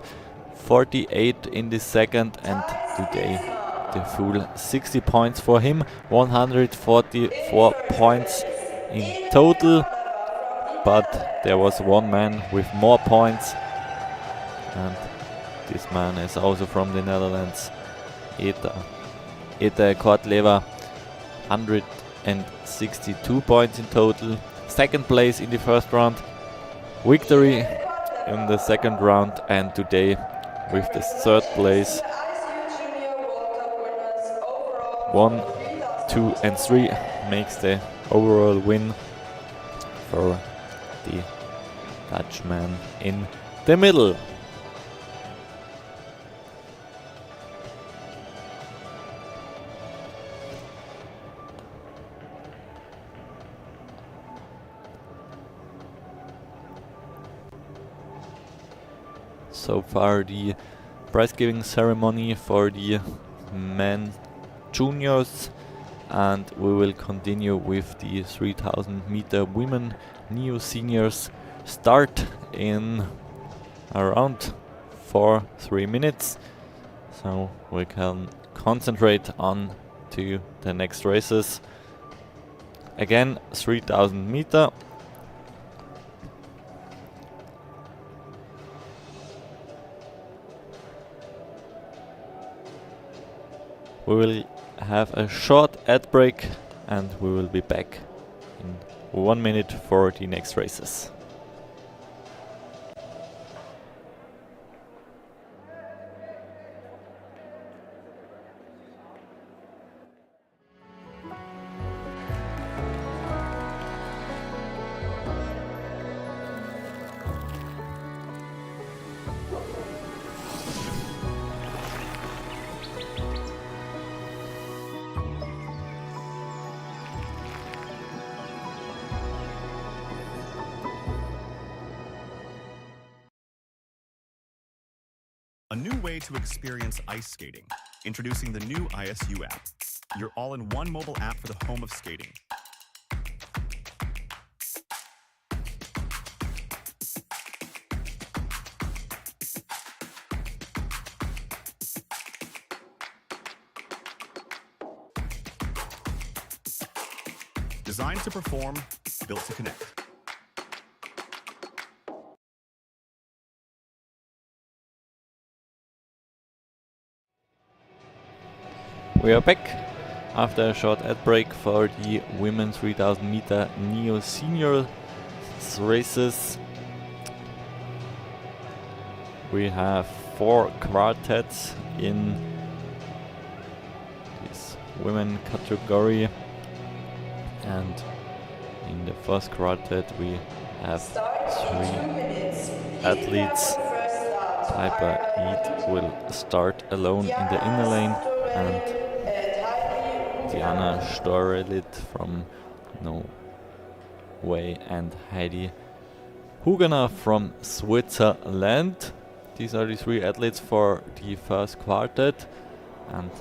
48 in the second, and today the full 60 points for him, 144 points in total, but there was one man with more points, and this man is also from the Netherlands, Ete Kortlever, 162 points in total. Second place in the first round, victory in the second round, and today with the third place, 1, 2 and 3 makes the overall win for the Dutchman in the middle. So far the prize giving ceremony for the men juniors, and we will continue with the 3000 meter women neo seniors. Start in around 3 minutes, so we can concentrate on to the next races. Again, 3000 meter. We will have a short ad break and we will be back in 1 minute for the next races. A new way to experience ice skating. Introducing the new ISU app, your all-in-one mobile app for the home of skating. Designed to perform, built to connect. We are back after a short ad break for the women's 3000 meter Neo Senior races. We have 4 quartets in this women category, and in the first quartet we have 3 athletes. Piper Eid will start alone in the inner lane, and Diana Storelit from Norway and Heidi Hugener from Switzerland. These are the 3 athletes for the first quartet, and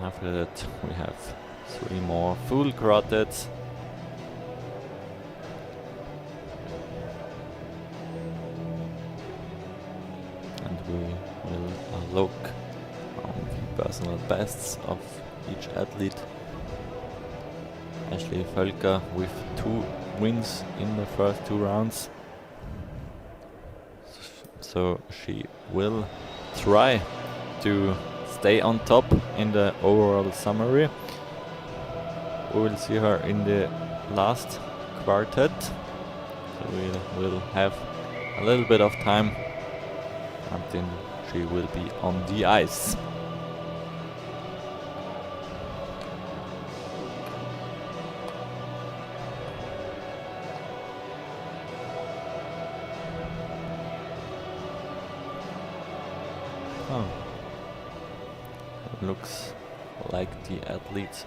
after that we have 3 more full quartets. And we will look on the personal bests of each athlete. Ashley Völker with 2 wins in the first 2 rounds. So she will try to stay on top in the overall summary. We will see her in the last quartet. So we will have a little bit of time until she will be on the ice. Looks like the athletes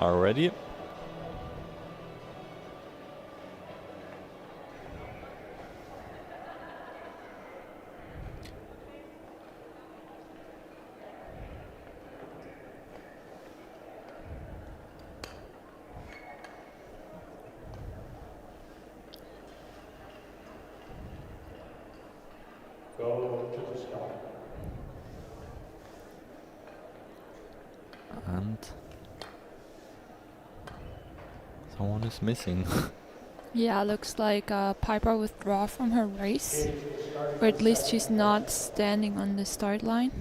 are ready. Go to the start. And someone is missing. Yeah, looks like Piper withdraw from her race, or at least she's not standing on the start line.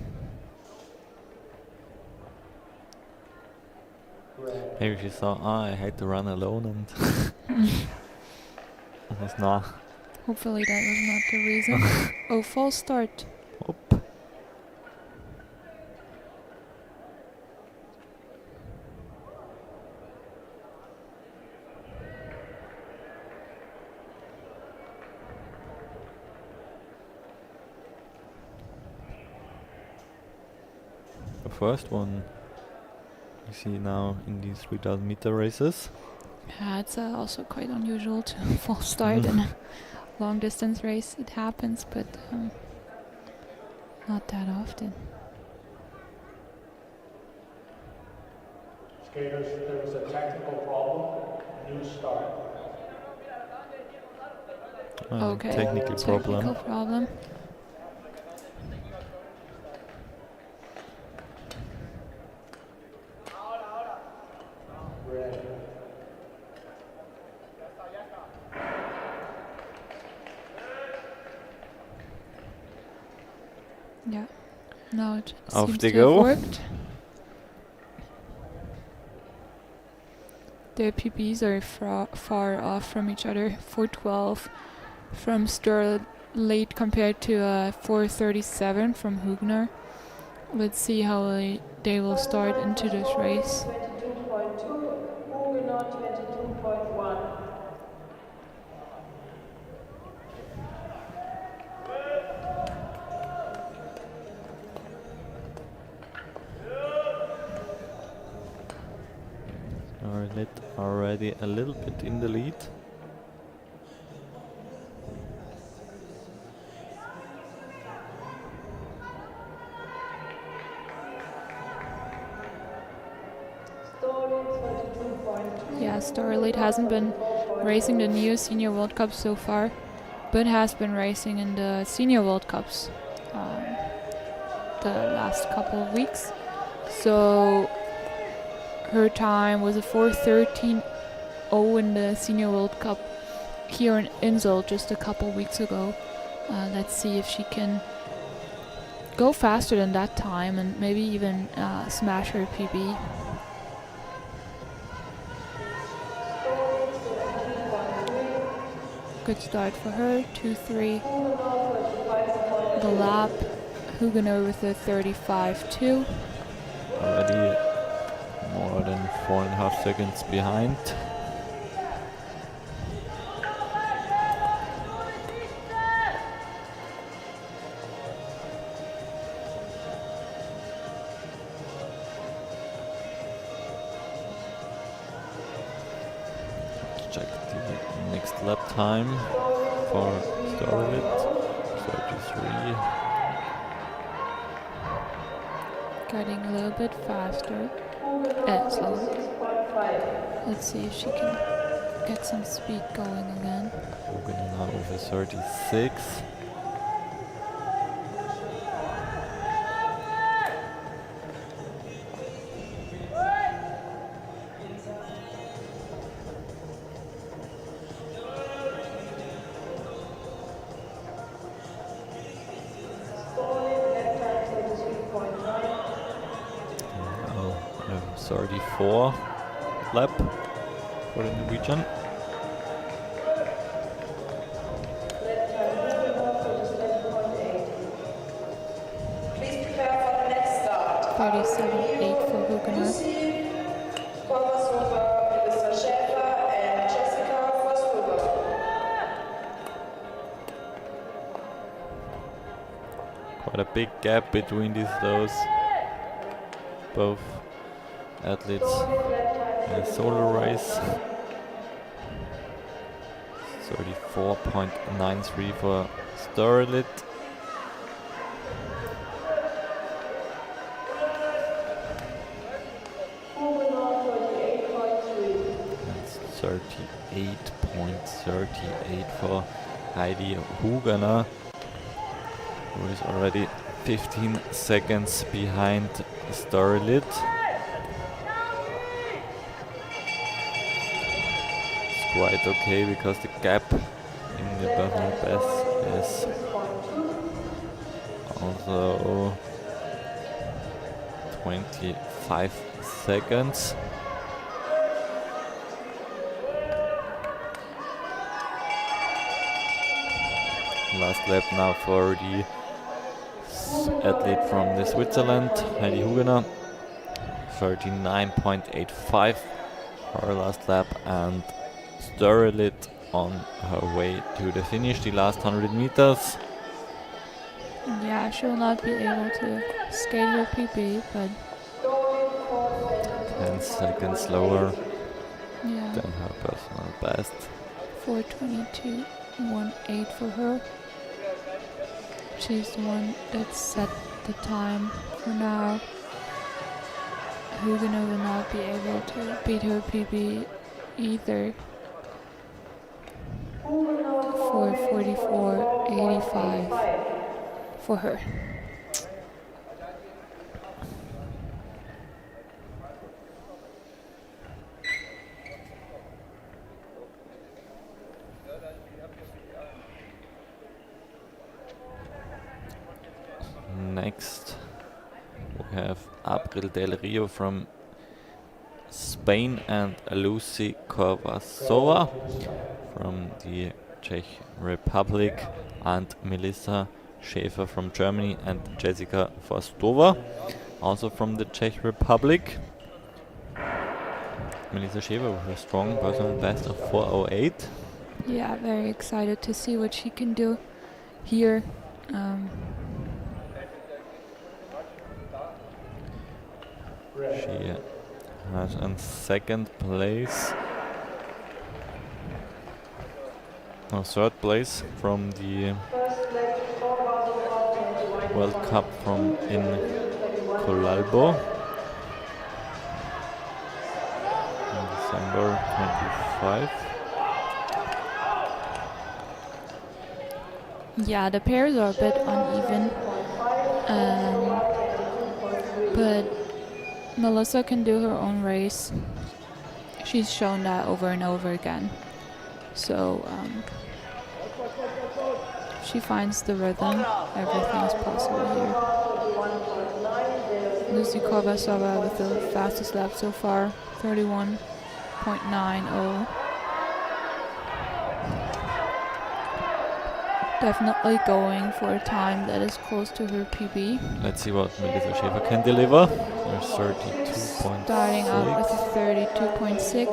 Maybe she saw, I had to run alone, and it was not. Hopefully that was not the reason. Oh, false start. Oop. The first one you see now in these 3000 meter races. Yeah, it's also quite unusual to false start in a long distance race. It happens, but not that often. Skaters, there was a technical problem. New start. Okay, Technical problem. technical problem. Yeah. Now it Off seems they to have go. worked. The PBs are far off from each other. 4:12 from Sterlate compared to 4:37 from Hugner. Let's see how they will start into this race. 22.2, Huguenot 22.1. Sterlate already a little bit in the lead. Yeah, Sterlate hasn't been racing the new Senior World Cup so far, but has been racing in the Senior World Cups the last couple of weeks. So her time was a 4:13.0 in the Senior World Cup here in Inzell just a couple weeks ago. Let's see if she can go faster than that time and maybe even smash her PB. Good start for her, 2:3. The lap, Huguenot with a 35.2. Already more than 4.5 seconds behind. Let's check the next lap time for Sterlate. 33. Getting a little bit faster. Slower. Let's see if she can get some speed going again. Huguenot now over 36. Now 34 lap for the Norwegian. Please prepare for the next start. 37.8 for Huguenot. Lucy Kovarsova, Melissa Schäfer, and Jessica Forshuber. Quite a big gap between those both athletes in a solo race. 34.93 for Sterlate. That's 38.38 for Heidi Huguenot, who is already 15 seconds behind Sterlate. It's quite okay because the gap in the personal best is also 25 seconds. Last lap now for the athlete from the Switzerland, Heidi Huguenot. 39.85 her last lap, and Sterlate on her way to the finish, the last 100 meters. Yeah, she will not be able to skate her PB, but 10 seconds slower yeah, than her personal best. 4:22.18 for her. She's the one that set the time for now. Huguenot will not be able to beat her PB either. 4:44.85 for her. have April Del Rio from Spain and Lucy Kovasova from the Czech Republic, and Melissa Schäfer from Germany, and Jessica Forstova also from the Czech Republic. Melissa Schäfer with a strong personal best of 4:08. Yeah, very excited to see what she can do here. She has in second place, no, third place from the World Cup from in Colalbo in December 25. Yeah, the pairs are a bit uneven, but Melissa can do her own race. She's shown that over and over again. So she finds the rhythm. Everything is possible here. Lucy Kovasova with the fastest lap so far, 31.90. Definitely going for a time that is close to her PB. Let's see what Melissa Schäfer can deliver. There's 32.6. Starting out with a 32.6.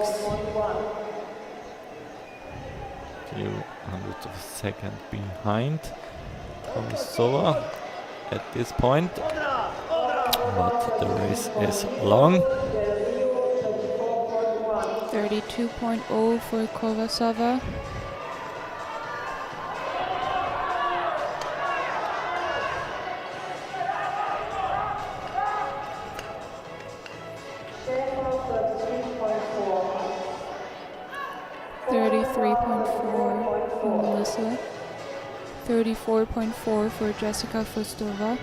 Few hundreds of a second behind Kovasova at this point. But the race is long. 32.0 for Kovasova. For Melissa, 34.4 for Jessica Forstova,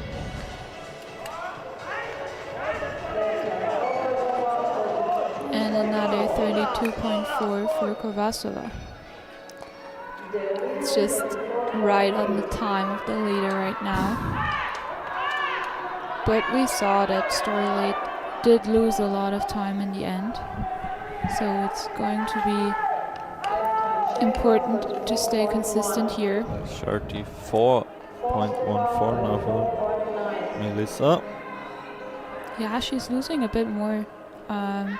and another 32.4 for Kovasova. It's just right on the time of the leader right now. But we saw that Storylate did lose a lot of time in the end, so it's going to be important to stay consistent here. 34.14 now for Melissa. Yeah, she's losing a bit more than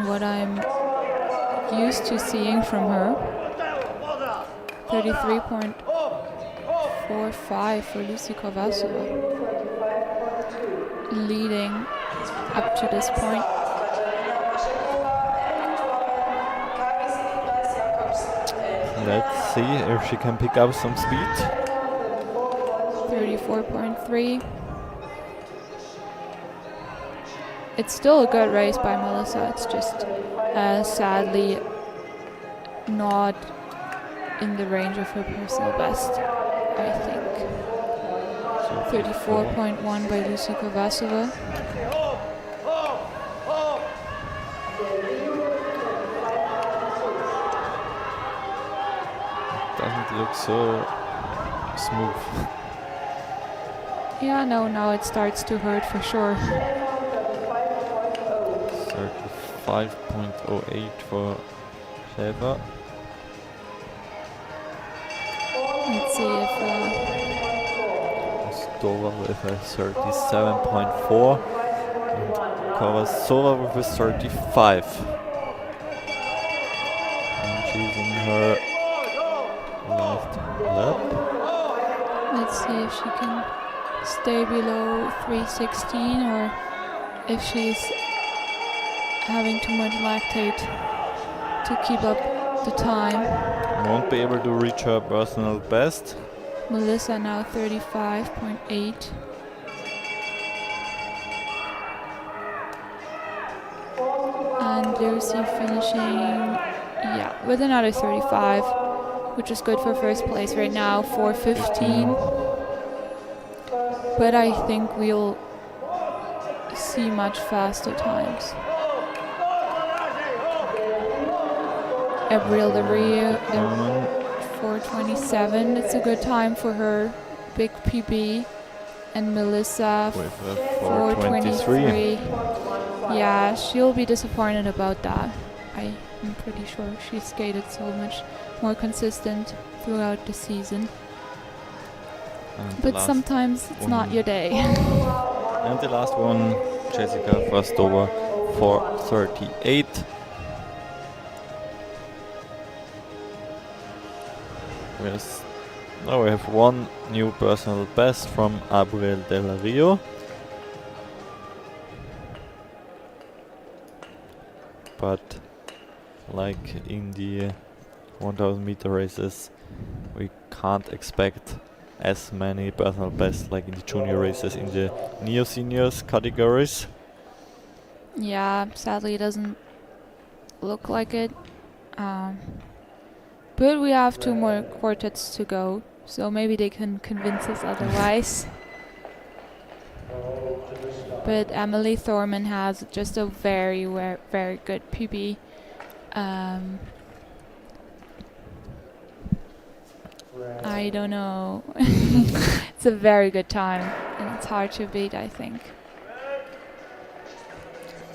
what I'm used to seeing from her. 33.45 for Lucy Kovasova, leading up to this point. Let's see if she can pick up some speed. 34.3. It's still a good race by Melissa. It's just sadly not in the range of her personal best, I think. 34.1 by Lucy Kovasova. Doesn't look so smooth. Yeah, no, now it starts to hurt for sure. 35.08 for Schäfer. Let's see if Stova with a 37.4 and Kovasova with a 35. And she's in her last lap. let's see if she can stay below 316 or if she's having too much lactate to keep up the time. Won't be able to reach her personal best. Melissa now 35.8. And Lucy finishing, with another 35, which is good for first place right now, 4:15. But I think we'll see much faster times. April Del Rio, 4:27. It's a good time for her big PB, and Melissa with a 4:23. Yeah, she'll be disappointed about that. I'm pretty sure she skated so much more consistent throughout the season. And But sometimes it's not your day. And the last one, Jessica Fastova, 4:38. Yes. Now we have one new personal best from Abril Del Rio. But like in the 1000 meter races, we can't expect as many personal bests like in the junior races in the neo-seniors categories. Yeah, sadly it doesn't look like it. But we have 2 more quartets to go, so maybe they can convince us otherwise. But Emily Thorman has just a very, very good PB. I don't know. It's a very good time, and it's hard to beat, I think.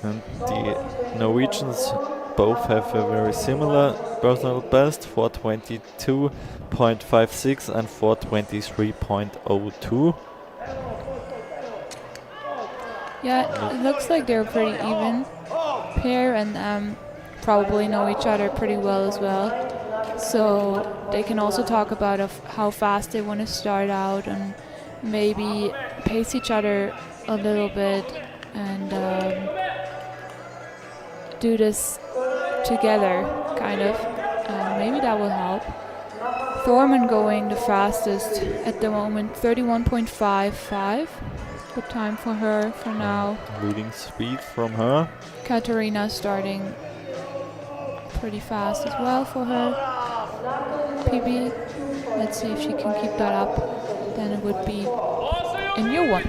And the Norwegians both have a very similar personal best, 4:22.56 and 4:23.02. Yeah, it looks like they're pretty even pair, and probably know each other pretty well as well. So they can also talk about how fast they want to start out and maybe pace each other a little bit and do this together, kind of. Maybe that will help. Thorman going the fastest at the moment, 31.55. Good time for her for now. Leading speed from her. Katarina starting pretty fast as well for her PB. Let's see if she can keep that up. Then it would be a new one.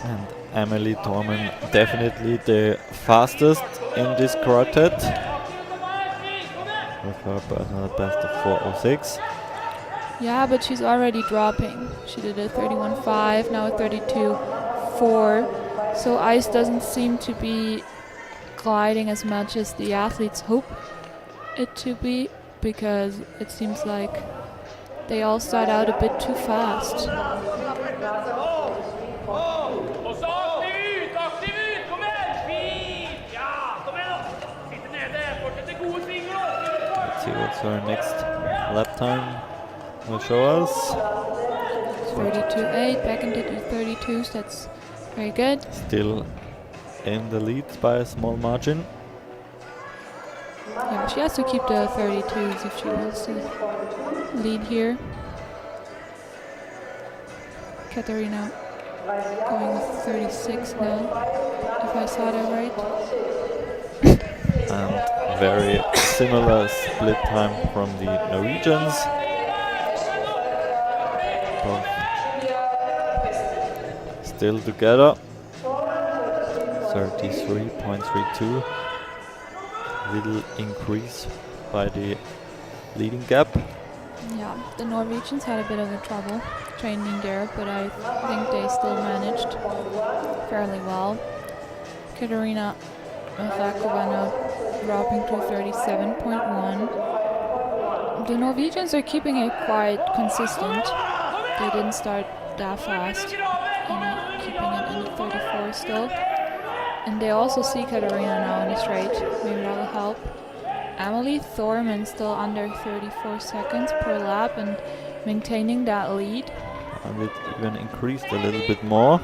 And Emily Thorman definitely the fastest in this quartet with her personal best of 4:06. Yeah, but she's already dropping. She did a 31.5, now a 32.4. So ice doesn't seem to be gliding as much as the athletes hope it to be, because it seems like they all start out a bit too fast. Let's see what's her next lap time will show us. 32.8, back into the 32s, that's very good. Still in the lead by a small margin. Yeah, but she has to keep the 32s if she wants to lead here. Katarina going with 36 now, if I saw that right. And very similar split time from the Norwegians. Both still together. 33.32. Little increase by the leading gap. Yeah, the Norwegians had a bit of a trouble training there, but I think they still managed fairly well. Katarina Vakova now dropping to 37.1. The Norwegians are keeping it quite consistent. They didn't start that fast and keeping it in the 34 still. And they also see Katarina now in the straight. Maybe that will help. Emily Thorman still under 34 seconds per lap and maintaining that lead. And it even increased a little bit more.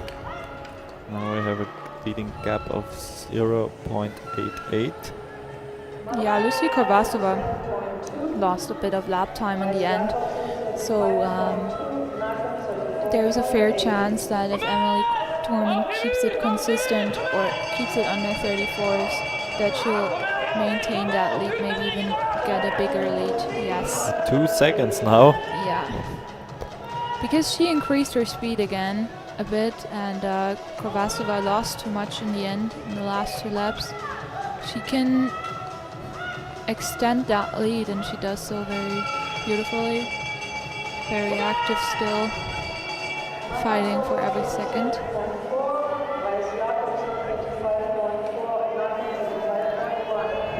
Now we have a leading gap of 0.88. Yeah, Lucy Korbasova lost a bit of lap time in the end. So there's a fair chance that if Emily Thorman keeps it consistent or keeps it under 34s, that she'll maintain that lead, maybe even get a bigger lead. Yes. 2 seconds now. Yeah. Because she increased her speed again a bit, and Korbasova lost too much in the end, in the last 2 laps. She can extend that lead, and she does so very beautifully. Very active still. fighting for every second.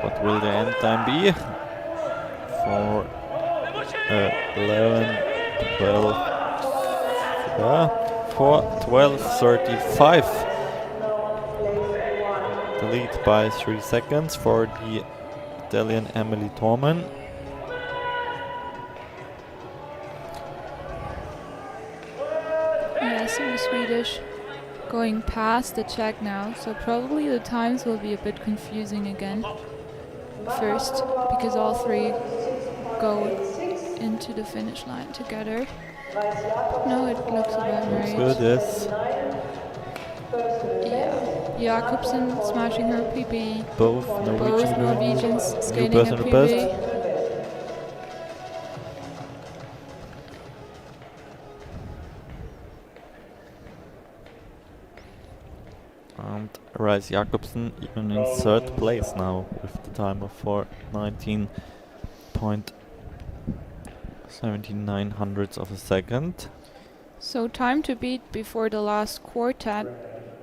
What will the end time be? For 11, 12, for 12:35. The lead by 3 seconds for the Italian Emily Thorman. Yes, and the Swedish going past the Czech now, so probably the times will be a bit confusing again. First, because all three go into the finish line together. No, it looks about Looks right. good, yes. Yeah, Jakobsen smashing her PB. Both Both Norwegians new skating a personal PB. best. And Rice Jakobsen even in third place now with the time of 4:19.79 hundredths of a second. So time to beat before the last quartet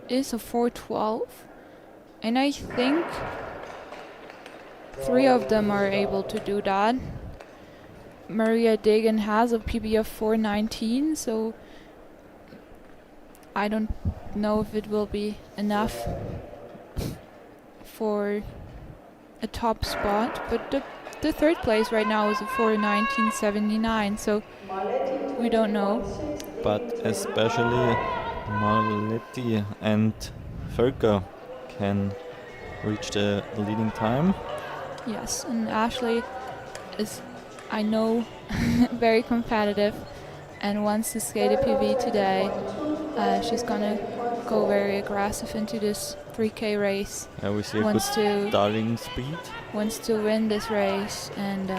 is a 4:12, and I think 3 of them are able to do that. Maria Degen has a PB of 4:19, so I don't know if it will be enough for a top spot, but the third place right now is a 4:19.79, so we don't know. But especially Marletti and Völker can reach the leading time. Yes, and Ashley is, I know, very competitive and wants to skate a PB today. She's gonna go very aggressive into this 3K race. We see a Wants good to starting speed. wants to win this race and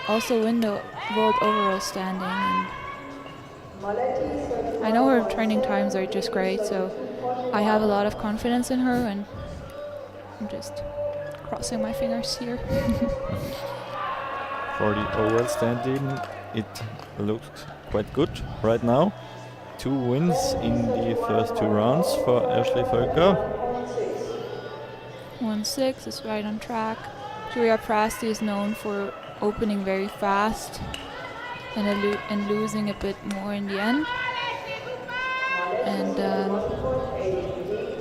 also win the world overall standing. And I know her training times are just great, so I have a lot of confidence in her, and I'm just crossing my fingers here. For the overall standing, it looks quite good right now. 2 wins in the first 2 rounds for Ashley Völker. 1:06 is right on track. Julia Prasti is known for opening very fast and losing a bit more in the end. And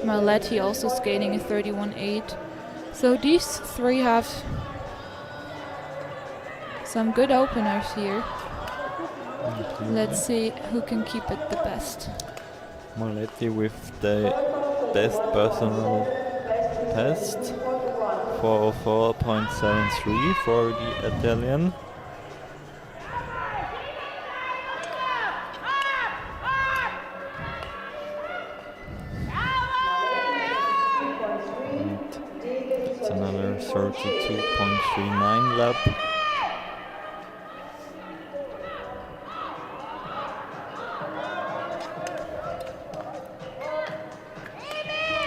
Marletti also skating a 31.8. So these 3 have some good openers here. Let's see who can keep it the best. Marletti with the best personal best, 404.73 for the Italian. It's another 32.39 lap.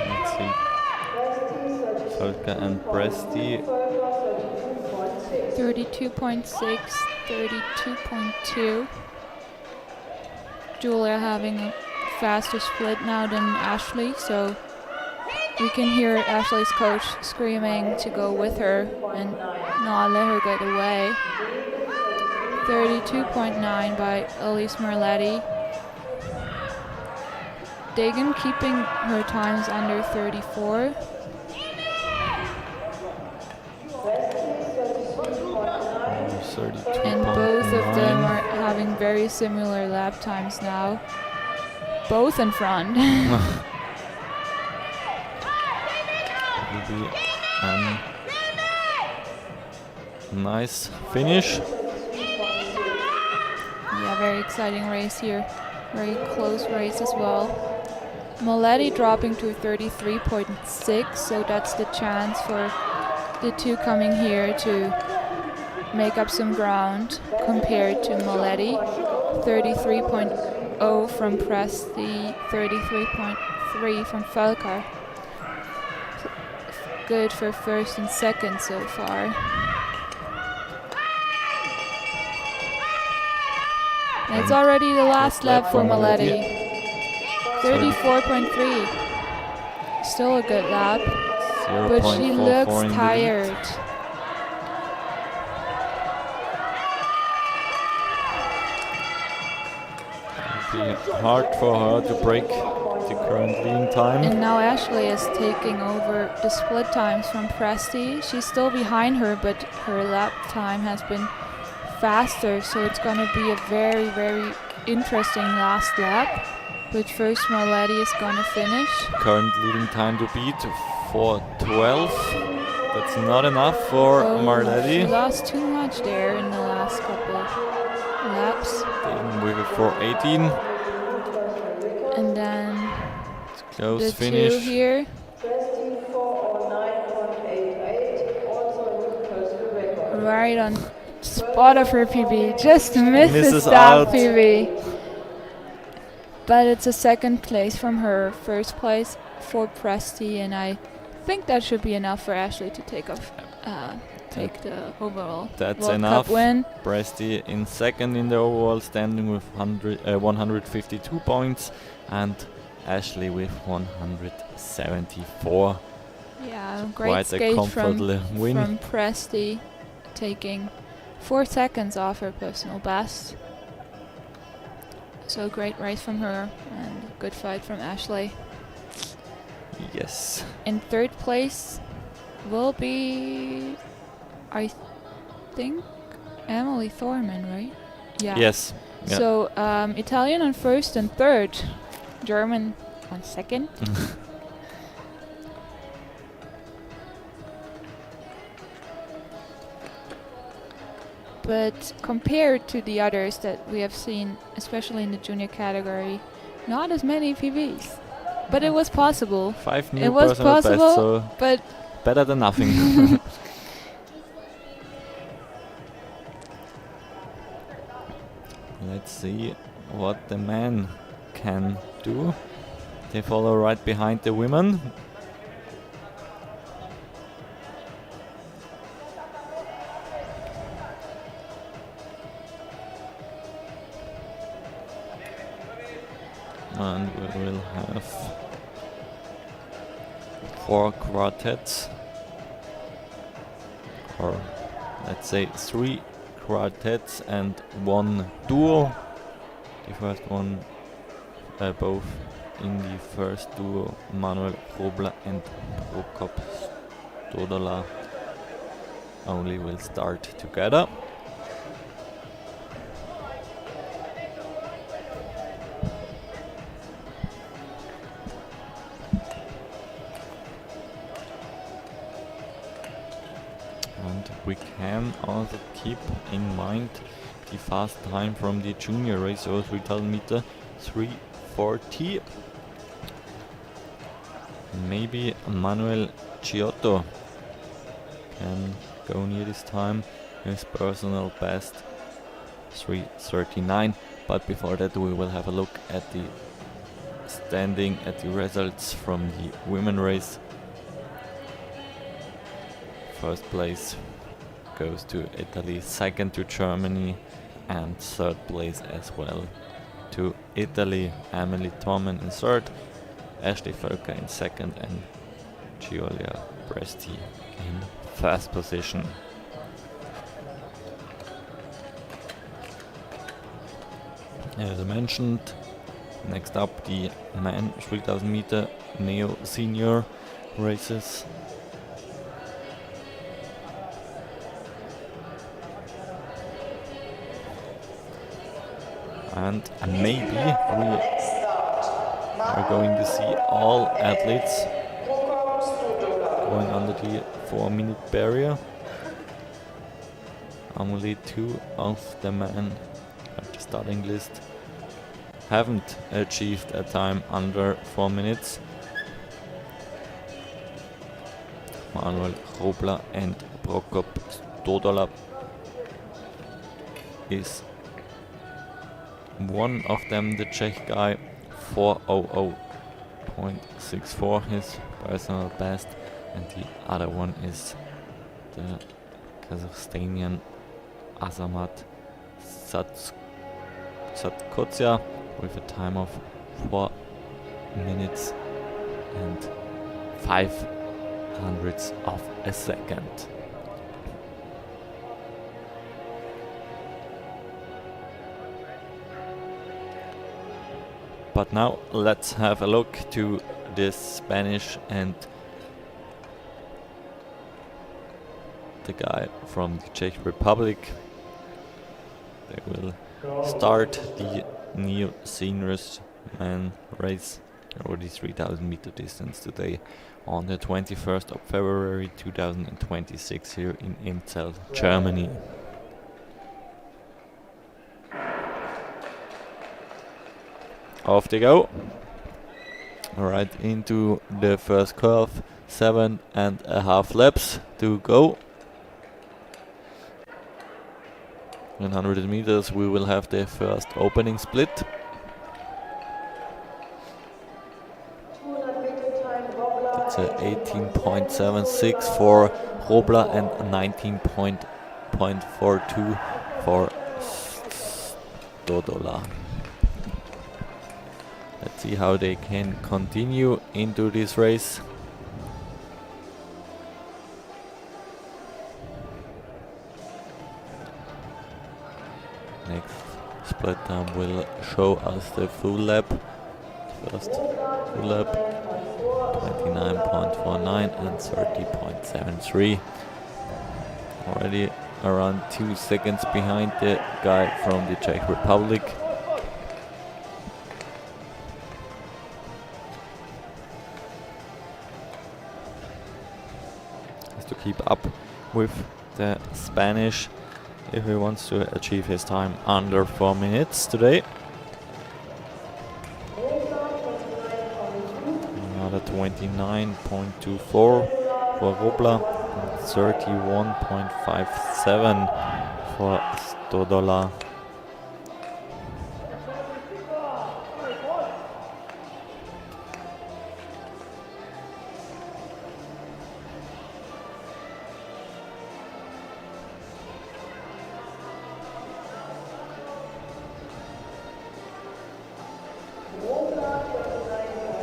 Let's see. Völker and Presti. 32.6, 32.2. Julia having a faster split now than Ashley, so we can hear Ashley's coach screaming to go with her and not let her get away. 32.9 by Elise Marletti. Degen keeping her times under 34. And both of them are having very similar lap times now. Both in front. Will be nice finish. Yeah, very exciting race here. Very close race as well. Marletti dropping to 33.6, so that's the chance for the 2 coming here to make up some ground compared to Marletti. 33.0 from Presti, 33.3 from Völker. Good for first and second so far. And it's already the last lap for Marletti. 34.3. Still a good lap, but she 0.44 looks in the lead. tired. It'll be hard for her to break the current leading time. And now Ashley is taking over the split times from Presti. She's still behind her, but her lap time has been faster, so it's going to be a very, very interesting last lap. But first Marletti is going to finish. Current leading time to beat 4:12. That's not enough for She Marletti. lost too much there in the last couple of laps. Staying with a 4:18. And then It's a close the finish. two here. Presti 409.88, also a new personal record. Right on spot of her PB. Just misses Misses that out. PB. But it's a second place from her first place for Presti, and I think that should be enough for Ashley to take the overall That's World enough. Cup win. Presti in second in the overall standing with 152 points, and Ashley with 174. Yeah, Quite great a skate comfortable win. from Presti, taking 4 seconds off her personal best. So great race from her and good fight from Ashley. Yes. In third place will be, I think, Emily Thorman, right? Yeah. Yes. Yeah. So Italian on first and third, German on second. But compared to the others that we have seen, especially in the junior category, not as many PBs. But it was possible. 5 new It was personal bests, possible, so but better than nothing. Let's see what the men can do. They follow right behind the women. And we will have 4 quartets, or let's say 3 quartets and 1 duo. The first one, both in the first duo, Manuel Robler and Prokop Stodola, only will start together. And we can also keep in mind the fast time from the junior race, so 3000 meter 3:40. Maybe Manuel Giotto can go near this time. His personal best 3:39. But before that, we will have a look at the standing, at the results from the women race. First place goes to Italy, second to Germany, and third place as well to Italy. Emily Thorman in third, Ashley Völker in second, and Giulia Presti in first position. As I mentioned, next up the men 3000 meter neo senior races. And maybe we are going to see all athletes going under the 4-minute barrier. Only 2 of the men at the starting list haven't achieved a time under 4 minutes. Manuel Robler and Prokop Stodola is one of them, the Czech guy, 4:00.64, his personal best, and the other one is the Kazakhstanian Azamat Satkotsya with a time of minutes and 5 hundredths of a second. But now let's have a look to this Spanish and the guy from the Czech Republic. They will start the new seniors man race over the 3000 meter distance today on the 21st of February 2026 here in Inzell, Germany. Off they go. Right into the first curve. 7.5 laps to go. 100 meters we will have the first opening split. 200 meter time, Robla. It's a 18.76 for Robla and 19.42 for Stodola. Let's see how they can continue into this race. Next split time will show us the full lap. First full lap, 29.49 and 30.73. Already around 2 seconds behind the guy from the Czech Republic. Has to keep up with the Spanish if he wants to achieve his time under 4 minutes today. Another 29.24 for Robla, 31.57 for Stodola.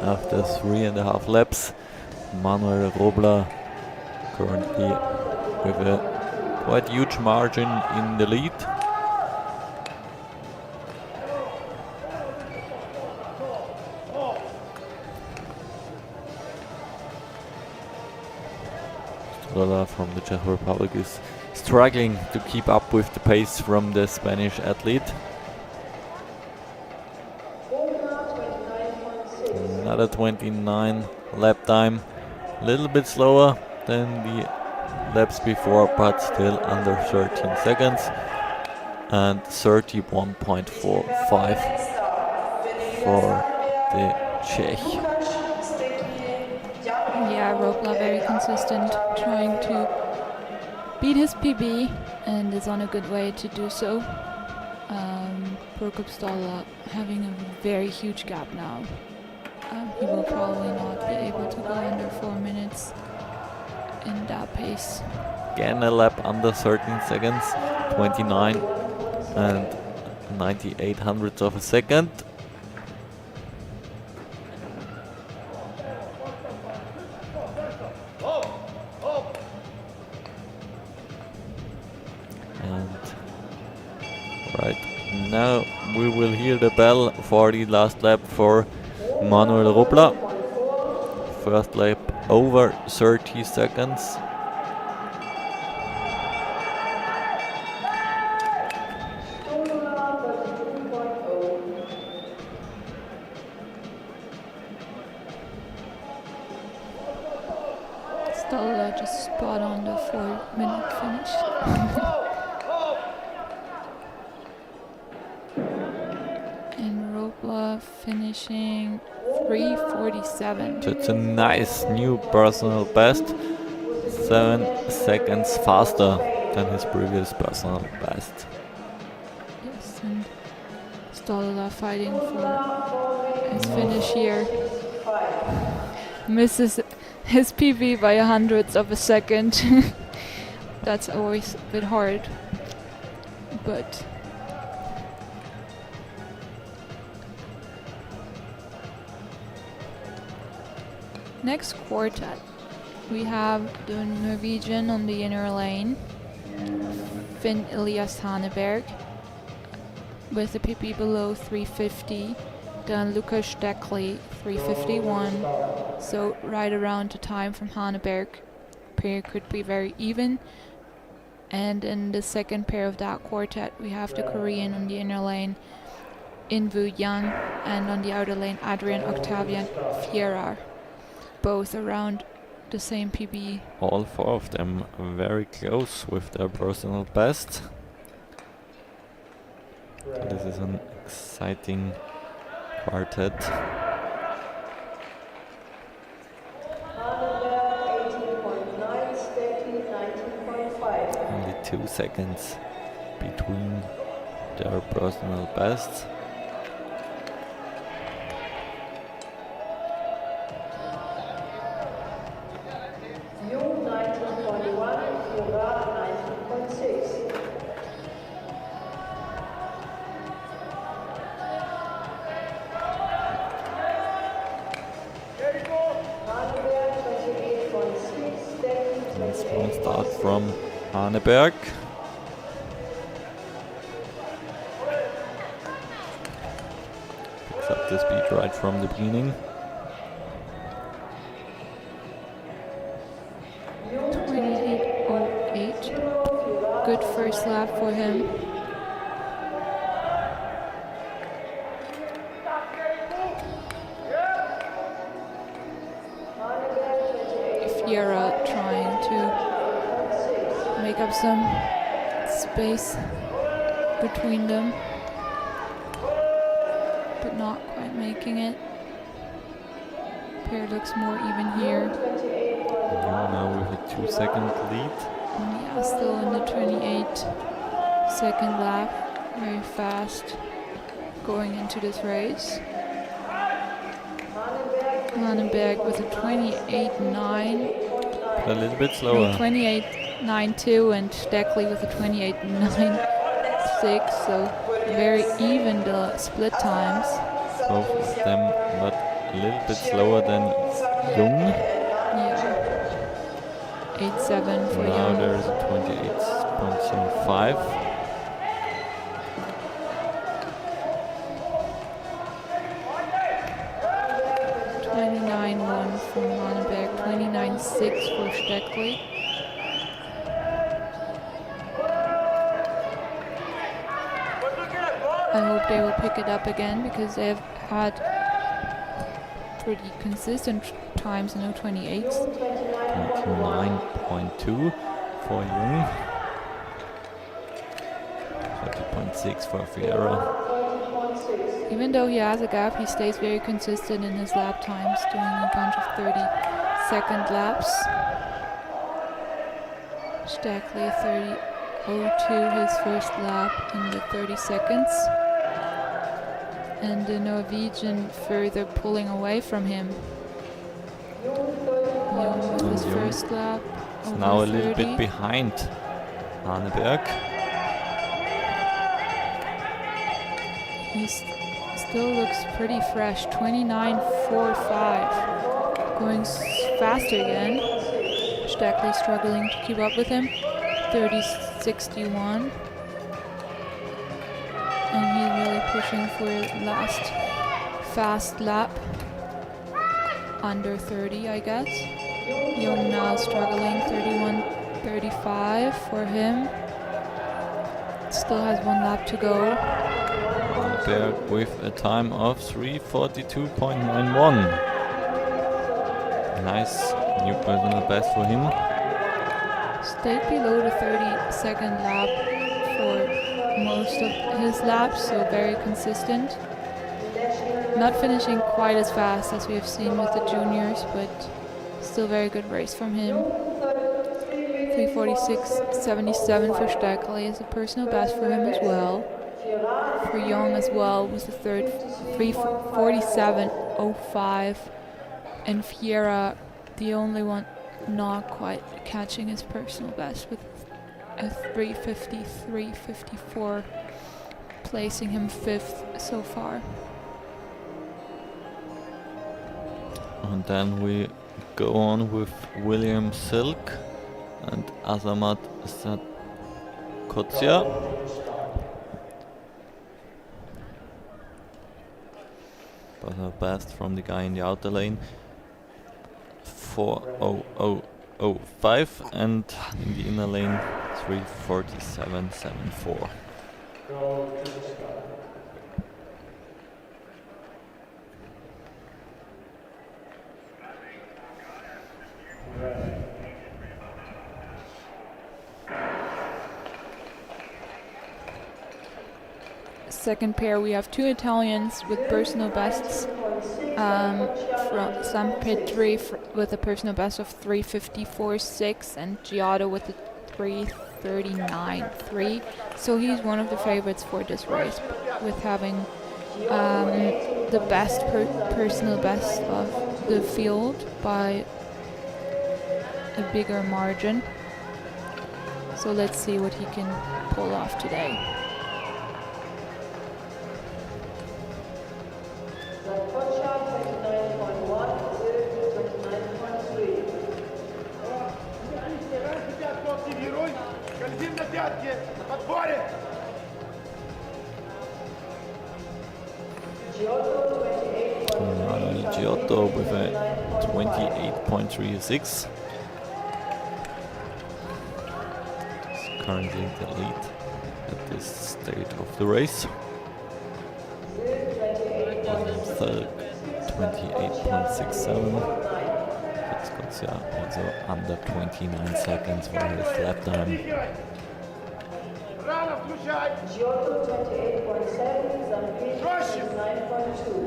After 3.5 laps, Manuel Robla currently with a quite huge margin in the lead. Stodola from the Czech Republic is struggling to keep up with the pace from the Spanish athlete. Another 29 lap time, a little bit slower than the laps before, but still under 13 seconds, and 31.45 for the Czech. Yeah, Robla very consistent, trying to beat his PB and is on a good way to do so. Prokop Stodola having a very huge gap now. He will probably not be able to go under 4 minutes in that pace. Again a lap under 13 seconds, 29 and 98 hundredths of a second. And right now we will hear the bell for the last lap for Manuel Robla. First lap over 30 seconds. Stodola just spot on the 4-minute finish. And Robla finishing 3:47. So it's a nice new personal best, 7 seconds faster than his previous personal best. Yes, and Stodola fighting for his finish here. Misses his PB by 100ths of a second. That's always a bit hard, but Next quartet, we have the Norwegian on the inner lane, Finn Elias Haneberg, with a PP below 350. Then Lukas Stekli 351. So right around the time from Haneberg. Pair could be very even. And in the second pair of that quartet, we have the Korean on the inner lane, Inwoo Yang, and on the outer lane, Adrian Octavian Fierar. Both around the same PB. All four of them very close with their personal best. So this is an exciting quartet. Haneberg 18.9, Stekli 19.5. Only 2 seconds between their personal bests. Jung 19.1, Fierar 19.6. Haneberg 28.6, Stekli And strong 28.6. start from Haneberg. Picks up the speed right from the beginning. 28.08. Good first lap for him. Fiera trying to make up some space between them, but not quite making it. Pair looks more even here. Young now with a 2-second lead. And yeah, still in the 28-second lap. Very fast going into this race. Haneberg with a 28.9. A little bit slower. 28.92 and Stekli with a 28.96, so very even the split times. Both of them, but a little bit slower than Jung. Yeah. 8.7 for Now Young. there's a 28.75. From Haneberg, 29.6 for Stekli. I hope they will pick it up again because they've had pretty consistent times in the 28s. 29.2 for Jung. 30.6 for Fiera. Even though he has a gap, he stays very consistent in his lap times, doing a bunch of 30-second laps. Stekli 30.02 his first lap in the 30 seconds. And the Norwegian further pulling away from him. Young with his Jung first lap. It's over now a little 30. bit behind Haneberg. He still looks pretty fresh. 29.45. Going faster again. Stekli struggling to keep up with him. 30.61. And he's really pushing for last fast lap. Under 30, I guess. Young now struggling. 31.35 for him. Still has one lap to go. Haneberg with a time of 3:42.91. Nice new personal best for him. Stayed below the 30-second lap for most of his laps, so very consistent. Not finishing quite as fast as we have seen with the juniors, but still very good race from him. 3:46.77 for Stekli is a personal best for him as well. For Young as well was the third 3:47.05, and Fiera the only one not quite catching his personal best with a 3:53.54, placing him 5th so far. And then we go on with William Silk and Azamat Kotzia. But her best from the guy in the outer lane. 4:00:05 and in the inner lane 3:47:74. Go to the start. Ready. Second pair, we have two Italians with personal bests. From Sampedri with a personal best of 3:54.6 and Giotto with a 3:39.3. So he's one of the favorites for this race, with having the best personal best of the field by a bigger margin. So let's see what he can pull off today. Giotto with a 28.36. He's currently the lead at this stage of the race. William Third, 28.67. Scotia also under 29 seconds for his lap time. Giotto 28.7, Zampini 9.2.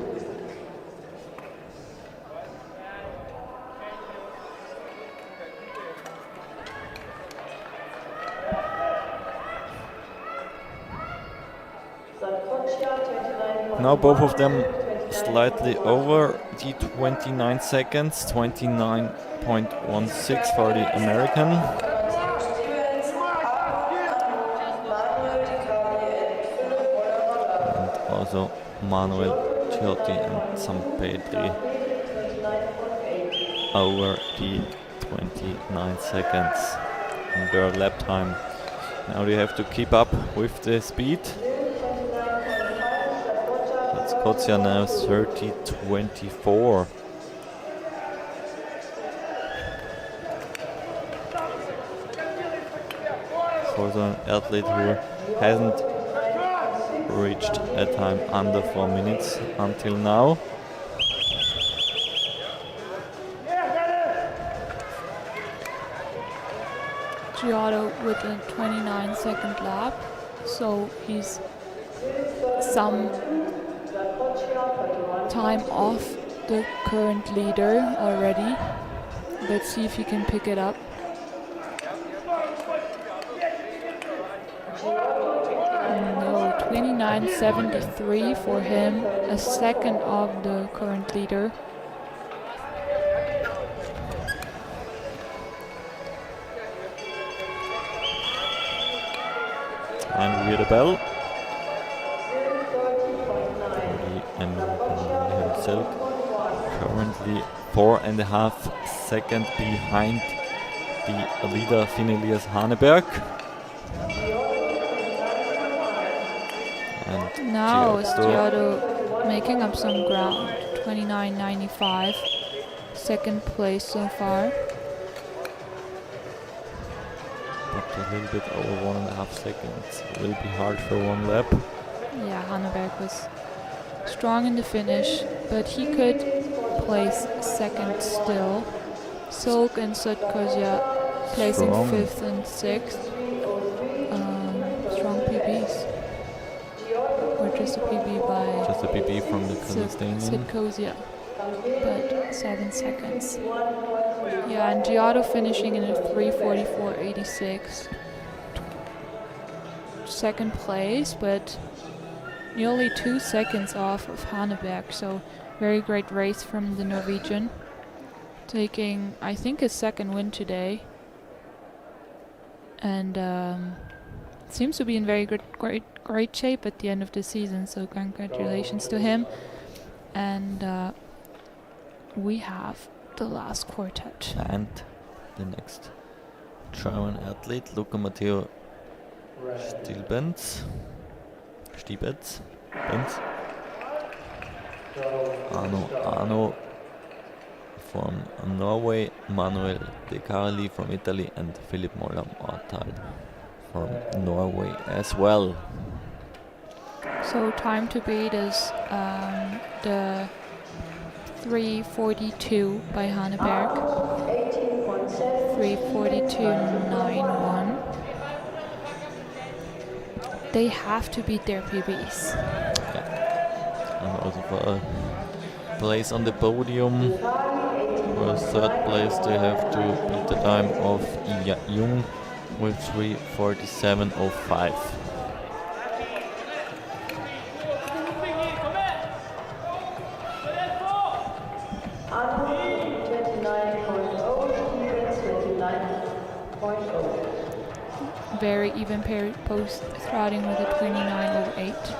Now both of them slightly over the 29 seconds, 29.16 for the American. And also Manuel Ciotti and Sampedri over the 29 seconds in their lap time. Now they have to keep up with the speed. Kotzia now 30.24. For an athlete who hasn't reached a time under 4 minutes until now. Giotto with a 29-second lap, so he's some time off the current leader already. Let's see if he can pick it up. No, 29.73 for him, a second of the current leader. And we hear the bell. American Silk currently 4.5 seconds behind the leader Finelius Haneberg. And now Giotto making up some ground, 29.95, second place so far. But a little bit over 1.5 seconds. Will be hard for one lap. Yeah, Haneberg was strong in the finish, but he could place second still. Silk and Sutkozia placing Strong. 5th and 6th. Strong PBs. Or just a PB by Just a PB from the Kazakhstanian. Sutkozia, but 7 seconds. Yeah, and Giotto finishing in a 3:44.86. Second place, but nearly 2 seconds off of Haneberg, so very great race from the Norwegian. Taking, I think, his second win today. And seems to be in very great shape at the end of the season, so congratulations to him. And we have the last quartet. And the next German athlete, Luca Matteo Stiebens. Arno from Norway, Manuel De Carli from Italy, and Philipp Moller-Martal from Norway as well. So time to beat is the 3:42 by Hanneberg, 3:42.91. They have to beat their PBs. And also for a place on the podium, for a third place they have to beat the time of Iya Jung with 3:47.05. Very even pair post starting with a 29.08.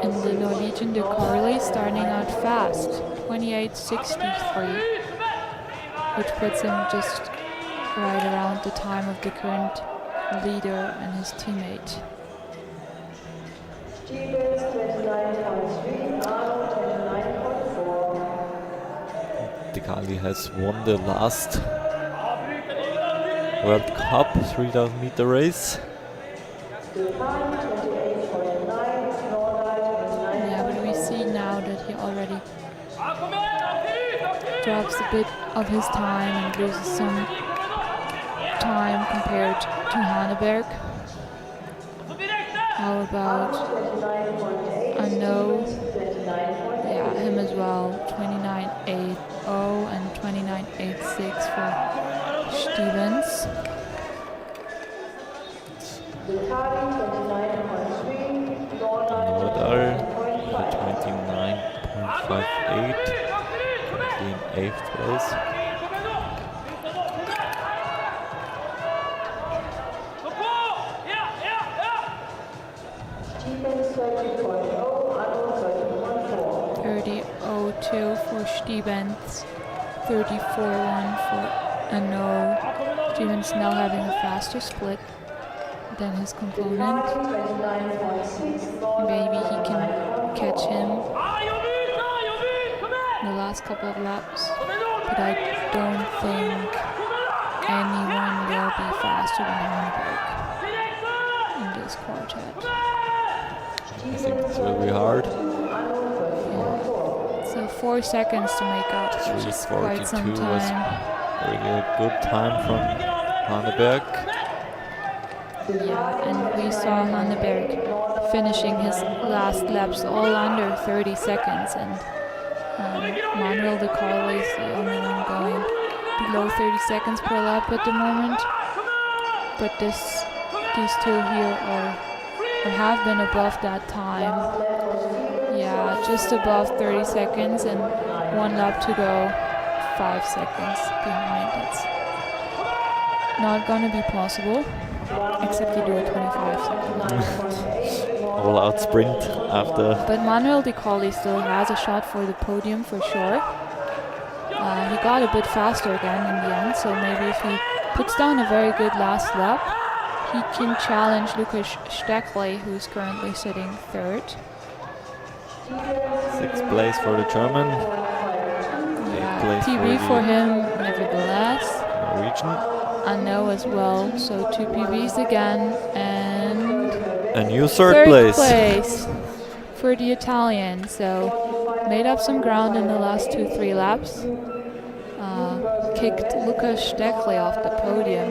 And the Norwegian De Carli starting out fast, 28.63, which puts him just right around the time of the current leader and his teammate. Stevens 29.3, Arno 29.4. De Carli has won the last World Cup 3000 meter race. Yeah, but we see now that he already drops a bit of his time and loses some time compared to Hanneberg. How about Arno? Yeah, him as well. 29.80 and 29.86 for Stevens. Nordal for 29.58, currently in 8th place. Stevens 30.0, Arno 30.4. 30.02 for Stevens, 34.1 for Arno. Stevens now having a faster split than his component. Maybe he can catch him in the last couple of laps, but I don't think anyone will be faster than Hanneberg in this quartet. I think this will be hard. Yeah. So 4 seconds to make up, which is quite some 3:42 was time. really a good time from Hanneberg. Yeah, and we saw Hanneberg finishing his last laps all under 30 seconds, and Manuel De Carli is the only one going below 30 seconds per lap at the moment. But these two here have been above that time. Yeah, just above 30 seconds and 1 lap to go, 5 seconds behind. It's not gonna be possible. Except you do a 25 second. All out sprint after. But Manuel De Carli still has a shot for the podium for sure. He got a bit faster again in the end, so maybe if he puts down a very good last lap, he can challenge Lukas Steckley, who's currently sitting 3rd. 6th place for the German. 8th place PB for him, nevertheless. Norwegian. Arno as well, so 2 PBs again, and A new third place. For the Italian. So made up some ground in the last 2-3 laps. Kicked Lukas Steckley off the podium.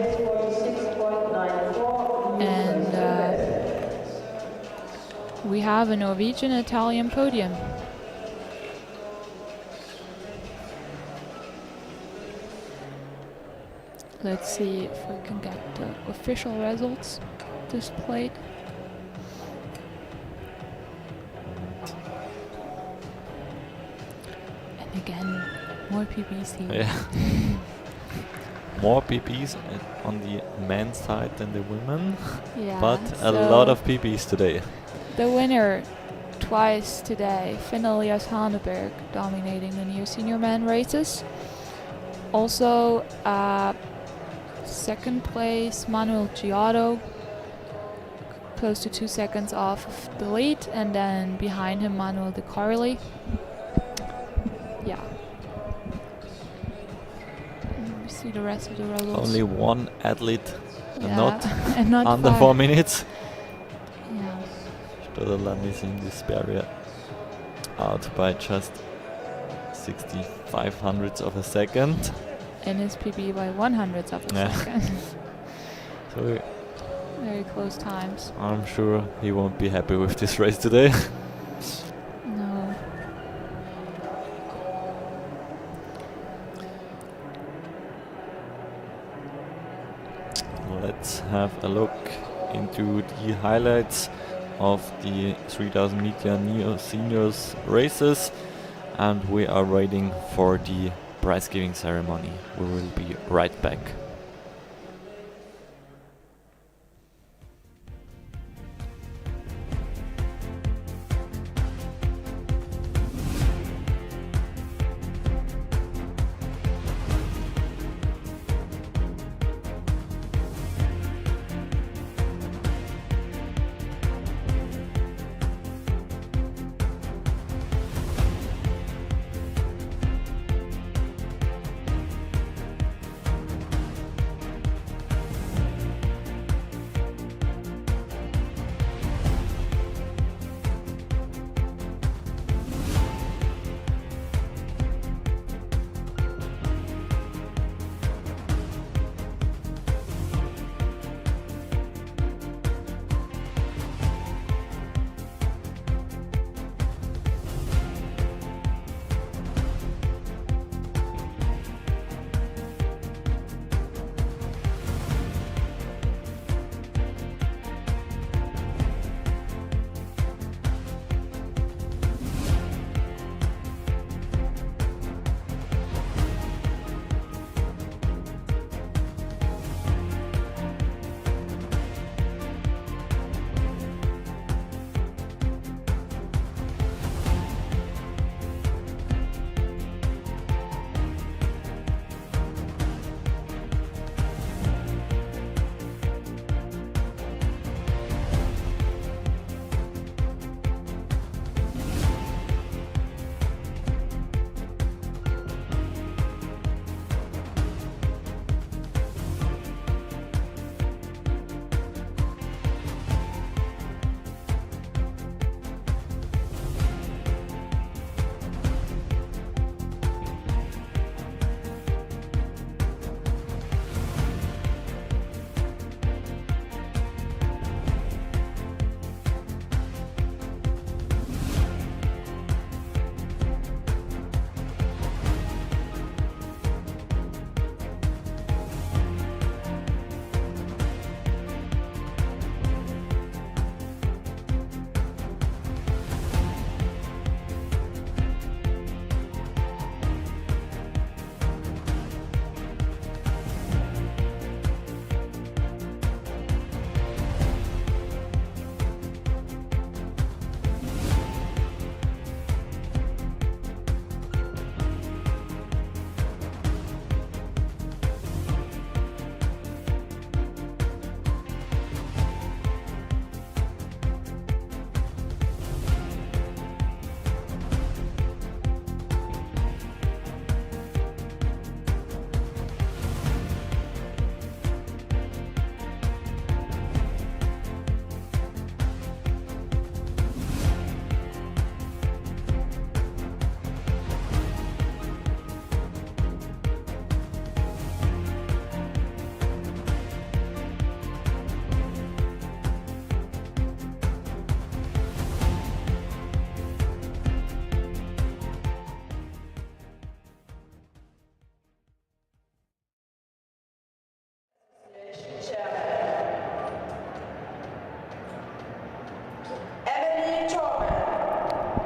And we have a Norwegian-Italian podium. Let's see if we can get the official results displayed. And again, more PBs here. Yeah. More PBs on the men's side than the women, Yeah, but a so lot of PBs today. the winner, twice today. Finn Elias Haneberg dominating the new senior men races. Also, second place Manuel Giotto, close to 2 seconds off of the lead, and then behind him Manuel De Carli. Yeah. And we see the rest of the results. Only one athlete Yeah, not and not under far. 4 minutes. Yeah. Stöderland is in this barrier out by just 65 hundredths of a second. And his PB by 100ths of a Yeah. second. So Very close times. I'm sure he won't be happy with this race today. No. Let's have a look into the highlights of the 3000 meter Neo Seniors races, and we are waiting for the prize giving ceremony. We will be right back.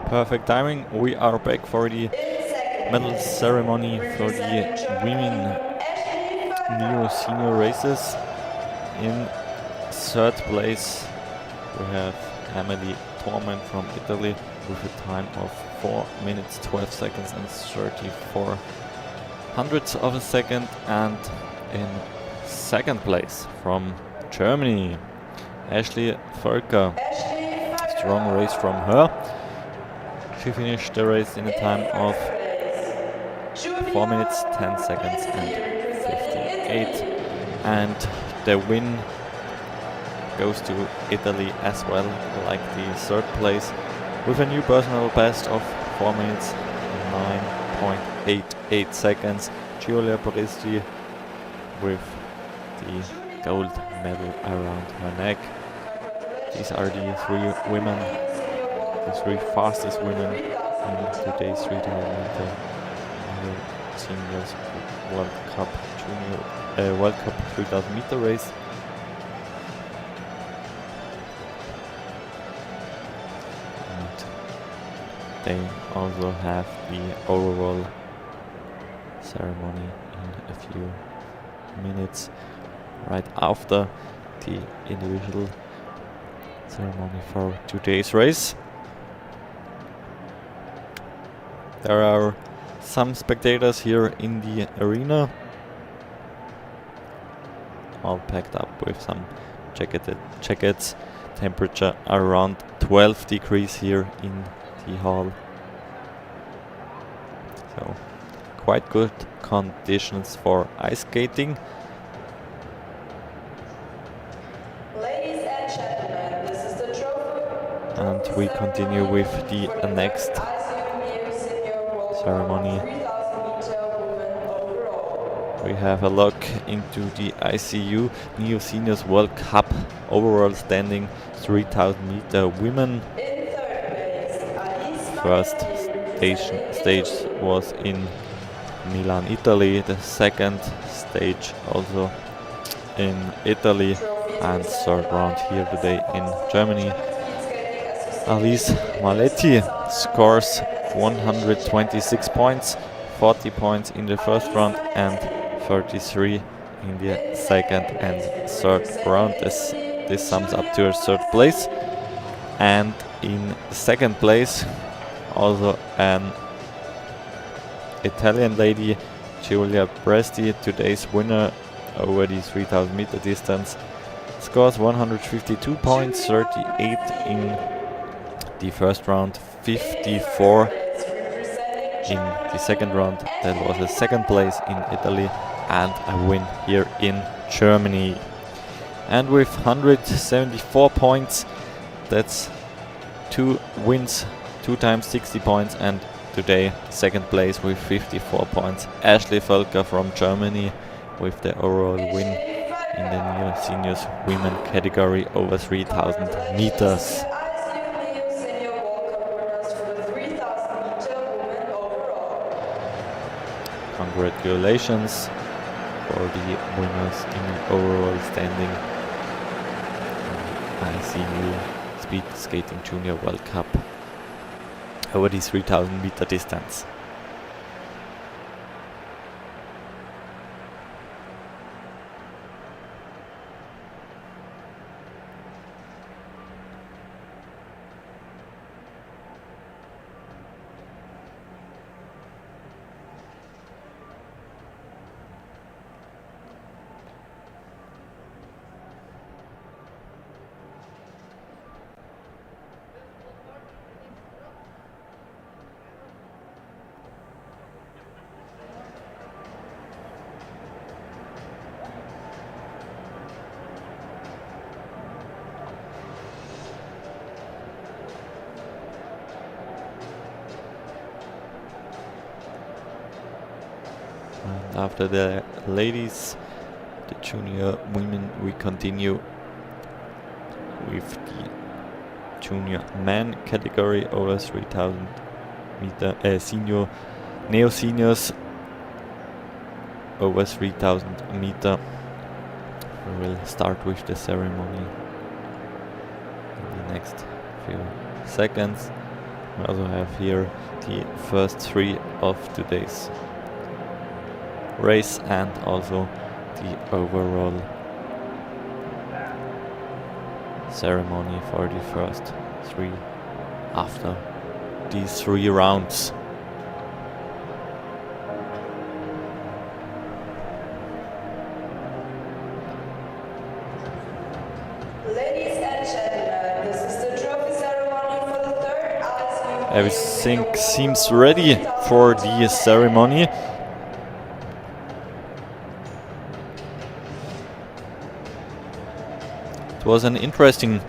Perfect timing. We are back for the medal ceremony for the women Neo Senior races. In third place we have Emily Torment from Italy with a time of 4 minutes 12 seconds and 34 hundredths of a second. And in second place from Germany, Ashley Völker. Strong race from her. She finished the race in a time of 4 minutes 10 seconds and 58. And the win goes to Italy as well, like the third place, with a new personal best of 4 minutes 9.88 seconds. Giulia Baristi with the gold medal around her neck. These are the three women, the three fastest women in today's 3,000 meter seniors World Cup Junior World Cup 3,000 meter race. And they also have the overall ceremony in a few minutes right after the individual ceremony for today's race. There are some spectators here in the arena, all packed up with some jackets. Temperature around 12 degrees here in the hall. So quite good conditions for ice skating. Ladies and gentlemen, this is the trophy. And we continue with the next ceremony. We have a look into the ICU Neo Seniors World Cup overall standing 3,000 meter women. First stage was in Milan, Italy. The second stage also in Italy, and third round here today in Germany. Alice Maletti scores 126 points, 40 points in the first round and 33 in the second and third round. This sums up to her third place. And in second place, also an Italian lady, Giulia Presti, today's winner over the 3,000 meter distance, scores 152 points, 38 in the first round, 54 in the second round. That was a second place in Italy and a win here in Germany. And with 174 points, that's 2 wins, 2 times 60 points, and today second place with 54 points. Ashley Völker from Germany with the overall win in the Neo Seniors women category over 3,000 meters. Congratulations for the winners in the overall standing ICU Speed Skating Junior World Cup over the 3,000 meter distance. And after the ladies, the junior women, we continue with the junior men category over 3,000 meter senior neo seniors over 3,000 meter. We will start with the ceremony in the next few seconds. We also have here the first 3 of today's race and also the overall ceremony for the first 3 after these 3 rounds. Ladies and gentlemen, this is the trophy ceremony for the third ISU. Everything seems ready for the ceremony. It was an interesting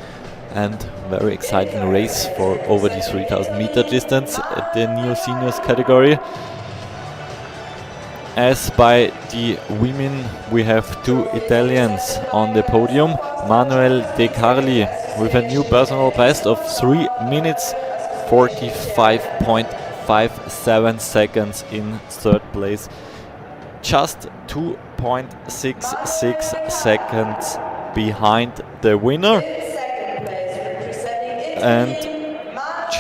and very exciting race for over the 3000 meter distance at the Neo Seniors category. As by the women, we have 2 Italians on the podium. Manuel De Carli with a new personal best of 3 minutes 45.57 seconds in 3rd place. Just 2.66 seconds behind the winner. And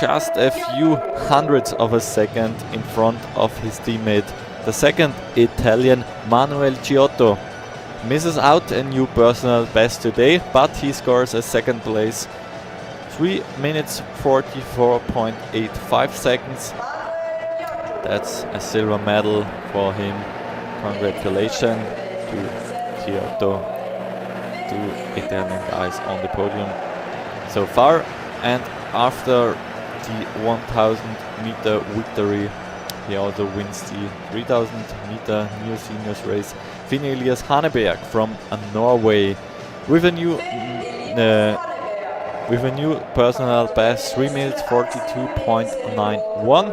just a few hundredths of a second in front of his teammate. The second Italian, Manuel Giotto, misses out a new personal best today, but he scores a 2nd place. 3 minutes 44.85 seconds. That's a silver medal for him. Congratulations to Giotto. 2 Italian guys on the podium so far. And after the 1000 meter victory, he also wins the 3000 meter Neo Seniors race. Finn Elias Haneberg from Norway with a new personal best, 3 minutes 42.91.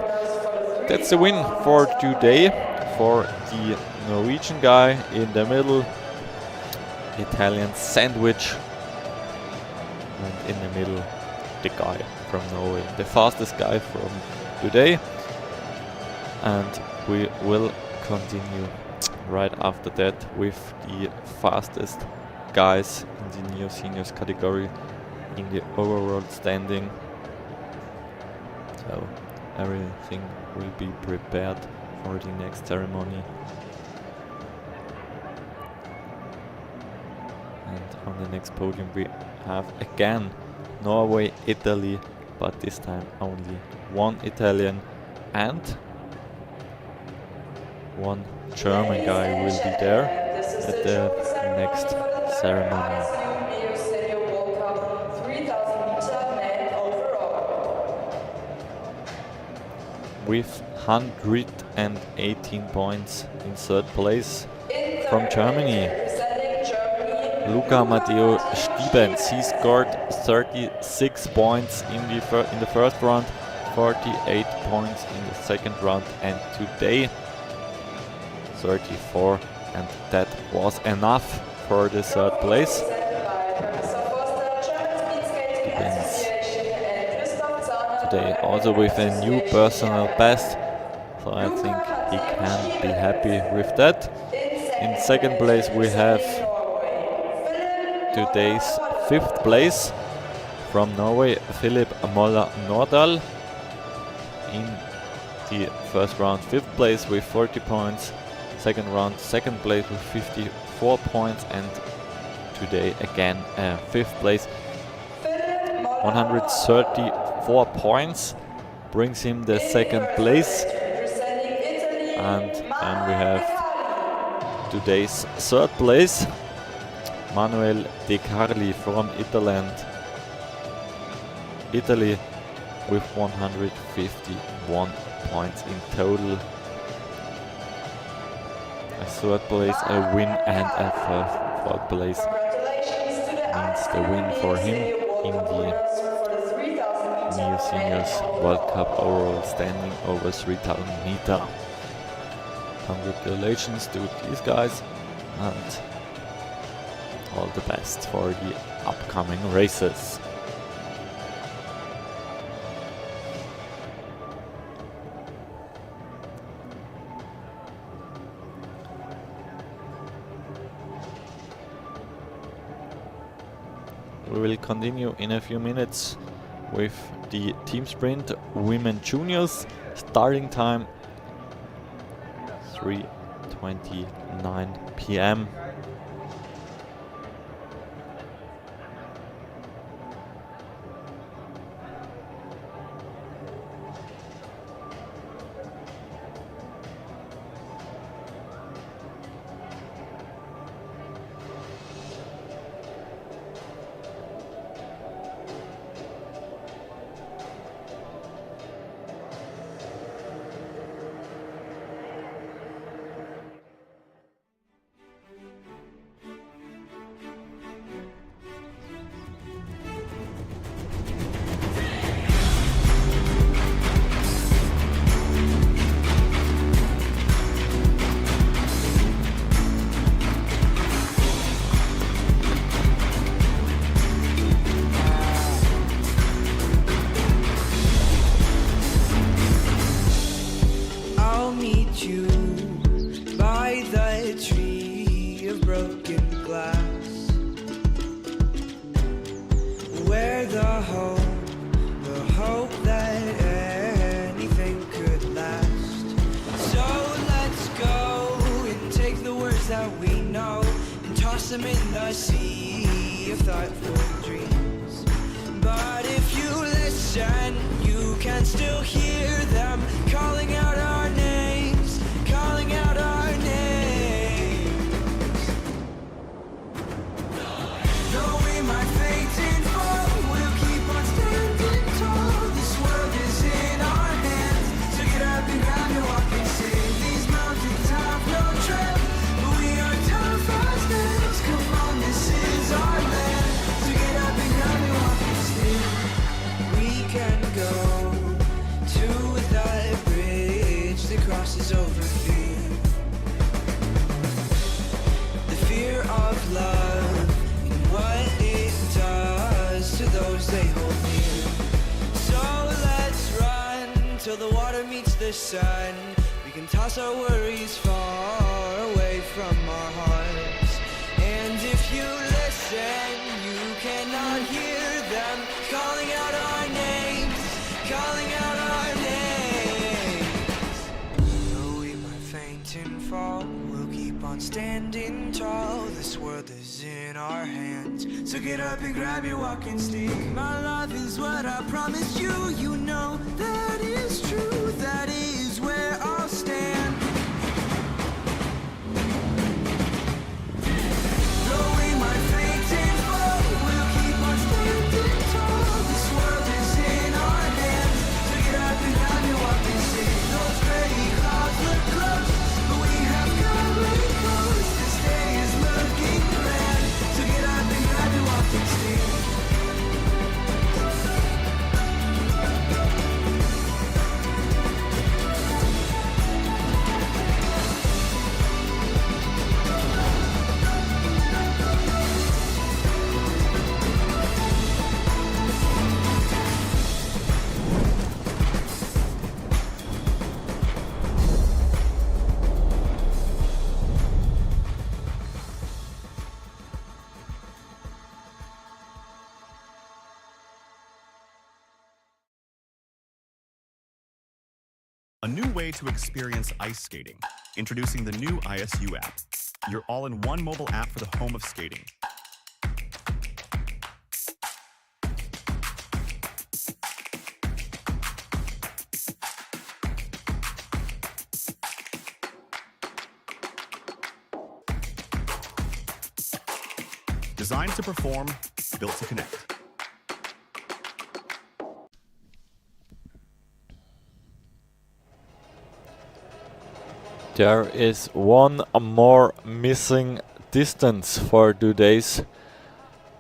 That's the win for today for the Norwegian guy in the middle. Italian sandwich, and in the middle the guy from Norway, the fastest guy from today. And we will continue right after that with the fastest guys in the Neo Seniors category in the overall standing. So everything will be prepared for the next ceremony. And on the next podium we have again Norway, Italy, but this time only 1 Italian and 1 German guy will be there at the next ceremony. With 118 points in 3rd place from Germany, Luca Matteo Stiebens. He scored 36 points in the first round, 48 points in the 2nd round, and today 34, and that was enough for the 3rd place. Stiebens today also with a new personal best, so I think he can be happy with that. In 2nd place we have today's 5th place from Norway, Philip Moller Nordahl. In the 1st round 5th place with 40 points, 2nd round 2nd place with 54 points, and today again 5th place. 134 points brings him the 2nd place. And then we have today's 3rd place, Manuel De Carli from Italy with 151 points in total. A 3rd place, a win, and a 4th place means the win for him in the Neo Seniors World Cup overall standing over 3000 meter. Congratulations to these guys and all the best for the upcoming races. We will continue in a few minutes with the team sprint women juniors. Starting time 3:29 p.m. the hope that anything could last. So let's go and take the words that we know and toss them in the sea of thoughtful dreams. But if you listen, you can still hear them calling out our names, calling out our names. Though we might faint and fall, we'll keep on standing tall. This world is in our hands, so get up and grab your walking stick. These mountains have no trail, but we are tough as nails. Come on, this is our land, so get up and grab your walking stick. We can go to that bridge that crosses over fear. The fear of love and what it does to those they hold near. So let's run till the water meets the sun. We can toss our worries far away from our hearts. And if you listen, you cannot hear them calling out our names, calling out our names. Though we might faint and fall, we'll keep on standing tall. This world is in our hands, so get up and grab your walking stick. My love is what I promised you. You know that is true. That is where I'll stand. Though we might faint and fall, we'll keep on standing tall. This world is in our hands, so get up and grab your walking stick. Those gray clouds look close, but we have come really close. This day is looking grand, so get up and grab your walking stick. A new way to experience ice skating. Introducing the new ISU app, your all-in-one mobile app for the home of skating. Designed to perform, built to connect. There is one more missing distance for today's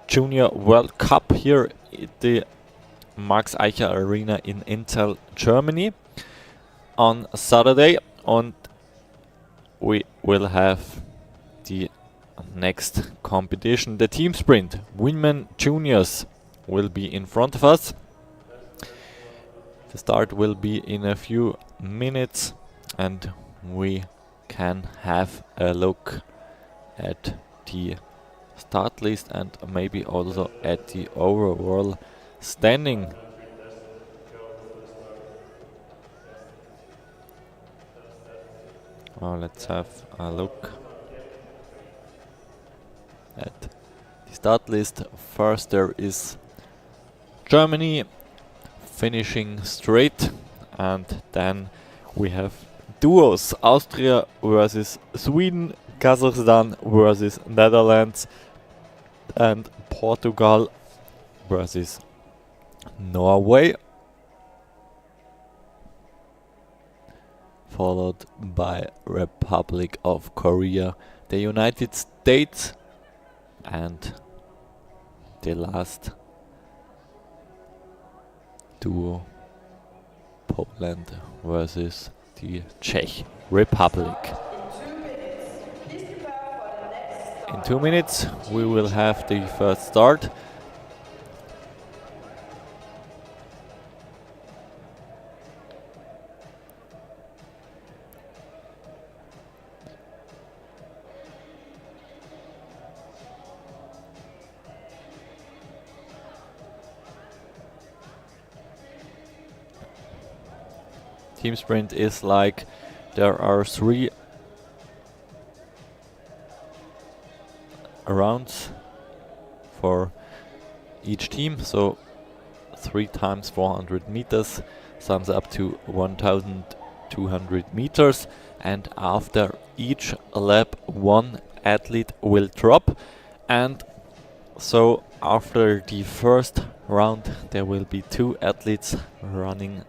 Junior World Cup here at the Max Eicher Arena in Inzell, Germany on Saturday, and we will have the next competition, the team sprint. Women juniors will be in front of us. The start will be in a few minutes, and we can have a look at the start list and maybe also at the overall standing. Let's have a look at the start list. First there is Germany finishing straight, and then we have duos: Austria versus Sweden, Kazakhstan versus Netherlands, and Portugal versus Norway, followed by Republic of Korea, the United States, and the last duo, Poland versus the Czech Republic. In 2 minutes we will have the first start. team sprint is like there are 3 rounds for each team, so 3 times 400 meters sums up to 1200 meters, and after each lap 1 athlete will drop, and so after the first round there will be 2 athletes running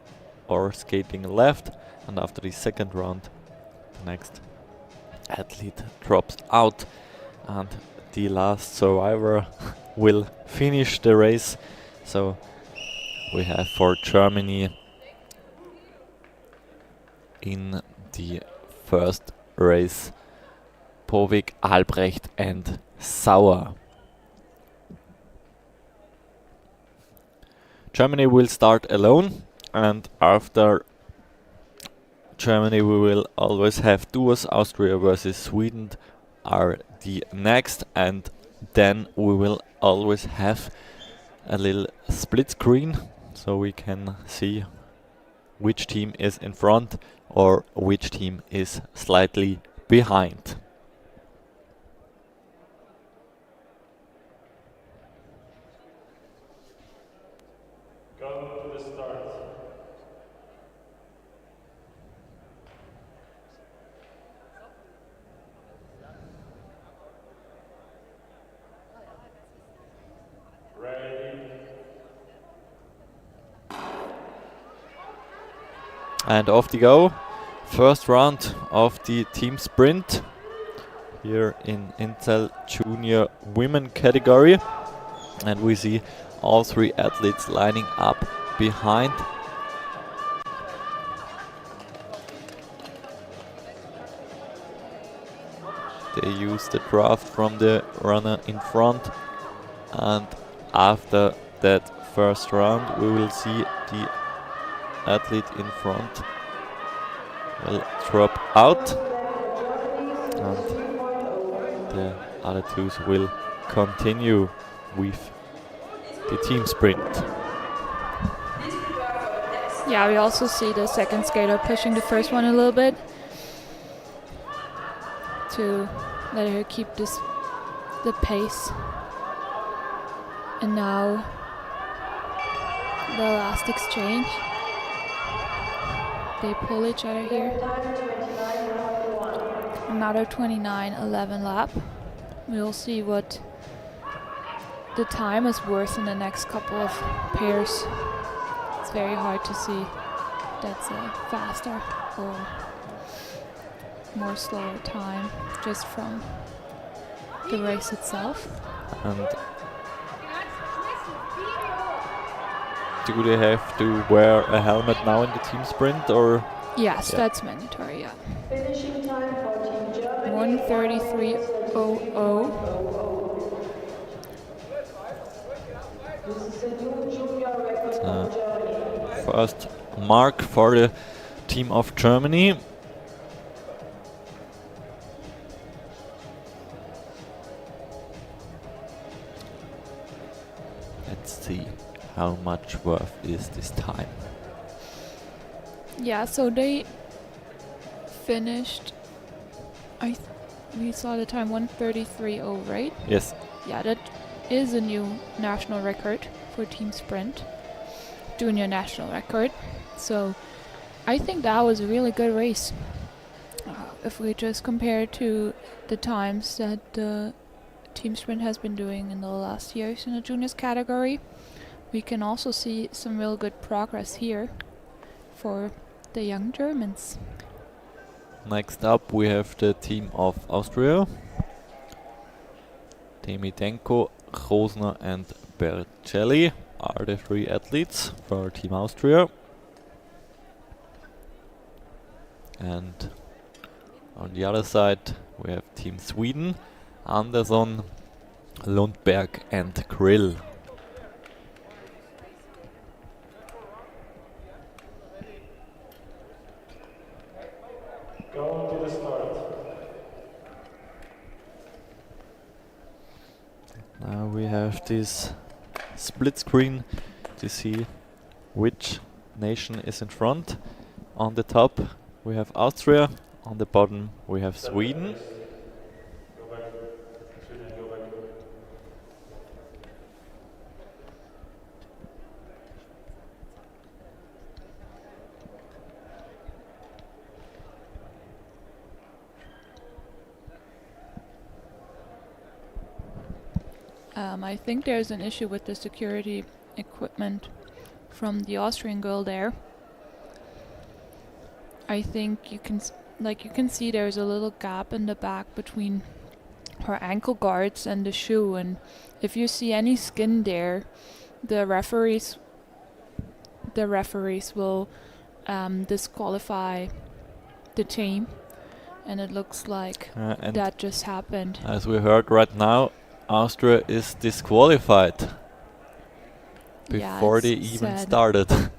or skating left, and after the second round the next athlete drops out, and the last survivor will finish the race. So we have for Germany in the first race Povik, Albrecht and Sauer. Germany will start alone, and after Germany we will always have duos. Austria versus Sweden are the next, and then we will always have a little split screen so we can see which team is in front or which team is slightly behind. Go to the start. Ready. And off they go. First round of the team sprint here in Inzell Junior Women category. And we see all 3 athletes lining up behind. They use the draft from the runner in front, and after that first round we will see the athlete in front will drop out, and the other 2 will continue with the team sprint. Yeah, we also see the second skater pushing the first one a little bit to let her keep the pace. And now the last exchange. They pull each other here. Another 29:11 lap. We'll see what the time is worth in the next couple of pairs. It's very hard to see that's a faster or more slower time just from the race itself. And do they have to wear a helmet now in the team sprint, or? Yes, Yeah. that's mandatory, yeah. Finishing time for Team Germany. 1:33:00. This is a new junior record for Germany. First mark for the team of Germany. Let's see how much worth is this time. Yeah, so they finished. We saw the time 1:33:00, right? Yes, Yeah, that is a new national record for team sprint, junior national record. So I think that was a really good race. If we just compare it to the times that the team sprint has been doing in the last years in the juniors category, we can also see some real good progress here for the young Germans. next up we have the team of Austria. Demitenko, Rosner and Bercelli are the 3 athletes for Team Austria. And on the other side we have Team Sweden, Andersson, Lundberg and Grill. Go to the start. Now we have this split screen to see which nation is in front. On the top we have Austria, on the bottom we have Sweden. Go back. Sweden, go back. I think there's an issue with the security equipment from the Austrian girl there. I think you can see there's a little gap in the back between her ankle guards and the shoe, and if you see any skin there, the referees will disqualify the team, and it looks like And that just happened. as we heard right now, Austria is disqualified before they it's even sad. started.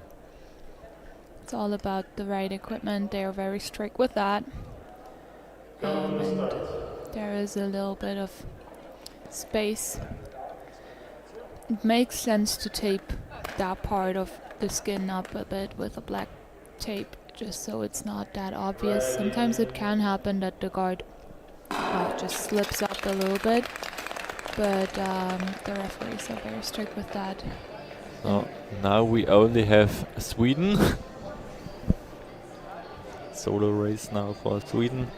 It's all about the right equipment. They are very strict with that. And there is a little bit of space. It makes sense to tape that part of the skin up a bit with a black tape, just so it's not that obvious. Sometimes it can happen that the guard just slips up a little bit, but the referees are very strict with that. So now we only have Sweden. Solo race now for Sweden.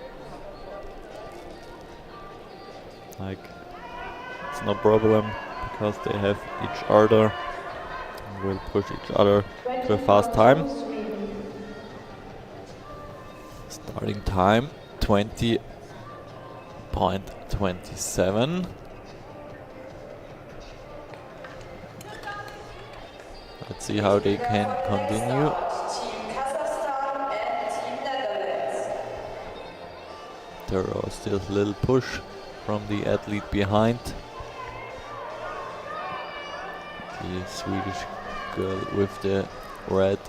Like, it's no problem because they have each other and will push each other to a fast time. Starting time 20.27. Let's see how they can continue. There was still a little push from the athlete behind. The Swedish girl with the red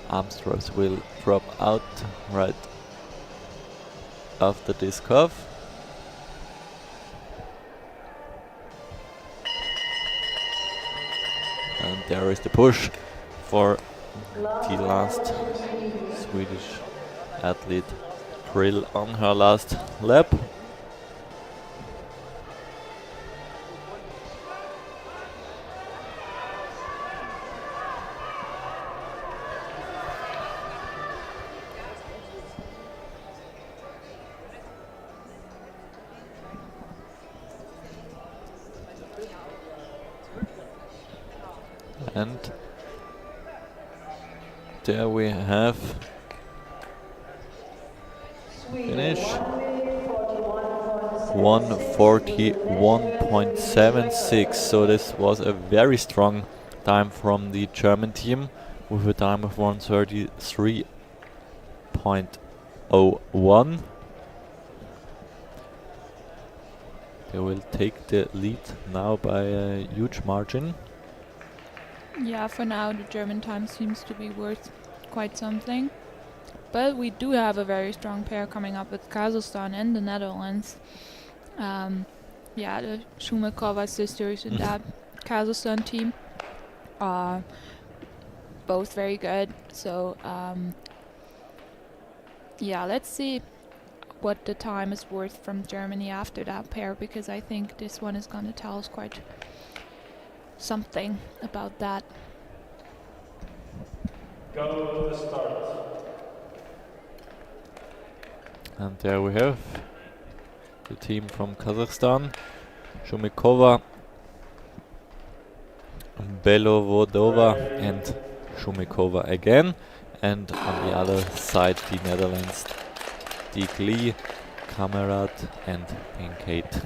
arm straps will drop out right after this curve. And there is the push for the last Swedish athlete. Drill on her last lap. And there we have finish 1:41.76. So this was a very strong time from the German team with a time of 1:33.01. They will take the lead now by a huge margin. Yeah, for now the German time seems to be worth quite something. But we do have a very strong pair coming up with Kazakhstan and the Netherlands. The Shumakova sisters in that Kazakhstan team are both very good. So let's see what the time is worth from Germany after that pair, because I think this one is going to tell us quite something about that. Go to the start. And there we have the team from Kazakhstan. Shumikova, Belovodova and Shumikova again. And on the other side the Netherlands, Digli, Kamerad and Pinkate.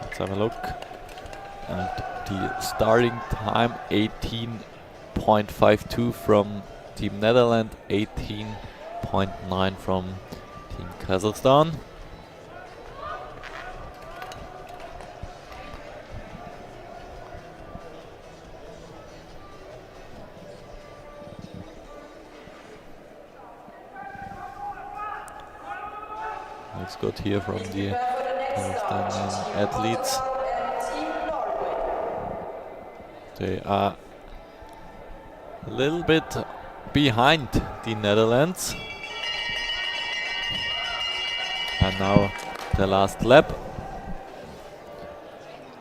Let's have a look. And the starting time 18.52 from Team Netherlands, 18.9 from Team Kazakhstan. Looks good here from the Kazakhstani athletes. They are a little bit behind the Netherlands. And now the last lap.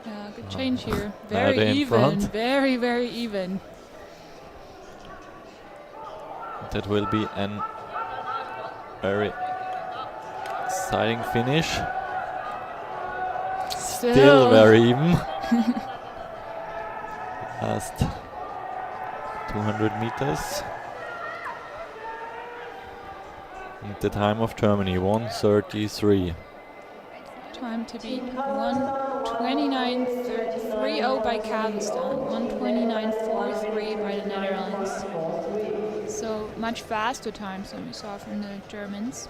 Yeah, good change here. Very Very in even. front. Very, very even. That will be an very exciting finish. Still very even. Last 200 meters. And the time of Germany, 1:33. Time to beat 1:29.30 by Kazakhstan, 1:29.43 by the Netherlands. So much faster times than we saw from the Germans.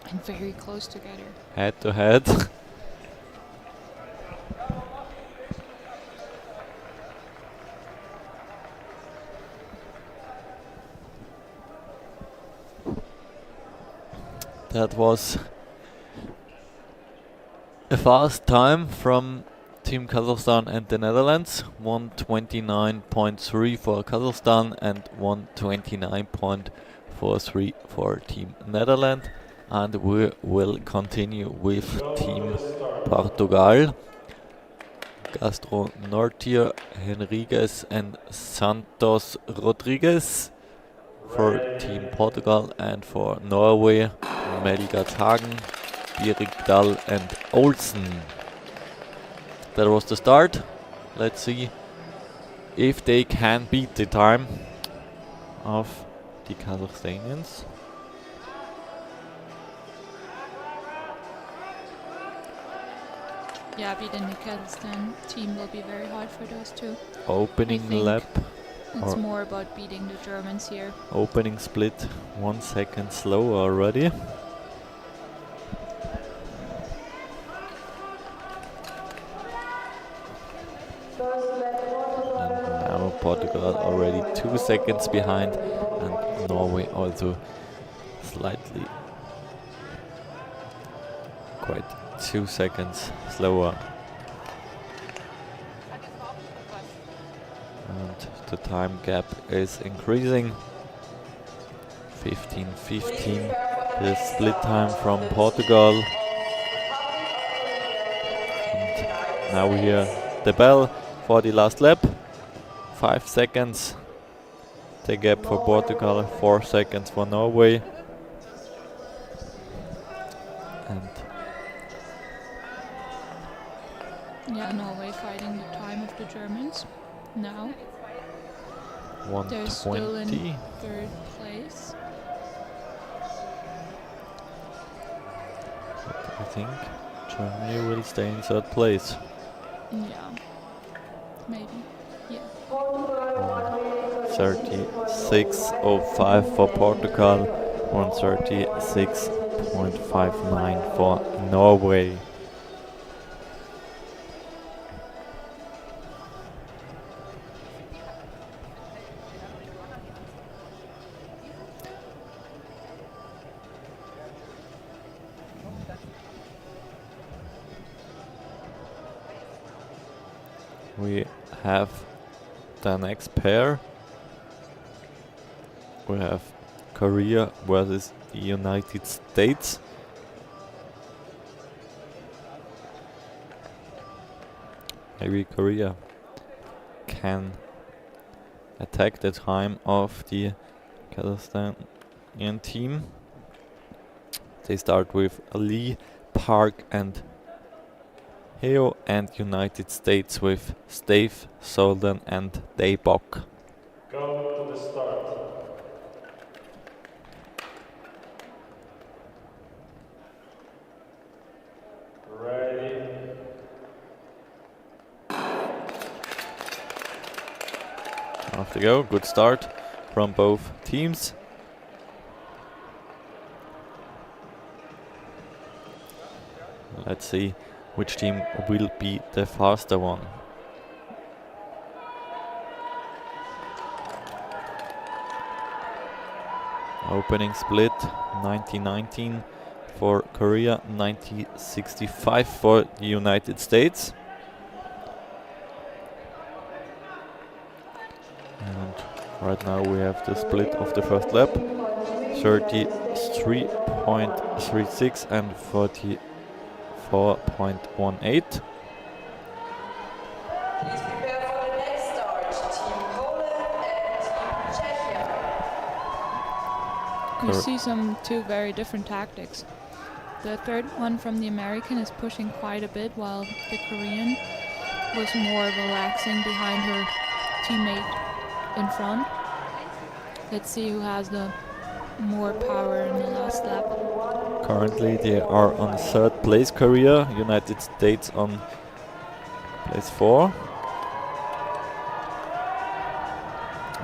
And very close together. Head to head. That was a fast time from Team Kazakhstan and the Netherlands. 1:29.3 for Kazakhstan and 1:29.43 for Team Netherlands. And we will continue with Team Portugal. Castro Nortier, Henriques and Santos Rodrigues for Team Portugal, and for Norway, Melgard Hagen, Birigdal and Olsen. That was the start. Let's see if they can beat the time of the Kazakhstanians. Yeah, beating the Kazakhstan team will be very hard for those two. Opening lap. It's more about beating the Germans here. Opening split 1 second slow already. And now Portugal already 2 seconds behind, and Norway also slightly, quite 2 seconds slower. And the time gap is increasing. 15:15 the split time from Portugal. And now we hear the bell for the last lap. 5 seconds the gap for Portugal, 4 seconds for Norway. And yeah, Norway fighting the time of the Germans. Now they're still in 1:20. third place. I think Germany will stay in third place. Yeah, maybe. Yeah. 36.05 for Portugal, 1:36.59 for Norway. We have the next pair. We have Korea versus the United States. Maybe Korea can attack the time of the Kazakhstanian team. They start with Lee, Park and Heo, and United States with Stave, Solden and Daybok. Go to the start. Ready. Off they go. Good start from both teams. Let's see which team will be the faster one. Opening split 1919 for Korea, 1965 for the United States. And right now we have the split of the first lap, 33.36 and 44.18. Please prepare for the next start. Team Poland and Team Czechia. You see two very different tactics. The third one from the American is pushing quite a bit, while the Korean was more relaxing behind her teammate in front. Let's see who has the more power in the last lap. Currently they are on third place, Korea, United States on place 4.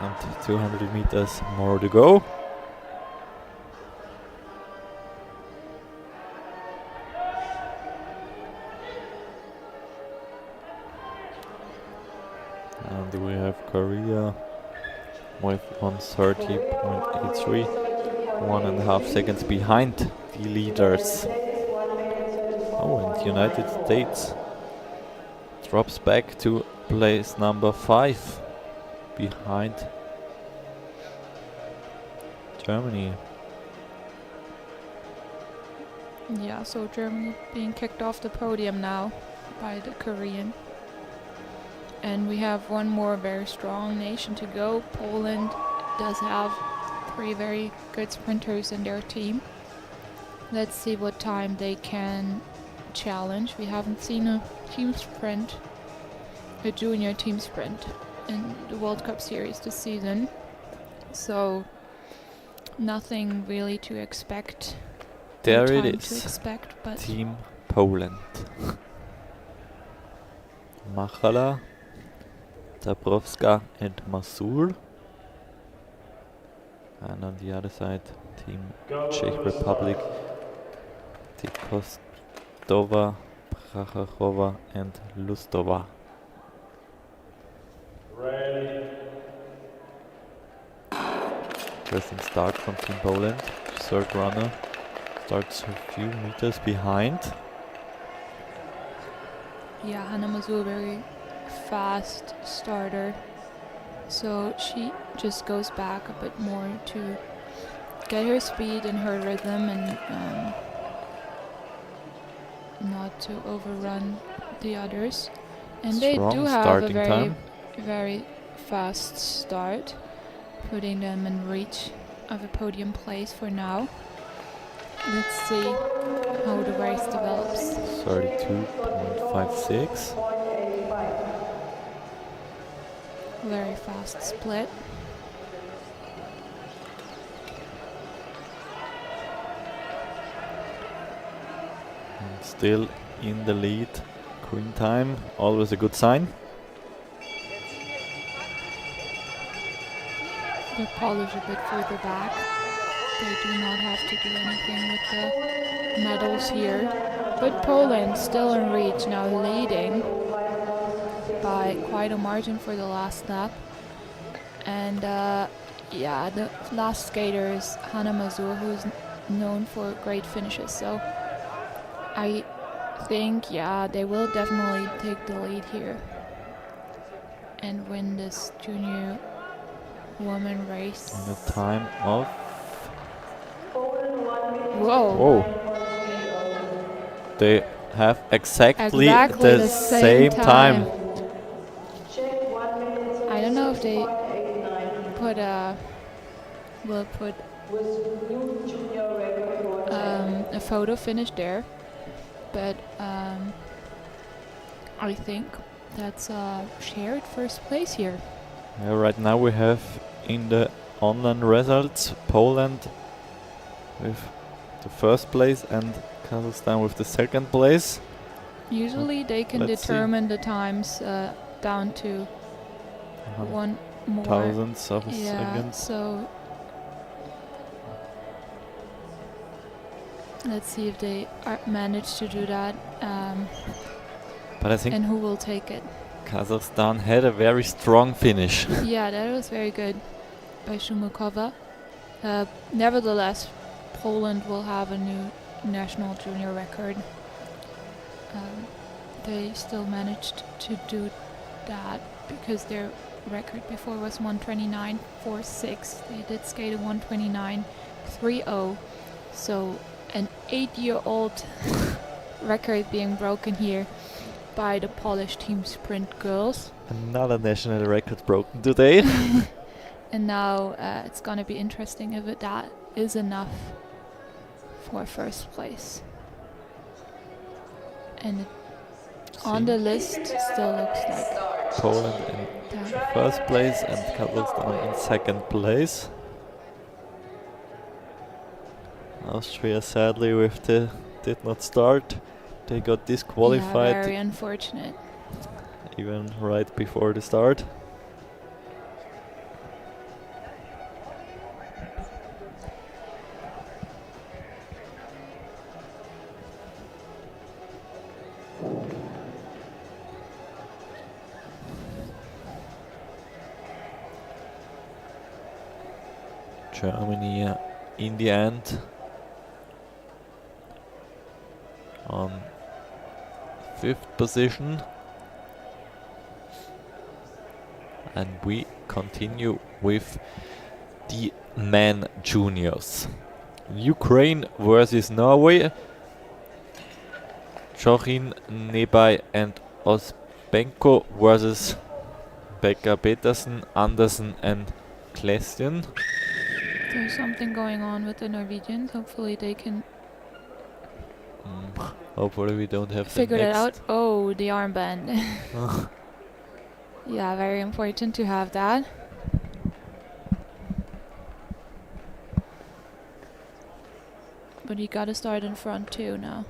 And 200 meters more to go. And we have Korea with 1:30.83, 1.5 seconds behind the leaders. Oh, and the United States drops back to place number 5 behind Germany. Yeah, so Germany being kicked off the podium now by the Korean. And we have one more very strong nation to go. Poland does have 3 very good sprinters in their team. Let's see what time they can challenge. We haven't seen a team sprint, a junior team sprint in the World Cup series this season. So nothing really to expect. There No it time is. to expect, but Team Poland. Machala, Dabrowska and Masul. And on the other side, Team Czech Republic, Tikostova, Prachachova and Lustova. Ready. Interesting start from Team Poland. Third runner starts a few meters behind. yeah, Hannah Mazur, very fast starter. So she just goes back a bit more to get her speed and her rhythm and not to overrun the others. And they Strong do have a starting very, time. very fast start, putting them in reach of a podium place for now. Let's see how the race develops. 32.56. Very fast split. And still in the lead. Green time, always a good sign. The Polish a bit further back. They do not have to do anything with the medals here. But Poland still in reach, now leading by quite a margin for the last lap. And yeah, the last skater is Hannah Mazur, who's known for great finishes. So I think, yeah, they will definitely take the lead here and win this junior woman race. In a time of... Whoa! Whoa! They have exactly Exactly the same time. I don't know if they put will put a photo finish there, but I think that's shared first place here. Yeah, right now we have in the online results Poland with the first place and Kazakhstan with the second place. Usually they can Let's see. determine the times down to one more. Thousandths of a Yeah, second. so let's see if they manage to do that, But I think and who will take it. Kazakhstan had a very strong finish. Yeah, that was very good by Shumukova. Nevertheless, Poland will have a new national junior record. They still managed to do that because their record before was 129.46. They did skate a 129.30. So an 8-year-old record being broken here by the Polish team sprint girls. Another national record broken today. And now it's gonna be interesting if that is enough for first place. And it on the list still looks like Poland in first place and Kazakhstan in second place. Austria sadly did not start. They got disqualified. Yeah, very unfortunate. Even right before the start. Germany in the end on 5th position, and we continue with the men juniors. Ukraine versus Norway. Jochin, Nebay and Ospenko versus Becker, Petersen, Andersen and Klestin. There's something going on with the Norwegians. Hopefully they can Hopefully we don't have figure the that next. out. Oh, the armband. Yeah, very important to have that. But he gotta start in front too now.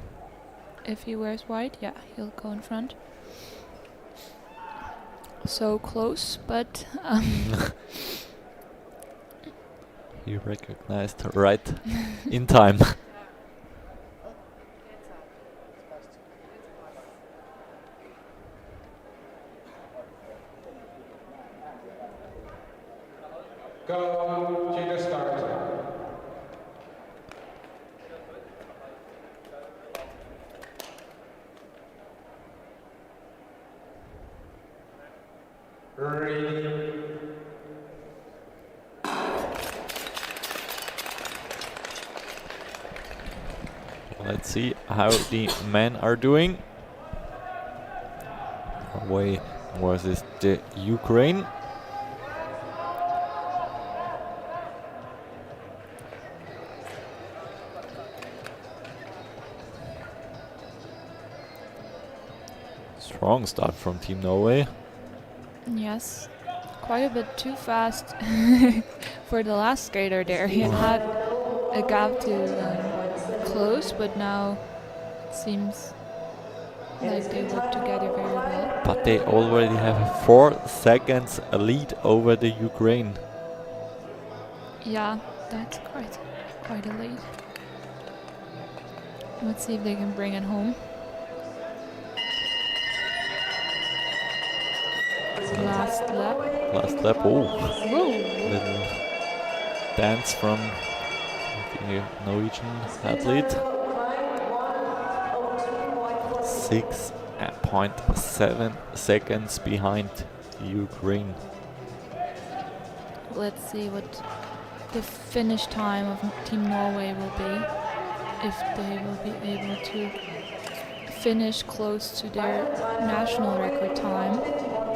If he wears white, yeah, he'll go in front. So close, but He recognized right in time. Go to the start. Ready. Let's see how the men are doing. Norway versus the Ukraine. Strong start from Team Norway. yes, quite a bit too fast for the last skater there. He had a gap to close, but now it seems like they work together very well. But they already have a 4 seconds lead over the Ukraine. Yeah, that's quite a lead. Let's see if they can bring it home. Last lap. Last lap, oh, Whoa! little dance from the Norwegian athlete. 6.7 seconds behind Ukraine. Let's see what the finish time of Team Norway will be. If they will be able to finish close to their national record time.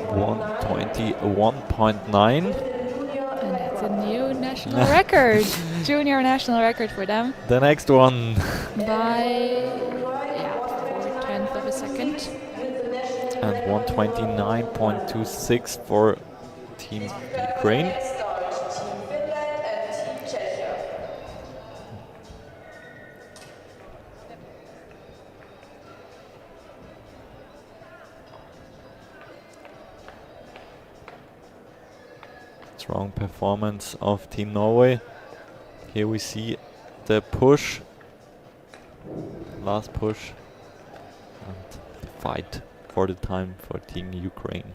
1:21.9. And that's a new national record. Junior national record for them. The next one. By 4/10 of a second. And 1:29.26 for Team Ukraine. Strong performance of Team Norway. Here we see the push, last push, and the fight for the time for Team Ukraine.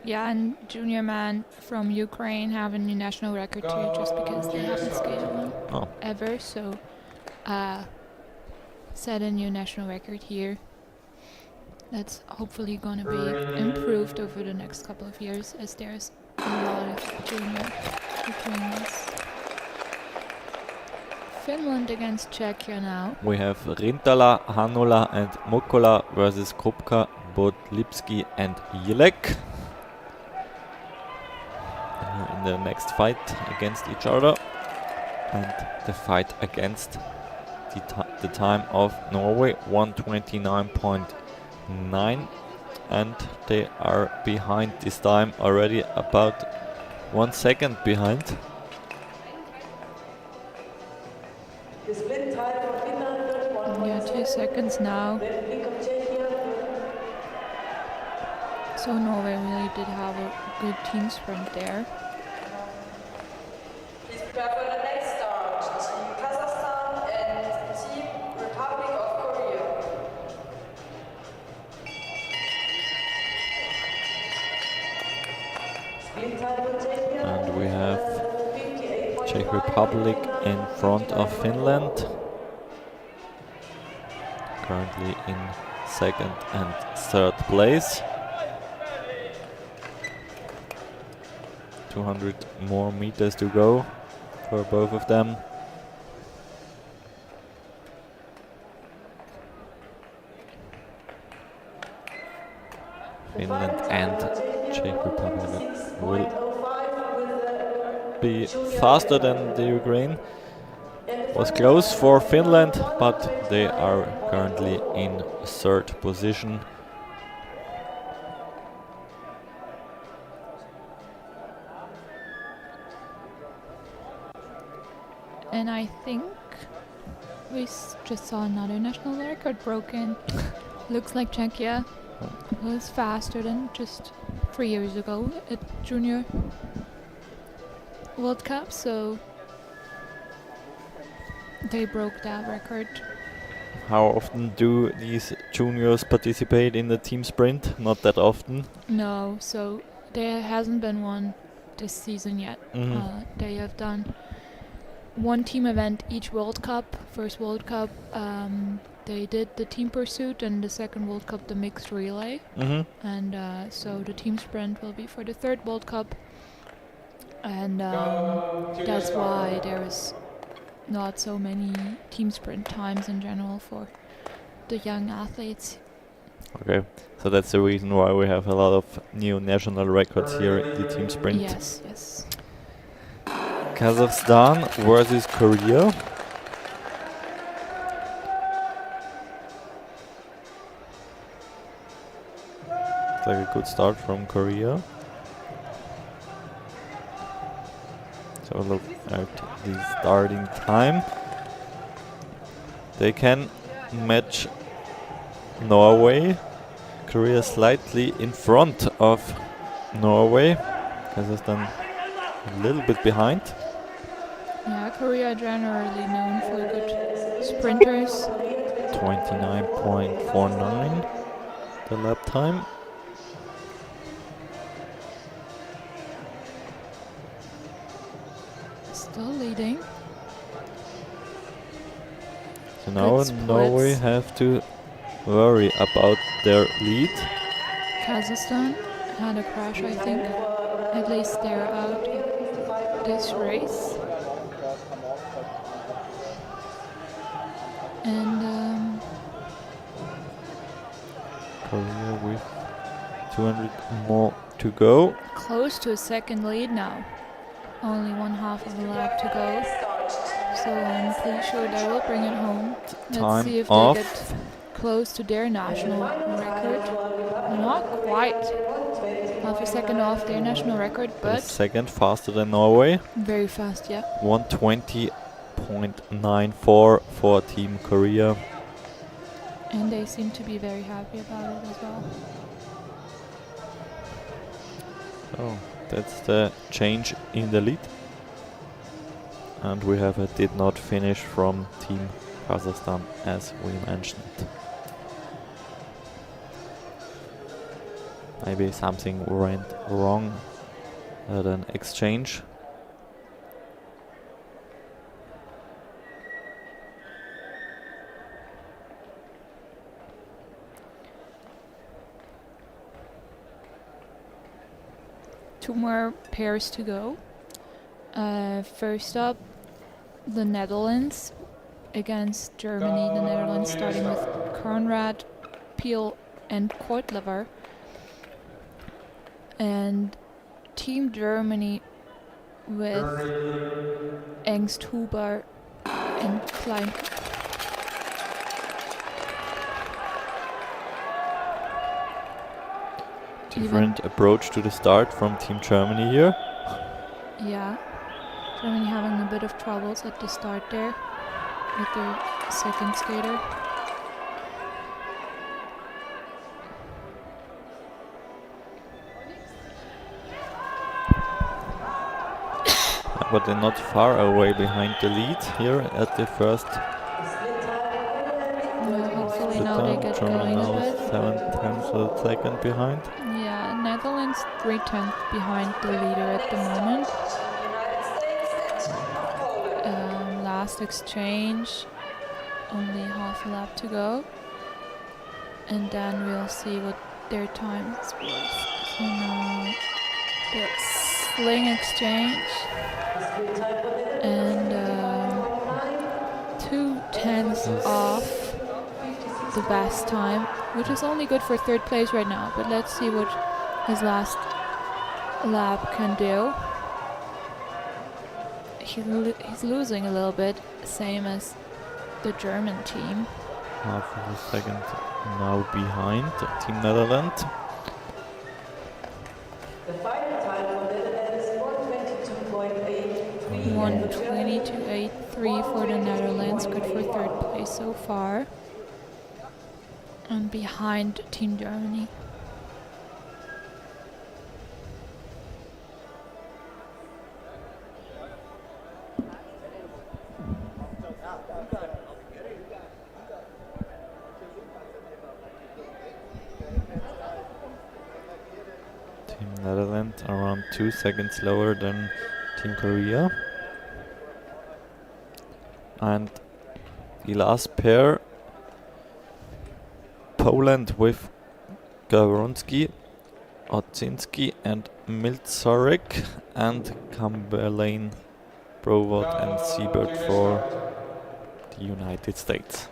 Yeah, and junior men from Ukraine have a new national record too, just because they haven't skated one Oh. ever. So, set a new national record here. That's hopefully going to be improved over the next couple of years, as there's a lot of junior Ukrainians. Finland against Czechia now. We have Rintala, Hanola and Mokola versus Krupka, Bodlipski and Jelek. In the next fight against each other. And the fight against the time of Norway, 1:29.9. And they are behind this time already, about 1 second behind. Yeah, 2 seconds now. So Norway really did have a good team sprint there. Please prepare for the next start. Team Kazakhstan and Team Republic of Korea. And we have Czech Republic in front of Finland. Currently in second and third place. 200 more meters to go for both of them. Finland and Czech Republic will be faster than the Ukraine. Was close for Finland, but they are currently in third position. And I think we just saw another national record broken. Looks like Czechia was faster than just 3 years ago at Junior World Cup, so they broke that record. How often do these juniors participate in the team sprint? Not that often. No, so there hasn't been one this season yet. They have done one team event each World Cup. First World Cup, they did the team pursuit, and the second World Cup, the mixed relay. And so the team sprint will be for the third World Cup. And that's why there is not so many team sprint times in general for the young athletes. Okay, so that's the reason why we have a lot of new national records here in the team sprint. Yes, yes. Kazakhstan versus Korea. It's like a good start from Korea. So look at the starting time. They can match Norway. Korea slightly in front of Norway. Kazakhstan a little bit behind. Yeah, Korea generally known for good sprinters. 29.49 the lap time. Still leading. So now Good Norway splits. have to worry about their lead. Kazakhstan had a crash, I think. At least they're out of this race. And Korea with 200 more to go. close to a second lead now. Only 1/2 of the lap to go. So I'm pretty sure they will bring it home. Let's Time see if off. they get close to their national record. Not quite. Half a second off their national record, But but second faster than Norway. very fast, yeah. 120.94 for Team Korea. And they seem to be very happy about it as well. So that's the change in the lead. And we have a did not finish from Team Kazakhstan, as we mentioned. Maybe something went wrong at an exchange. Two more pairs to go. First up, the Netherlands against Germany. The Netherlands starting with Conrad, Peel and Kortlever. And Team Germany with Engsthuber and Klein. Different approach to the start from Team Germany here. Yeah, Germany having a bit of troubles at the start there with their second skater. But they're not far away behind the lead here at the first Hopefully split now they down. get Germany going a now bit. 7/10 of a second behind. Yeah, Netherlands 3/10 behind the leader at the moment. Last exchange, only half a lap to go. And then we'll see what their time is worth. So now the sling exchange. And 2/10 off the best time, which is only good for third place right now. But let's see what his last lap can do. He's losing a little bit, same as the German team. Half of a second now behind Team Netherlands. The final time for Netherlands 1:22.83. 1:22.83 for the Netherlands, good for third place so far. And behind Team Germany. Team Netherlands around 2 seconds slower than Team Korea. And the last pair, Poland with Gawronski, Odzinski and Milzarek, and Kamberlane, Broward and Siebert for the United States.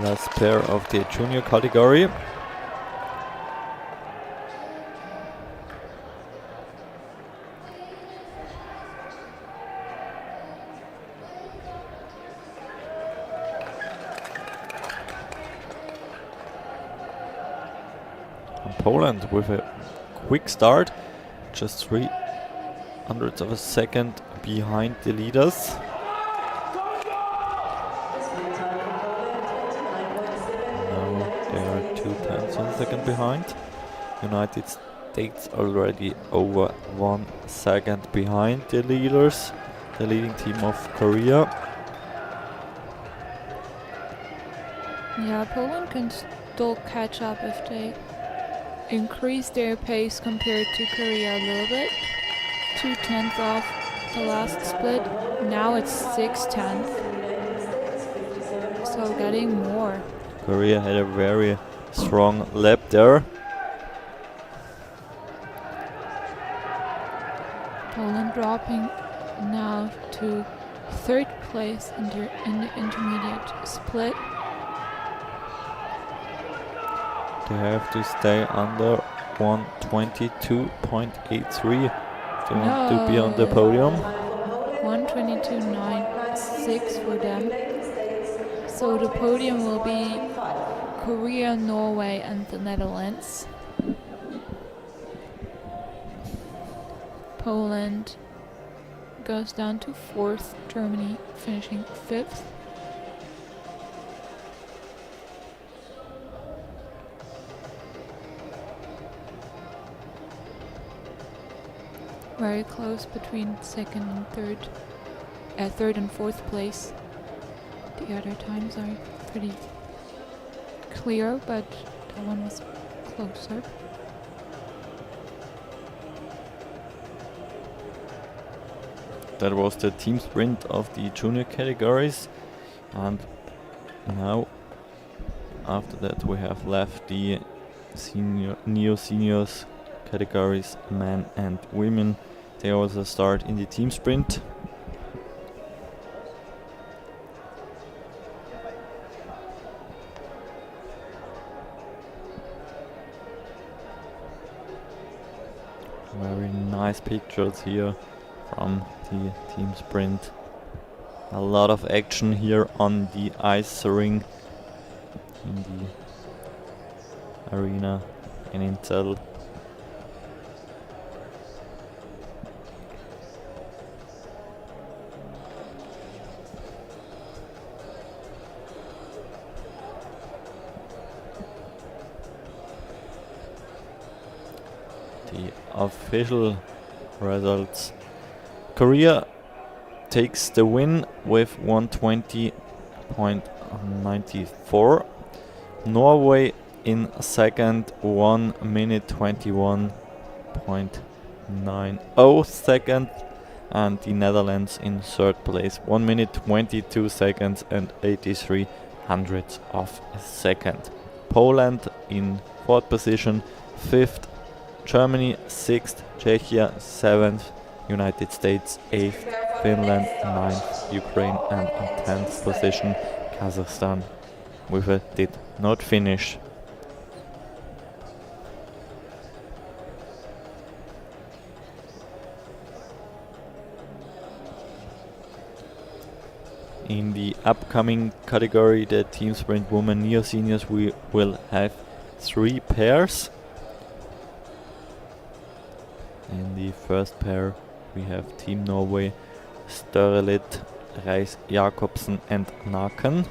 Last pair of the junior category. And Poland with a quick start, just 300ths of a second behind the leaders. They are 2/10 of a second behind. United States already over 1 second behind the leaders, the leading team of Korea. Yeah, Poland can still catch up if they increase their pace compared to Korea a little bit. 2/10 off the last split. Now it's 6/10. So getting more. Korea had a very strong lap there. Poland dropping now to third place in the intermediate split. They have to stay under 1:22.83 if they want to be on the podium. 1:22.96 for them. So the podium will be Korea, Norway and the Netherlands. Poland goes down to 4th, Germany finishing 5th. very close between second and third and fourth place. The other times are pretty clear, but that one was closer. That was the team sprint of the junior categories, and now after that we have left the neo-seniors categories, men and women. They also start in the team sprint. Very nice pictures here from the team sprint. A lot of action here on the ice ring in the arena in Inzell. The official results. Korea takes the win with 120.94. Norway in second, 1 minute 21.90 second. And the Netherlands in third place, 1 minute 22 seconds and 83 hundredths of a second. Poland in fourth position, fifth. Germany 6th, Czechia 7th, United States 8th, Finland 9th, Ukraine, and in 10th position Kazakhstan with a did not finish. In the upcoming category, the team sprint women neo-seniors, we will have 3 pairs. In the first pair we have Team Norway, Størelit, Reis Jakobsen and Naken.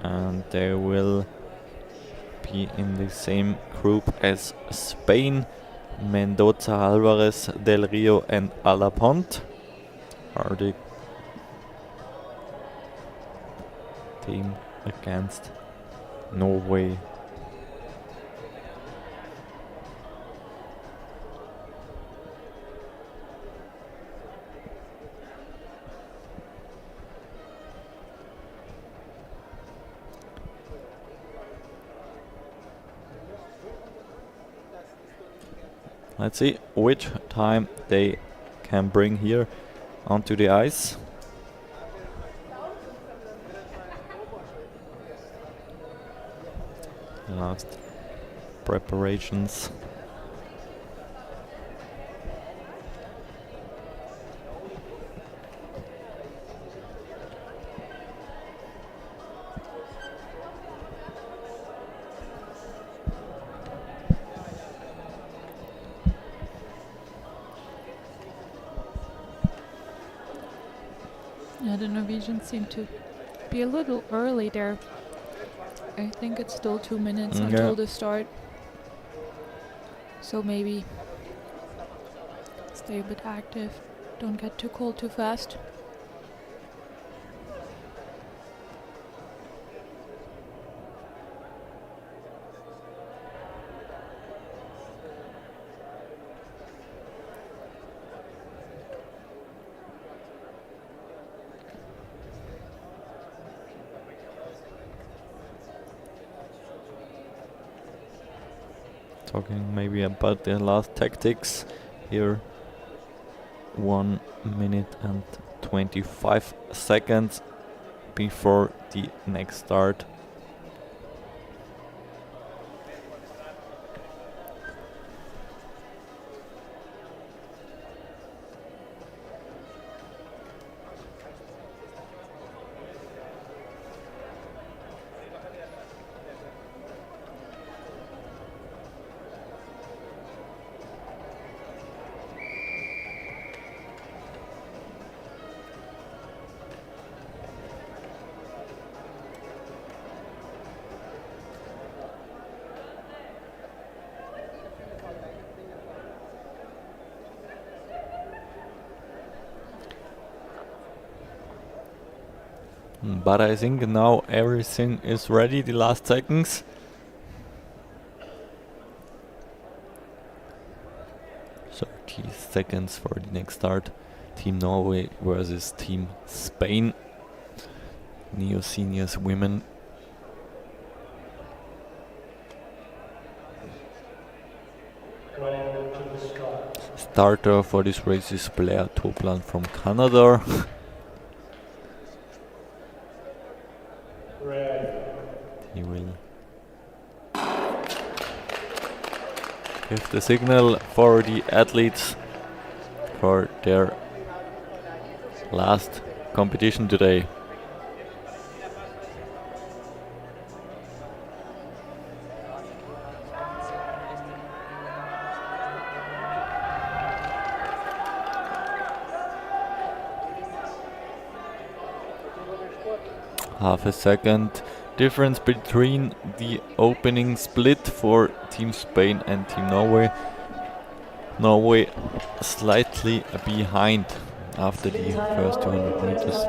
And they will be in the same group as Spain, Mendoza, Alvarez, Del Rio and Alapont are the team against Norway. Let's see which time they can bring here onto the ice. Last preparations. Yeah, the Norwegians seem to be a little early there. I think it's still 2 minutes until the start. So maybe stay a bit active. Don't get too cold too fast. Talking maybe about the last tactics here. 1 minute and 25 seconds before the next start. But I think now everything is ready, the last seconds. So 30 seconds for the next start. Team Norway versus Team Spain. Neo Seniors Women. Going to the start. Starter for this race is Blair Toplan from Canada. Ready. He will give the signal for the athletes for their last competition today. Half a second difference between the opening split for Team Spain and Team Norway. Norway slightly behind after the first 200 meters.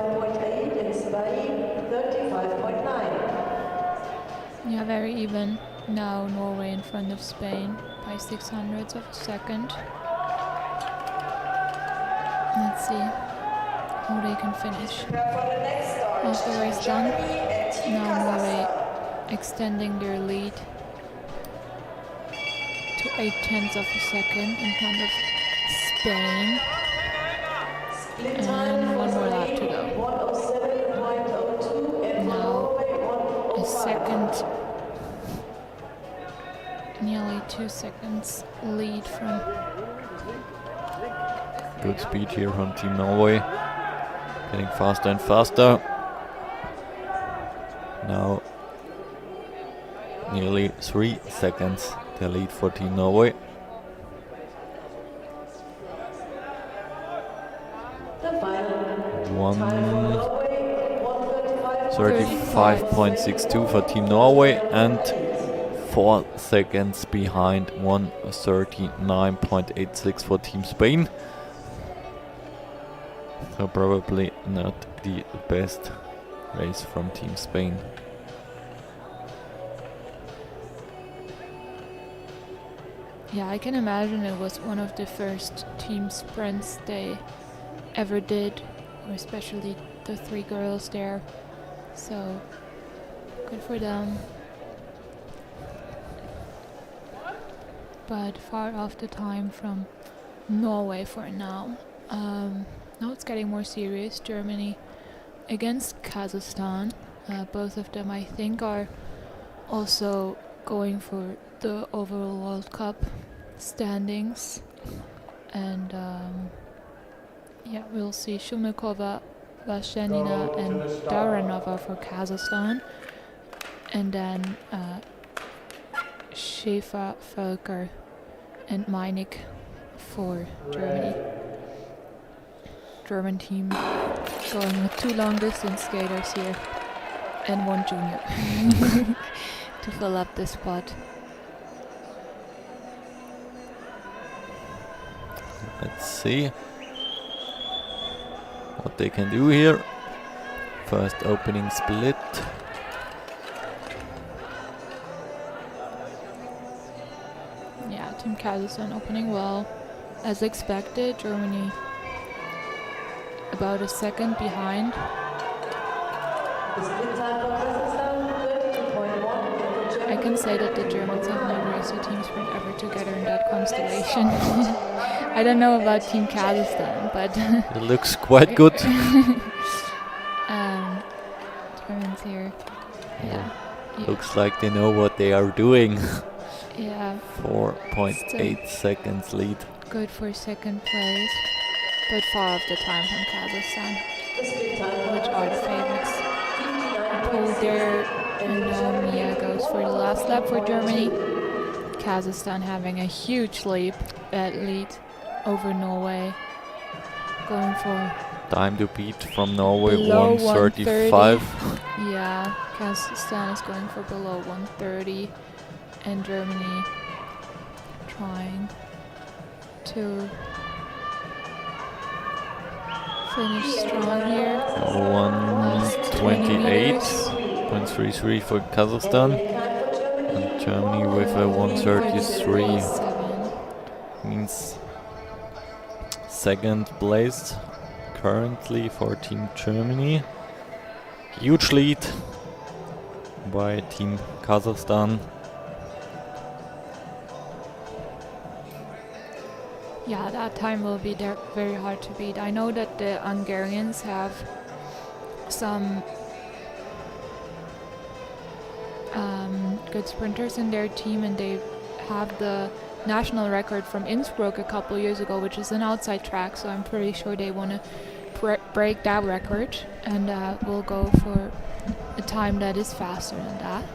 Yeah, very even. Now Norway in front of Spain by 600ths of a second. Let's see how they can finish. Half the race done. Now Norway extending their lead to 0.8 of a second in front of Spain. And one more lap to go. Now a second, nearly 2 seconds lead from. Good speed here from Team Norway. Getting faster and faster. Now nearly 3 seconds the lead for Team Norway. One 35.62 for Team Norway and 4 seconds behind 139.86 for Team Spain. So probably not the best race from Team Spain. Yeah, I can imagine it was one of the first team sprints they ever did, or especially the 3 girls there. So good for them. But far off the time from Norway for now. Now it's getting more serious. Germany against Kazakhstan. Both of them, I think, are also going for the overall World Cup standings. And yeah, we'll see Shumikova, Vashenina and Daranova for Kazakhstan. And then Schäfer, Völker and Meinig for Germany. German team going with 2 long distance skaters here and 1 junior to fill up this spot. Let's see what they can do here. First opening split. Yeah, Team Kazakhstan opening well. As expected, Germany about a second behind. I can say that the Germans have never raced a team sprint ever together in that constellation. I don't know about Team Kazakhstan, but It looks quite good. Germans here. Yeah. Looks like they know what they are doing. Yeah. 4.8 seconds lead. Good for second place, but far off the time from Kazakhstan, which are the favorites. Paul there and Mia goes for the last lap for Germany. Kazakhstan having a huge lead over Norway, going for Time to beat from Norway, below 1:35. Yeah, Kazakhstan is going for below 1:30, and Germany trying to finish strong here. One 28.33 for Kazakhstan. And Germany with a 133 means second place currently for Team Germany. Huge lead by Team Kazakhstan. Yeah, that time will be very hard to beat. I know that the Hungarians have some good sprinters in their team, and they have the national record from Innsbruck a couple years ago, which is an outside track, so I'm pretty sure they want to break that record, and will go for a time that is faster than that.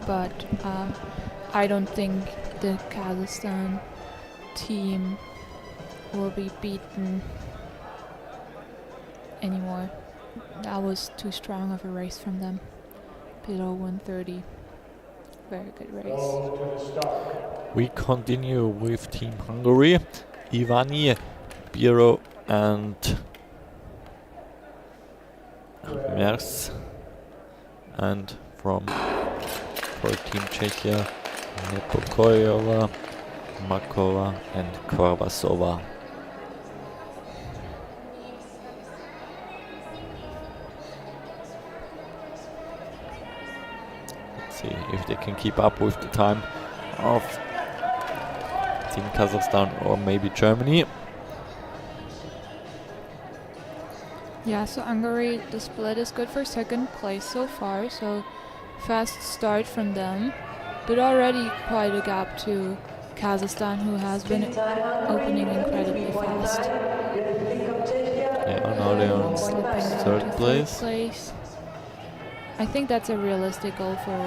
But I don't think the Kazakhstan team will be beaten anymore. That was too strong of a race from them. Below 130. Very good race. We continue with Team Hungary. Ivani, Biro and Mers. And for Team Czechia, Nepokojova, Makova and Kvarvasova. Let's see if they can keep up with the time of Team Kazakhstan or maybe Germany. Yeah, so Hungary, the split is good for second place so far, so fast start from them, but already quite a gap to Kazakhstan, who has been opening incredibly fast. Yeah, now they are in third place. I think that's a realistic goal for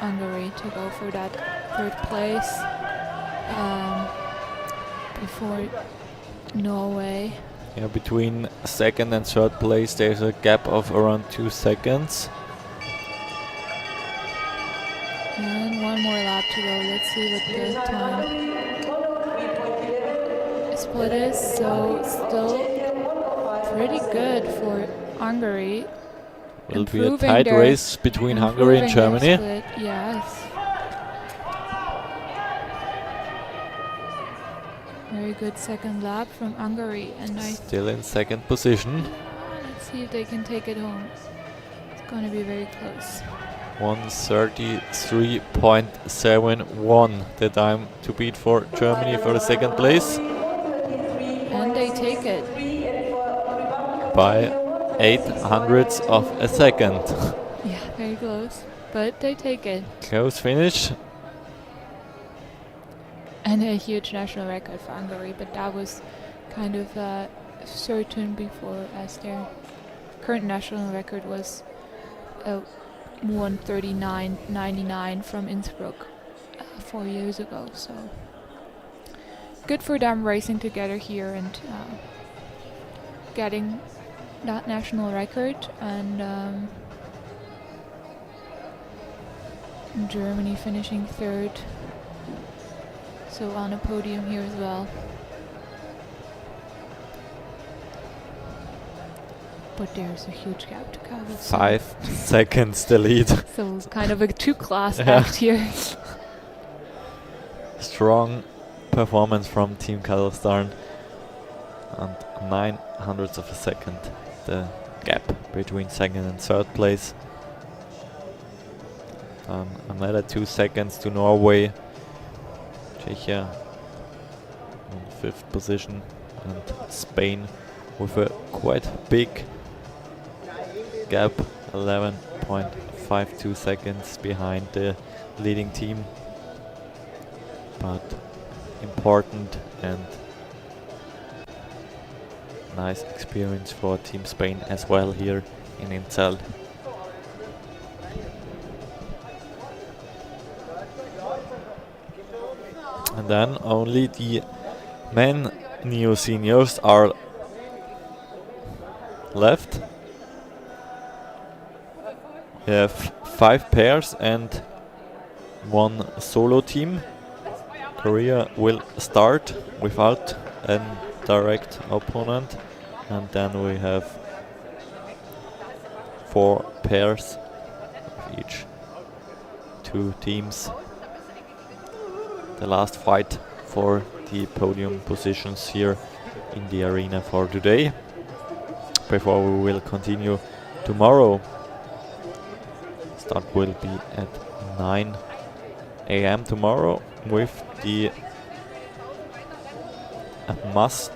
Hungary, to go for that third place before Norway. Yeah, between second and third place there's a gap of around 2 seconds. And one more lap to go. Let's see what the time split is. So still pretty good for Hungary. Will be a tight race between Hungary and Germany. Yes. Very good second lap from Hungary, and still in second position. Let's see if they can take it home. It's going to be very close. 133.71 the time to beat for Germany for the second place. And they take it by 0.08 of a second. Yeah, very close, but they take it. Close finish. And a huge national record for Hungary, but that was kind of certain before, as their current national record was 139.99 from Innsbruck 4 years ago. So good for them racing together here and getting that national record. And Germany finishing third. So on a podium here as well. But there's a huge gap to cover. 5 seconds the lead. So it's kind of a two-class act here. Strong performance from Team Kazakhstan. And 0.09 of a second the gap between second and third place. Another 2 seconds to Norway. Czechia in 5th position, and Spain with a quite big gap, 11.52 seconds behind the leading team, but important and nice experience for Team Spain as well here in Inzell. And then only the men neo seniors are left. We have 5 pairs and 1 solo team. Korea will start without a direct opponent, and then we have 4 pairs of each 2 teams. The last fight for the podium positions here in the arena for today, before we will continue tomorrow. Start will be at 9 AM tomorrow with the must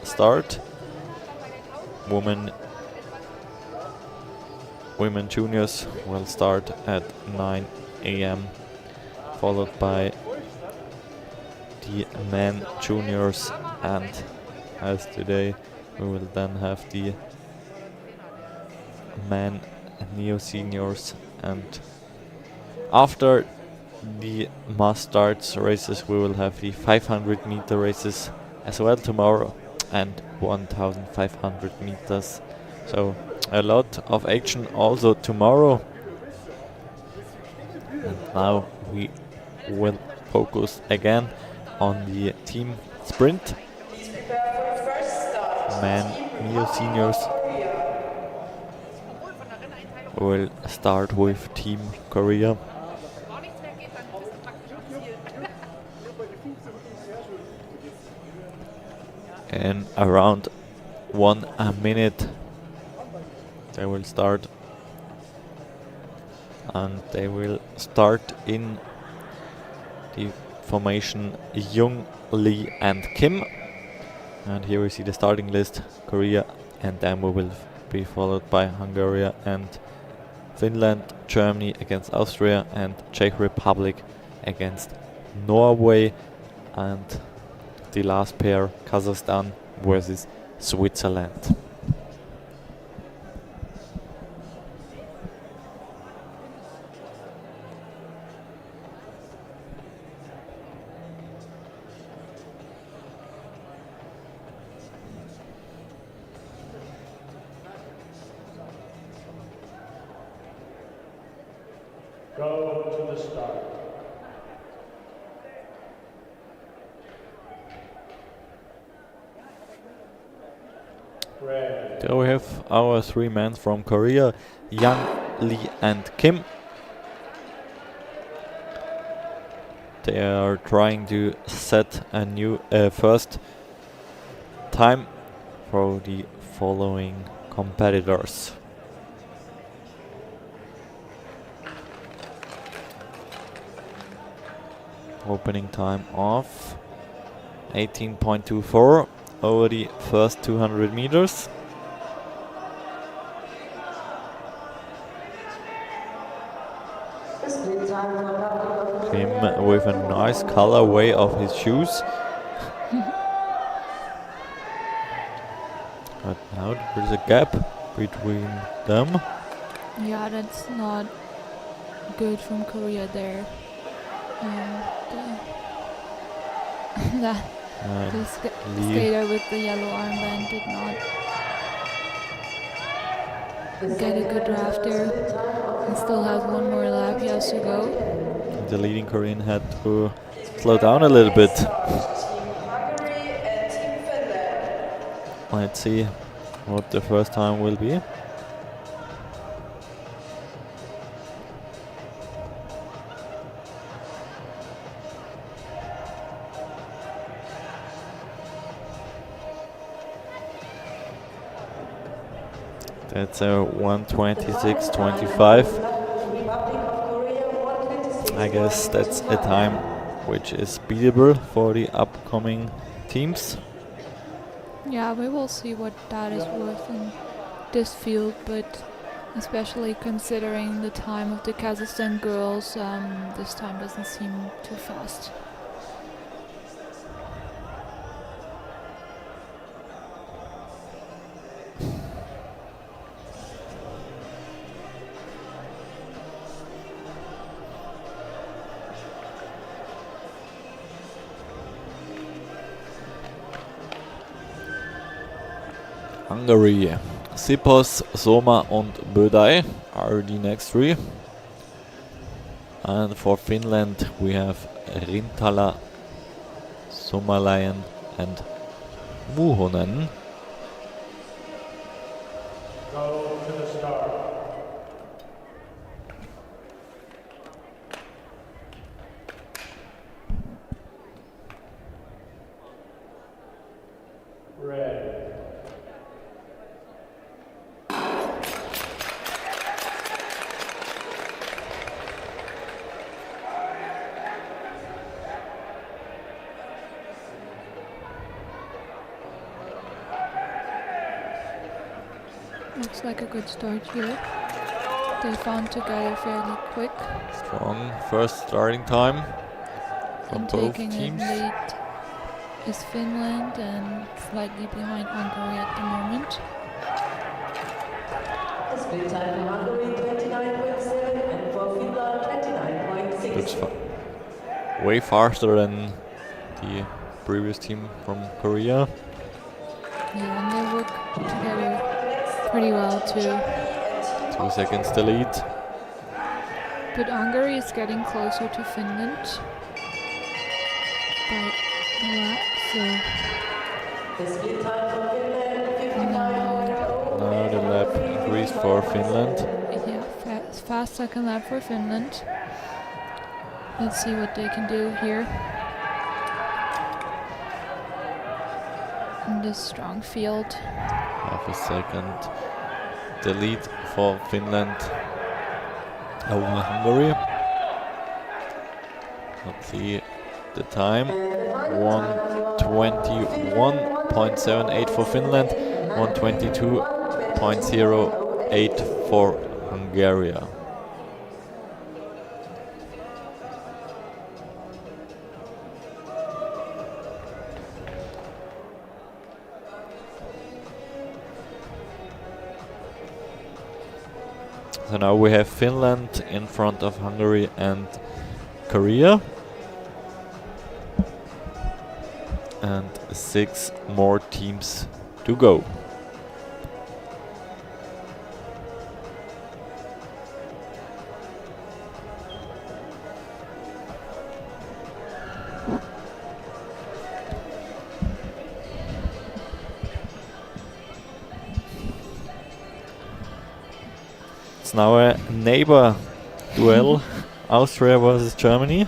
start. Women juniors will start at 9 AM, followed by the men juniors, and as today we will then have the men neo seniors, and after the must starts races we will have the 500 meter races as well tomorrow and 1500 meters. So a lot of action also tomorrow. And now we will focus again on the team sprint. Men neo seniors will start with Team Korea. In around 1 minute they will start, and they will start in the formation Jung, Lee and Kim. And here we see the starting list: Korea, and then we will be followed by Hungary and Finland, Germany against Austria, and Czech Republic against Norway, and the last pair, Kazakhstan versus Switzerland. Go to the start. Red. There we have our 3 men from Korea, Yang, Lee and Kim. They are trying to set a new first time for the following competitors. Opening time of 18.24 over the first 200 meters. Him with a nice colorway of his shoes. But now there's a gap between them. Yeah, that's not good from Korea there. The skater with the yellow armband did not get a good draft there. He still has 1 more lap, he has to go. The leading Korean had to slow down a little bit. Let's see what the first time will be. That's a 1:26.25. I guess that's a time which is beatable for the upcoming teams. Yeah, we will see what that is worth in this field, but especially considering the time of the Kazakhstan girls, this time doesn't seem too fast. Hungary, Sipos, Soma und Bödai are the next 3. And for Finland we have Rintala, Somalainen and Muhonen. Go to the Looks like a good start here. They found together fairly quick. Strong first starting time for And both taking teams. it lead is Finland and slightly behind Hungary at the moment. The split time for Hungary 29.7 and for Finland 29.6. Looks way faster than the previous team from Korea. Yeah, and they work together pretty well too. 2 seconds to lead. But Hungary is getting closer to Finland by a lot, so The split time for Finland 59.0. Now the lap increased for Finland. yeah, fast second lap for Finland. Let's see what they can do here. In this strong field. Half a second. The lead for Finland over Hungary. Let's see the time. 1:21.78 for Finland. 1:22.08 for Hungary. So now we have Finland in front of Hungary and Korea. And 6 more teams to go. It's now a neighbor duel. Austria versus Germany.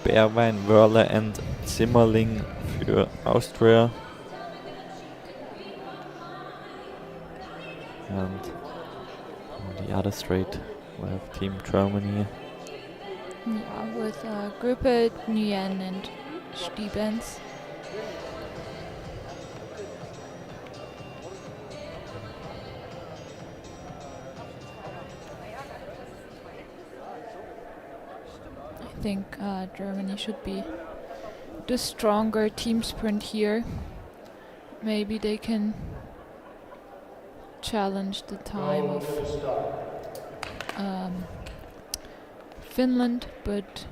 Berwein, Wörle and Zimmerling für Austria. And on the other straight we have Team Germany. Yeah, with Gruppe, Nguyen and Stiebens. I think Germany should be the stronger team sprint here. Maybe they can challenge the time of Finland, but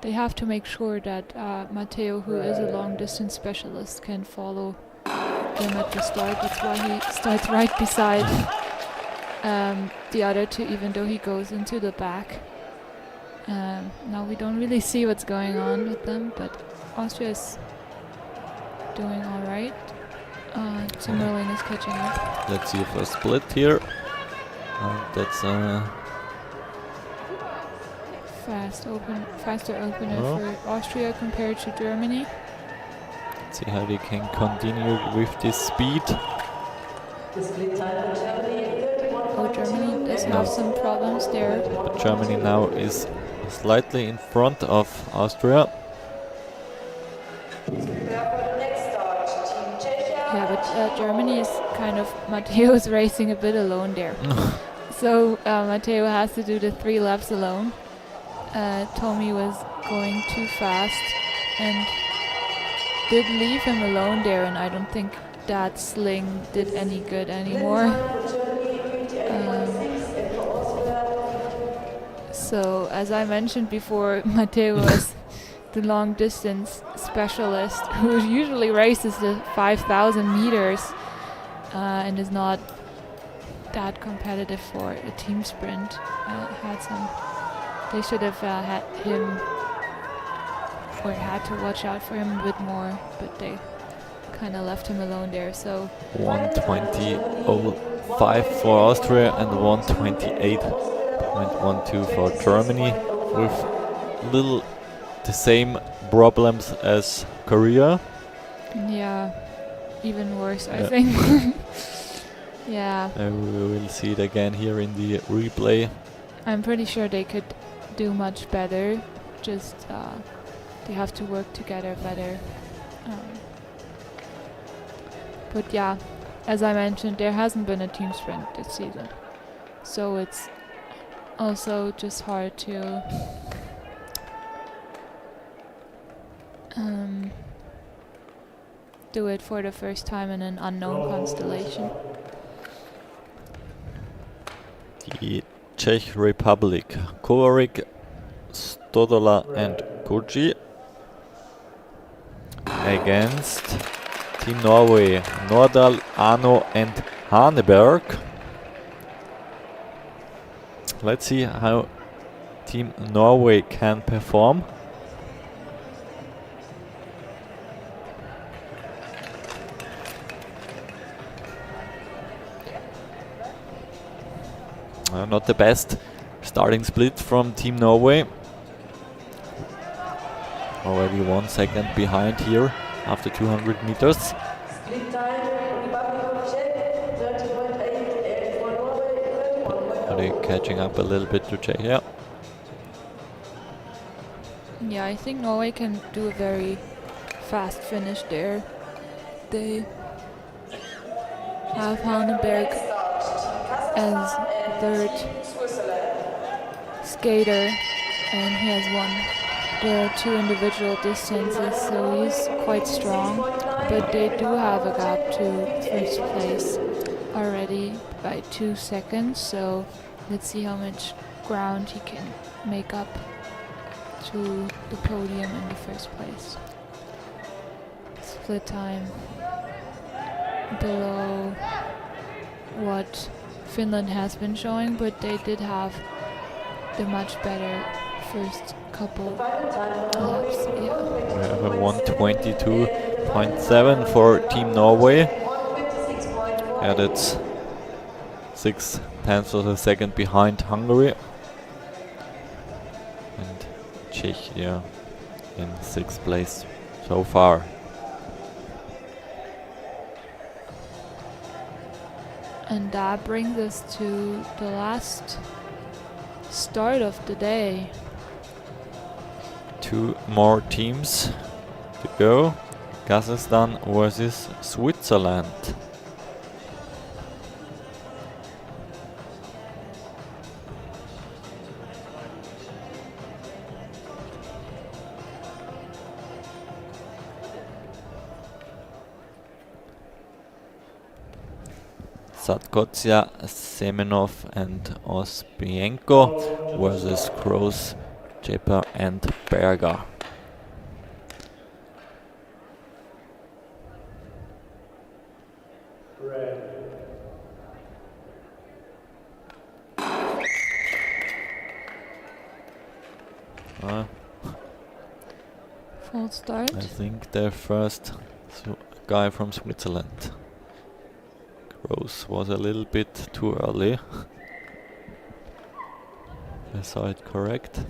they have to make sure that Matteo, who is a long distance specialist, can follow them at the start. That's why he starts right beside the other two, even though he goes into the back. Now we don't really see what's going on with them, but Austria is doing all right. Zimmerling is catching up. Let's see a first split here. That's faster opener for Austria compared to Germany. let's see how they can continue with this speed. Oh, Germany does have some problems there. But Germany now is slightly in front of Austria. Yeah, but Germany is kind of, Matteo is racing a bit alone there. So Matteo has to do the 3 laps alone. Tommy was going too fast and did leave him alone there, and I don't think that sling did any good anymore. So as I mentioned before, Matteo was the long distance specialist who usually races the 5,000 meters and is not that competitive for a team sprint. They should have had him, or had to watch out for him a bit more, but they kind of left him alone there. So 1:20.05 for Austria and 1:28.12 for Germany, with little the same problems as Korea. yeah, even worse, I think. Yeah, We will see it again here in the replay. I'm pretty sure they could do much better. Just they have to work together better. But yeah, as I mentioned, there hasn't been a team sprint this season. So it's also just hard to do it for the first time in an unknown constellation. The Czech Republic, Kovarik, Stodola and Koji against Team Norway, Nordahl, Arno and Haneberg. Let's see how Team Norway can perform. Not the best starting split from Team Norway. Already 1 second behind here after 200 meters. Split time, Republic of Czech, 30.8 for Norway, Are they catching up a little bit to Czechia? Yeah, I think Norway can do a very fast finish there. They have Haneberg as third skater, and he has won the 2 individual distances, so he's quite strong. But they do have a gap to first place already by 2 seconds, so let's see how much ground he can make up to the podium in the first place. Split time below what Finland has been showing, but they did have the much better first couple laps. Yeah. We have a 122.7 for Team Norway. Yeah, that's 0.6 of a second behind Hungary. And Czechia in 6th place so far. And that brings us to the last start of the day. 2 more teams to go. Kazakhstan versus Switzerland. Sadkotsya, Semenov and Ospienko versus Kroos, Jepa and Berger. False start. I think the first guy from Switzerland. Kroos was a little bit too early. I saw it correct.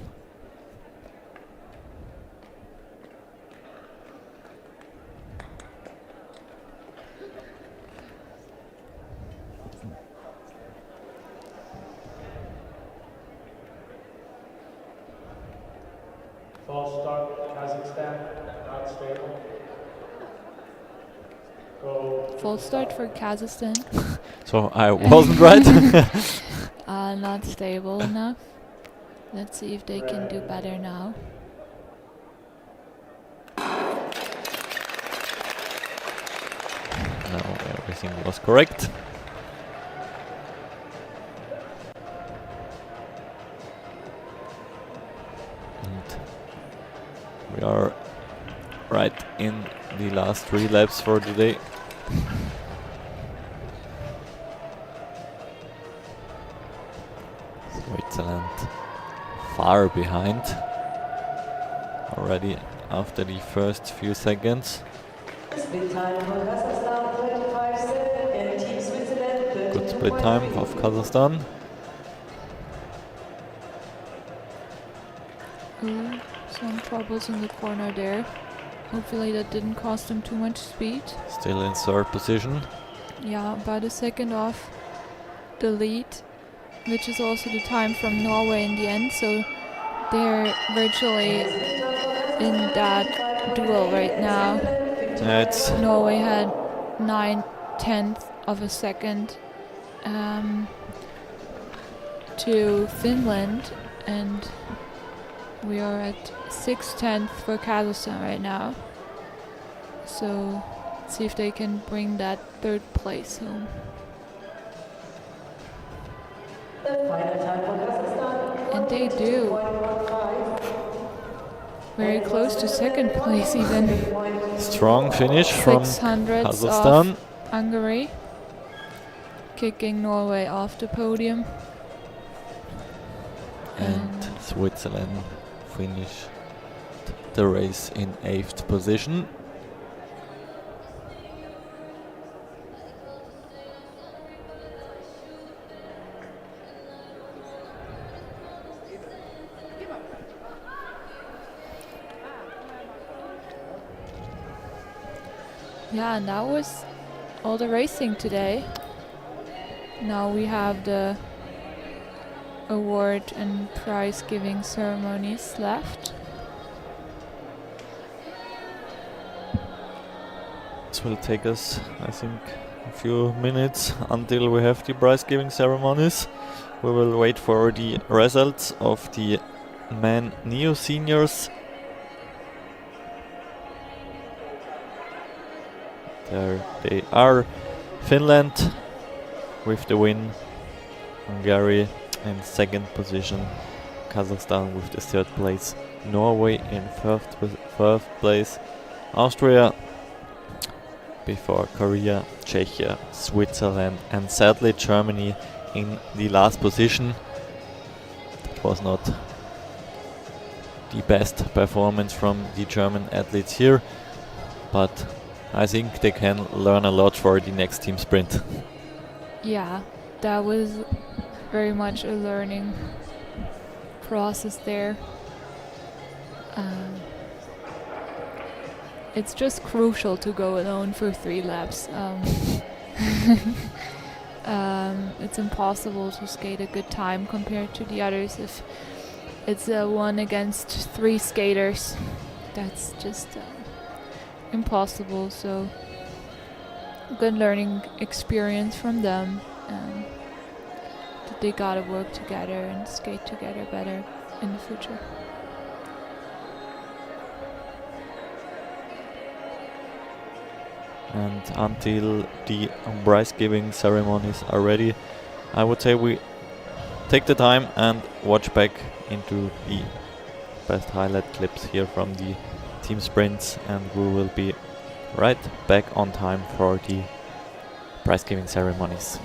False start, Kazakhstan, not stable. Go. False start for Kazakhstan. So I wasn't right. Not stable enough. Let's see if they can do better now. No, everything was correct. And we are right in the last 3 laps for today. Switzerland far behind already after the first few seconds. Split time for Kazakhstan, 35.7, and Team Switzerland, Good split time of Kazakhstan. Ooh, some troubles in the corner there. Hopefully that didn't cost them too much speed. Still in 3rd position. Yeah, about a second off the lead, which is also the time from Norway in the end, so they're virtually in that duel right now. It's Norway had 9/10 of a second to Finland, and we are at 6/10 for Kazakhstan right now. So see if they can bring that 3rd place home. And they do. Very close to 2nd place even. Strong finish from 600 Kazakhstan. off Hungary, kicking Norway off the podium. And Switzerland finished the race in 8th position. Yeah, and that was all the racing today. Now we have the award and prize giving ceremonies left. This will take us, I think, a few minutes until we have the prize giving ceremonies. We will wait for the results of the men neo seniors. There they are. Finland with the win. Hungary in 2nd position. Kazakhstan with the 3rd place. Norway in 4th place. Austria before Korea, Czechia, Switzerland, and sadly Germany in the last position. That was not the best performance from the German athletes here, but I think they can learn a lot for the next team sprint. Yeah, that was very much a learning process there. It's just crucial to go alone for 3 laps. It's impossible to skate a good time compared to the others if it's a 1 against 3 skaters. That's just impossible. So good learning experience from them. That they gotta work together and skate together better in the future. And until the prize giving ceremonies are ready, I would say we take the time and watch back into the best highlight clips here from the team sprints, and we will be right back on time for the prize giving ceremonies.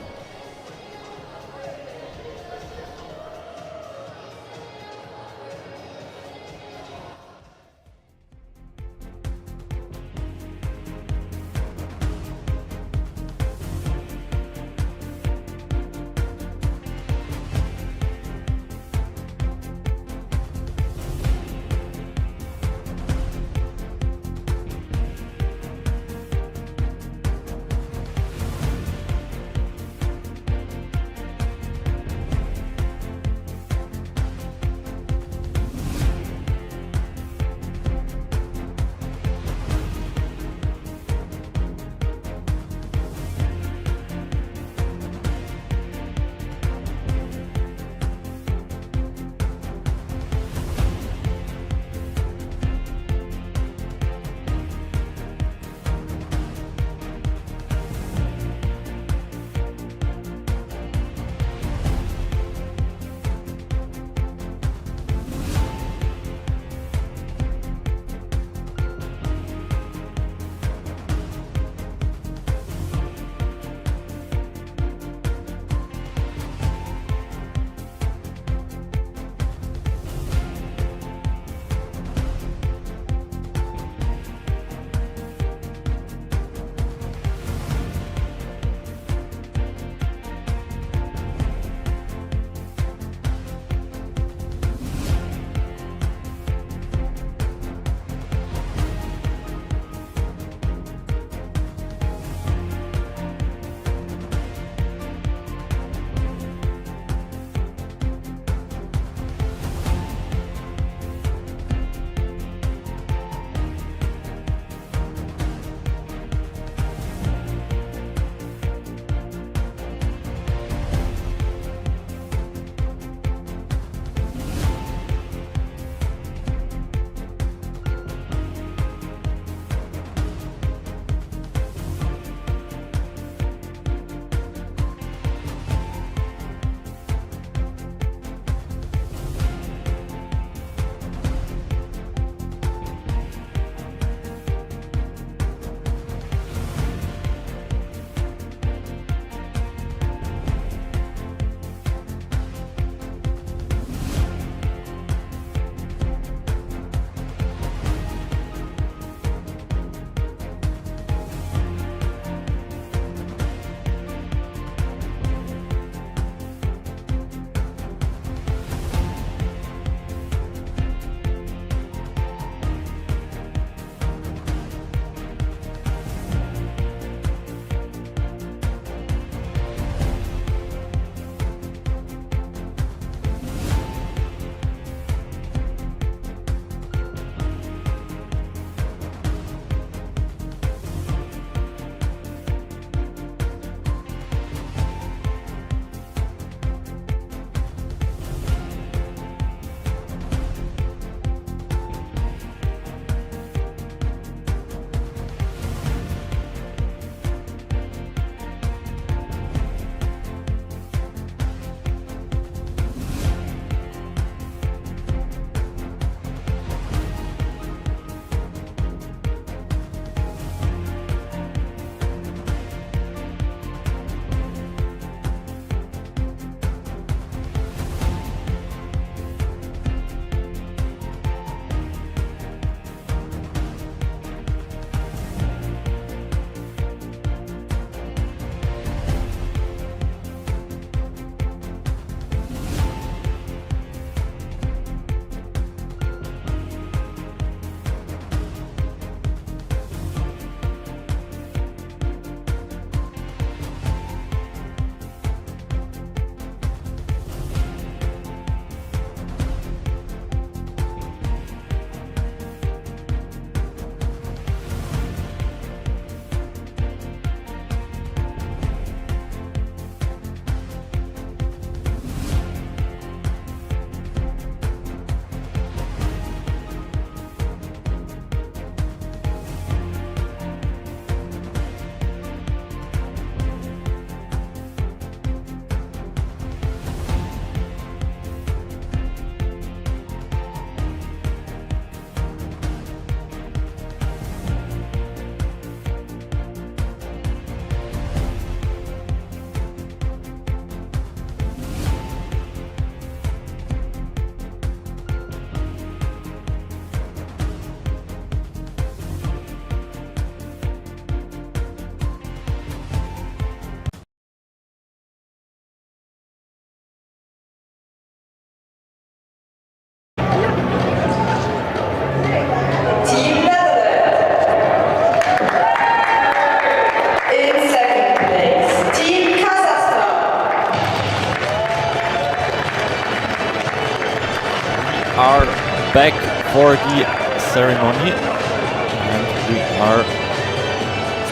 are back for the ceremony, and we are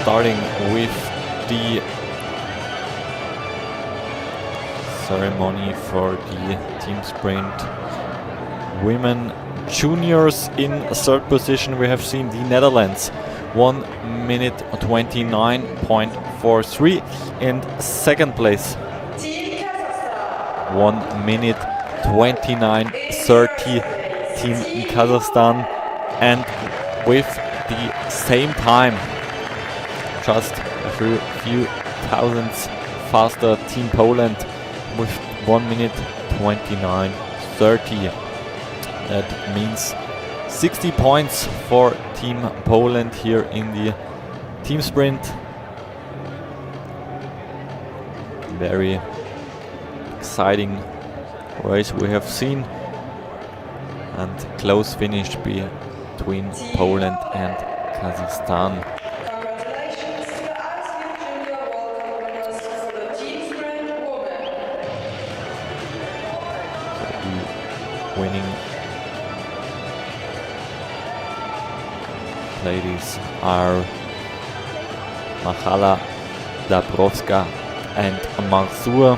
starting with the ceremony for the team sprint. Women juniors in third position, we have seen the Netherlands 1 minute 29.43. In second place 1 minute 29.30, team Kazakhstan, and with the same time, just a few thousandths faster, team Poland with 1 minute 29.30. That means 60 points for team Poland here in the team sprint. Very exciting race we have seen, and close finish between Poland and Kazakhstan. Congratulations to the ISU Junior World Cup winners for the team sprint women. So the winning ladies are Machala, Dabrowska and Mansour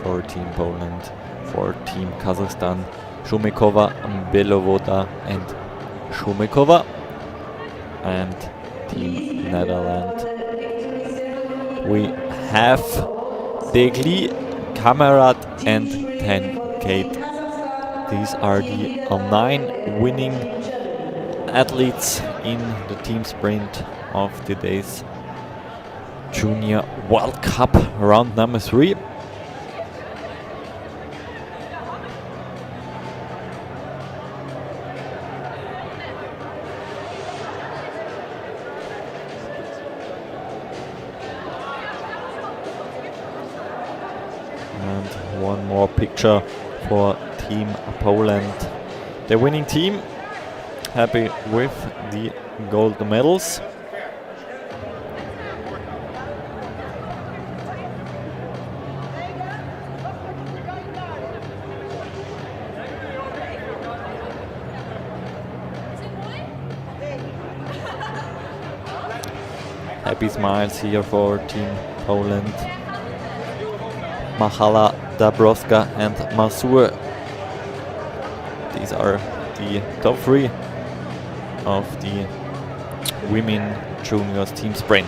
for team Poland. For team Kazakhstan, Shumikova, Belovoda and Shumikova. And team Netherlands, we have Degli, Kamerad and Tenkate. These are the 9 winning athletes in the team sprint of today's Junior World Cup round number 3. And one more picture for team Poland. The winning team, happy with the gold medals. Happy smiles here for team Poland. Machala, Dabrowska and Mansour. These are the top 3 of the women juniors team sprint.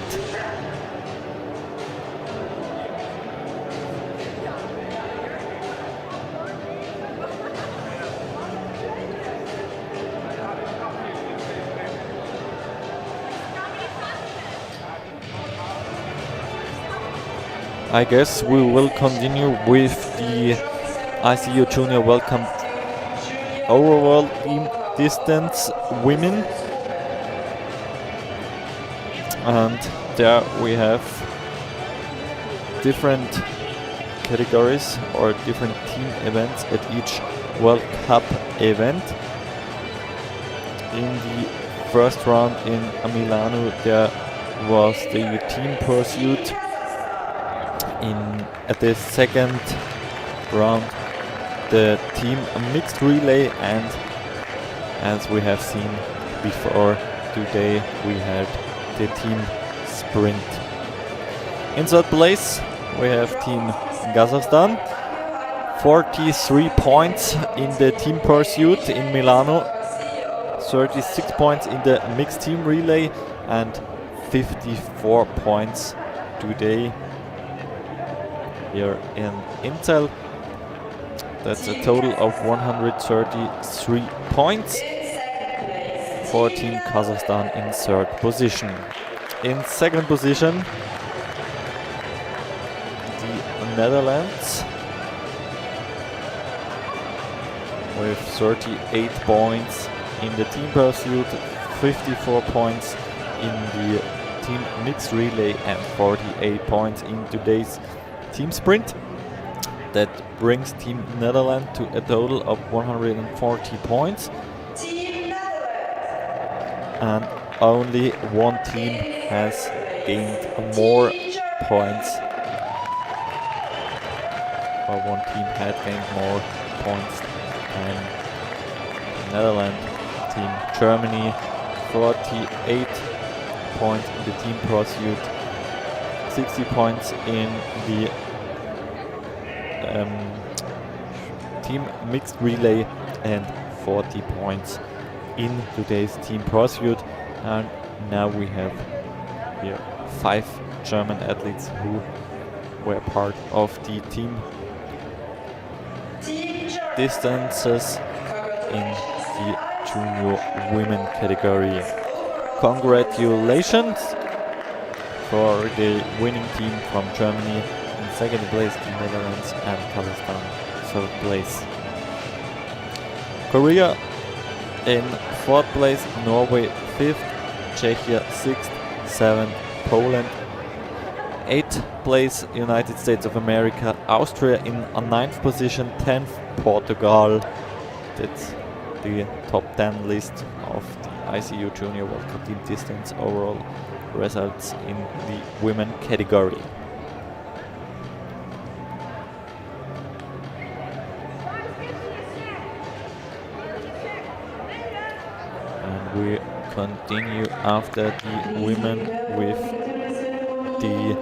I guess we will continue with the ICU Junior World Cup overall team distance women, and there we have different categories or different team events at each World Cup event. In the first round in Milano there was the team pursuit. At the second round the team mixed relay, and as we have seen before today we had the team sprint. In third place we have team Kazakhstan, 43 points in the team pursuit in Milano, 36 points in the mixed team relay and 54 points today here in Inzell. That's a total of 133 points for team Kazakhstan in third position. In second position the Netherlands with 38 points in the team pursuit, 54 points in the team mixed relay and 48 points in today's team sprint. That brings team Netherlands to a total of 140 points. And only one team has gained more points, or one team had gained more points, and Netherlands team Germany 48 points in the team pursuit, 60 points in the team mixed relay, and 40 points in today's team pursuit. And now we have here 5 German athletes who were part of the team distances in the junior women category. Congratulations for the winning team from Germany. In second place the Netherlands, and Kazakhstan third place. Korea in fourth place, Norway fifth, Czechia sixth, seventh Poland, 8th place United States of America, Austria in a 9th position, 10th Portugal. That's the top 10 list of the ICU Junior World Cup team distance overall results in the women category. And we continue after the women with the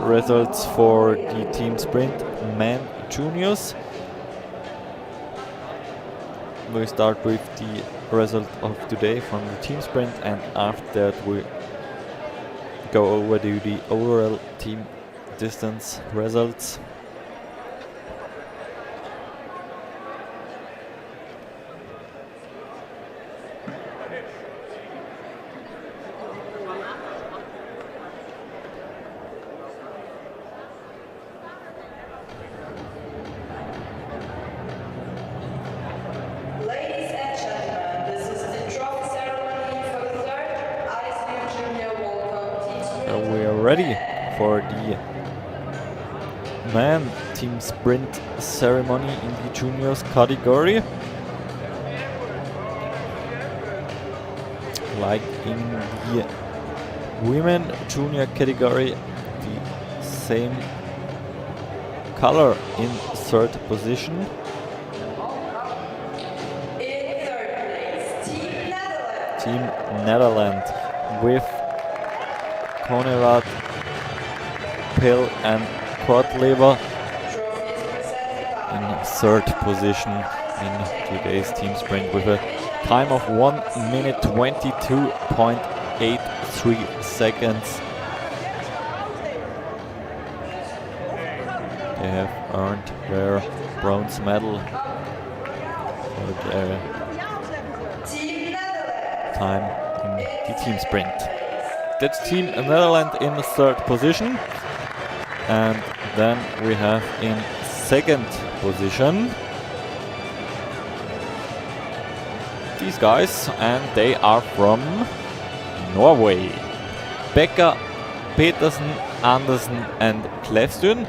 results for the team sprint men juniors. We start with the result of today from the team sprint, and after that we go over to the overall team distance results. Ready for the men team sprint ceremony in the juniors category. Like in the women junior category, the same color in third position. In third place, Team Netherlands with Konrad, Pill and Kortleber in third position in today's team sprint with a time of 1 minute 22.83 seconds. They have earned their bronze medal for their time in the team sprint. That's Team Netherlands in third position. And then we have in second position these guys, and they are from Norway. Becker, Petersen, Andersen and Klevstuen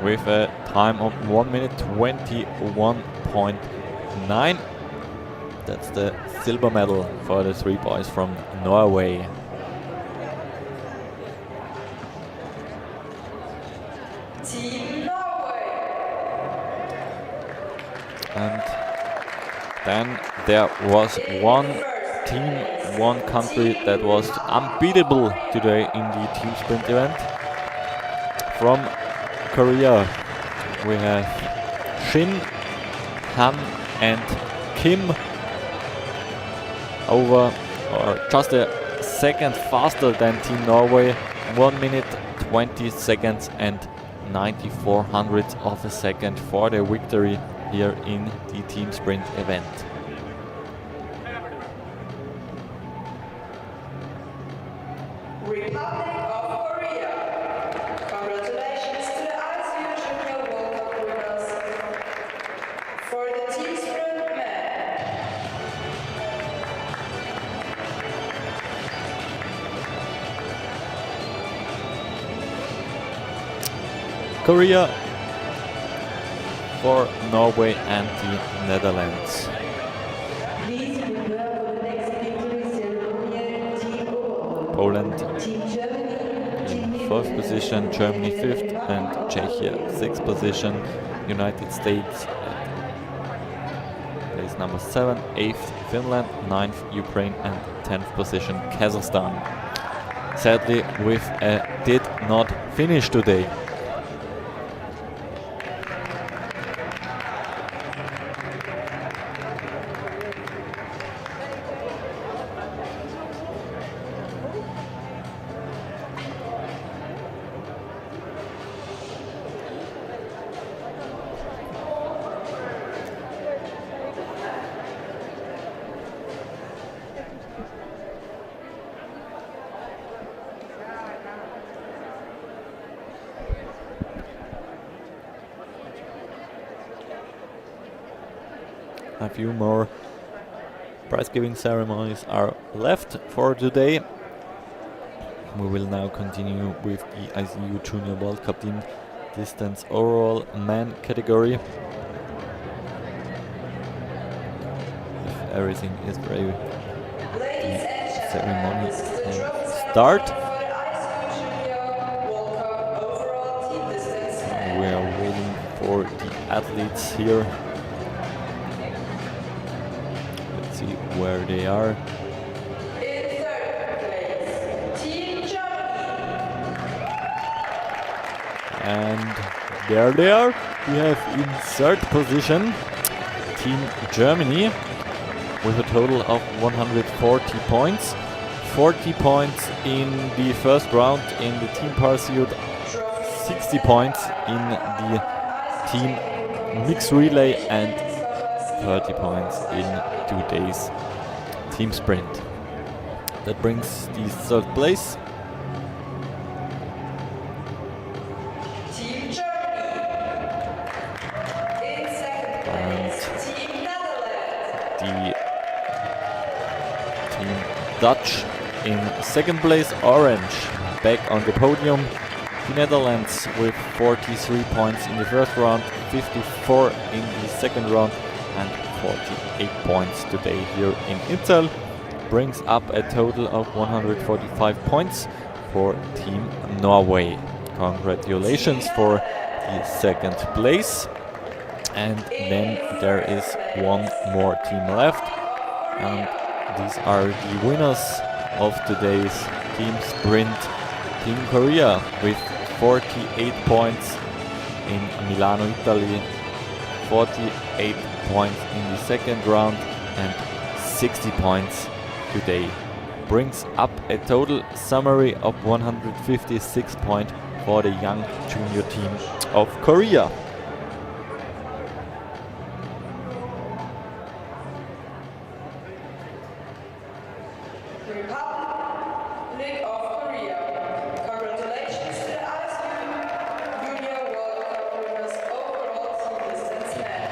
with a time of 1 minute 21.9. That's the silver medal for the 3 boys from Norway. Team Norway. And then there was one team, one country that was unbeatable today in the team sprint event. From Korea we have Shin, Han and Kim, over or just a second faster than Team Norway, 1 minute 20 seconds and 94 hundredths of a second for their victory here in the team sprint event. Republic of Korea. Congratulations to the ISU Junior World Cup winners for the team sprint men. Korea for Norway and the Netherlands. Please prepare for the next victory ceremony. Team Overall. Poland In 4th position, Germany 5th, and Czechia 6th position. United States at place number 7, 8th Finland, 9th Ukraine, and 10th position Kazakhstan. Sadly, with a did not finish today. A few more prize-giving ceremonies are left for today. We will now continue with the ISU Junior World Cup Team Distance Overall Man category. If everything is ready, the ceremony can start. We are waiting for the athletes here. See where they are. And there they are. We have in 3rd position Team Germany with a total of 140 points. 40 points in the first round in the team pursuit, 60 points in the team mixed relay, and 30 points in today's team sprint. That brings the 3rd place. And the team Dutch in 2nd place, orange, back on the podium. The Netherlands with 43 points in the first round, 54 in the second round, and 48 points today here in Inzell, brings up a total of 145 points for Team Norway. Congratulations for the 2nd place. And then there is one more team left, and these are the winners of today's team sprint. Team Korea with 48 points in Milano, Italy, 48 points in the second round, and 60 points today, brings up a total summary of 156 points for the young junior team of Korea. Republic of Korea. Congratulations to the ISU Junior World Cup winners overall team distance man.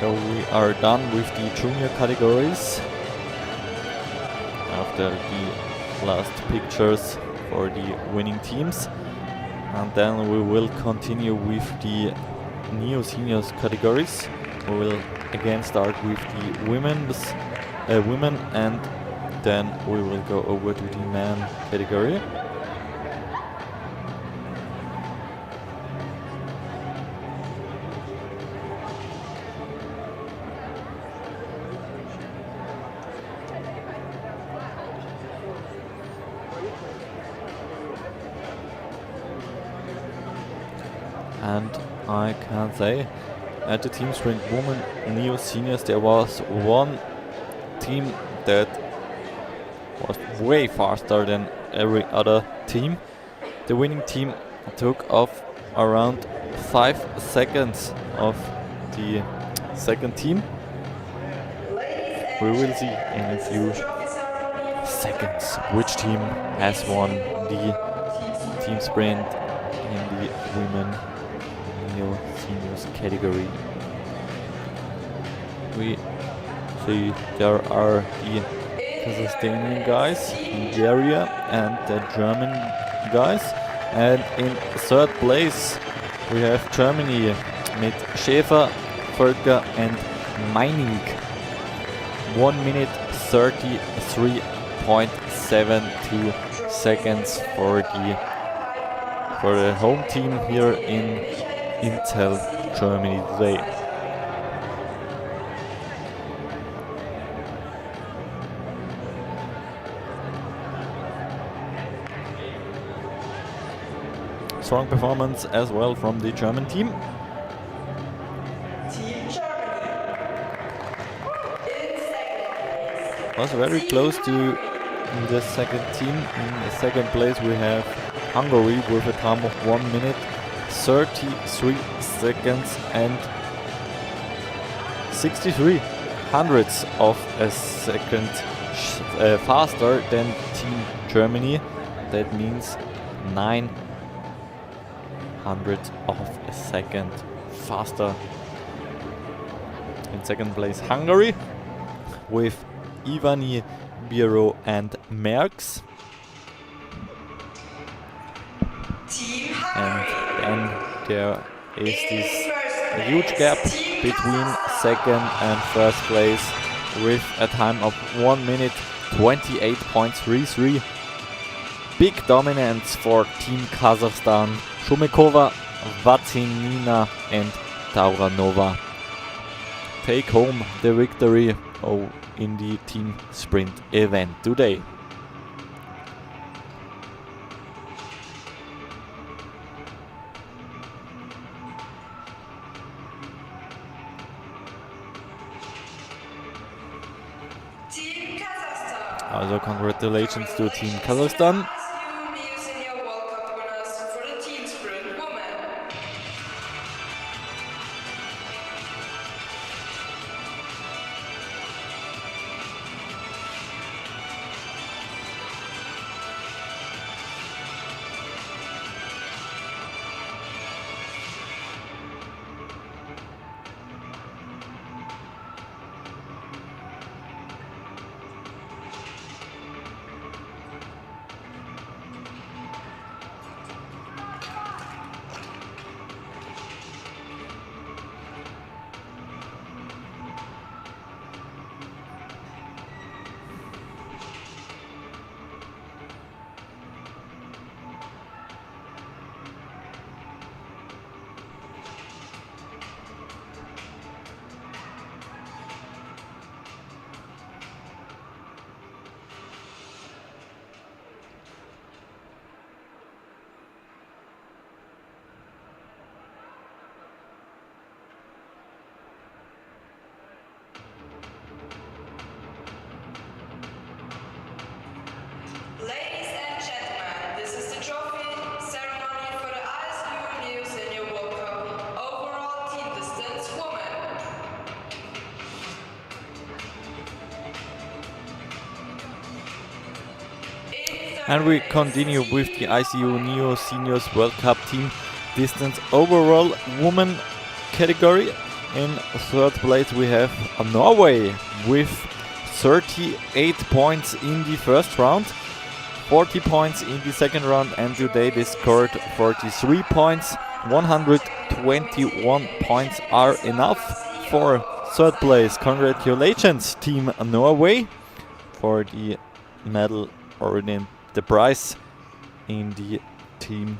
So we are done with the junior categories after the last pictures for the winning teams, and then we will continue with the neo seniors categories. We will again start with the women, and then we will go over to the man category. And I can say, at the team sprint women neo seniors, there was one team that was way faster than every other team. The winning team took off around 5 seconds of the second team. We will see in a few seconds which team has won the team sprint in the women neo seniors category. We see there are the Kazakhstani guys, Bulgaria, and the German guys. And in third place we have Germany with Schäfer, Völker and Meining. 1 minute 33.72 seconds for the home team here in Inzell, Germany today. Strong performance as well from the German team. Was very close to the second team. In the second place we have Hungary with a time of 1 minute 33 seconds and 63 hundredths of a second faster than Team Germany. That means 9 hundredths of a second faster. In second place Hungary with Ivani, Biro and Merckx. And then there is this huge gap between second and first place with a time of 1 minute 28.33. Big dominance for Team Kazakhstan. Shumekova, Vatsinina and Tauranova take home the victory in the team sprint event today. Also congratulations to Team Kazakhstan. Ladies and gentlemen, this is the trophy ceremony for the ISU New Senior World Cup overall team distance women. And we continue with the ICU Neo Seniors World Cup team distance overall women category. In third place we have Norway with 38 points in the first round, 40 points in the second round, and today they scored 43 points. 121 points are enough for third place. Congratulations Team Norway for the medal or the prize in the team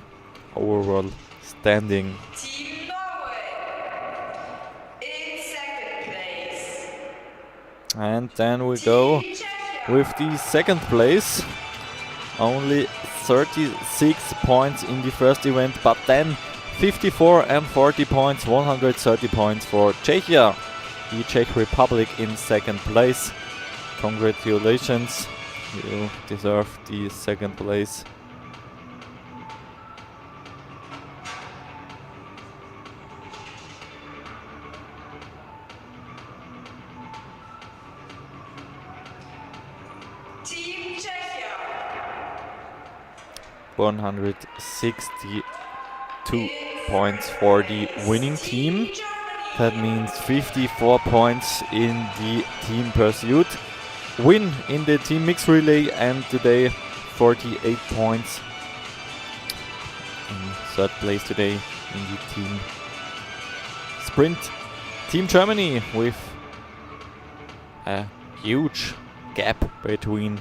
overall standing. Team Norway in second place. And then we go with the second place. Only 36 points in the first event, but then 54 and 40 points, 130 points for Czechia, the Czech Republic in second place. Congratulations, you deserve the second place. Team Czechia. 162 points for the winning team. That means 54 points in the team pursuit. Win in the team mixed relay, and today 48 points. In third place today in the team sprint Team Germany with a huge gap between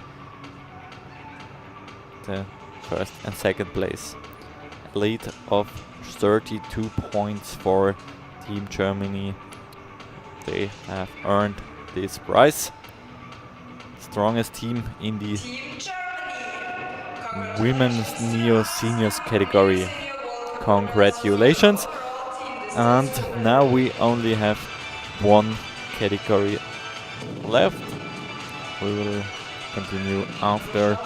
the first and second place. A lead of 32 points for Team Germany. They have earned this prize. Strongest team in the women's neo seniors category. Congratulations. And now we only have one category left. We will continue after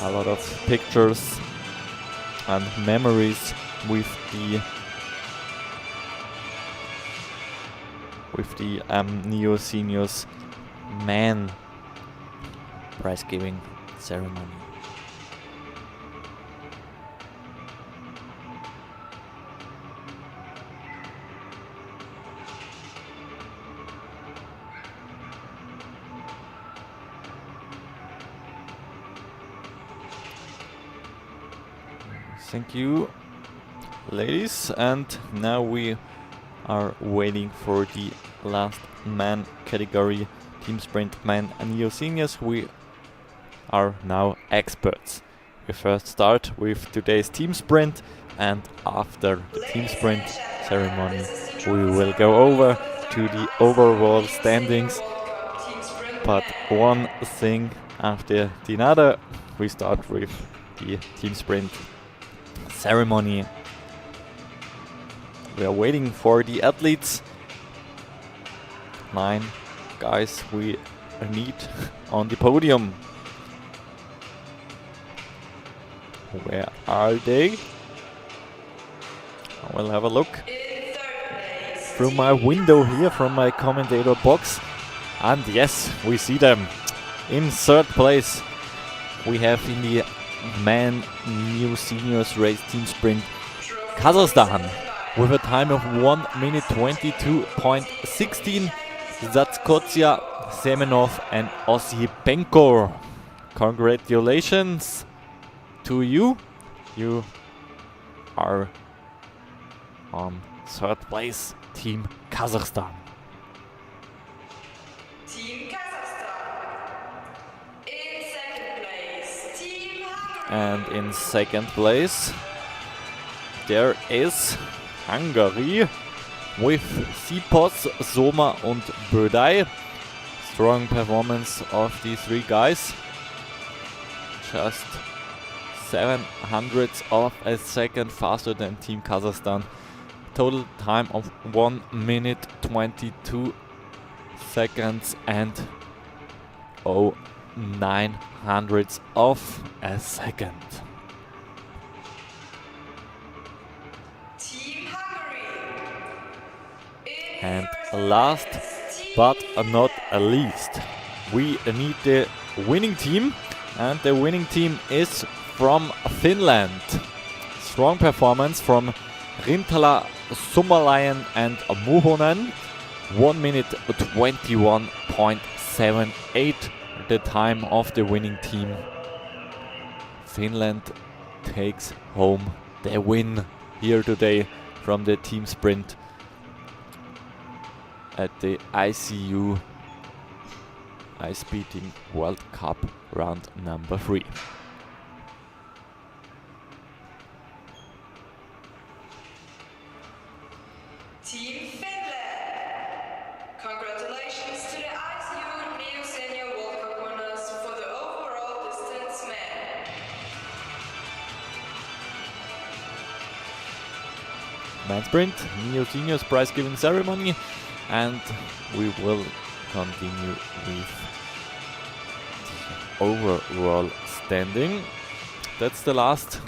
a lot of pictures and memories with the neo seniors man prize giving ceremony. Thank you, ladies, and now we are waiting for the last man category, team sprint man and neo seniors. We are now experts. We first start with today's team sprint, and after the team sprint ceremony we will go over to the overall standings, but one thing after the other. We start with the team sprint ceremony. We are waiting for the athletes. 9 guys we need on the podium. Where are they? I will have a look through my window here from my commentator box. And yes, we see them. In third place we have in the man new seniors race team sprint Kazakhstan with a time of 1 minute 22.16. Zatskotsia, Semenov and Osipenko. Congratulations to you. You are on third place, Team Kazakhstan. Team Kazakhstan. In second place, Team Hungary. And in second place there is Hungary with Sipos, Soma und Bödai. Strong performance of these three guys. Just 700ths of a second faster than Team Kazakhstan. Total time of 1 minute 22 seconds and 0.900ths of a second. Team Hungary. And last but not least, we need the winning team, and the winning team is from Finland. Strong performance from Rintala, Sumalainen and Muhonen. 1 minute 21.78 the time of the winning team. Finland takes home the win here today from the team sprint at the ICU Ice Beating World Cup round number 3. Team Finland. Congratulations to the ISU Neo Senior World Cup winners for the overall distance men. Man sprint, Neo Seniors prize giving ceremony, and we will continue with the overall standing. That's the last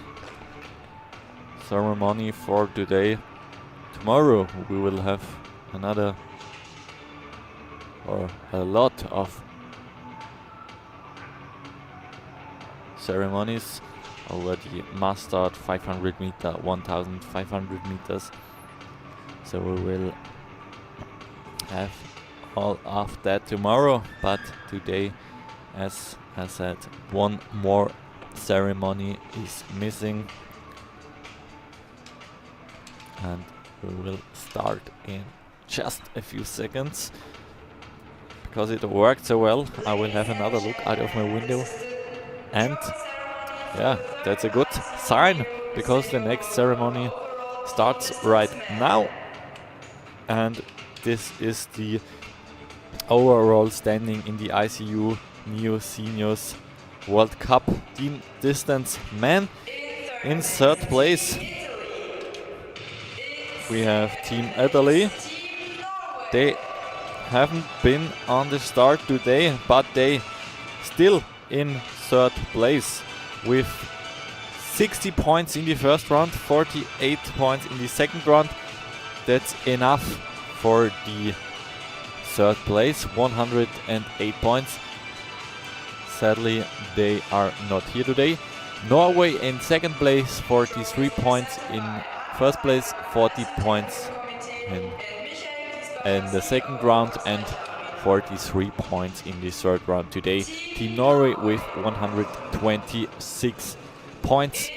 ceremony for today. Tomorrow we will have another or a lot of ceremonies over the mass start 500 meter, 1500 meters. So we will have all of that tomorrow, but today, as I said, one more ceremony is missing, and we will start in just a few seconds because it worked so well. I will have another look out of my window, and yeah, that's a good sign because the next ceremony starts right now, and this is the overall standing in the ICU Neo Seniors World Cup. Team distance men in third place. We have Team Italy. They haven't been on the start today, but they still in third place with 60 points in the first round, 48 points in the second round. That's enough for the third place, 108 points. Sadly, they are not here today. Norway in second place, 43 points in first place, 40 points in the second round, and 43 points in the third round today. Team Norway with 126 points.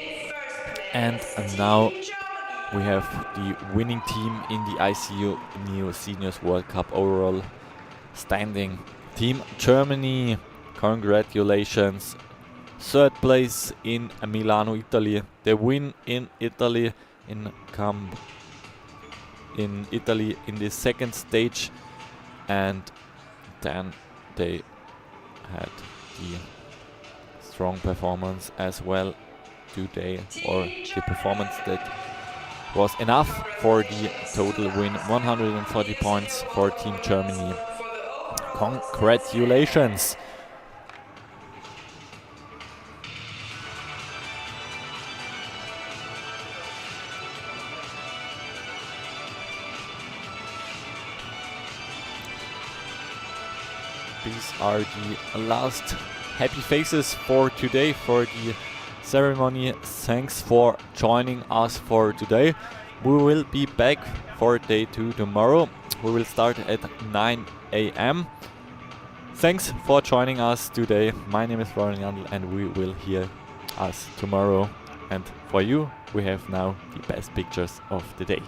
And now we have the winning team in the ICU Neo Seniors World Cup overall standing. Team Germany, congratulations. Third place in Milano, Italy. They win in Italy in Italy in the second stage, and then they had the strong performance as well today, or the performance that was enough for the total win. 140 points for Team Germany. Congratulations! These are the last happy faces for today, for the ceremony. Thanks for joining us for today. We will be back for day 2 tomorrow. We will start at 9 AM. Thanks for joining us today. My name is Florian Jandl, and we will hear us tomorrow. And for you, we have now the best pictures of the day.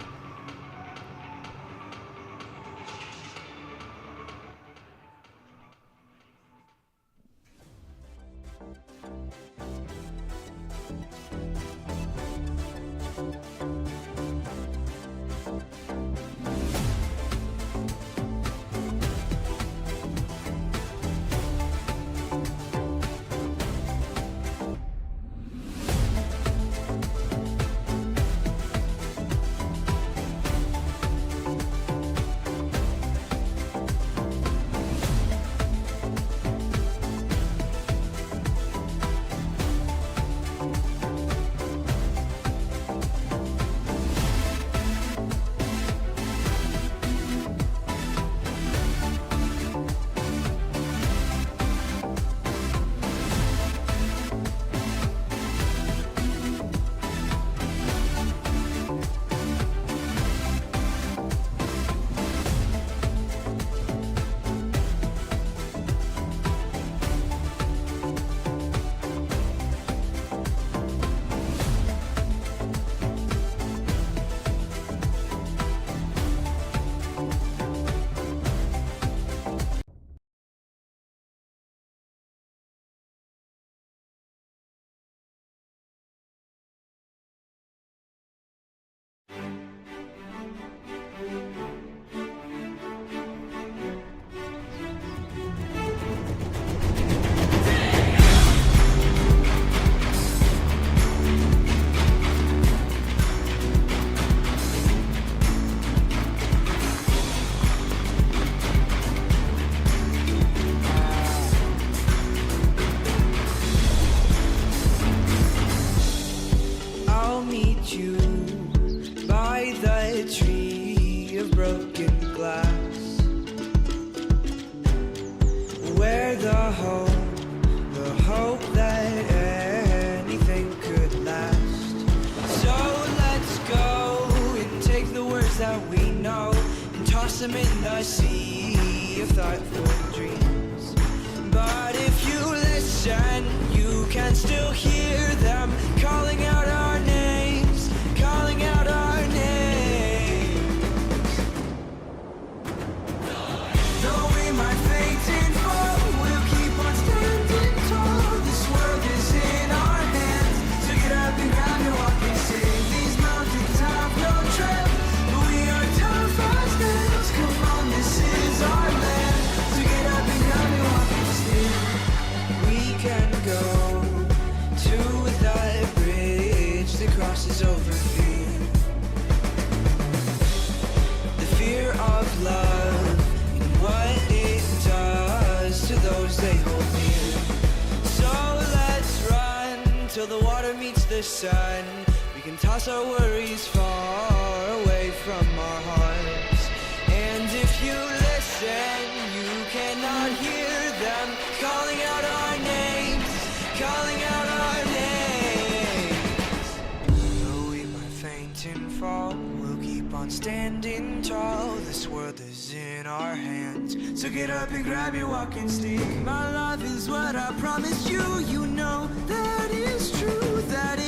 Them in the sea of thoughtful dreams. But if you listen, you can still hear them calling out our names, calling out our names. water meets the sun, we can toss our worries far away from our hearts. And if you listen, you cannot hear them calling out our names, calling out our names. Though we might faint and fall, we'll keep on standing tall. This world is in our hands, so get up and grab your walking stick. My love is what I promised you. You know that is true, that